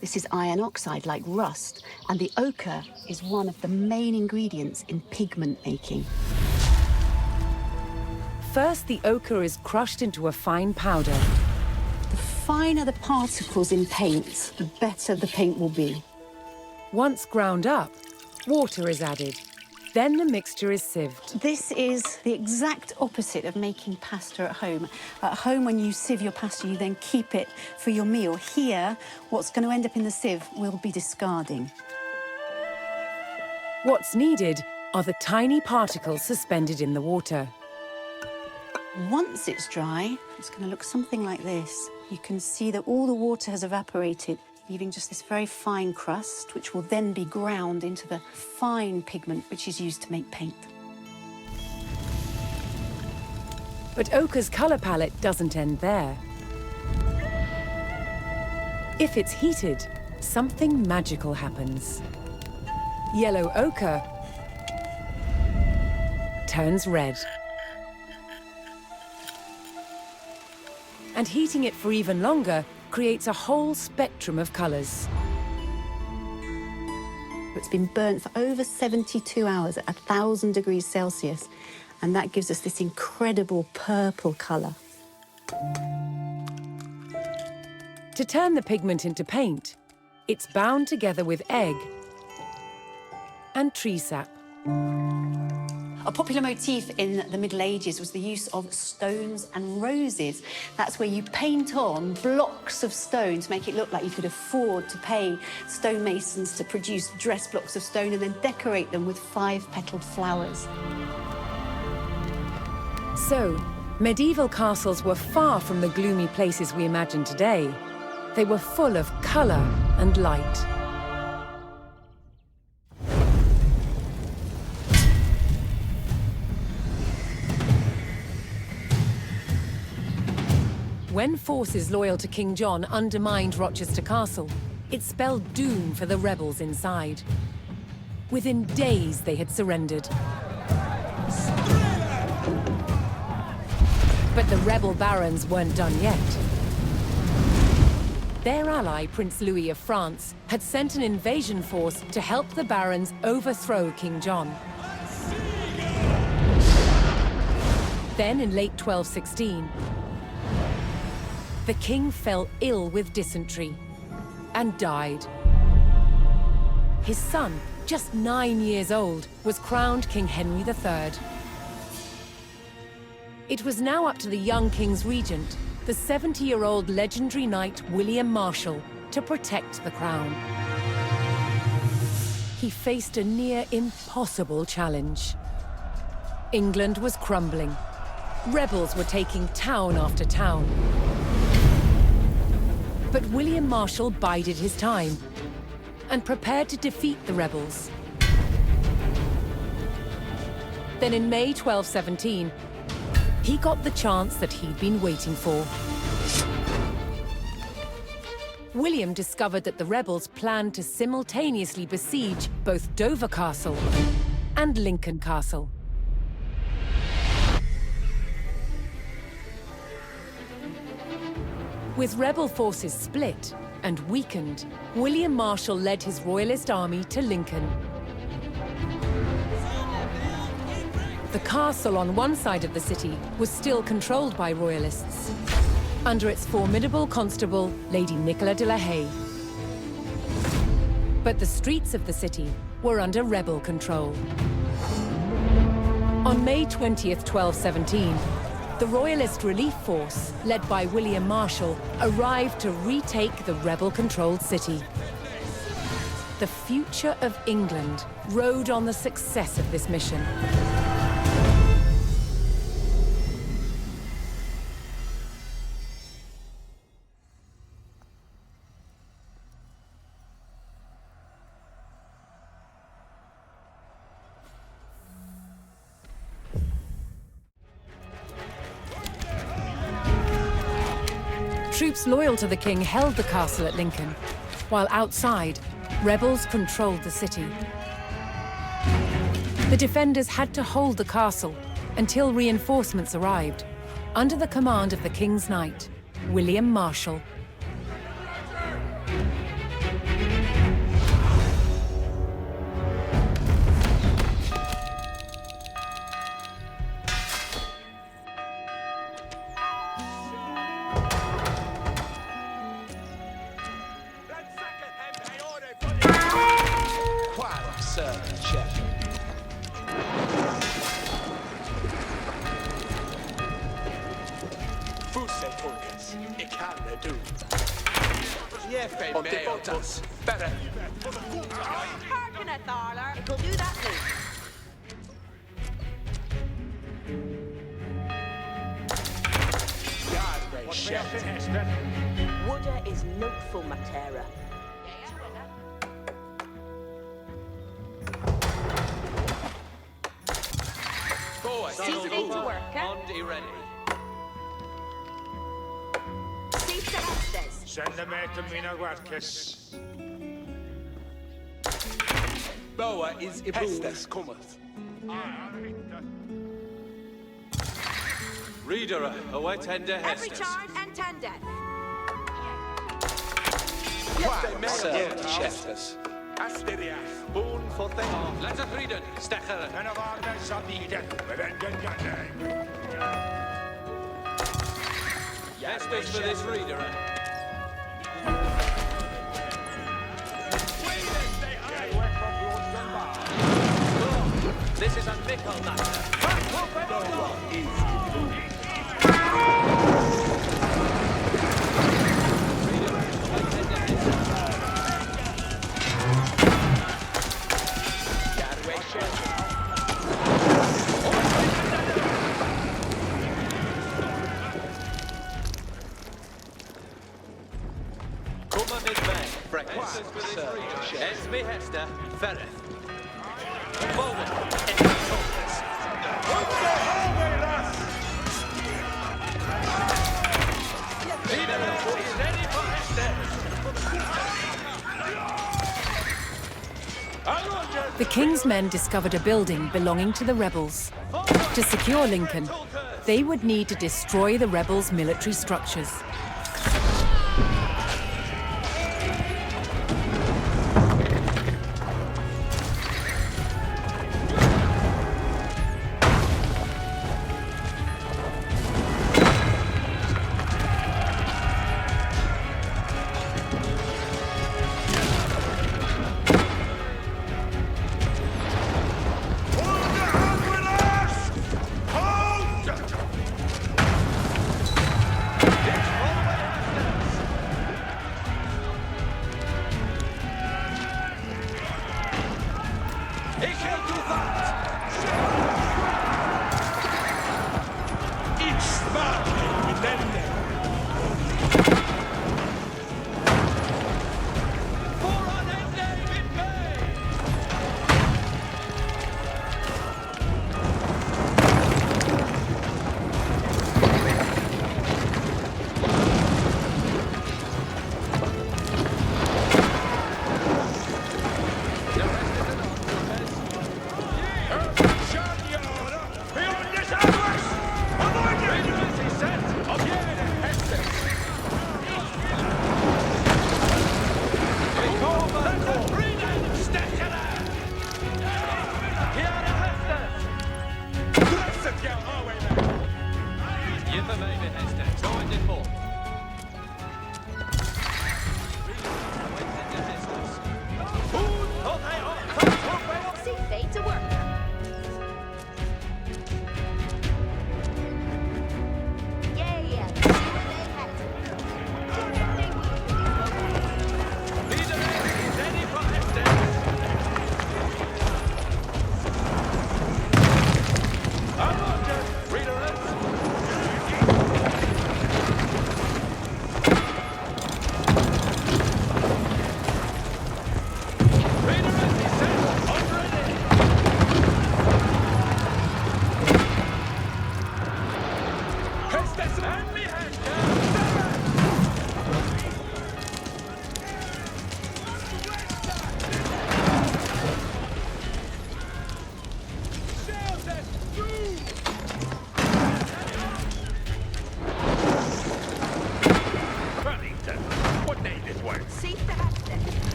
This is iron oxide, like rust, and the ochre is one of the main ingredients in pigment making. First, the ochre is crushed into a fine powder. The finer the particles in paint, the better the paint will be. Once ground up, water is added. Then the mixture is sieved. This is the exact opposite of making pasta at home. At home, when you sieve your pasta, you then keep it for your meal. Here, what's going to end up in the sieve will be discarding. What's needed are the tiny particles suspended in the water. Once it's dry, it's going to look something like this. You can see that all the water has evaporated, leaving just this very fine crust, which will then be ground into the fine pigment which is used to make paint. But ochre's colour palette doesn't end there. If it's heated, something magical happens. Yellow ochre turns red. And heating it for even longer creates a whole spectrum of colours. It's been burnt for over 72 hours at 1,000 degrees Celsius, and that gives us this incredible purple colour. To turn the pigment into paint, it's bound together with egg and tree sap. A popular motif in the Middle Ages was the use of stones and roses. That's where you paint on blocks of stone to make it look like you could afford to pay stonemasons to produce dress blocks of stone and then decorate them with 5-petaled flowers. So, medieval castles were far from the gloomy places we imagine today. They were full of colour and light. When forces loyal to King John undermined Rochester Castle, it spelled doom for the rebels inside. Within days, they had surrendered. But the rebel barons weren't done yet. Their ally, Prince Louis of France, had sent an invasion force to help the barons overthrow King John. Then, in late 1216, the king fell ill with dysentery and died. His son, just 9 years old, was crowned King Henry III. It was now up to the young king's regent, the 70-year-old legendary knight William Marshal, to protect the crown. he faced a near impossible challenge. England was crumbling. Rebels were taking town after town. But William Marshal bided his time and prepared to defeat the rebels. Then in May 1217, he got the chance that he'd been waiting for. William discovered that the rebels planned to simultaneously besiege both Dover Castle and Lincoln Castle. With rebel forces split and weakened, William Marshal led his royalist army to Lincoln. The castle on one side of the city was still controlled by royalists, under its formidable constable, Lady Nicola de la Haye. But the streets of the city were under rebel control. On May 20th, 1217, the Royalist Relief Force, led by William Marshal, arrived to retake the rebel-controlled city. The future of England rode on the success of this mission. Troops loyal to the king held the castle at Lincoln, while outside, rebels controlled the city. The defenders had to hold the castle until reinforcements arrived, under the command of the king's knight, William Marshal. Wood is noteful matera. Cease to work, ready. Cease to Estes. Send them out to Mina Workes. Boa is Estes cometh. Reader, away tender Every Hestes. charge and tendeth. Chestes. Asterias. Boon for thing. Let us read it. Stecher. En of our days shall be dead. Hestes for this reader. This is a mickle matter. Esme Hester, Ferreth. Forward, Steady for Hester. The king's men discovered a building belonging to the rebels. To secure Lincoln, they would need to destroy the rebels' military structures.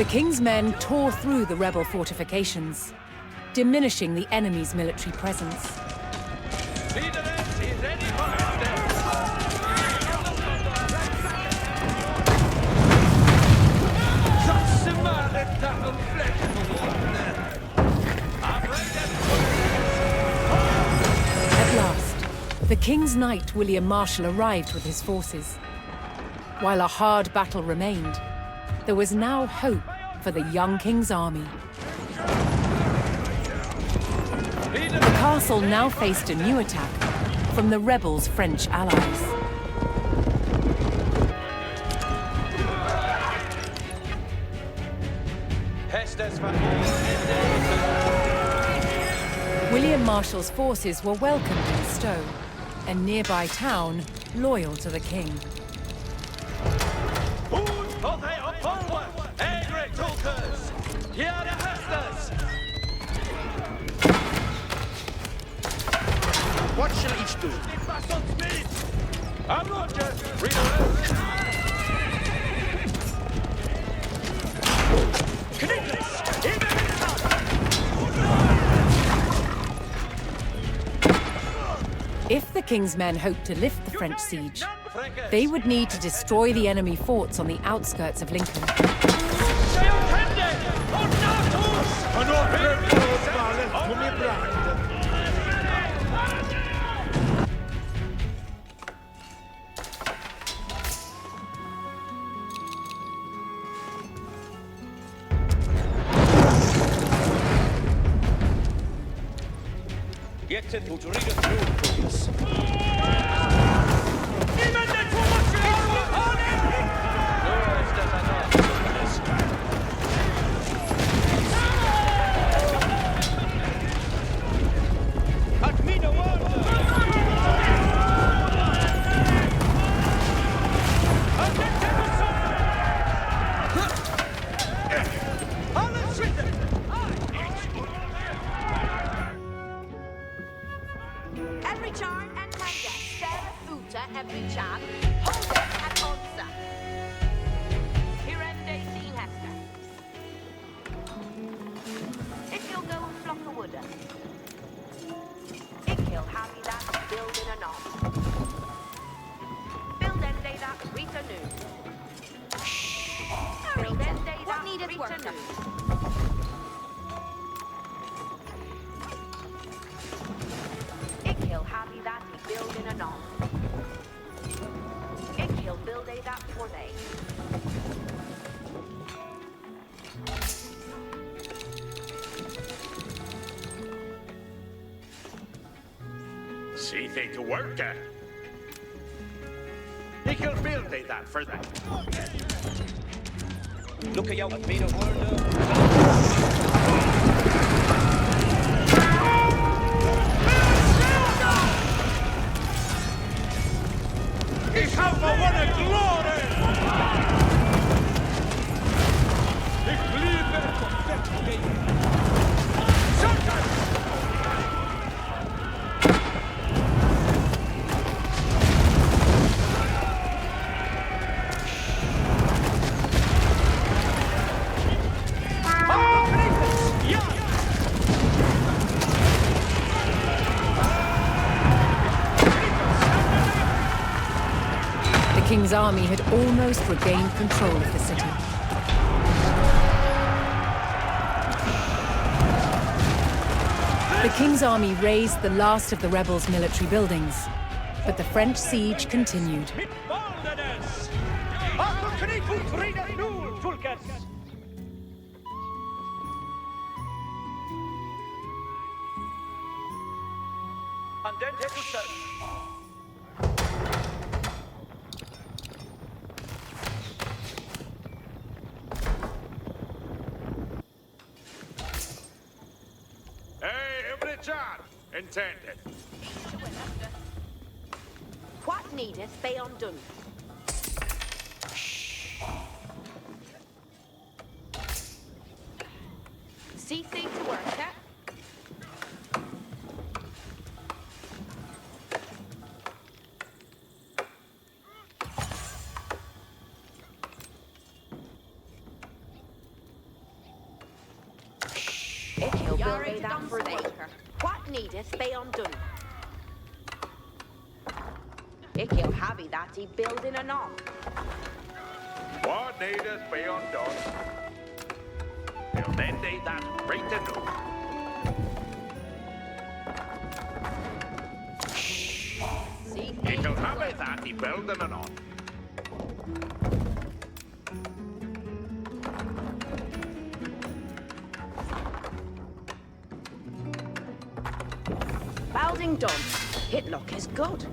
king's men tore through the rebel fortifications, diminishing the enemy's military presence. At last, the king's knight William Marshal arrived with his forces. While a hard battle remained, there was now hope for the young king's army. The castle now faced a new attack from the rebels' French allies. William Marshal's forces were welcomed in Stowe, a nearby town loyal to the king. What shall each do? I'm Roger. Read If the king's men hoped to lift the French siege, they would need to destroy the enemy forts on the outskirts of Lincoln. Get to read it through, please. Every charm and manga, Sarah Futa, every charm, hold it and answer. Hirende Dean Hester. If you'll go and flock a wooder. If you'll have me that build in a knot. Build end day that Rita noon. Build end day that Rita noon. He'll have you that he build in a knot. If he'll build a that for they. See they to work at. He can build a that for that. Look at you, I've made a word. Ich habe gewonnen, Glory! Ich liebe Konfetti. The king's army had almost regained control of the city. The king's army razed the last of the rebels' military buildings, but the French siege continued. Hey, every job intended. What needeth they undone? See thee to work at. Ik heel wil they that for thee. What needeth they undone? Ik heel happy that he building anon. What needeth be undone? Well, then they that right to know. Ik wil hebben dat he building anon. Balding done. Hitlock is good.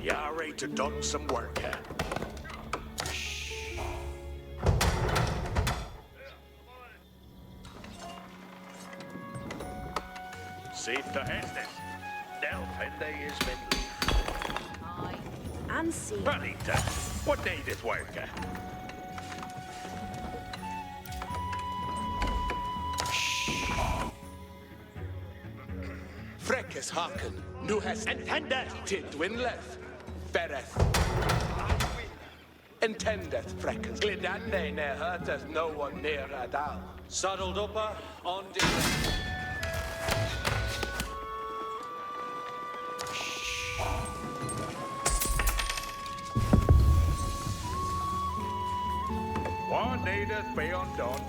Yeah, right to done some work, huh? Safe to Estes. Delphinde is been leaf. And see. Anita, what needeth work, huh? Freckes haken, nu has entendeth Tidwinleth, Bereth. Entendeth Freckes, Glidande ne hurteth no one near Adal. Saddled upper on the... What needeth be undone?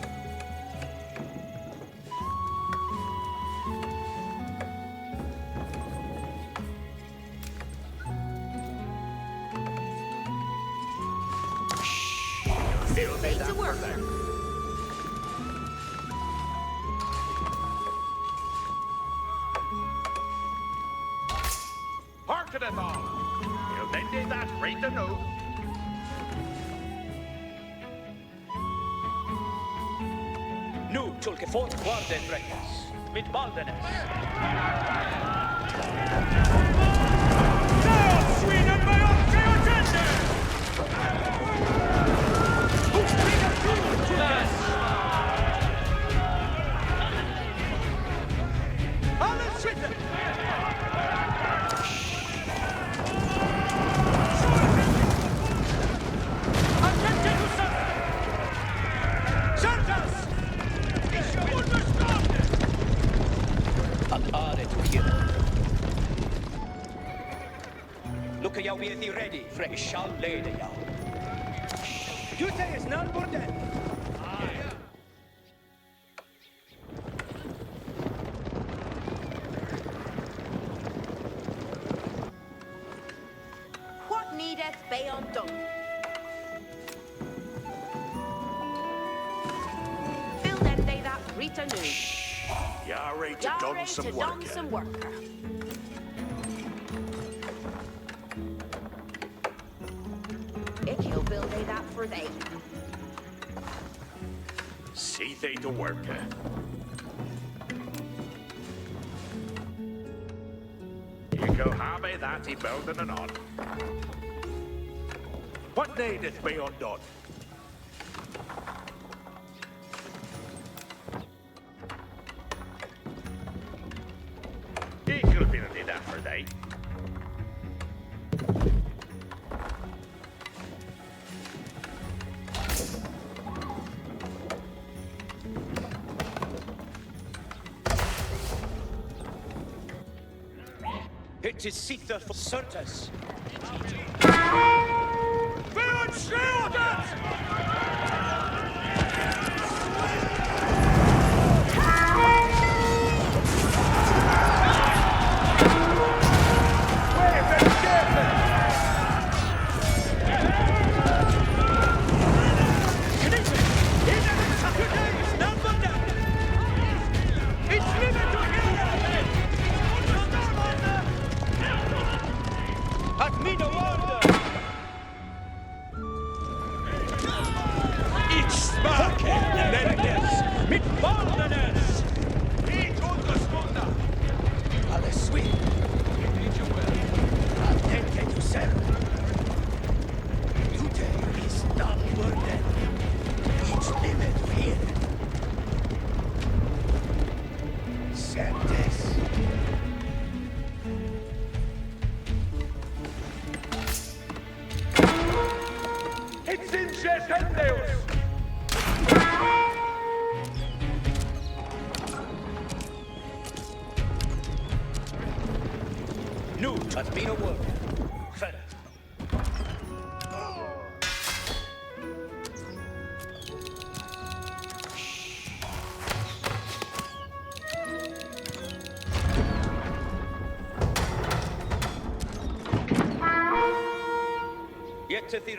Still need to work. Hearkeneth all. Well, then they that right to know. Nu tulke fort guarden Freckes. Mit Baldenes. Sweden by oss till attendant! Who's bring a tool to us? Alle Sweden! Attente to Santas! An are to hear. Look jou weer die ready, Freckes shall lede jou. You say it's not for them. What needeth be undone? Fill them they that Rita knew. Yeah, right to Y'all done ready some to work, done huh? some work. Ik heel wil they that for thee. See they to work, huh? You go have that he building anon. What needeth be undone? Ik wil binnen die dat voor thee. It is Sitha for Certus. Beyond shielded! Nu, at mine word. Fætter. Yet to the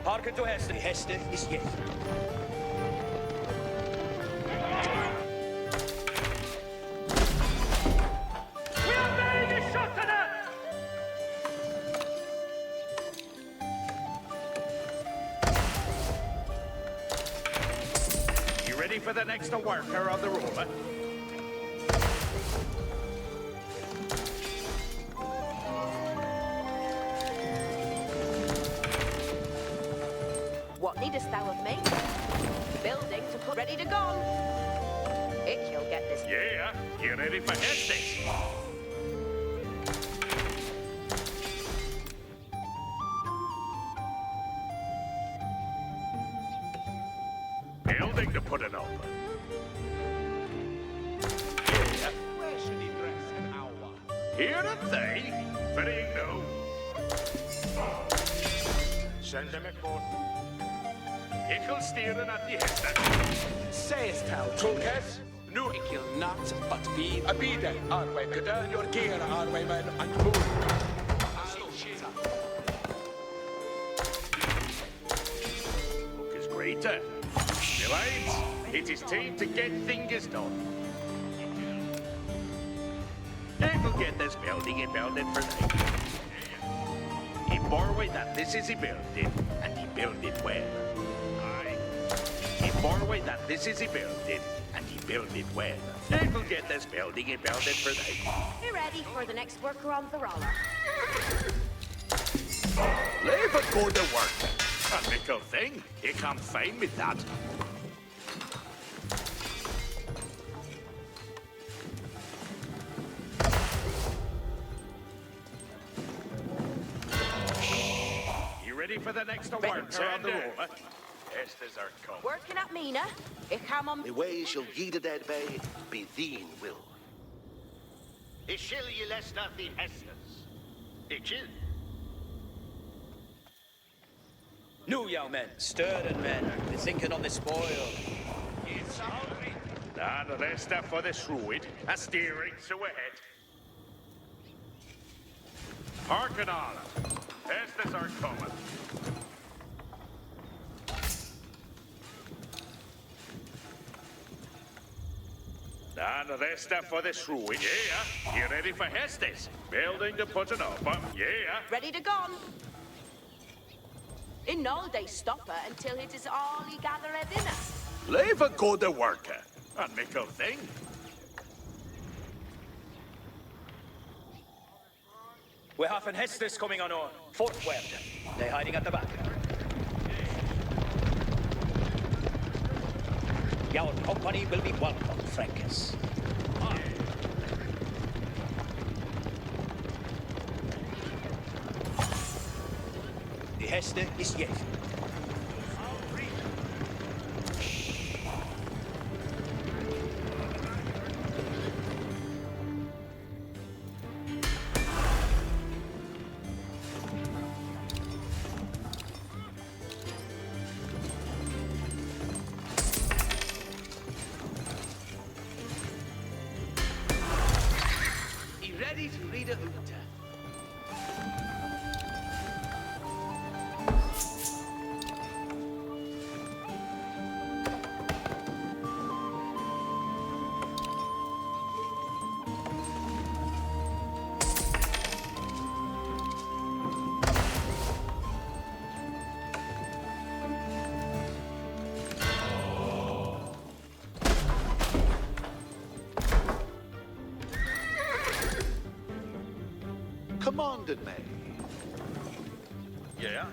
Harken to Hester. Hester is yes. You ready for the next worker on the roller? What needest thou of me? Building to put ready to go. Ich will get this. Yeah, you ready for Hestes? Building to put it open. Yeah. Where should he dress an hour? Here are they. Very no. Send them a court. Ich'll steer at the Hester. Sayest thou, Tulkes? Nu, ik will not but be a bide, Arwayman. Gedurn your gear, Arwayman, and move. Look is greater. Lads, it is time to get things done. I'll get this building and build it for them. He borrowed that this is he building, and he built it well. He borrowed that this is he building, and he built it well. I'll get this building and build it for them. Be ready for the next worker on the roller. Leave it go to work. A little thing. He can't find me that. You ready for the next worker on the roller? Estes are come. Working at Mina. Ich ham on. The way shall ye the dead bay be thine will. Ishil ye lester the Hesters. Ishil. Nu, young men, stirred men, be thinking on the spoil. It's hungry. And the rest for the shrewd, a steering so ahead. Hearken all. Estes are coming. And the rest for the shrewd. Yeah. You ready for Hestes? Building to put it up. Yeah. Ready to go. In no they stop her until it is all he gathered in her. Leave a go to worker. A mickle thing. We have an Hestes coming on our Fort Webden. They hiding at the back. Your company will be welcome, Frankes. The Hester is yet. Ready to read a Uta. commanded me. Yeah.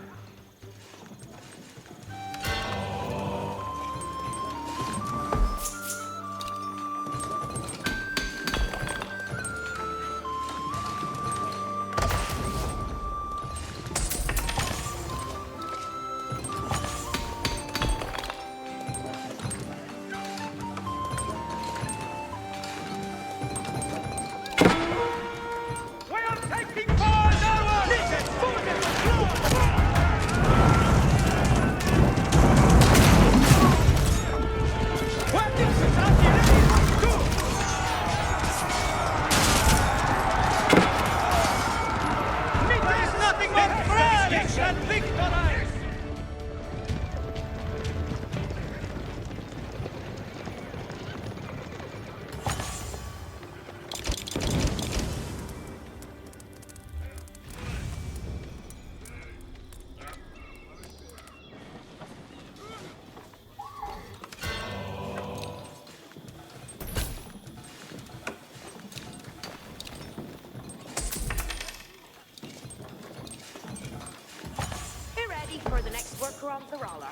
For the next worker on the roller.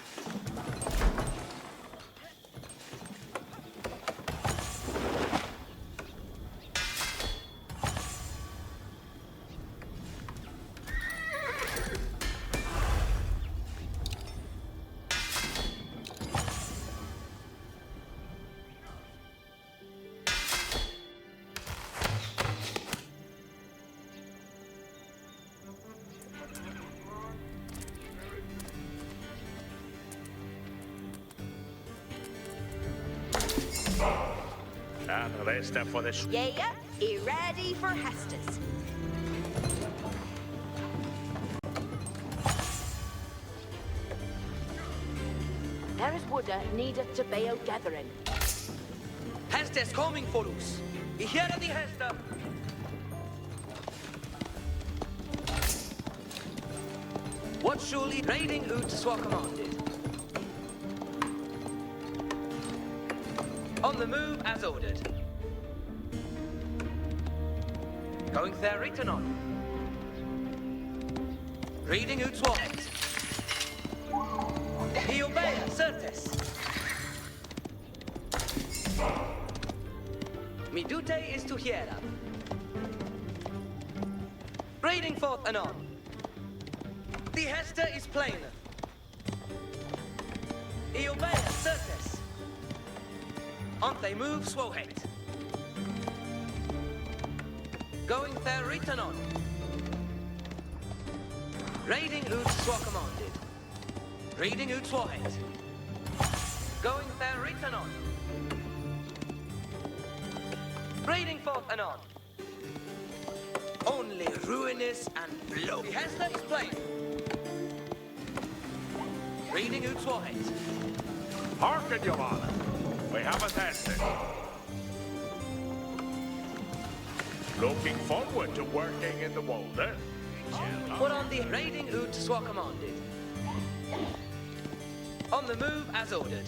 And the rest for the... Yeah, you ready for Hestus? There is wood needed to be out gathering. Hestes coming for us. I hear the Hester. What surely raiding out swar commanded. On the move as ordered. Going there written on. Reading out swat. He obey, certes. Mi duty is to hear. Reading forth anon. The Hester is plain. He obey, certes. On they move, swohet. Going there written on. Raiding out swa commanded. Reading out swohet. Going there written on. Raiding forth anon. Only ruinous and blow. The Hester is plain. Reading out swohet. Hearken, Your Honor. We have a test. Looking forward to working in the Walder. Put on the raiding out swa commanded. On the move as ordered.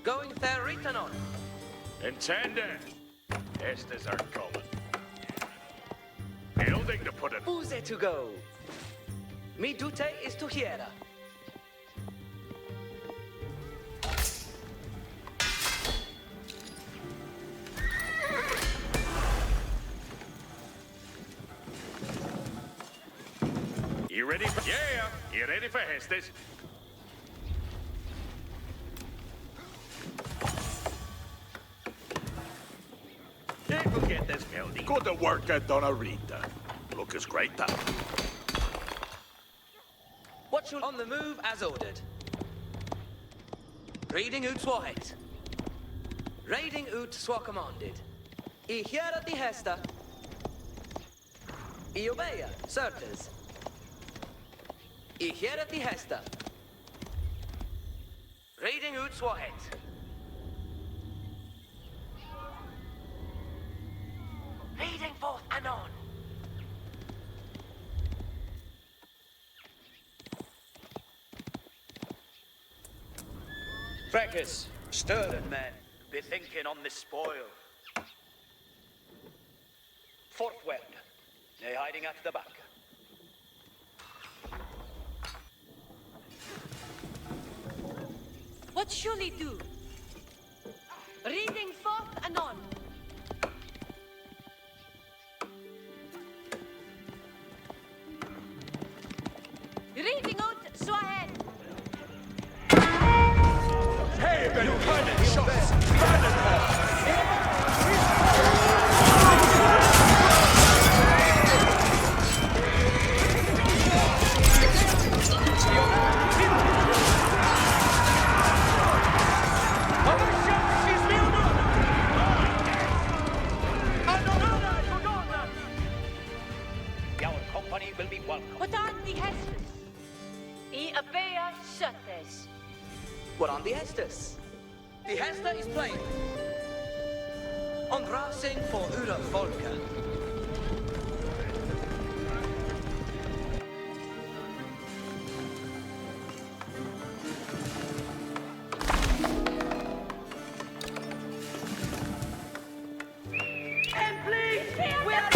Going there written on. Intended. Estes are coming. Building to put it. Who's it to go? Mi duty is to hear. You ready for... Yeah, you ready for Hestes? If we get this building. Good to work at Donarita. Look is great, though. What shall on the move as ordered? Reading out swohet. Raiding out swa commanded. I hear at the Hester. I obey, certes. I hear at the Hester. Raiding out swohet. Reading forth anon. Freckers, stirring men, be thinking on the spoil. Forthward, They're hiding at the back. What shall he do? Reading forth anon. Reading out Swahed. Hey, ben, you can't shots! Our company will be welcome. What are the Hestes? I abea Sutes. What on the Hestes? The Hester is playing. On Drafsing for Ura Volka. And please, we are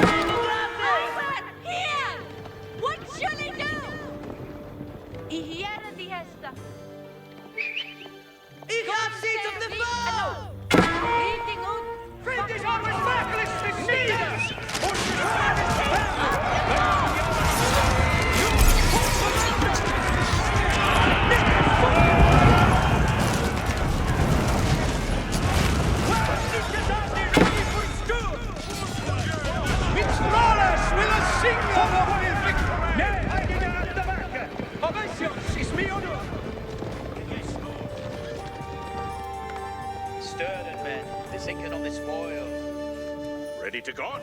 here! What shall I do? I hear the Hester. Ich hab seats of the foe! Reading out. Friend is always merciless to see us! Sturden men, they're sinking on this spoil. Ready to go?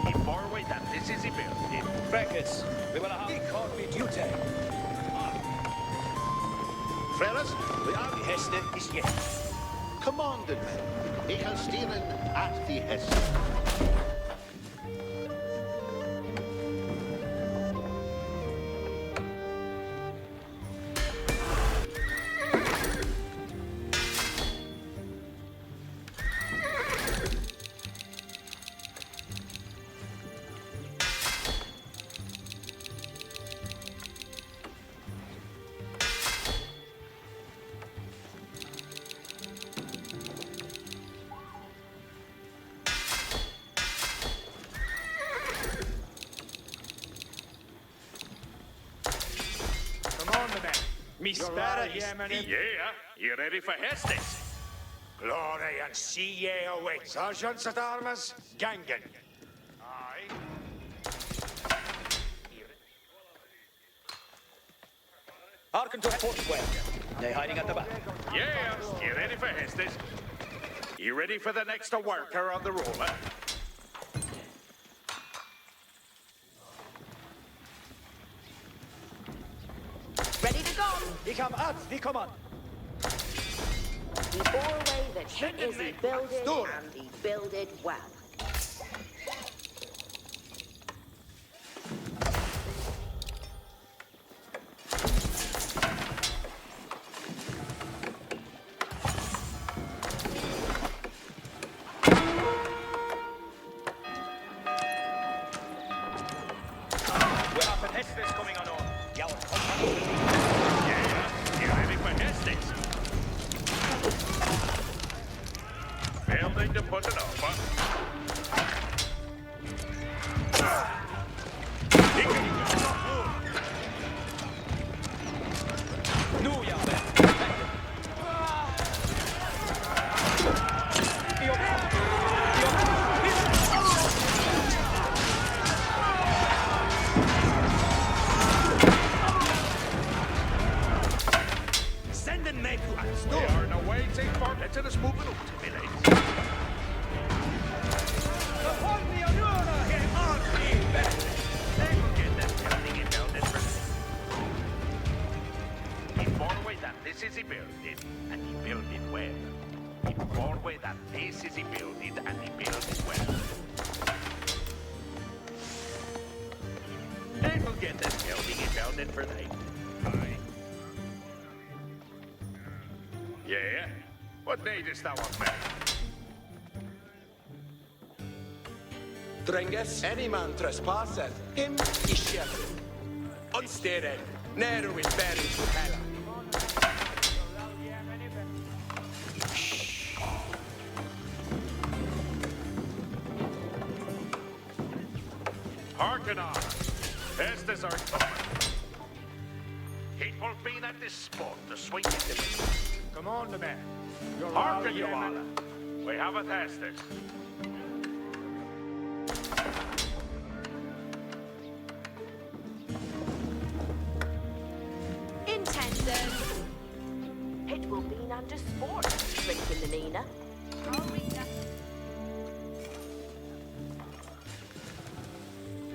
In forward, and this is the building. Frankers, we will have... It can't be duty. Fellas, we are The Hester is yet. commanded men. Ich will steeren at the Hesse. Me spare is Yeah, you ready for Hestes? Glory and see ye await. Sergeants at arms, gangen. Aye. Hearken to Fort Square. They're hiding at the back. Yeah, you ready for Hestes? You ready for the next worker on the roller? Ready to go. He come out, he come on. The doorway that hit is he builded and he builded well. We're up at Hestes coming on. Our company will be... Yeah, you ready for Hestes? Building to put it up, huh? Nu, Janne. Send them make to us. We are no waiting for it. Let us move it up to me, ladies. They will get that building and build it for them. In forward that this is the building, and he built it well. In forward that this is the building, and he built it well. They will get that building and build it for them. Aye. Yeah? What needest thou of me? Drenges, any man trespasseth, him is sheltered. Unsteered, ne'er will bear into hell. Hearken on. Estes are coming. People been at this spot to swing into me. Come on, the man. Hearken, you all. We have it, Estes. Intended. It will be under sport, drinking the Nina.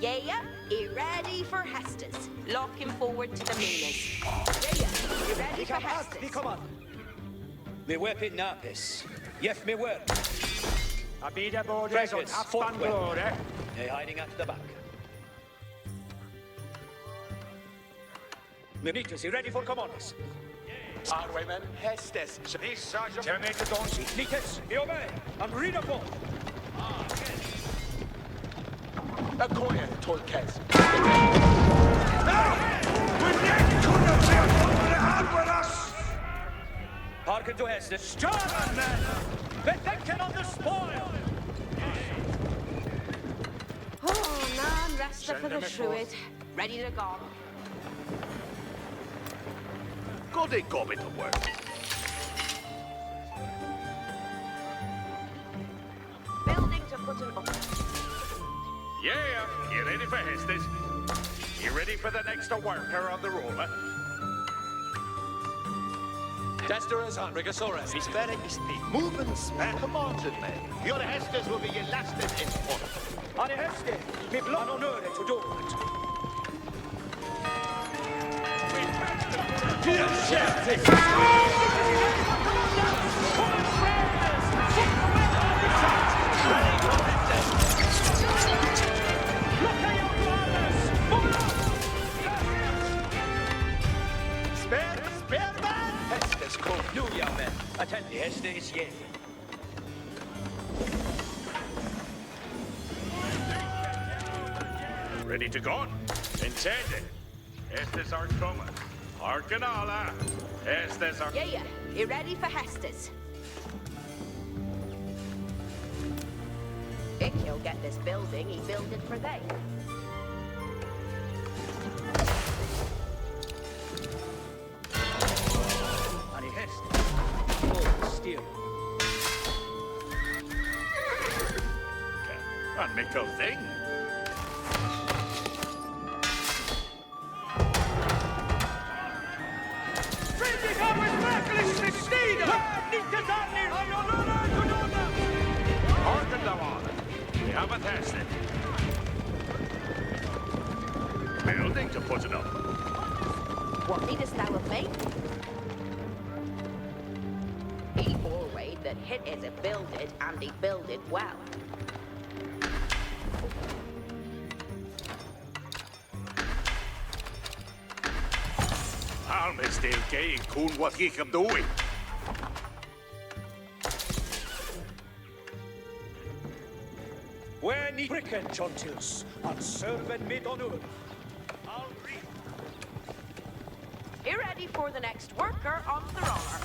Yeah, you ready for Hestes? Looking forward to the Minas. Yeah, you ready for Hestes? Come on. Me weapon napis. Yef me work. I be the borders on half-band glory. They hiding at the back. Me Nitus, you ready for commanders? Highwaymen, Hestes. This sergeant. Tell me to don't see. Nitus, you obey. And read a book. A coin, Tolkes. Hearken to Hestes. Starman, men! Bethenken on the spoil! Oh, man, rest for the Druid. Ready to go. Good they go to work. Building to put an up. Yeah, you ready for Hestes? You ready for the next worker on the roller? Desterus and Rigosaurus. It's very speak. Movements, commanded me. Your Hestes will be your last in order. Anne Heste, mi plan onore to do it. Spare man! Hestes come. Nu, ja, men. Attend, Heste is here. Ready to go? Intended. Estes are coming. Hearken alla. Estes are... Yeah, you ready for Hestes? If he'll get this building, he built it for they. Annie Heste. Full steer. A mickle thing. Hearken thou on. We have a tested. Building to put it up. What needest thou of me? He forward that hit is a builded, and he builded well. I'll still gay cool what he can do it. When he bricken Jontius, and servant mid on earth. I'll read. You ready for the next worker on the roller?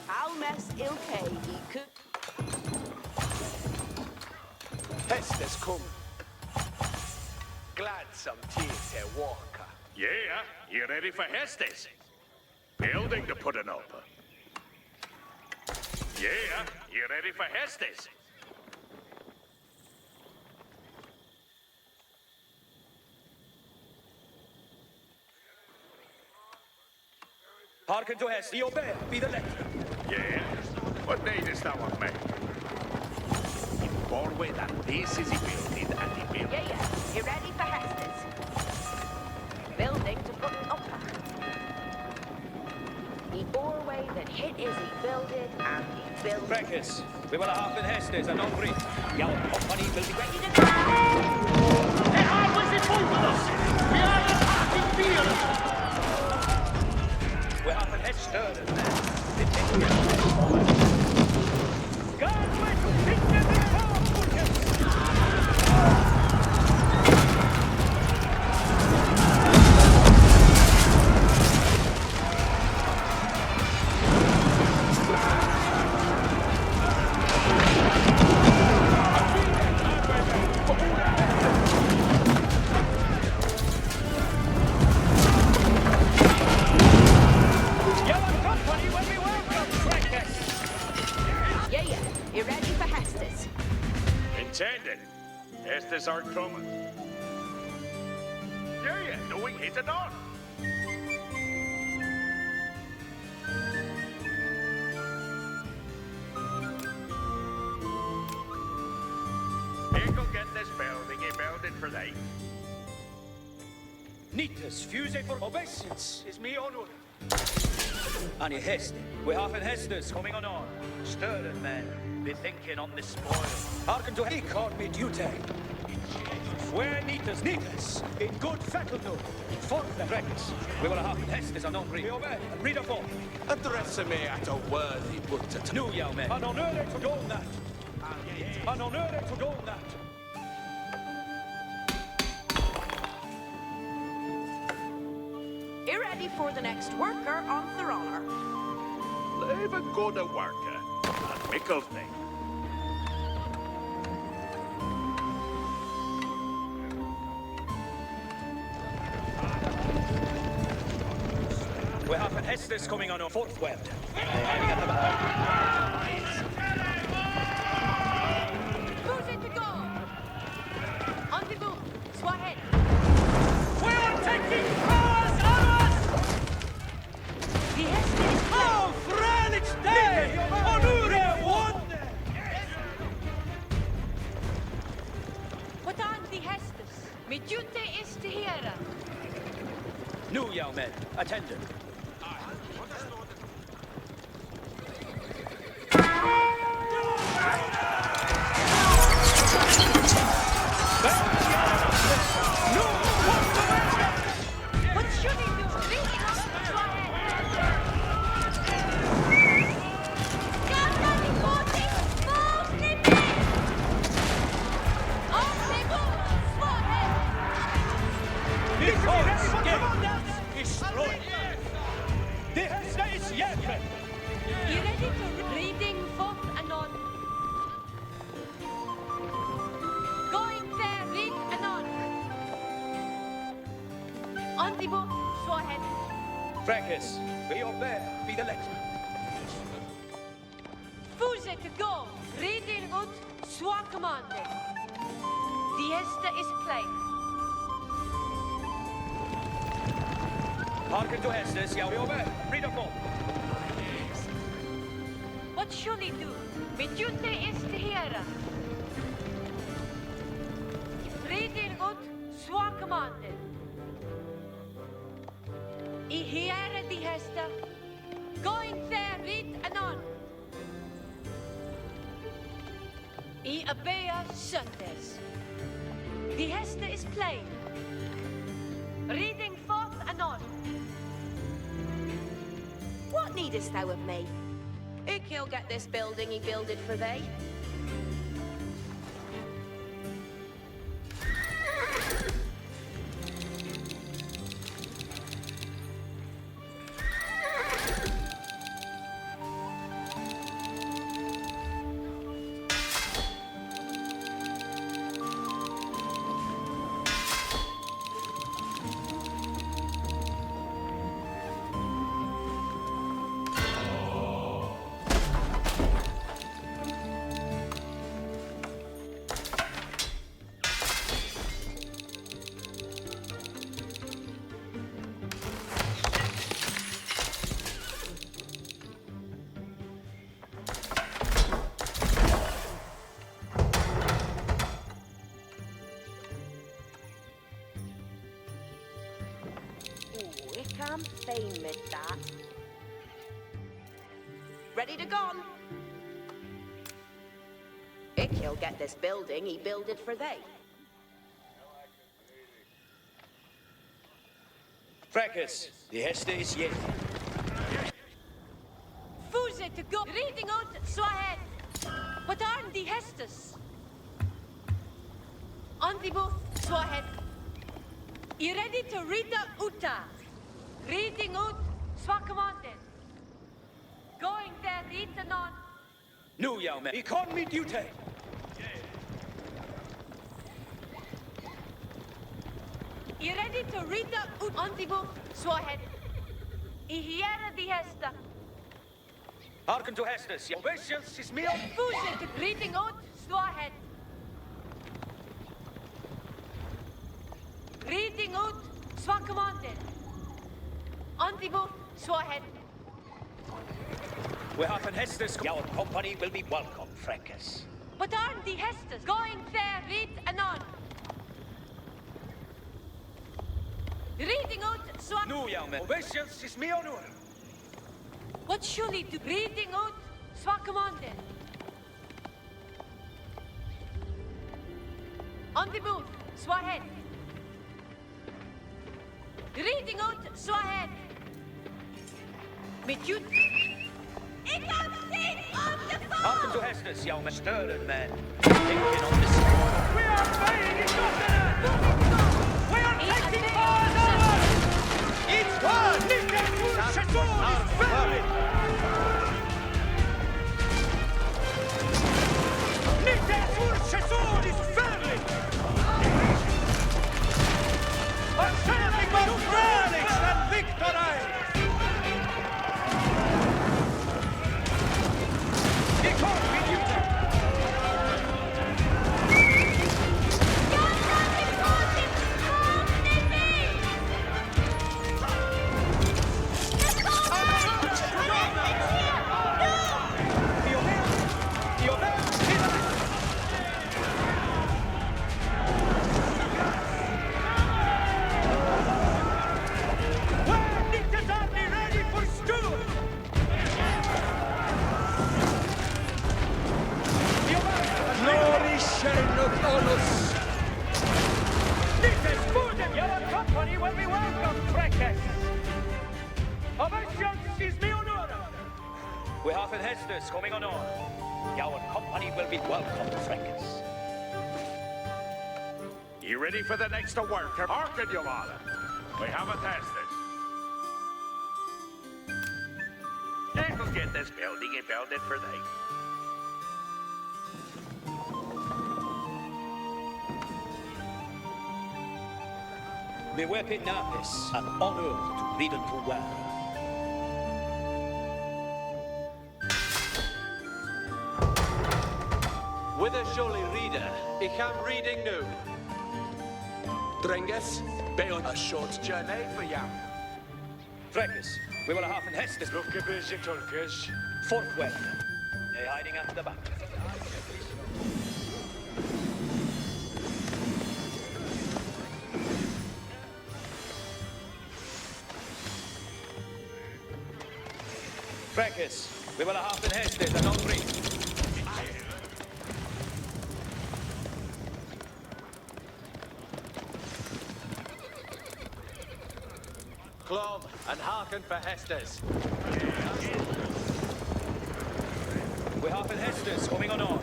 Almes ilke he could. Hestes come. Glad some teeth a walker. Yeah, you ready for Hestes? Building to put it up. Yeah, you ready for Hestes? Hearken to Heste, obey, be the letter. Yeah? What needest thou of me? Inform way that this is he building and he built. Yeah, you ready for Hestes? Building to put up. The doorway that hit is he builded and he built. Breakers, we will have in Hestes and not breathe. Your company will be ready to go. Hey, how is it both of us? We are attacking field! We have an Hestes. Attendant, Estes are coming. Yeah, doing hit and on. Go get this building, he built it for thee. Nitas, fuse for obeisance is me honor. Annie Hest, we have an Hestes coming on. Stirring men, be thinking on the spoil. Hearken to he called me duty. Where Nitas, in good fettle no. For the wrecks, we will have Hestes and hungry. And read a form. Address me at a worthy butcher. No, young man. An honor to go on that. An honor to go on that. You ready for the next worker on the roller? Leave a good worker. A mickle thing. We have an Estes coming on our fourth web. Who's it to go? On the move. Swahead. We are taking powers on us! The Hester is Oh, Frelix Day! Onure one! What are the Hesters? My duty is to hear her. New young men, attendant. What should he do? Read it up. The Hester is yet. You ready to reading forth and on? Going there, read and on. On the book, Swahead. Fracas, be obey, be the letter. Fuse to go, reading ut, Swa commanding. The Hester is plain. Hearken to Hestes, shall we obey? Read a form. What should he do? My duty is to hear her. Reading ut, Swa commanding. I hear the Hester. Going there, read anon. I obey Sundays. The Hester is plain. Reading forth anon. What needest thou of me? He'll get this building he builded for thee. I'm fine with that. Ready to go? He'll get this building he builded for thee. Fracas, the Hester is yet. Fuse to go. Reading out, Swahead. What are the Hesters? On the book, Swahead. You ready to read the Uta? Reading out, Swakamanden. Going there, read the non. No, young man. Economy duty. You ready to read the Ut on the book, Swahead? I hear the Hester. Hearken to Hestes. Your patience is me. Fuse to reading out, Swahead. reading out Swankamanden. On the move, Swahead. We have an Hestus. Our company will be welcome, Frankers. But aren't the Hestas going there, read anon? Reading out Swan. Nu, young man. Obeisance is me honor. What surely do reading out Swankamanden? On the move, Swahead. Reading out Swahead. Met you. Ik heb zin op de phone! Welcome to Hestus, young man. Sterling man. Thinking on this. We are playing in We are taking fires over! It's one! Chateau is very! Chateau is very! I'm sending my Felix and victory! We have an Hestus coming on. Our company will be welcome, Frankers. You ready for the next work? Hearken, your honor. We have a Hestus. That'll get this building and build it for thee. Me weapon napis, an honor to lead it to well. With a surely reader, ik am reading nu. Drenges, be on a short journey for you. Frankers, we will have an Hestus. Look at busy Turkish. Fourth well. They're hiding at the back. Frankers, we will have an Hestus and on read. Clom and hearken for Hestus. We have an Hestus coming on.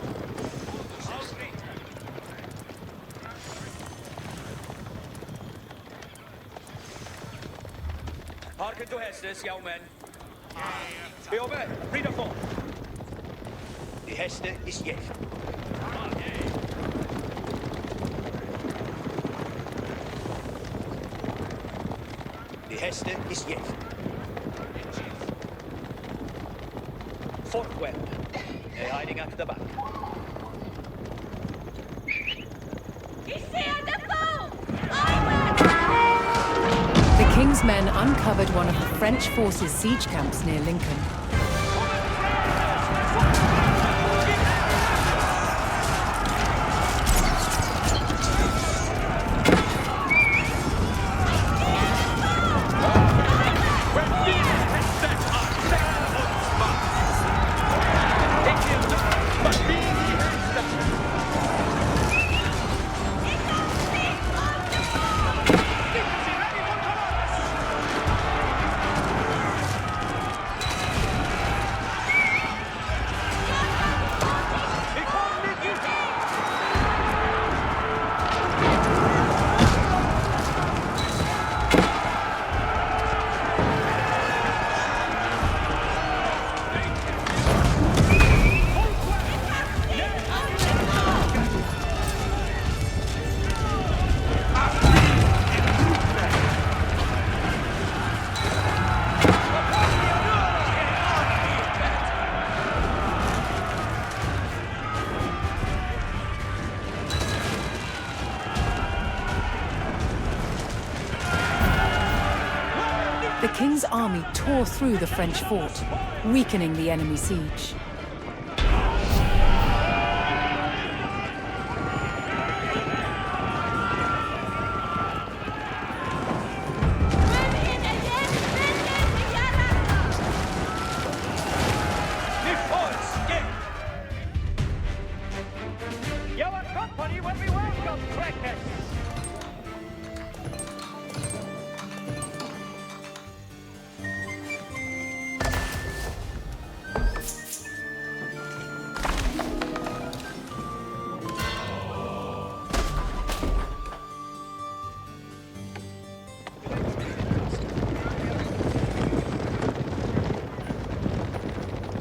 Hearken to Hestus, young men. Be obey. Read a phone. The Hester is yet. The Hester is yet. Fourth well. They're hiding at the back. The King's men uncovered one of the French forces' siege camps near Lincoln. The king's army tore through the French fort, weakening the enemy siege. Your company will be welcome, Trekkers!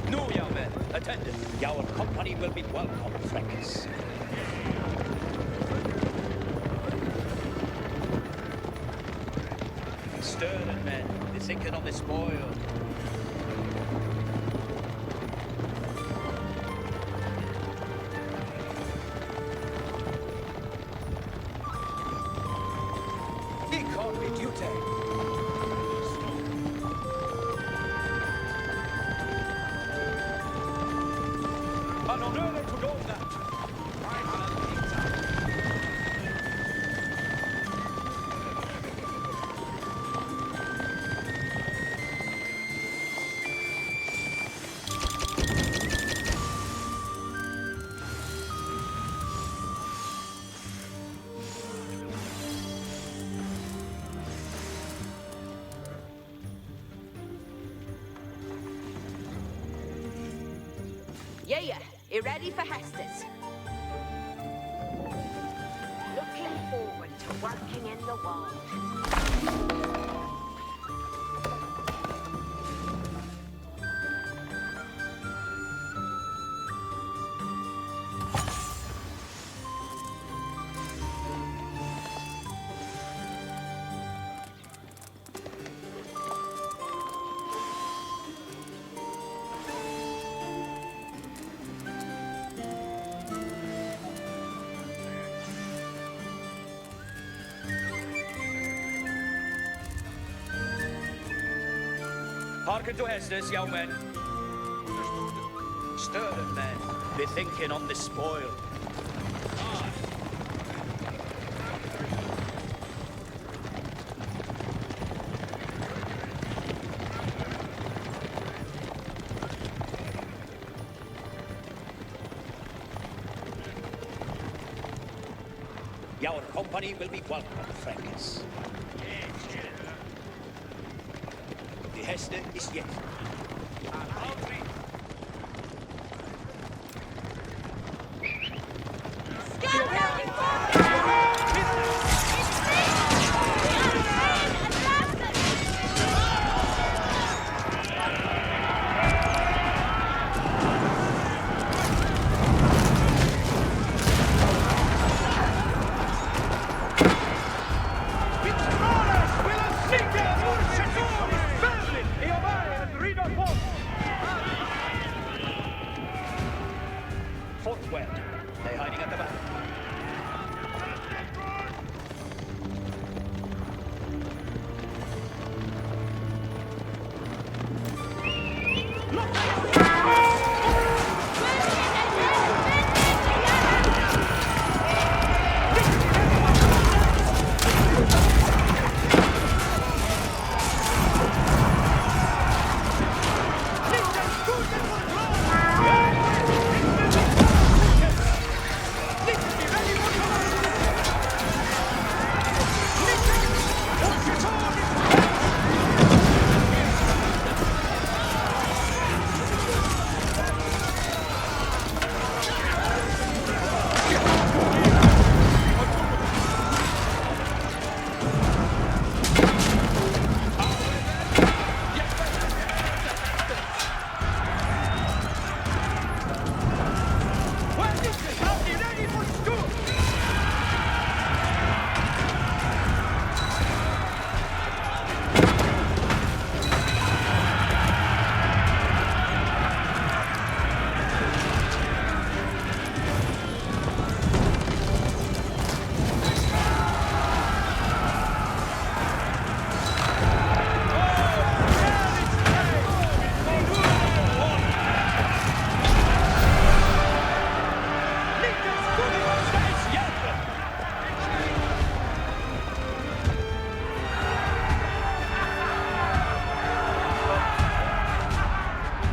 No, young men, attendant. Your company will be welcome, Trekkers. Stirring men, be thinking on the spoil. He called me duty. An honor to know that. Yeah, you ready for Hester's? Looking forward to working in the wild. Hearken to Hester's, young men. Stirring men, be thinking on the spoil. Your company will be welcome, Frankers. The Hester is yet.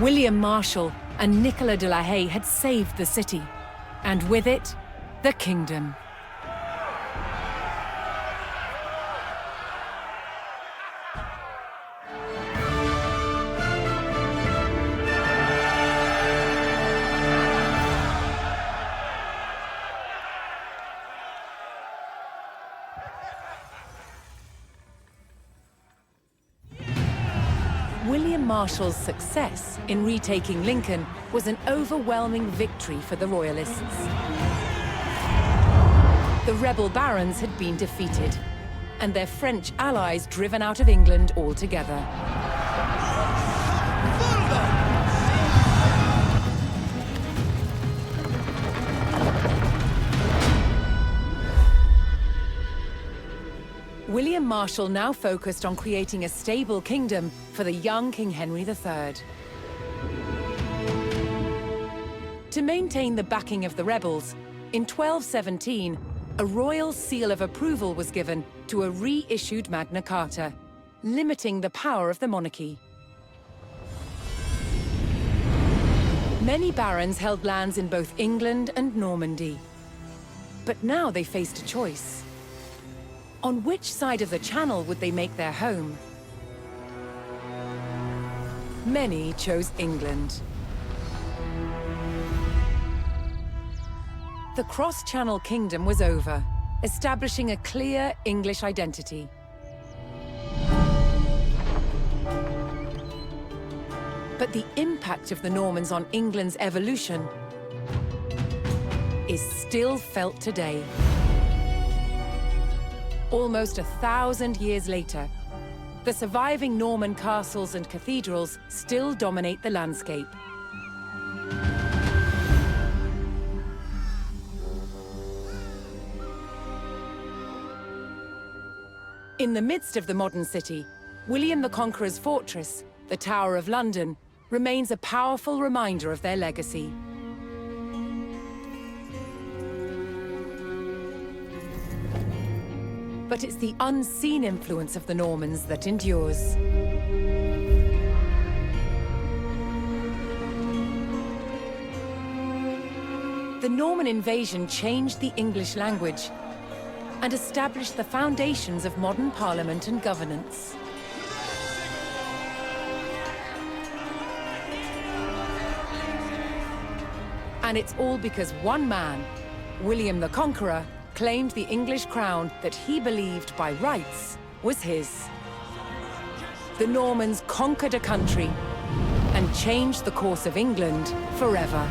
William Marshal and Nicolas de la Haye had saved the city, and with it, the kingdom. William Marshal's success in retaking Lincoln was an overwhelming victory for the Royalists. The rebel barons had been defeated, and their French allies driven out of England altogether. William Marshal now focused on creating a stable kingdom for the young King Henry III. To maintain the backing of the rebels, in 1217, a royal seal of approval was given to a reissued Magna Carta, limiting the power of the monarchy. Many barons held lands in both England and Normandy. But now they faced a choice. On which side of the Channel would they make their home? Many chose England. The cross-Channel kingdom was over, establishing a clear English identity. But the impact of the Normans on England's evolution is still felt today. Almost 1,000 years later, the surviving Norman castles and cathedrals still dominate the landscape. In the midst of the modern city, William the Conqueror's fortress, the Tower of London, remains a powerful reminder of their legacy. But it's the unseen influence of the Normans that endures. The Norman invasion changed the English language and established the foundations of modern parliament and governance. And it's all because one man, William the Conqueror, claimed the English crown that he believed by rights was his. The Normans conquered a country and changed the course of England forever.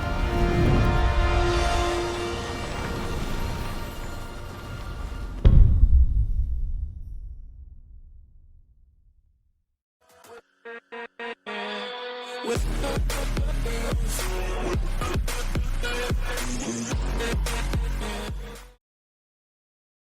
With